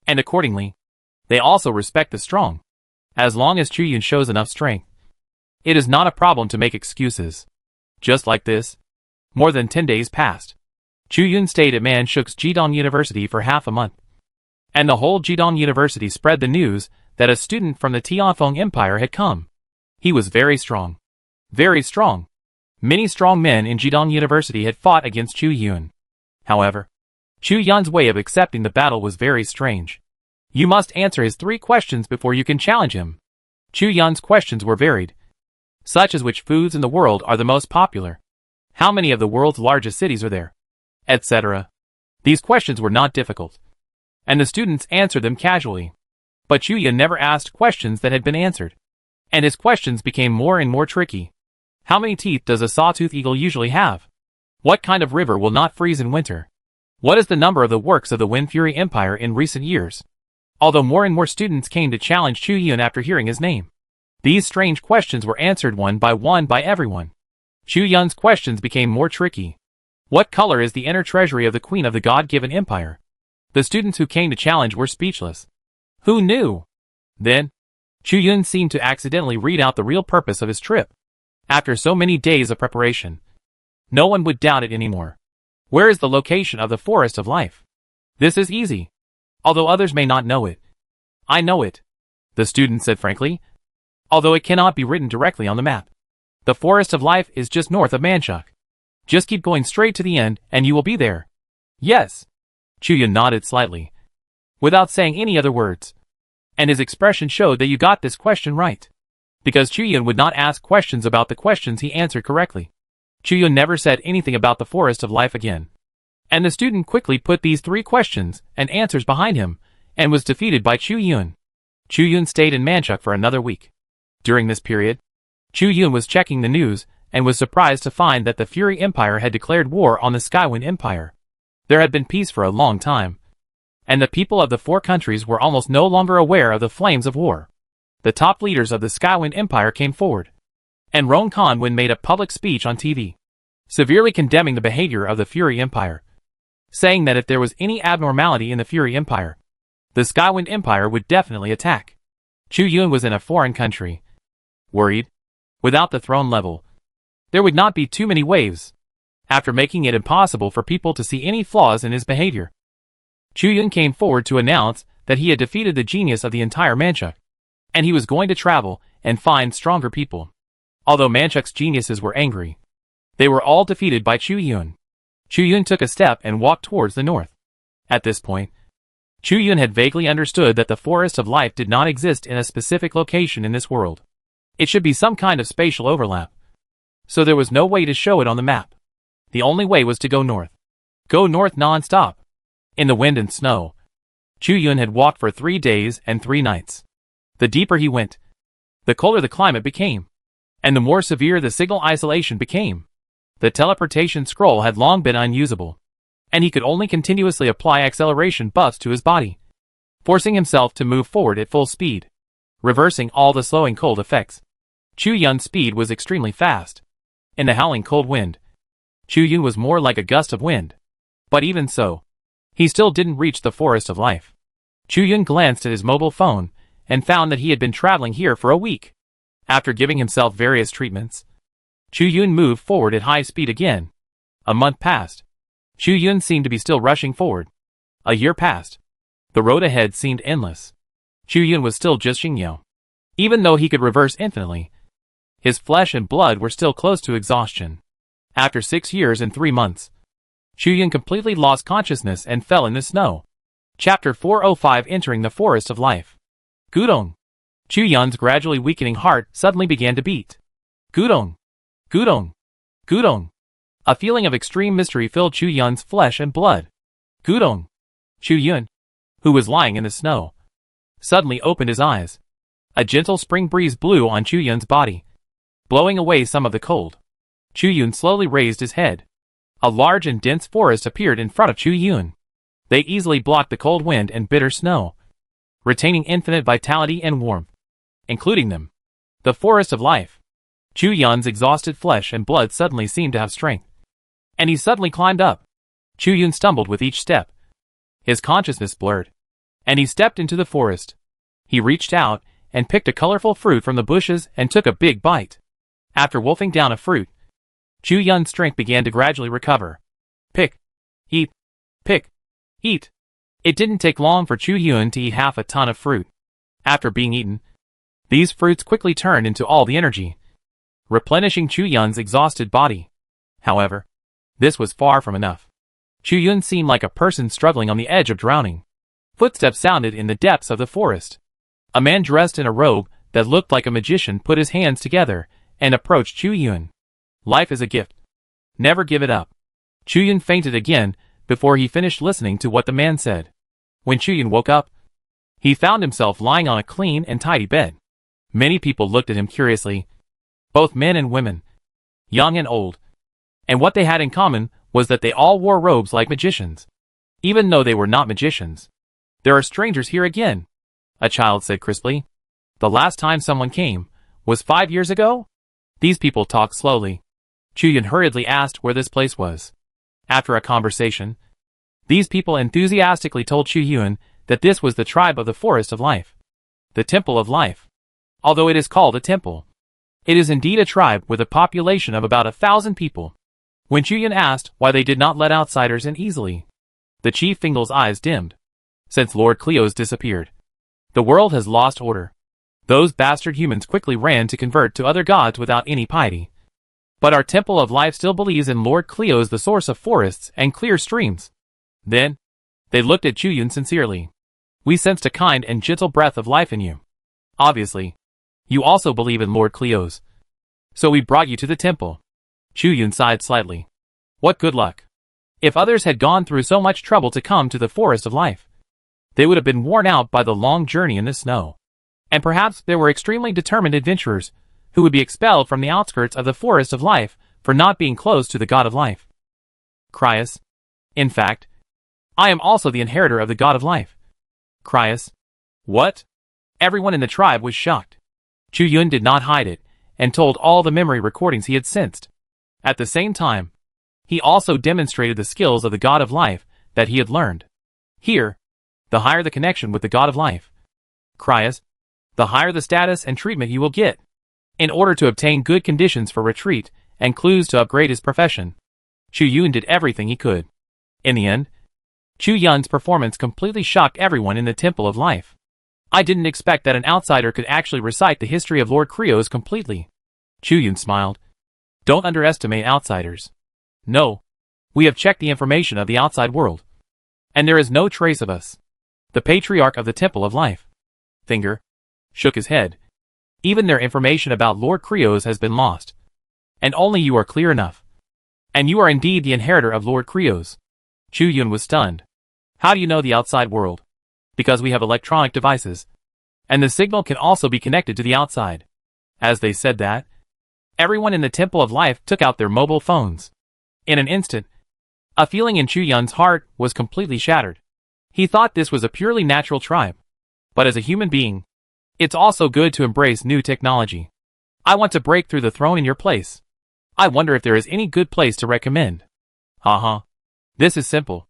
and accordingly, they also respect the strong. As long as Chu Yun shows enough strength, it is not a problem to make excuses. Just like this, more than 10 days passed. Chu Yun stayed at Manchuck's Jidong University for half a month, and the whole Jidong University spread the news that a student from the Tianfeng Empire had come. He was very strong. Very strong. Many strong men in Jidong University had fought against Chu Yun. However, Chu Yun's way of accepting the battle was very strange. You must answer his 3 questions before you can challenge him. Chu Yun's questions were varied, such as which foods in the world are the most popular, how many of the world's largest cities are there, etc. These questions were not difficult, and the students answered them casually. But Chu Yun never asked questions that had been answered, and his questions became more and more tricky. How many teeth does a sawtooth eagle usually have? What kind of river will not freeze in winter? What is the number of the works of the Wind Fury Empire in recent years? Although more and more students came to challenge Chu Yun after hearing his name, these strange questions were answered one by everyone. Chu Yun's questions became more tricky. What color is the inner treasury of the Queen of the God-given Empire? The students who came to challenge were speechless. Who knew? Then, Chu Yun seemed to accidentally read out the real purpose of his trip. After so many days of preparation, no one would doubt it anymore. Where is the location of the Forest of Life? This is easy, although others may not know it. I know it, the student said frankly, although it cannot be written directly on the map. The Forest of Life is just north of Manchuck. Just keep going straight to the end and you will be there. Yes. Chu Yun nodded slightly, without saying any other words, and his expression showed that you got this question right. Because Chu Yun would not ask questions about the questions he answered correctly, Chu Yun never said anything about the Forest of Life again. And the student quickly put these 3 questions and answers behind him, and was defeated by Chu Yun. Chu Yun stayed in Manchuck for another week. During this period, Chu Yun was checking the news, and was surprised to find that the Fury Empire had declared war on the Skywind Empire. There had been peace for a long time, and the people of the 4 countries were almost no longer aware of the flames of war. The top leaders of the Skywind Empire came forward, and Roan Conwen made a public speech on TV, severely condemning the behavior of the Fury Empire, saying that if there was any abnormality in the Fury Empire, the Skywind Empire would definitely attack. Chu Yun was in a foreign country, worried. Without the throne level, there would not be too many waves. after making it impossible for people to see any flaws in his behavior. Chu Yun came forward to announce that he had defeated the genius of the entire Manchuck, and he was going to travel and find stronger people. Although Manchuck's geniuses were angry, they were all defeated by Chu Yun. Chu Yun took a step and walked towards the north. At this point, Chu Yun had vaguely understood that the Forest of Life did not exist in a specific location in this world. It should be some kind of spatial overlap. So there was no way to show it on the map. The only way was to go north. Go north non-stop. In the wind and snow, Chu Yun had walked for 3 days and 3 nights. The deeper he went, the colder the climate became, and the more severe the signal isolation became. The teleportation scroll had long been unusable, and he could only continuously apply acceleration buffs to his body, forcing himself to move forward at full speed, reversing all the slowing cold effects. Chu Yun's speed was extremely fast. In the howling cold wind, Chu Yun was more like a gust of wind. But even so, he still didn't reach the Forest of Life. Chu Yun glanced at his mobile phone and found that he had been traveling here for a week. After giving himself various treatments, Chu Yun moved forward at high speed again. A month passed. Chu Yun seemed to be still rushing forward. A year passed. The road ahead seemed endless. Chu Yun was still just Xingyao. Even though he could reverse infinitely, his flesh and blood were still close to exhaustion. After 6 years and 3 months, Chu Yun completely lost consciousness and fell in the snow. Chapter 405 Entering the Forest of Life. Gudong. Chu Yun's gradually weakening heart suddenly began to beat. Gudong. Gudong. Gudong. A feeling of extreme mystery filled Chu Yun's flesh and blood. Gudong. Chu Yun, who was lying in the snow, suddenly opened his eyes. A gentle spring breeze blew on Chu Yun's body, blowing away some of the cold. Chu Yun slowly raised his head. A large and dense forest appeared in front of Chu Yun. They easily blocked the cold wind and bitter snow, retaining infinite vitality and warmth, including them. The Forest of Life. Chu Yun's exhausted flesh and blood suddenly seemed to have strength, and he suddenly climbed up. Chu Yun stumbled with each step. His consciousness blurred, and he stepped into the forest. He reached out and picked a colorful fruit from the bushes and took a big bite. After wolfing down a fruit, Chu Yun's strength began to gradually recover. Pick, eat, pick, eat. It didn't take long for Chu Yun to eat half a ton of fruit. After being eaten, these fruits quickly turned into all the energy, replenishing Chu Yun's exhausted body. However, this was far from enough. Chu Yun seemed like a person struggling on the edge of drowning. Footsteps sounded in the depths of the forest. A man dressed in a robe that looked like a magician put his hands together and approached Chu Yun. Life is a gift. Never give it up. Chu Yun fainted again before he finished listening to what the man said. When Chu Yun woke up, he found himself lying on a clean and tidy bed. Many people looked at him curiously, both men and women, young and old. And what they had in common was that they all wore robes like magicians, even though they were not magicians. There are strangers here again, a child said crisply. The last time someone came was 5 years ago? These people talked slowly. Chu Yun hurriedly asked where this place was. After a conversation, these people enthusiastically told Chu Yun that this was the tribe of the Forest of Life, the Temple of Life. Although it is called a temple, it is indeed a tribe with a population of about 1,000 people. When Chu Yun asked why they did not let outsiders in easily, the Chief Fingal's eyes dimmed. Since Lord Cleo's disappeared, the world has lost order. Those bastard humans quickly ran to convert to other gods without any piety. But our Temple of Life still believes in Lord Cleo's the source of forests and clear streams. Then, they looked at Chu Yun sincerely. We sensed a kind and gentle breath of life in you. Obviously, you also believe in Lord Cleo's. So we brought you to the temple. Chu Yun sighed slightly. What good luck. If others had gone through so much trouble to come to the Forest of Life, they would have been worn out by the long journey in the snow. And perhaps there were extremely determined adventurers who would be expelled from the outskirts of the Forest of Life for not being close to the God of Life. Cryas. In fact, I am also the inheritor of the God of Life. Cryas. What? Everyone in the tribe was shocked. Chu Yun did not hide it, and told all the memory recordings he had sensed. At the same time, he also demonstrated the skills of the God of Life that he had learned. Here, the higher the connection with the God of Life, Cryas, the higher the status and treatment you will get. In order to obtain good conditions for retreat and clues to upgrade his profession, Chu Yun did everything he could. In the end, Chu Yun's performance completely shocked everyone in the Temple of Life. I didn't expect that an outsider could actually recite the history of Lord Krios completely. Chu Yun smiled. Don't underestimate outsiders. No. We have checked the information of the outside world. And there is no trace of us. The patriarch of the Temple of Life, Finger, shook his head. Even their information about Lord Krios has been lost. And only you are clear enough. And you are indeed the inheritor of Lord Krios. Chu Yun was stunned. How do you know the outside world? Because we have electronic devices. And the signal can also be connected to the outside. As they said that, everyone in the Temple of Life took out their mobile phones. In an instant, a feeling in Chu Yun's heart was completely shattered. He thought this was a purely natural tribe. But as a human being, it's also good to embrace new technology. I want to break through the throne in your place. I wonder if there is any good place to recommend. This is simple.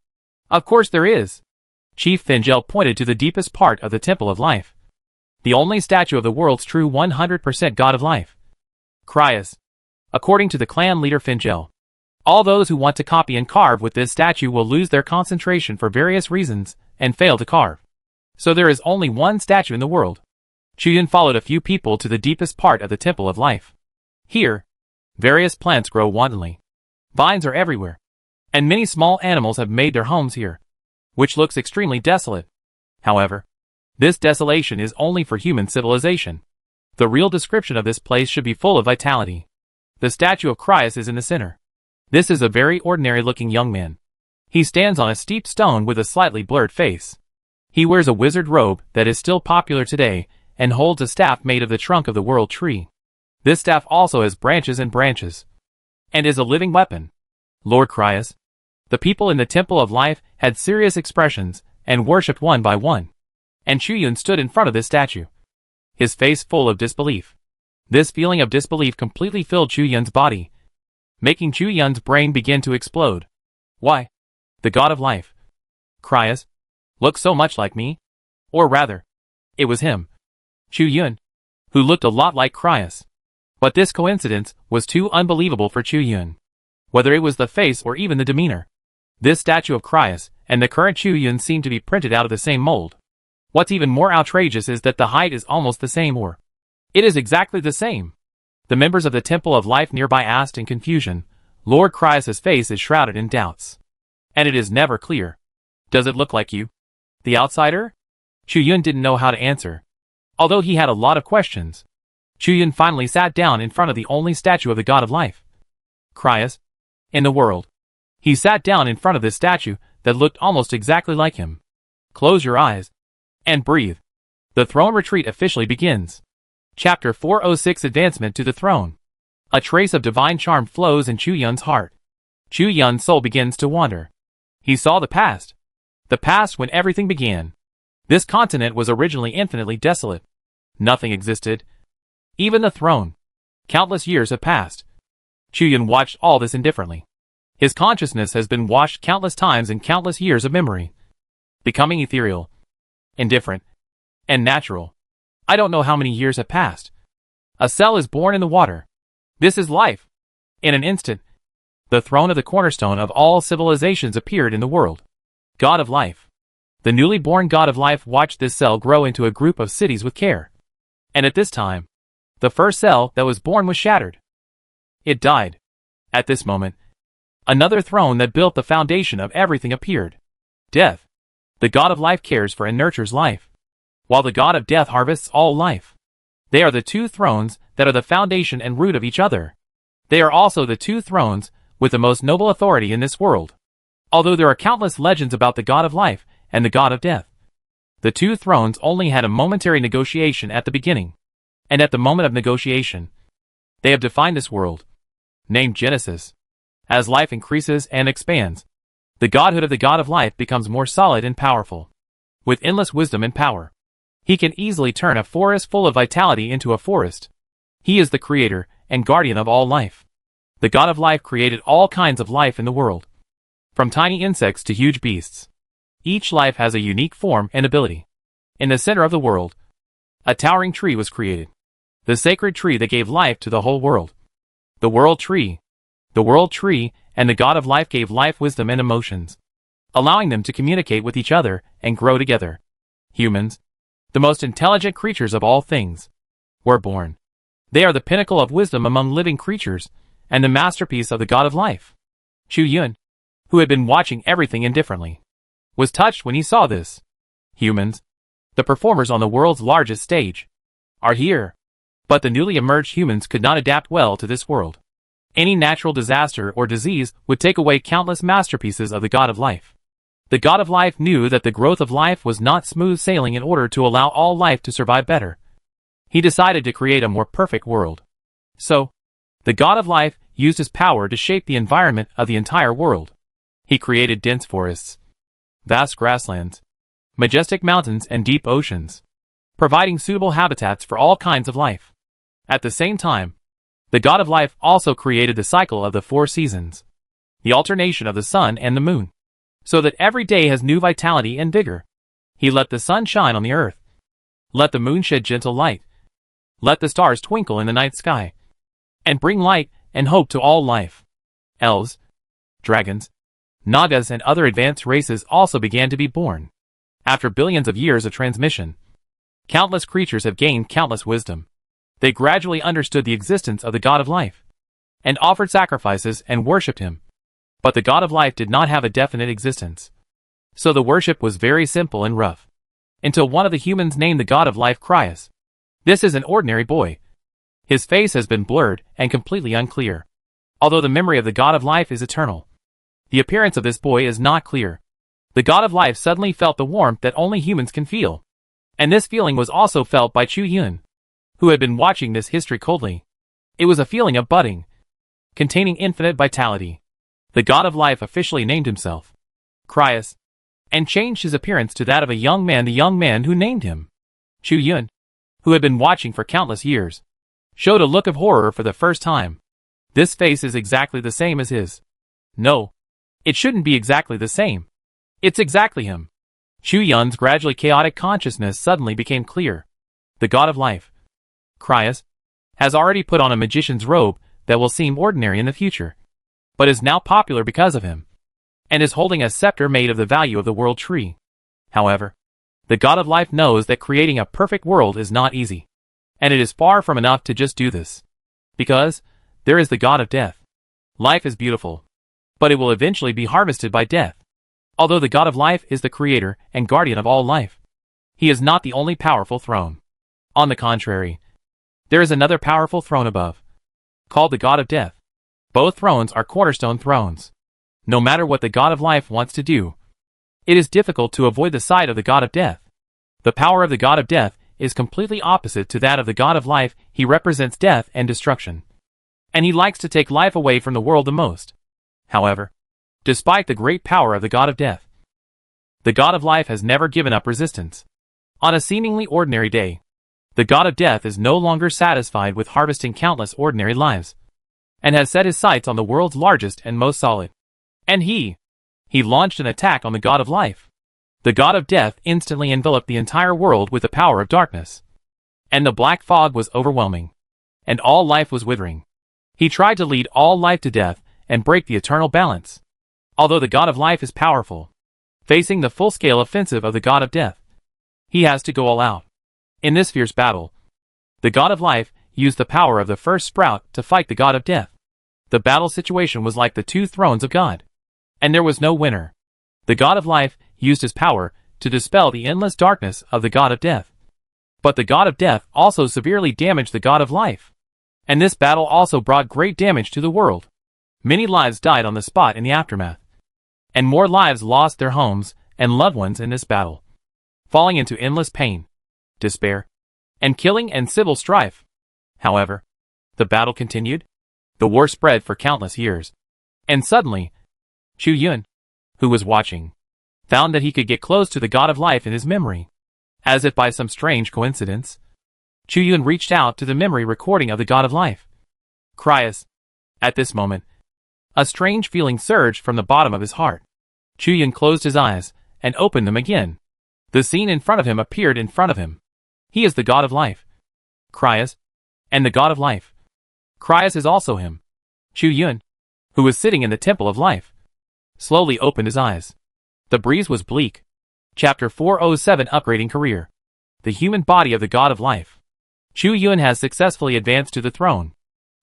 Of course there is. Chief Fingel pointed to the deepest part of the Temple of Life. The only statue of the world's true 100% God of Life. Krios. According to the clan leader Fingel, all those who want to copy and carve with this statue will lose their concentration for various reasons and fail to carve. So there is only one statue in the world. Chu Yun followed a few people to the deepest part of the Temple of Life. Here, various plants grow wantonly. Vines are everywhere. And many small animals have made their homes here, which looks extremely desolate. However, this desolation is only for human civilization. The real description of this place should be full of vitality. The statue of Krios is in the center. This is a very ordinary-looking young man. He stands on a steep stone with a slightly blurred face. He wears a wizard robe that is still popular today and holds a staff made of the trunk of the world tree. This staff also has branches and branches, and is a living weapon. Lord Krios. The people in the Temple of Life had serious expressions and worshipped one by one. And Chu Yun stood in front of this statue, his face full of disbelief. This feeling of disbelief completely filled Chu Yun's body, making Chu Yun's brain begin to explode. Why? The God of Life, Krios, looked so much like me? Or rather, it was him, Chu Yun, who looked a lot like Krios. But this coincidence was too unbelievable for Chu Yun. Whether it was the face or even the demeanor, this statue of Krios and the current Chu Yun seemed to be printed out of the same mold. What's even more outrageous is that the height is almost the same, or it is exactly the same. The members of the Temple of Life nearby asked in confusion. Lord Krios' face is shrouded in doubts. And it is never clear. Does it look like you, the outsider? Chu Yun didn't know how to answer. Although he had a lot of questions, Chu Yun finally sat down in front of the only statue of the God of Life, Krios, in the world. He sat down in front of this statue that looked almost exactly like him. Close your eyes and breathe. The throne retreat officially begins. Chapter 406 Advancement to the Throne. A trace of divine charm flows in Chu Yun's heart. Chu Yun's soul begins to wander. He saw the past. The past when everything began. This continent was originally infinitely desolate. Nothing existed. Even the throne. Countless years have passed. Chu Yun watched all this indifferently. His consciousness has been washed countless times in countless years of memory, becoming ethereal, indifferent, and natural. I don't know how many years have passed. A cell is born in the water. This is life. In an instant, the throne of the cornerstone of all civilizations appeared in the world. God of Life. The newly born God of Life watched this cell grow into a group of cities with care. And at this time, the first cell that was born was shattered. It died. At this moment, another throne that built the foundation of everything appeared. Death. The God of Life cares for and nurtures life, while the God of Death harvests all life. They are the two thrones that are the foundation and root of each other. They are also the two thrones with the most noble authority in this world. Although there are countless legends about the God of Life and the God of Death, the two thrones only had a momentary negotiation at the beginning. And at the moment of negotiation, they have defined this world, named Genesis. As life increases and expands, the godhood of the God of Life becomes more solid and powerful. With endless wisdom and power, he can easily turn a forest full of vitality into a forest. He is the creator and guardian of all life. The God of Life created all kinds of life in the world, from tiny insects to huge beasts. Each life has a unique form and ability. In the center of the world, a towering tree was created, the sacred tree that gave life to the whole world. The world tree and the God of life gave life, wisdom, and emotions, allowing them to communicate with each other and grow together. Humans, the most intelligent creatures of all things, were born. They are the pinnacle of wisdom among living creatures, and the masterpiece of the God of life. Chu Yun, who had been watching everything indifferently, was touched when he saw this. Humans, the performers on the world's largest stage, are here. But the newly emerged humans could not adapt well to this world. Any natural disaster or disease would take away countless masterpieces of the God of life. The God of life knew that the growth of life was not smooth sailing. In order to allow all life to survive better, he decided to create a more perfect world. So, the God of life used his power to shape the environment of the entire world. He created dense forests, vast grasslands, majestic mountains, and deep oceans, providing suitable habitats for all kinds of life. At the same time, the God of life also created the cycle of the 4 seasons, the alternation of the sun and the moon, so that every day has new vitality and vigor. He let the sun shine on the earth, let the moon shed gentle light, let the stars twinkle in the night sky, and bring light and hope to all life. Elves, dragons, nagas, and other advanced races also began to be born. After billions of years of transmission, countless creatures have gained countless wisdom. They gradually understood the existence of the God of life, and offered sacrifices and worshipped him. But the God of life did not have a definite existence, so the worship was very simple and rough. Until one of the humans named the God of life Cryas. This is an ordinary boy. His face has been blurred and completely unclear. Although the memory of the God of life is eternal, the appearance of this boy is not clear. The God of life suddenly felt the warmth that only humans can feel. And this feeling was also felt by Chu Yun, who had been watching this history coldly. It was a feeling of budding, containing infinite vitality. The God of life officially named himself Cryas, and changed his appearance to that of a young man. The young man who named him Chu Yun, who had been watching for countless years, showed a look of horror for the first time. This face is exactly the same as his. No, it shouldn't be exactly the same. It's exactly him. Chu Yun's gradually chaotic consciousness suddenly became clear. The God of life, Cryas, has already put on a magician's robe that will seem ordinary in the future, but is now popular because of him, and is holding a scepter made of the value of the world tree. However, the God of life knows that creating a perfect world is not easy, and it is far from enough to just do this, because there is the God of death. Life is beautiful, but it will eventually be harvested by death. Although the God of life is the creator and guardian of all life, he is not the only powerful throne. On the contrary, there is another powerful throne above, called the God of death. Both thrones are cornerstone thrones. No matter what the God of life wants to do, it is difficult to avoid the sight of the God of death. The power of the God of death is completely opposite to that of the God of life. He represents death and destruction, and he likes to take life away from the world the most. However, despite the great power of the God of death, the God of life has never given up resistance. On a seemingly ordinary day, the God of death is no longer satisfied with harvesting countless ordinary lives, and has set his sights on the world's largest and most solid. And he launched an attack on the God of life. The God of death instantly enveloped the entire world with the power of darkness, and the black fog was overwhelming, and all life was withering. He tried to lead all life to death and break the eternal balance. Although the God of life is powerful, facing the full-scale offensive of the God of death, he has to go all out. In this fierce battle, the God of life used the power of the first sprout to fight the God of death. The battle situation was like the 2 thrones of God, and there was no winner. The God of life used his power to dispel the endless darkness of the God of death. But the God of death also severely damaged the God of life, and this battle also brought great damage to the world. Many lives died on the spot in the aftermath, and more lives lost their homes and loved ones in this battle, falling into endless pain, despair, and killing and civil strife. However, the battle continued. The war spread for countless years, and suddenly, Chu Yun, who was watching, found that he could get close to the God of life in his memory. As if by some strange coincidence, Chu Yun reached out to the memory recording of the God of life, Cryas. At this moment, a strange feeling surged from the bottom of his heart. Chu Yun closed his eyes and opened them again. The scene in front of him appeared in front of him. He is the God of life, Cryas, and the God of life, Cryas, is also him. Chu Yun, who was sitting in the Temple of Life, slowly opened his eyes. The breeze was bleak. Chapter 407 Upgrading Career. The human body of the God of Life. Chu Yun has successfully advanced to the throne.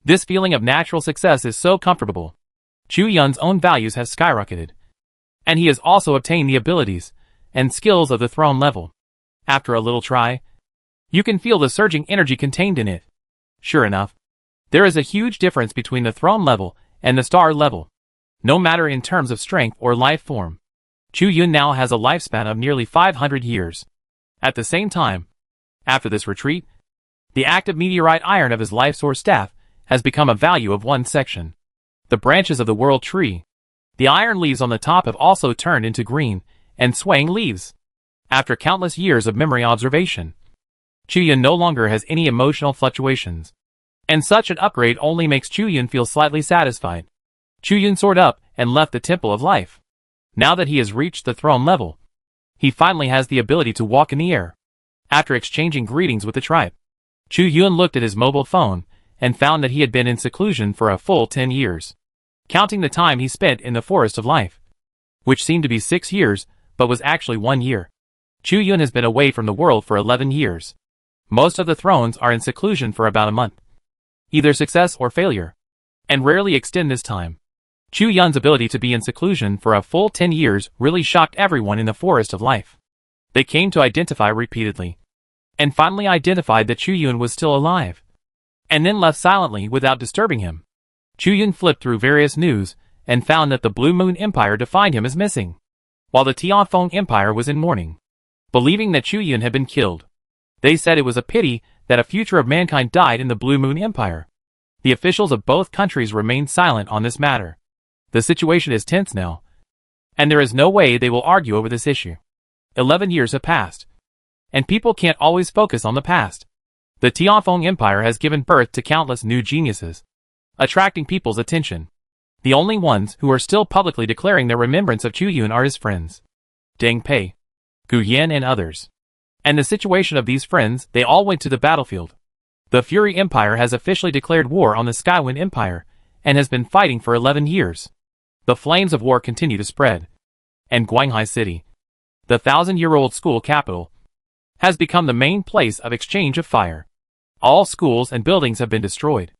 This feeling of natural success is so comfortable. Chu Yun's own values have skyrocketed. And he has also obtained the abilities and skills of the throne level. After a little try, you can feel the surging energy contained in it. Sure enough, there is a huge difference between the throne level and the star level. No matter in terms of strength or life form, Chu Yun now has a lifespan of nearly 500 years. At the same time, after this retreat, the active meteorite iron of his life source staff has become a value of 1 section. The branches of the world tree, the iron leaves on the top have also turned into green and swaying leaves. After countless years of memory observation, Chu Yun no longer has any emotional fluctuations. And such an upgrade only makes Chu Yun feel slightly satisfied. Chu Yun soared up and left the Temple of Life. Now that he has reached the throne level, he finally has the ability to walk in the air. After exchanging greetings with the tribe, Chu Yun looked at his mobile phone and found that he had been in seclusion for a full 10 years. Counting the time he spent in the Forest of Life, which seemed to be 6 years, but was actually 1 year. Chu Yun has been away from the world for 11 years. Most of the thrones are in seclusion for about a month. Either success or failure, and rarely extend this time. Chu Yun's ability to be in seclusion for a full 10 years really shocked everyone in the Forest of Life. They came to identify repeatedly, and finally identified that Chu Yun was still alive, and then left silently without disturbing him. Chu Yun flipped through various news, and found that the Blue Moon Empire defined him as missing, while the Tianfeng Empire was in mourning, believing that Chu Yun had been killed. They said it was a pity that a future of mankind died in the Blue Moon Empire. The officials of both countries remained silent on this matter. The situation is tense now, and there is no way they will argue over this issue. 11 years have passed, and people can't always focus on the past. The Tianfeng Empire has given birth to countless new geniuses, attracting people's attention. The only ones who are still publicly declaring their remembrance of Chu Yun are his friends, Deng Pei, Gu Yan and others. And the situation of these friends, they all went to the battlefield. The Fury Empire has officially declared war on the Skywind Empire, and has been fighting for 11 years. The flames of war continue to spread. And Guanghai City, the 1,000-year-old school capital, has become the main place of exchange of fire. All schools and buildings have been destroyed,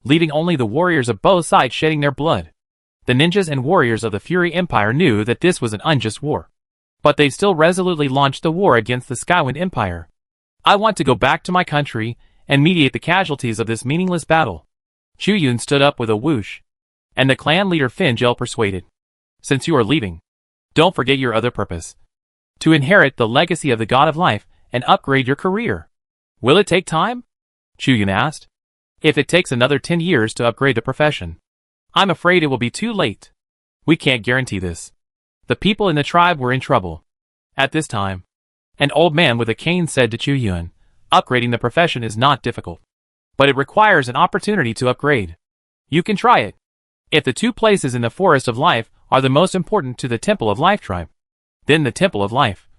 leaving only the warriors of both sides shedding their blood. The ninjas and warriors of the Fury Empire knew that this was an unjust war, but they still resolutely launched the war against the Skywind Empire. I want to go back to my country and mediate the casualties of this meaningless battle. Chu Yun stood up with a whoosh, and the clan leader Fin Jel persuaded. Since you are leaving, don't forget your other purpose. To inherit the legacy of the God of Life and upgrade your career. Will it take time? Chu Yun asked. If it takes another 10 years to upgrade the profession, I'm afraid it will be too late. We can't guarantee this. The people in the tribe were in trouble. At this time, an old man with a cane said to Chu Yun, upgrading the profession is not difficult, but it requires an opportunity to upgrade. You can try it. If the 2 places in the Forest of Life are the most important to the Temple of Life tribe, then the Temple of Life,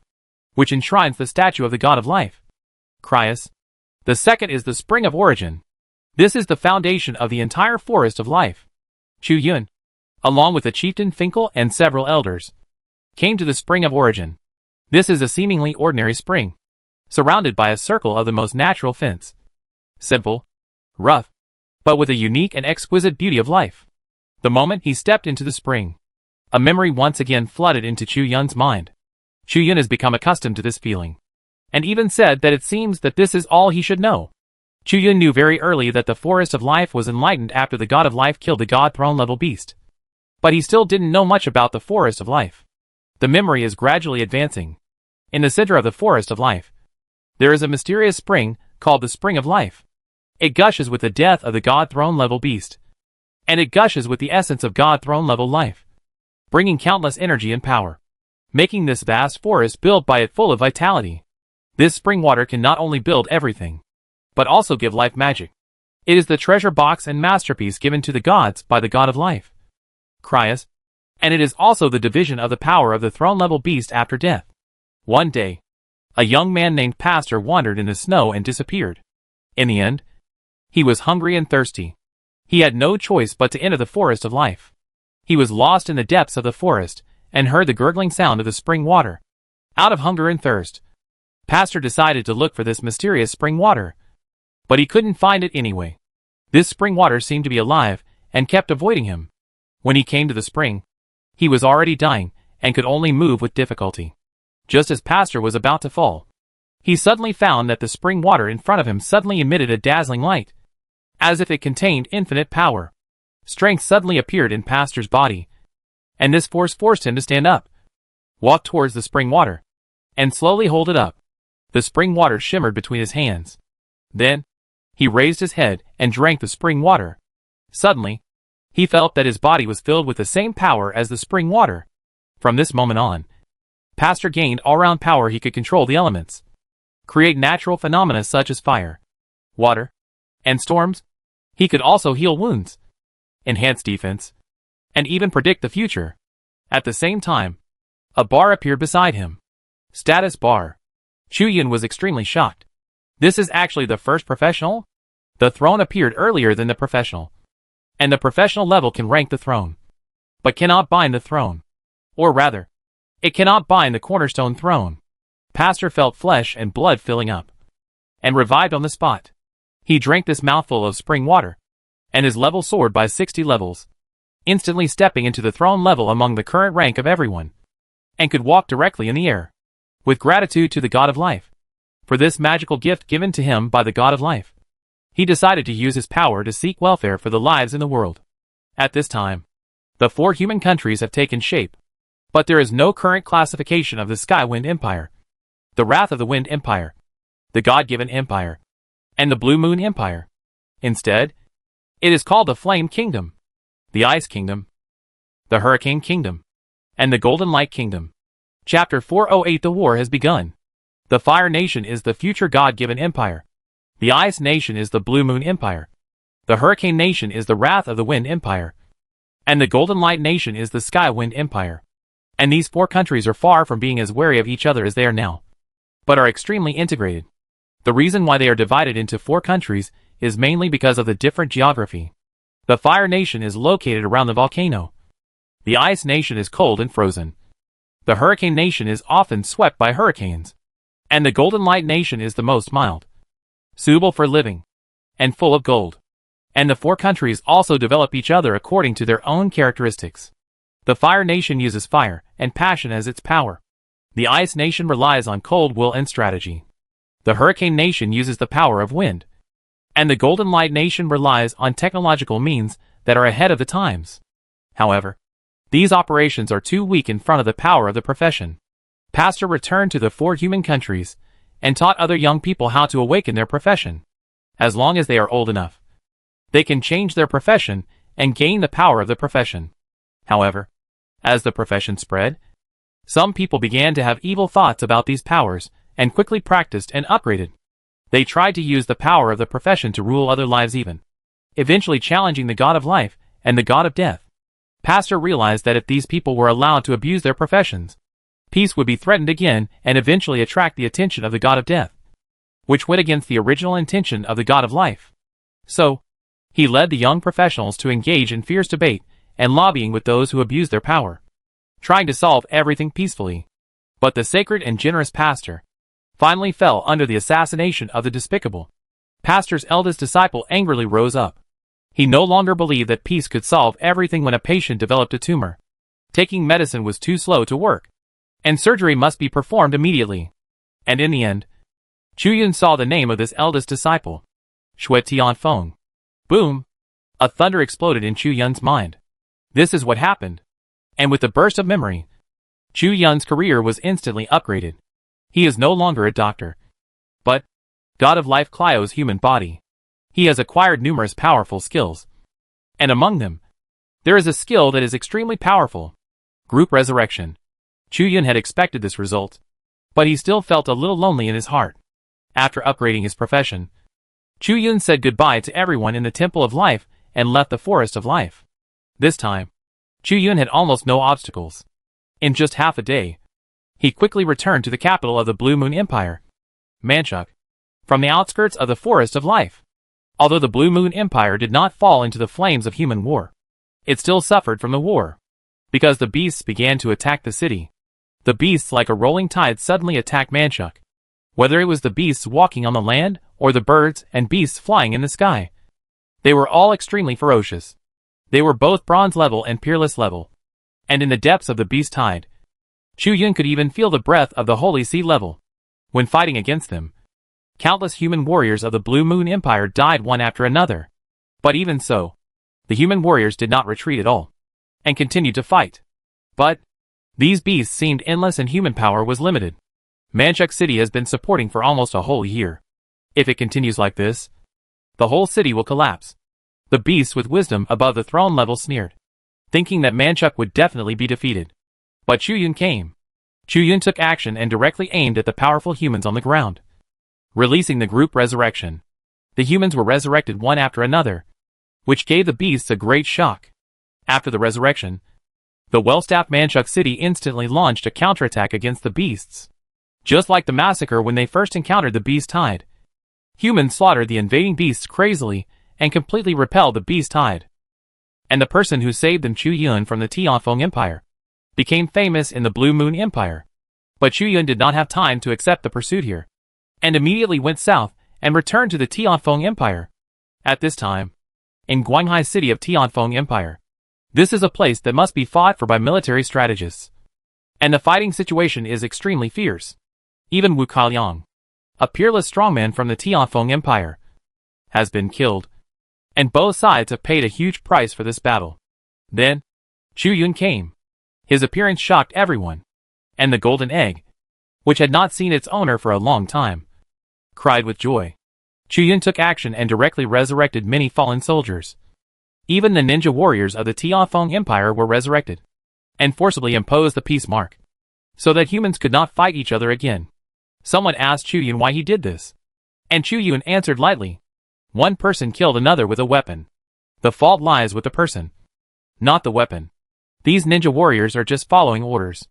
which enshrines the statue of the God of Life, Cryas. The second is the Spring of Origin. This is the foundation of the entire Forest of Life. Chu Yun, along with the chieftain Finkel and several elders, came to the Spring of Origin. This is a seemingly ordinary spring, surrounded by a circle of the most natural fence. Simple, rough, but with a unique and exquisite beauty of life. The moment he stepped into the spring, a memory once again flooded into Chu Yun's mind. Chu Yun has become accustomed to this feeling, and even said that it seems that this is all he should know. Chu Yun knew very early that the Forest of Life was enlightened after the God of Life killed the God Throne level beast. But he still didn't know much about the Forest of Life. The memory is gradually advancing. In the center of the Forest of Life, there is a mysterious spring called the Spring of Life. It gushes with the death of the God Throne level beast, and it gushes with the essence of God Throne level life, bringing countless energy and power, making this vast forest built by it full of vitality. This spring water can not only build everything, but also give life magic. It is the treasure box and masterpiece given to the gods by the God of Life, Cryas, and it is also the division of the power of the throne-level beast after death. One day, a young man named Pastor wandered in the snow and disappeared. In the end, he was hungry and thirsty. He had no choice but to enter the forest of life. He was lost in the depths of the forest, and heard the gurgling sound of the spring water. Out of hunger and thirst, Pastor decided to look for this mysterious spring water. But he couldn't find it anyway. This spring water seemed to be alive, and kept avoiding him. When he came to the spring, he was already dying, and could only move with difficulty. Just as Pastor was about to fall, he suddenly found that the spring water in front of him suddenly emitted a dazzling light, as if it contained infinite power. Strength suddenly appeared in Pastor's body, and this force forced him to stand up, walk towards the spring water, and slowly hold it up. The spring water shimmered between his hands. Then, he raised his head and drank the spring water. Suddenly, he felt that his body was filled with the same power as the spring water. From this moment on, Pastor gained all-round power. He could control the elements, create natural phenomena such as fire, water, and storms. He could also heal wounds, enhance defense, and even predict the future. At the same time, a bar appeared beside him. Status bar. Chu Yun was extremely shocked. This is actually the first professional? The throne appeared earlier than the professional, and the professional level can rank the throne, but cannot bind the throne. Or rather, it cannot bind the cornerstone throne. Pastor felt flesh and blood filling up, and revived on the spot. He drank this mouthful of spring water, and his level soared by 60 levels, instantly stepping into the throne level among the current rank of everyone, and could walk directly in the air. With gratitude to the God of Life, for this magical gift given to him by the God of Life, he decided to use his power to seek welfare for the lives in the world. At this time, the 4 human countries have taken shape, but there is no current classification of the Sky Wind Empire, the Wrath of the Wind Empire, the God-given Empire, and the Blue Moon Empire. Instead, it is called the Flame Kingdom, the Ice Kingdom, the Hurricane Kingdom, and the Golden Light Kingdom. Chapter 408. The war has begun. The Fire Nation is the future God-given empire. The Ice Nation is the Blue Moon Empire. The Hurricane Nation is the Wrath of the Wind Empire. And the Golden Light Nation is the Sky Wind Empire. And these 4 countries are far from being as wary of each other as they are now, but are extremely integrated. The reason why they are divided into 4 countries is mainly because of the different geography. The Fire Nation is located around the volcano. The Ice Nation is cold and frozen. The Hurricane Nation is often swept by hurricanes. And the Golden Light Nation is the most mild, suitable for living, and full of gold. And the 4 countries also develop each other according to their own characteristics. The Fire Nation uses fire and passion as its power. The Ice Nation relies on cold will and strategy. The Hurricane Nation uses the power of wind. And the Golden Light Nation relies on technological means that are ahead of the times. However, these operations are too weak in front of the power of the profession. Pastor returned to the 4 human countries, and taught other young people how to awaken their profession. As long as they are old enough, they can change their profession and gain the power of the profession. However, as the profession spread, some people began to have evil thoughts about these powers, and quickly practiced and upgraded. They tried to use the power of the profession to rule other lives even, eventually challenging the God of Life and the God of Death. Pastor realized that if these people were allowed to abuse their professions, peace would be threatened again and eventually attract the attention of the God of Death, which went against the original intention of the God of Life. So, he led the young professionals to engage in fierce debate and lobbying with those who abused their power, trying to solve everything peacefully. But the sacred and generous pastor finally fell under the assassination of the despicable. Pastor's eldest disciple angrily rose up. He no longer believed that peace could solve everything when a patient developed a tumor. Taking medicine was too slow to work, and surgery must be performed immediately. And in the end, Chu Yun saw the name of this eldest disciple, Shui Tianfeng. Boom! A thunder exploded in Chu Yun's mind. This is what happened. And with the burst of memory, Chu Yun's career was instantly upgraded. He is no longer a doctor, but God of Life Clio's human body. He has acquired numerous powerful skills, and among them, there is a skill that is extremely powerful: group resurrection. Chu Yun had expected this result, but he still felt a little lonely in his heart. After upgrading his profession, Chu Yun said goodbye to everyone in the Temple of Life and left the Forest of Life. This time, Chu Yun had almost no obstacles. In just half a day, he quickly returned to the capital of the Blue Moon Empire, Manchuk, from the outskirts of the Forest of Life. Although the Blue Moon Empire did not fall into the flames of human war, it still suffered from the war, because the beasts began to attack the city. The beasts like a rolling tide suddenly attacked Manchuck. Whether it was the beasts walking on the land, or the birds and beasts flying in the sky, they were all extremely ferocious. They were both bronze level and peerless level. And in the depths of the beast tide, Chu Yun could even feel the breath of the holy sea level. When fighting against them, countless human warriors of the Blue Moon Empire died one after another. But even so, the human warriors did not retreat at all, and continued to fight. But these beasts seemed endless and human power was limited. Manchuck City has been supporting for almost a whole year. If it continues like this, the whole city will collapse. The beasts with wisdom above the throne level sneered, thinking that Manchuck would definitely be defeated. But Chu Yun came. Chu Yun took action and directly aimed at the powerful humans on the ground, releasing the group resurrection. The humans were resurrected one after another, which gave the beasts a great shock. After the resurrection, the well-staffed Manchuck City instantly launched a counterattack against the beasts. Just like the massacre when they first encountered the beast tide, humans slaughtered the invading beasts crazily and completely repelled the beast tide. And the person who saved them, Chu Yun from the Tianfeng Empire, became famous in the Blue Moon Empire. But Chu Yun did not have time to accept the pursuit here, and immediately went south and returned to the Tianfeng Empire. At this time, in Guanghai City of Tianfeng Empire, this is a place that must be fought for by military strategists, and the fighting situation is extremely fierce. Even Wu Kailiang, a peerless strongman from the Tianfeng Empire, has been killed, and both sides have paid a huge price for this battle. Then, Chu Yun came. His appearance shocked everyone, and the golden egg, which had not seen its owner for a long time, cried with joy. Chu Yun took action and directly resurrected many fallen soldiers. Even the ninja warriors of the Tianfeng Empire were resurrected, and forcibly imposed the peace mark, so that humans could not fight each other again. Someone asked Chu Yun why he did this, and Chu Yun answered lightly, "One person killed another with a weapon. The fault lies with the person, not the weapon. These ninja warriors are just following orders.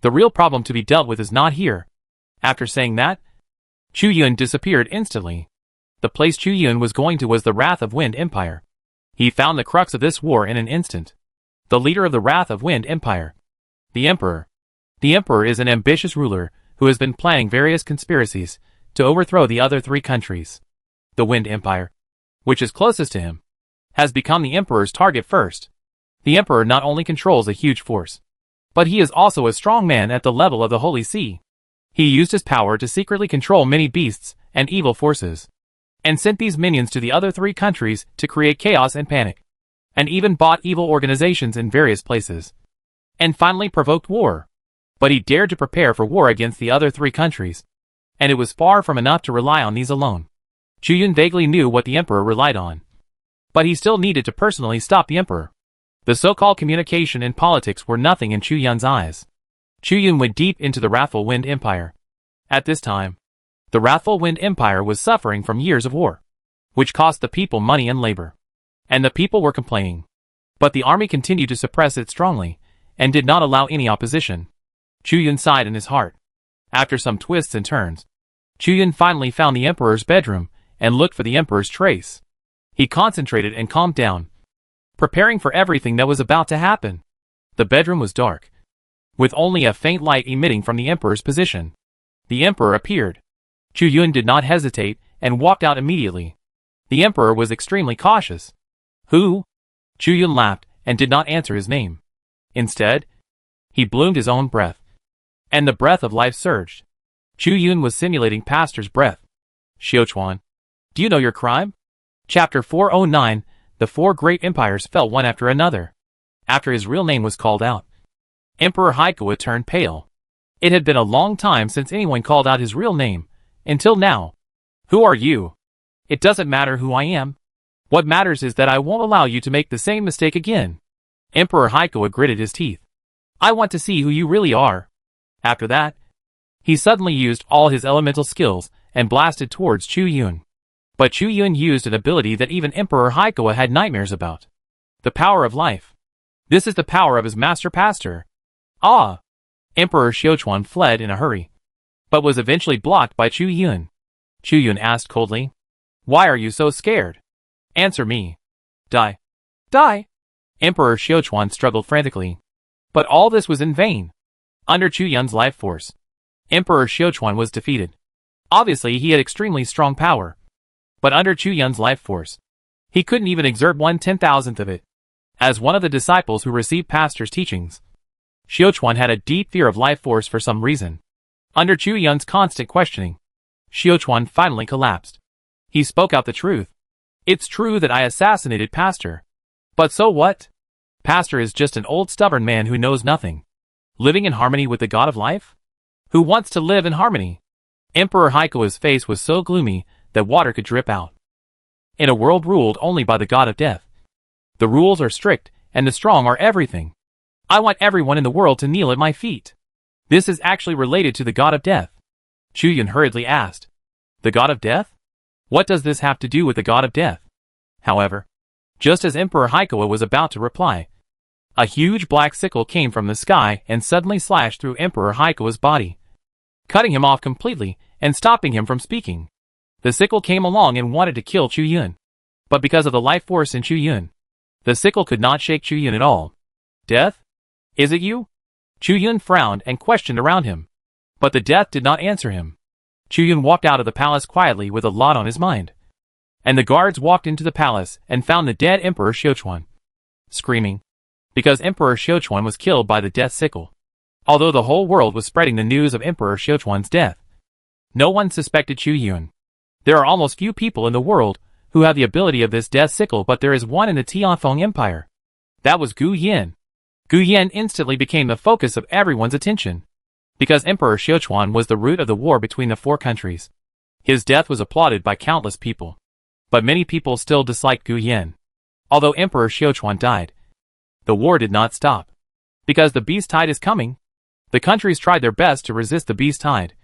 The real problem to be dealt with is not here." After saying that, Chu Yun disappeared instantly. The place Chu Yun was going to was the Wrath of Wind Empire. He found the crux of this war in an instant. The leader of the Wrath of Wind Empire, the Emperor. The Emperor is an ambitious ruler who has been planning various conspiracies to overthrow the other three countries. The Wind Empire, which is closest to him, has become the Emperor's target first. The Emperor not only controls a huge force, but he is also a strong man at the level of the Holy See. He used his power to secretly control many beasts and evil forces, and sent these minions to the other three countries to create chaos and panic, and even bought evil organizations in various places, and finally provoked war. But he dared to prepare for war against the other three countries, and it was far from enough to rely on these alone. Chu Yun vaguely knew what the Emperor relied on, but he still needed to personally stop the Emperor. The so-called communication and politics were nothing in Chu Yun's eyes. Chu Yun went deep into the Wrathful Wind Empire. At this time, the Wrathful Wind Empire was suffering from years of war, which cost the people money and labor, and the people were complaining. But the army continued to suppress it strongly, and did not allow any opposition. Chu Yun sighed in his heart. After some twists and turns, Chu Yun finally found the Emperor's bedroom, and looked for the Emperor's trace. He concentrated and calmed down, preparing for everything that was about to happen. The bedroom was dark, with only a faint light emitting from the Emperor's position. The Emperor appeared. Chu Yun did not hesitate, and walked out immediately. The Emperor was extremely cautious. "Who?" Chu Yun laughed, and did not answer his name. Instead, he bloomed his own breath, and the breath of life surged. Chu Yun was simulating Pastor's breath. "Xiuchuan, do you know your crime?" Chapter 409, The Four Great Empires Fell One After Another. After his real name was called out, Emperor Haikuo turned pale. It had been a long time since anyone called out his real name, until now. "Who are you?" "It doesn't matter who I am. What matters is that I won't allow you to make the same mistake again." Emperor Haikuo gritted his teeth. "I want to see who you really are." After that, he suddenly used all his elemental skills and blasted towards Chu Yun. But Chu Yun used an ability that even Emperor Haikuo had nightmares about. The power of life. This is the power of his master Pastor. Ah! Emperor Xiuchuan fled in a hurry, but was eventually blocked by Chu Yun. Chu Yun asked coldly, "Why are you so scared?" Answer me. Die. Die. Emperor Xiaochuan struggled frantically. But all this was in vain. Under Chu Yun's life force, Emperor Xiaochuan was defeated. Obviously he had extremely strong power. But under Chu Yun's life force, he couldn't even exert 1/10,000th of it. As one of the disciples who received Pastor's teachings, Xiaochuan had a deep fear of life force for some reason. Under Chu Yun's constant questioning, Xiaochuan finally collapsed. He spoke out the truth. It's true that I assassinated Pastor. But so what? Pastor is just an old stubborn man who knows nothing. Living in harmony with the god of life? Who wants to live in harmony? Emperor Haikoa's face was so gloomy that water could drip out. In a world ruled only by the god of death, the rules are strict and the strong are everything. I want everyone in the world to kneel at my feet. This is actually related to the god of death. Chu Yun hurriedly asked. The god of death? What does this have to do with the god of death? However, just as Emperor Haikoa was about to reply, a huge black sickle came from the sky and suddenly slashed through Emperor Haikoa's body, cutting him off completely and stopping him from speaking. The sickle came along and wanted to kill Chu Yun. But because of the life force in Chu Yun, the sickle could not shake Chu Yun at all. Death? Is it you? Chu Yun frowned and questioned around him. But the death did not answer him. Chu Yun walked out of the palace quietly with a lot on his mind. And the guards walked into the palace and found the dead Emperor Xiaochuan, screaming, because Emperor Xiaochuan was killed by the death sickle. Although the whole world was spreading the news of Emperor Xiaochuan's death, no one suspected Chu Yun. There are almost few people in the world who have the ability of this death sickle, but there is one in the Tianfeng Empire. That was Gu Yan. Gu Yan instantly became the focus of everyone's attention, because Emperor Xiaochuan was the root of the war between the four countries. His death was applauded by countless people. But many people still disliked Gu Yan. Although Emperor Xiaochuan died, the war did not stop. Because the beast tide is coming, the countries tried their best to resist the beast tide.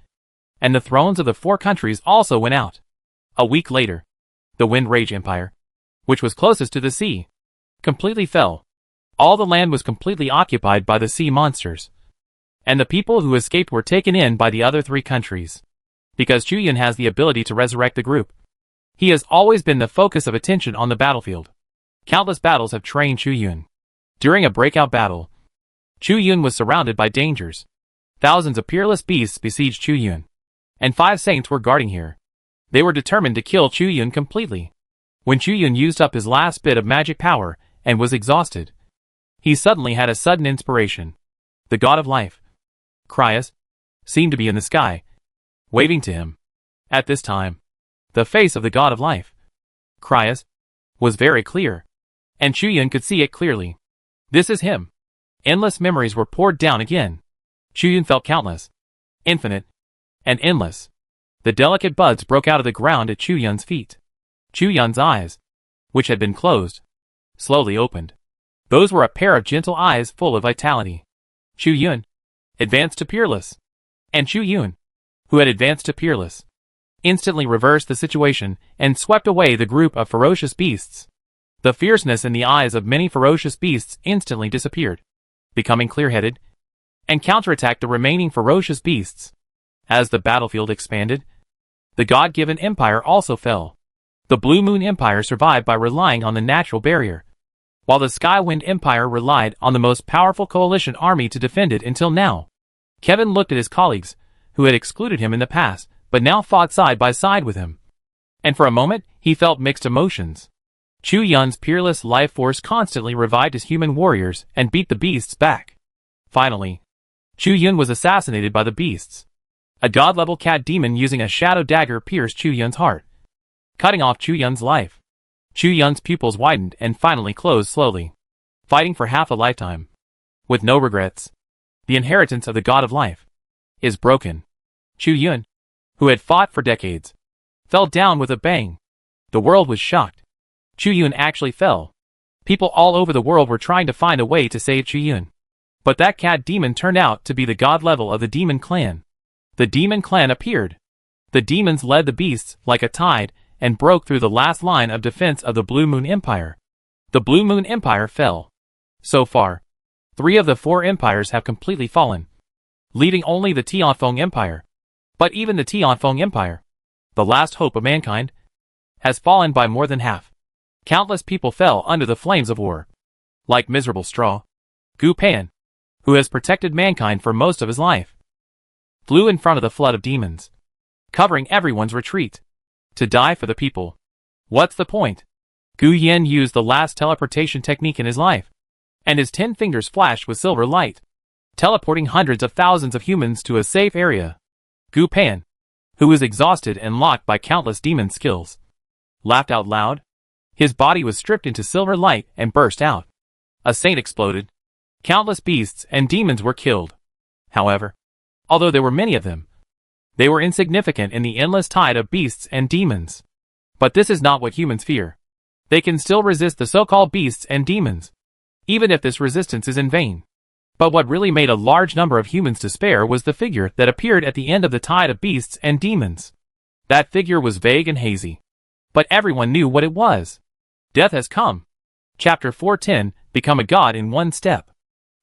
And the thrones of the four countries also went out. A week later, the Wind Rage Empire, which was closest to the sea, completely fell. All the land was completely occupied by the sea monsters. And the people who escaped were taken in by the other three countries. Because Chu Yun has the ability to resurrect the group, he has always been the focus of attention on the battlefield. Countless battles have trained Chu Yun. During a breakout battle, Chu Yun was surrounded by dangers. Thousands of peerless beasts besieged Chu Yun. And 5 saints were guarding here. They were determined to kill Chu Yun completely. When Chu Yun used up his last bit of magic power and was exhausted, he suddenly had a sudden inspiration. The god of life, Cryas, seemed to be in the sky, waving to him. At this time, the face of the god of life, Cryas, was very clear, and Chu Yun could see it clearly. This is him. Endless memories were poured down again. Chu Yun felt countless, infinite, and endless. The delicate buds broke out of the ground at Chu Yun's feet. Chu Yun's eyes, which had been closed, slowly opened. Those were a pair of gentle eyes full of vitality. Chu Yun advanced to peerless, and Chu Yun, who had advanced to peerless, instantly reversed the situation and swept away the group of ferocious beasts. The fierceness in the eyes of many ferocious beasts instantly disappeared, becoming clear-headed, and counterattacked the remaining ferocious beasts. As the battlefield expanded, the God-given empire also fell. The Blue Moon Empire survived by relying on the natural barrier, while the Sky Wind Empire relied on the most powerful coalition army to defend it until now. Kevin looked at his colleagues, who had excluded him in the past, but now fought side by side with him. And for a moment, he felt mixed emotions. Chu Yun's peerless life force constantly revived his human warriors and beat the beasts back. Finally, Chu Yun was assassinated by the beasts. A god-level cat demon using a shadow dagger pierced Chu Yun's heart, cutting off Chu Yun's life. Chu Yun's pupils widened and finally closed slowly, fighting for half a lifetime. With no regrets, the inheritance of the god of life is broken. Chu Yun, who had fought for decades, fell down with a bang. The world was shocked. Chu Yun actually fell. People all over the world were trying to find a way to save Chu Yun. But that cat demon turned out to be the god level of the demon clan. The demon clan appeared. The demons led the beasts like a tide and broke through the last line of defense of the Blue Moon Empire. The Blue Moon Empire fell. So far, 3 of the 4 empires have completely fallen, leaving only the Tianfeng Empire. But even the Tianfeng Empire, the last hope of mankind, has fallen by more than half. Countless people fell under the flames of war. Like miserable straw. Gu Pan, who has protected mankind for most of his life, flew in front of the flood of demons, covering everyone's retreat. To die for the people. What's the point? Gu Yin used the last teleportation technique in his life, and his 10 fingers flashed with silver light, teleporting hundreds of thousands of humans to a safe area. Gu Pan, who was exhausted and locked by countless demon skills, laughed out loud. His body was stripped into silver light and burst out. A saint exploded. Countless beasts and demons were killed. However, although there were many of them, they were insignificant in the endless tide of beasts and demons. But this is not what humans fear. They can still resist the so-called beasts and demons, even if this resistance is in vain. But what really made a large number of humans despair was the figure that appeared at the end of the tide of beasts and demons. That figure was vague and hazy, but everyone knew what it was. Death has come. Chapter 410, Become a God in One Step.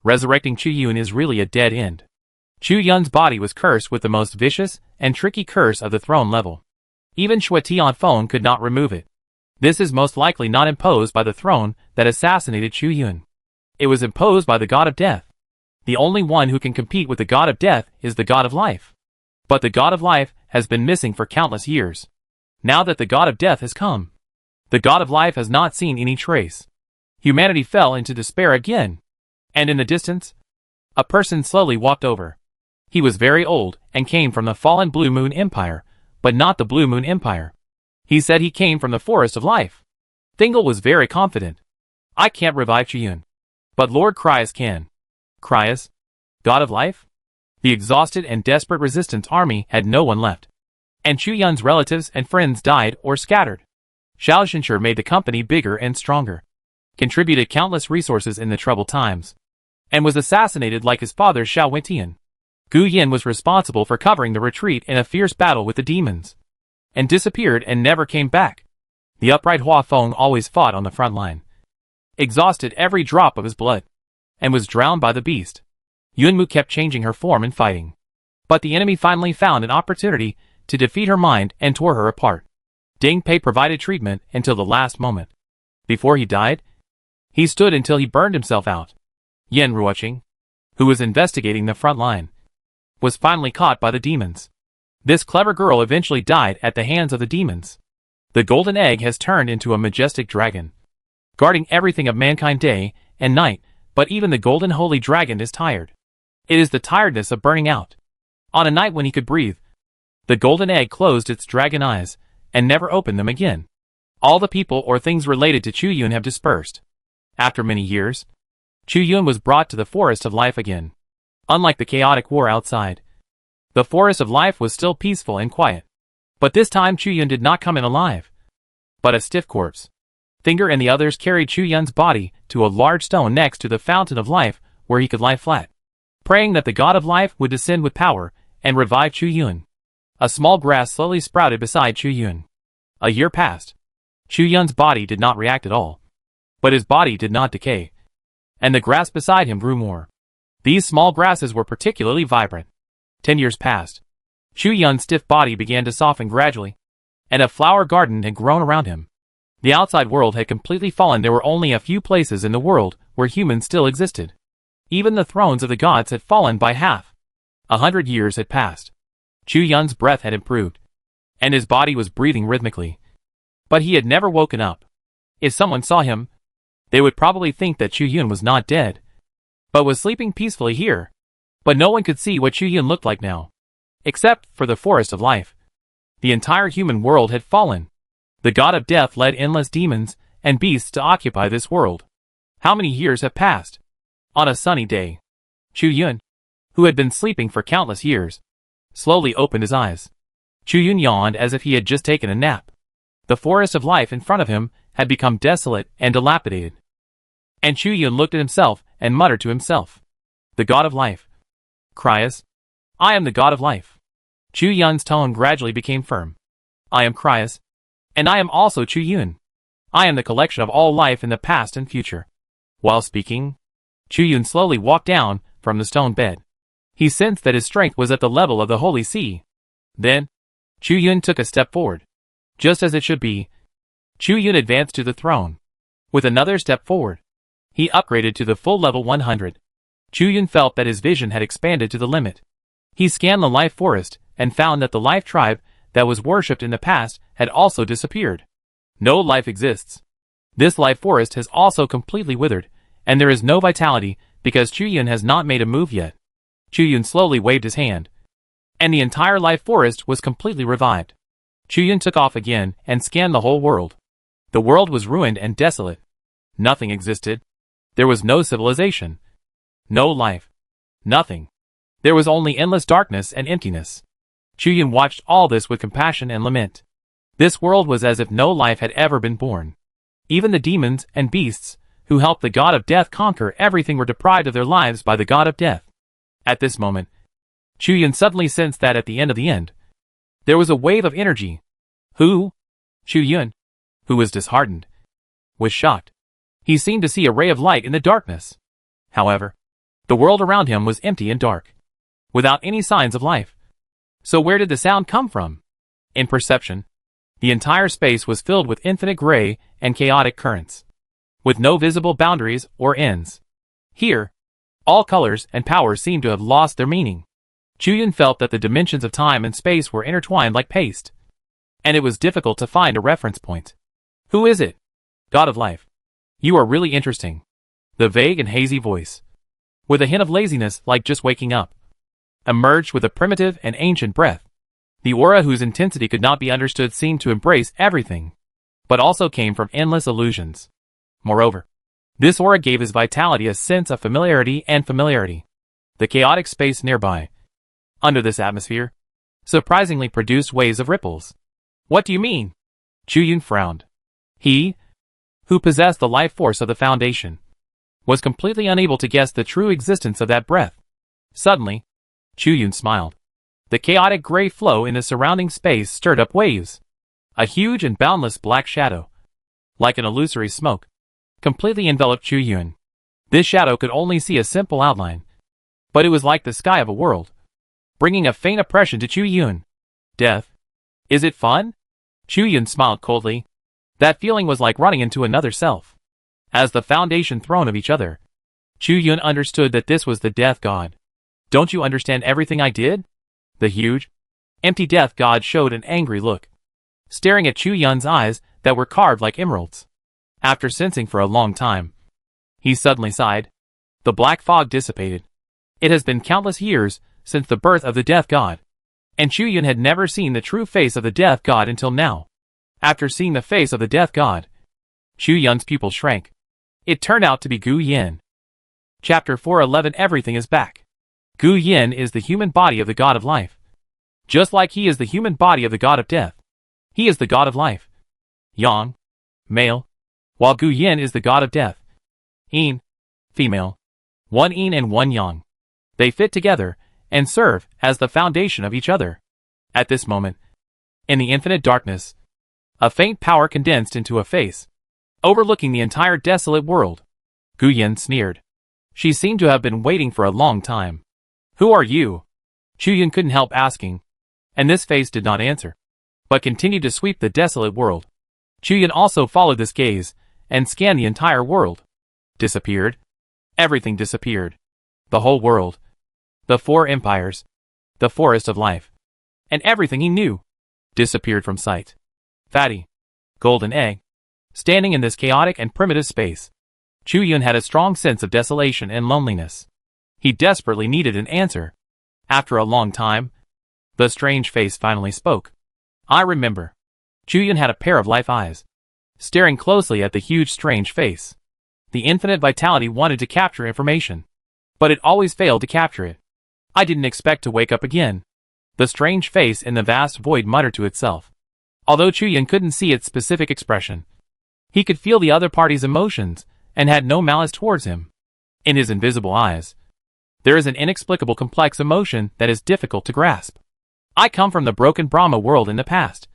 Resurrecting Chu Yun is really a dead end. Chu Yun's body was cursed with the most vicious and tricky curse of the throne level. Even Shui Tianfeng could not remove it. This is most likely not imposed by the throne that assassinated Chu Yun. It was imposed by the God of Death. The only one who can compete with the God of Death is the God of Life. But the God of Life has been missing for countless years. Now that the God of Death has come, the God of Life has not seen any trace. Humanity fell into despair again. And in the distance, a person slowly walked over. He was very old and came from the fallen Blue Moon Empire, but not the Blue Moon Empire. He said he came from the Forest of Life. Thingle was very confident. I can't revive Chu Yun, but Lord Cryas can. Cryas? God of Life? The exhausted and desperate resistance army had no one left. And Chu Yun's relatives and friends died or scattered. Xiao Xinshi made the company bigger and stronger, contributed countless resources in the troubled times, and was assassinated like his father Xiao Wentian. Gu Yin was responsible for covering the retreat in a fierce battle with the demons, and disappeared and never came back. The upright Hua Feng always fought on the front line, exhausted every drop of his blood, and was drowned by the beast. Yunmu kept changing her form and fighting, but the enemy finally found an opportunity to defeat her mind and tore her apart. Ding Pei provided treatment until the last moment. Before he died, he stood until he burned himself out. Yen Ruoqing, who was investigating the front line, was finally caught by the demons. This clever girl eventually died at the hands of the demons. The golden egg has turned into a majestic dragon, guarding everything of mankind day and night, but even the golden holy dragon is tired. It is the tiredness of burning out. On a night when he could breathe, the golden egg closed its dragon eyes and never opened them again. All the people or things related to Chu Yun have dispersed. After many years, Chu Yun was brought to the Forest of Life again. Unlike the chaotic war outside, the Forest of Life was still peaceful and quiet. But this time Chu Yun did not come in alive, but a stiff corpse. Finger and the others carried Chu Yun's body to a large stone next to the Fountain of Life where he could lie flat, praying that the God of Life would descend with power and revive Chu Yun. A small grass slowly sprouted beside Chu Yun. A year passed. Chu Yun's body did not react at all, but his body did not decay, and the grass beside him grew more. These small grasses were particularly vibrant. 10 years passed. Chu Yun's stiff body began to soften gradually, and a flower garden had grown around him. The outside world had completely fallen. There were only a few places in the world where humans still existed. Even the thrones of the gods had fallen by half. 100 years had passed. Chu Yun's breath had improved, and his body was breathing rhythmically. But he had never woken up. If someone saw him, they would probably think that Chu Yun was not dead, but was sleeping peacefully here. But no one could see what Chu Yun looked like now, except for the Forest of Life. The entire human world had fallen. The God of Death led endless demons and beasts to occupy this world. How many years have passed? On a sunny day, Chu Yun, who had been sleeping for countless years, slowly opened his eyes. Chu Yun yawned as if he had just taken a nap. The Forest of Life in front of him had become desolate and dilapidated. And Chu Yun looked at himself and muttered to himself, "The God of Life. Cryas. I am the God of Life." Chu Yun's tone gradually became firm. "I am Cryas. And I am also Chu Yun. I am the collection of all life in the past and future." While speaking, Chu Yun slowly walked down from the stone bed. He sensed that his strength was at the level of the Holy See. Then, Chu Yun took a step forward. Just as it should be, Chu Yun advanced to the throne. With another step forward, he upgraded to the full level 100. Chu Yun felt that his vision had expanded to the limit. He scanned the life forest and found that the life tribe that was worshipped in the past had also disappeared. No life exists. This life forest has also completely withered, and there is no vitality because Chu Yun has not made a move yet. Chu Yun slowly waved his hand, and the entire life forest was completely revived. Chu Yun took off again and scanned the whole world. The world was ruined and desolate. Nothing existed. There was no civilization. No life. Nothing. There was only endless darkness and emptiness. Chu Yun watched all this with compassion and lament. This world was as if no life had ever been born. Even the demons and beasts, who helped the god of death conquer everything, were deprived of their lives by the god of death. At this moment, Chu Yun suddenly sensed that at the end of the end, there was a wave of energy. Who? Chu Yun, who was disheartened, was shocked. He seemed to see a ray of light in the darkness. However, the world around him was empty and dark, without any signs of life. So where did the sound come from? In perception, the entire space was filled with infinite gray and chaotic currents, with no visible boundaries or ends. Here, all colors and powers seemed to have lost their meaning. Chu Yun felt that the dimensions of time and space were intertwined like paste, and it was difficult to find a reference point. Who is it? God of life. You are really interesting. The vague and hazy voice, with a hint of laziness like just waking up, emerged with a primitive and ancient breath. The aura whose intensity could not be understood seemed to embrace everything, but also came from endless illusions. Moreover, this aura gave his vitality a sense of familiarity and familiarity. The chaotic space nearby, under this atmosphere, surprisingly produced waves of ripples. What do you mean? Chu Yun frowned. He, who possessed the life force of the Foundation, was completely unable to guess the true existence of that breath. Suddenly, Chu Yun smiled. The chaotic gray flow in the surrounding space stirred up waves. A huge and boundless black shadow, like an illusory smoke, completely enveloped Chu Yun. This shadow could only see a simple outline, but it was like the sky of a world, bringing a faint oppression to Chu Yun. Death? Is it fun? Chu Yun smiled coldly. That feeling was like running into another self. As the Foundation throne of each other, Chu Yun understood that this was the Death God. Don't you understand everything I did? The huge, empty Death God showed an angry look, staring at Chu Yun's eyes that were carved like emeralds. After sensing for a long time, he suddenly sighed. The black fog dissipated. It has been countless years since the birth of the Death God, and Chu Yun had never seen the true face of the Death God until now. After seeing the face of the Death God, Chu Yun's pupils shrank. It turned out to be Gu Yin. Chapter 411. Everything is back. Gu Yin is the human body of the god of life. Just like he is the human body of the god of death, he is the god of life. Yang, male, while Gu Yin is the god of death. Yin, female. One Yin and one Yang. They fit together and serve as the foundation of each other. At this moment, in the infinite darkness, a faint power condensed into a face, overlooking the entire desolate world. Gu Yin sneered. She seemed to have been waiting for a long time. Who are you? Chu Yun couldn't help asking, and this face did not answer, but continued to sweep the desolate world. Chu Yun also followed this gaze, and scanned the entire world. Disappeared. Everything disappeared. The whole world. The 4 empires. The forest of life. And everything he knew disappeared from sight. Fatty. Golden egg. Standing in this chaotic and primitive space, Chu Yun had a strong sense of desolation and loneliness. He desperately needed an answer. After a long time, the strange face finally spoke. I remember. Chu Yun had a pair of life eyes, staring closely at the huge strange face. The infinite vitality wanted to capture information, but it always failed to capture it. I didn't expect to wake up again. The strange face in the vast void muttered to itself. Although Chu Yun couldn't see its specific expression, he could feel the other party's emotions and had no malice towards him. In his invisible eyes, there is an inexplicable complex emotion that is difficult to grasp. I come from the broken Brahma world in the past,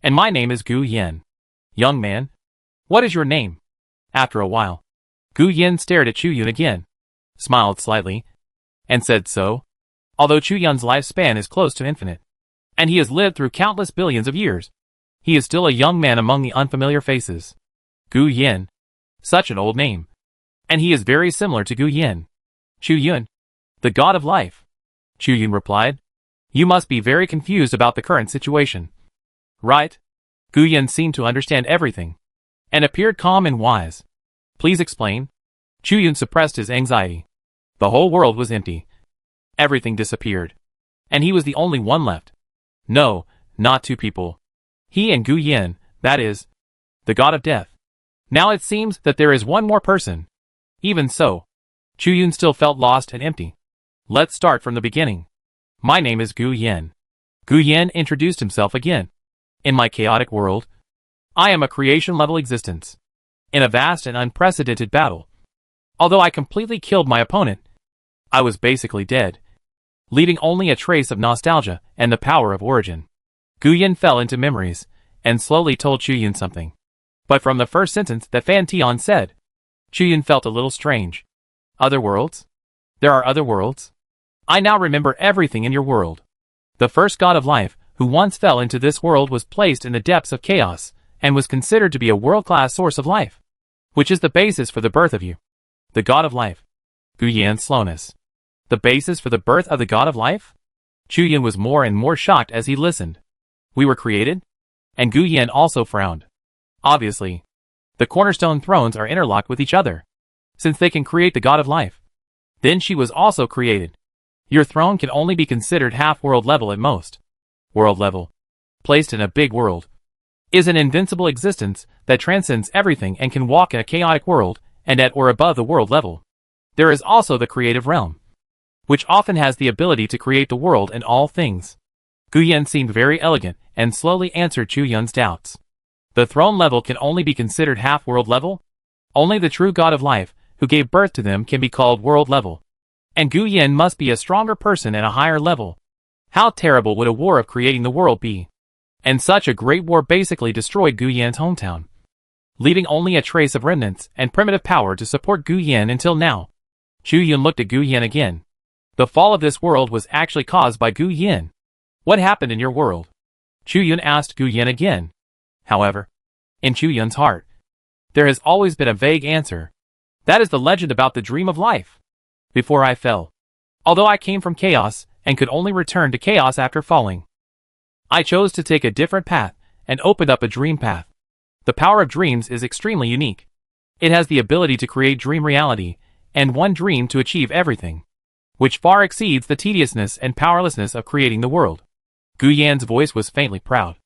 and my name is Gu Yin. Young man, what is your name? After a while, Gu Yin stared at Chu Yun again, smiled slightly, and said so. Although Chu Yun's lifespan is close to infinite, and he has lived through countless billions of years, He is still a young man among the unfamiliar faces. Gu Yin. Such an old name. And he is very similar to Gu Yin. Chu Yun. The god of life. Chu Yun replied. You must be very confused about the current situation. Right? Gu Yin seemed to understand everything, and appeared calm and wise. Please explain. Chu Yun suppressed his anxiety. The whole world was empty. Everything disappeared. And he was the only one left. No, not two people. He and Gu Yin, that is, the god of death. Now it seems that there is one more person. Even so, Chu Yun still felt lost and empty. Let's start from the beginning. My name is Gu Yin. Gu Yin introduced himself again. In my chaotic world, I am a creation-level existence. In a vast and unprecedented battle, although I completely killed my opponent, I was basically dead, leaving only a trace of nostalgia and the power of origin. Gu Yin fell into memories, and slowly told Chu Yun something. But from the first sentence that Fan Tian said, Chu Yun felt a little strange. Other worlds? There are other worlds? I now remember everything in your world. The first god of life, who once fell into this world, was placed in the depths of chaos, and was considered to be a world-class source of life, which is the basis for the birth of you. The god of life. Gu Yin's slowness. The basis for the birth of the god of life? Chu Yun was more and more shocked as he listened. We were created? And Gu Yin also frowned. Obviously, the cornerstone thrones are interlocked with each other, since they can create the god of life. Then she was also created. Your throne can only be considered half-world level at most. World level, placed in a big world, is an invincible existence that transcends everything and can walk in a chaotic world and at or above the world level. There is also the creative realm, which often has the ability to create the world and all things. Gu Yin seemed very elegant and slowly answered Chu Yun's doubts. The throne level can only be considered half-world level? Only the true god of life, who gave birth to them, can be called world level. And Gu Yin must be a stronger person at a higher level. How terrible would a war of creating the world be? And such a great war basically destroyed Gu Yin's hometown, leaving only a trace of remnants and primitive power to support Gu Yin until now. Chu Yun looked at Gu Yin again. The fall of this world was actually caused by Gu Yin. What happened in your world? Chu Yun asked Gu Yin again. However, in Chu Yun's heart, there has always been a vague answer. That is the legend about the dream of life. Before I fell, although I came from chaos and could only return to chaos after falling, I chose to take a different path and opened up a dream path. The power of dreams is extremely unique. It has the ability to create dream reality, and one dream to achieve everything, which far exceeds the tediousness and powerlessness of creating the world. Gu Yan's voice was faintly proud.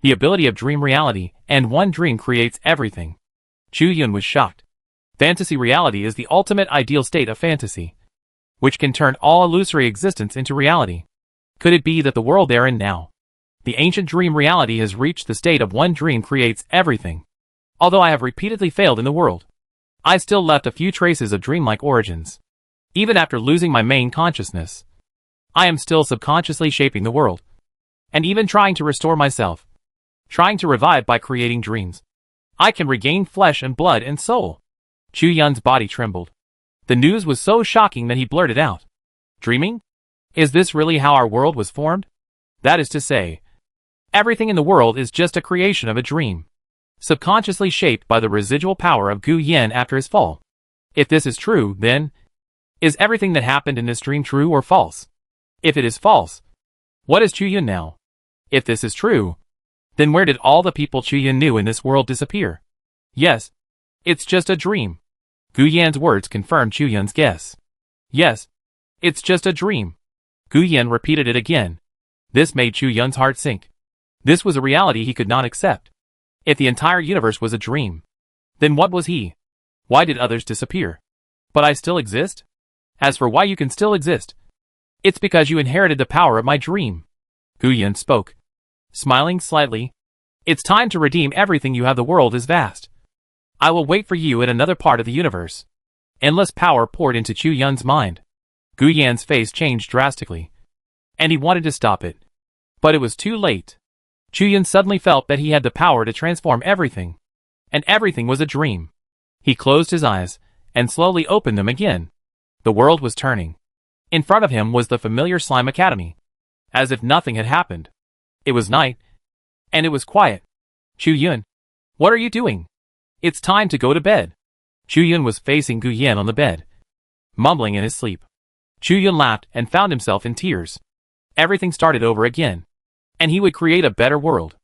The ability of dream reality, and one dream creates everything. Chu Yun was shocked. Fantasy reality is the ultimate ideal state of fantasy, which can turn all illusory existence into reality. Could it be that the world they're in now, the ancient dream reality, has reached the state of one dream creates everything? Although I have repeatedly failed in the world, I still left a few traces of dreamlike origins. Even after losing my main consciousness, I am still subconsciously shaping the world, and even trying to restore myself, trying to revive by creating dreams. I can regain flesh and blood and soul. Chu Yun's body trembled. The news was so shocking that he blurted out. Dreaming? Is this really how our world was formed? That is to say, everything in the world is just a creation of a dream, subconsciously shaped by the residual power of Gu Yin after his fall. If this is true, then, is everything that happened in this dream true or false? If it is false, what is Chu Yun now? If this is true, then where did all the people Chu Yun knew in this world disappear? Yes, it's just a dream. Gu Yan's words confirmed Chu Yun's guess. Yes, it's just a dream. Gu Yin repeated it again. This made Chu Yun's heart sink. This was a reality he could not accept. If the entire universe was a dream, then what was he? Why did others disappear? But I still exist? As for why you can still exist, it's because you inherited the power of my dream. Gu Yin spoke, smiling slightly. It's time to redeem everything you have. The world is vast. I will wait for you in another part of the universe. Endless power poured into Chu Yun's mind. Gu Yan's face changed drastically, and he wanted to stop it, but it was too late. Chu Yun suddenly felt that he had the power to transform everything, and everything was a dream. He closed his eyes, and slowly opened them again. The world was turning. In front of him was the familiar Slime Academy, as if nothing had happened. It was night, and it was quiet. Chu Yun, what are you doing? It's time to go to bed. Chu Yun was facing Gu Yan on the bed, mumbling in his sleep. Chu Yun laughed and found himself in tears. Everything started over again. And he would create a better world.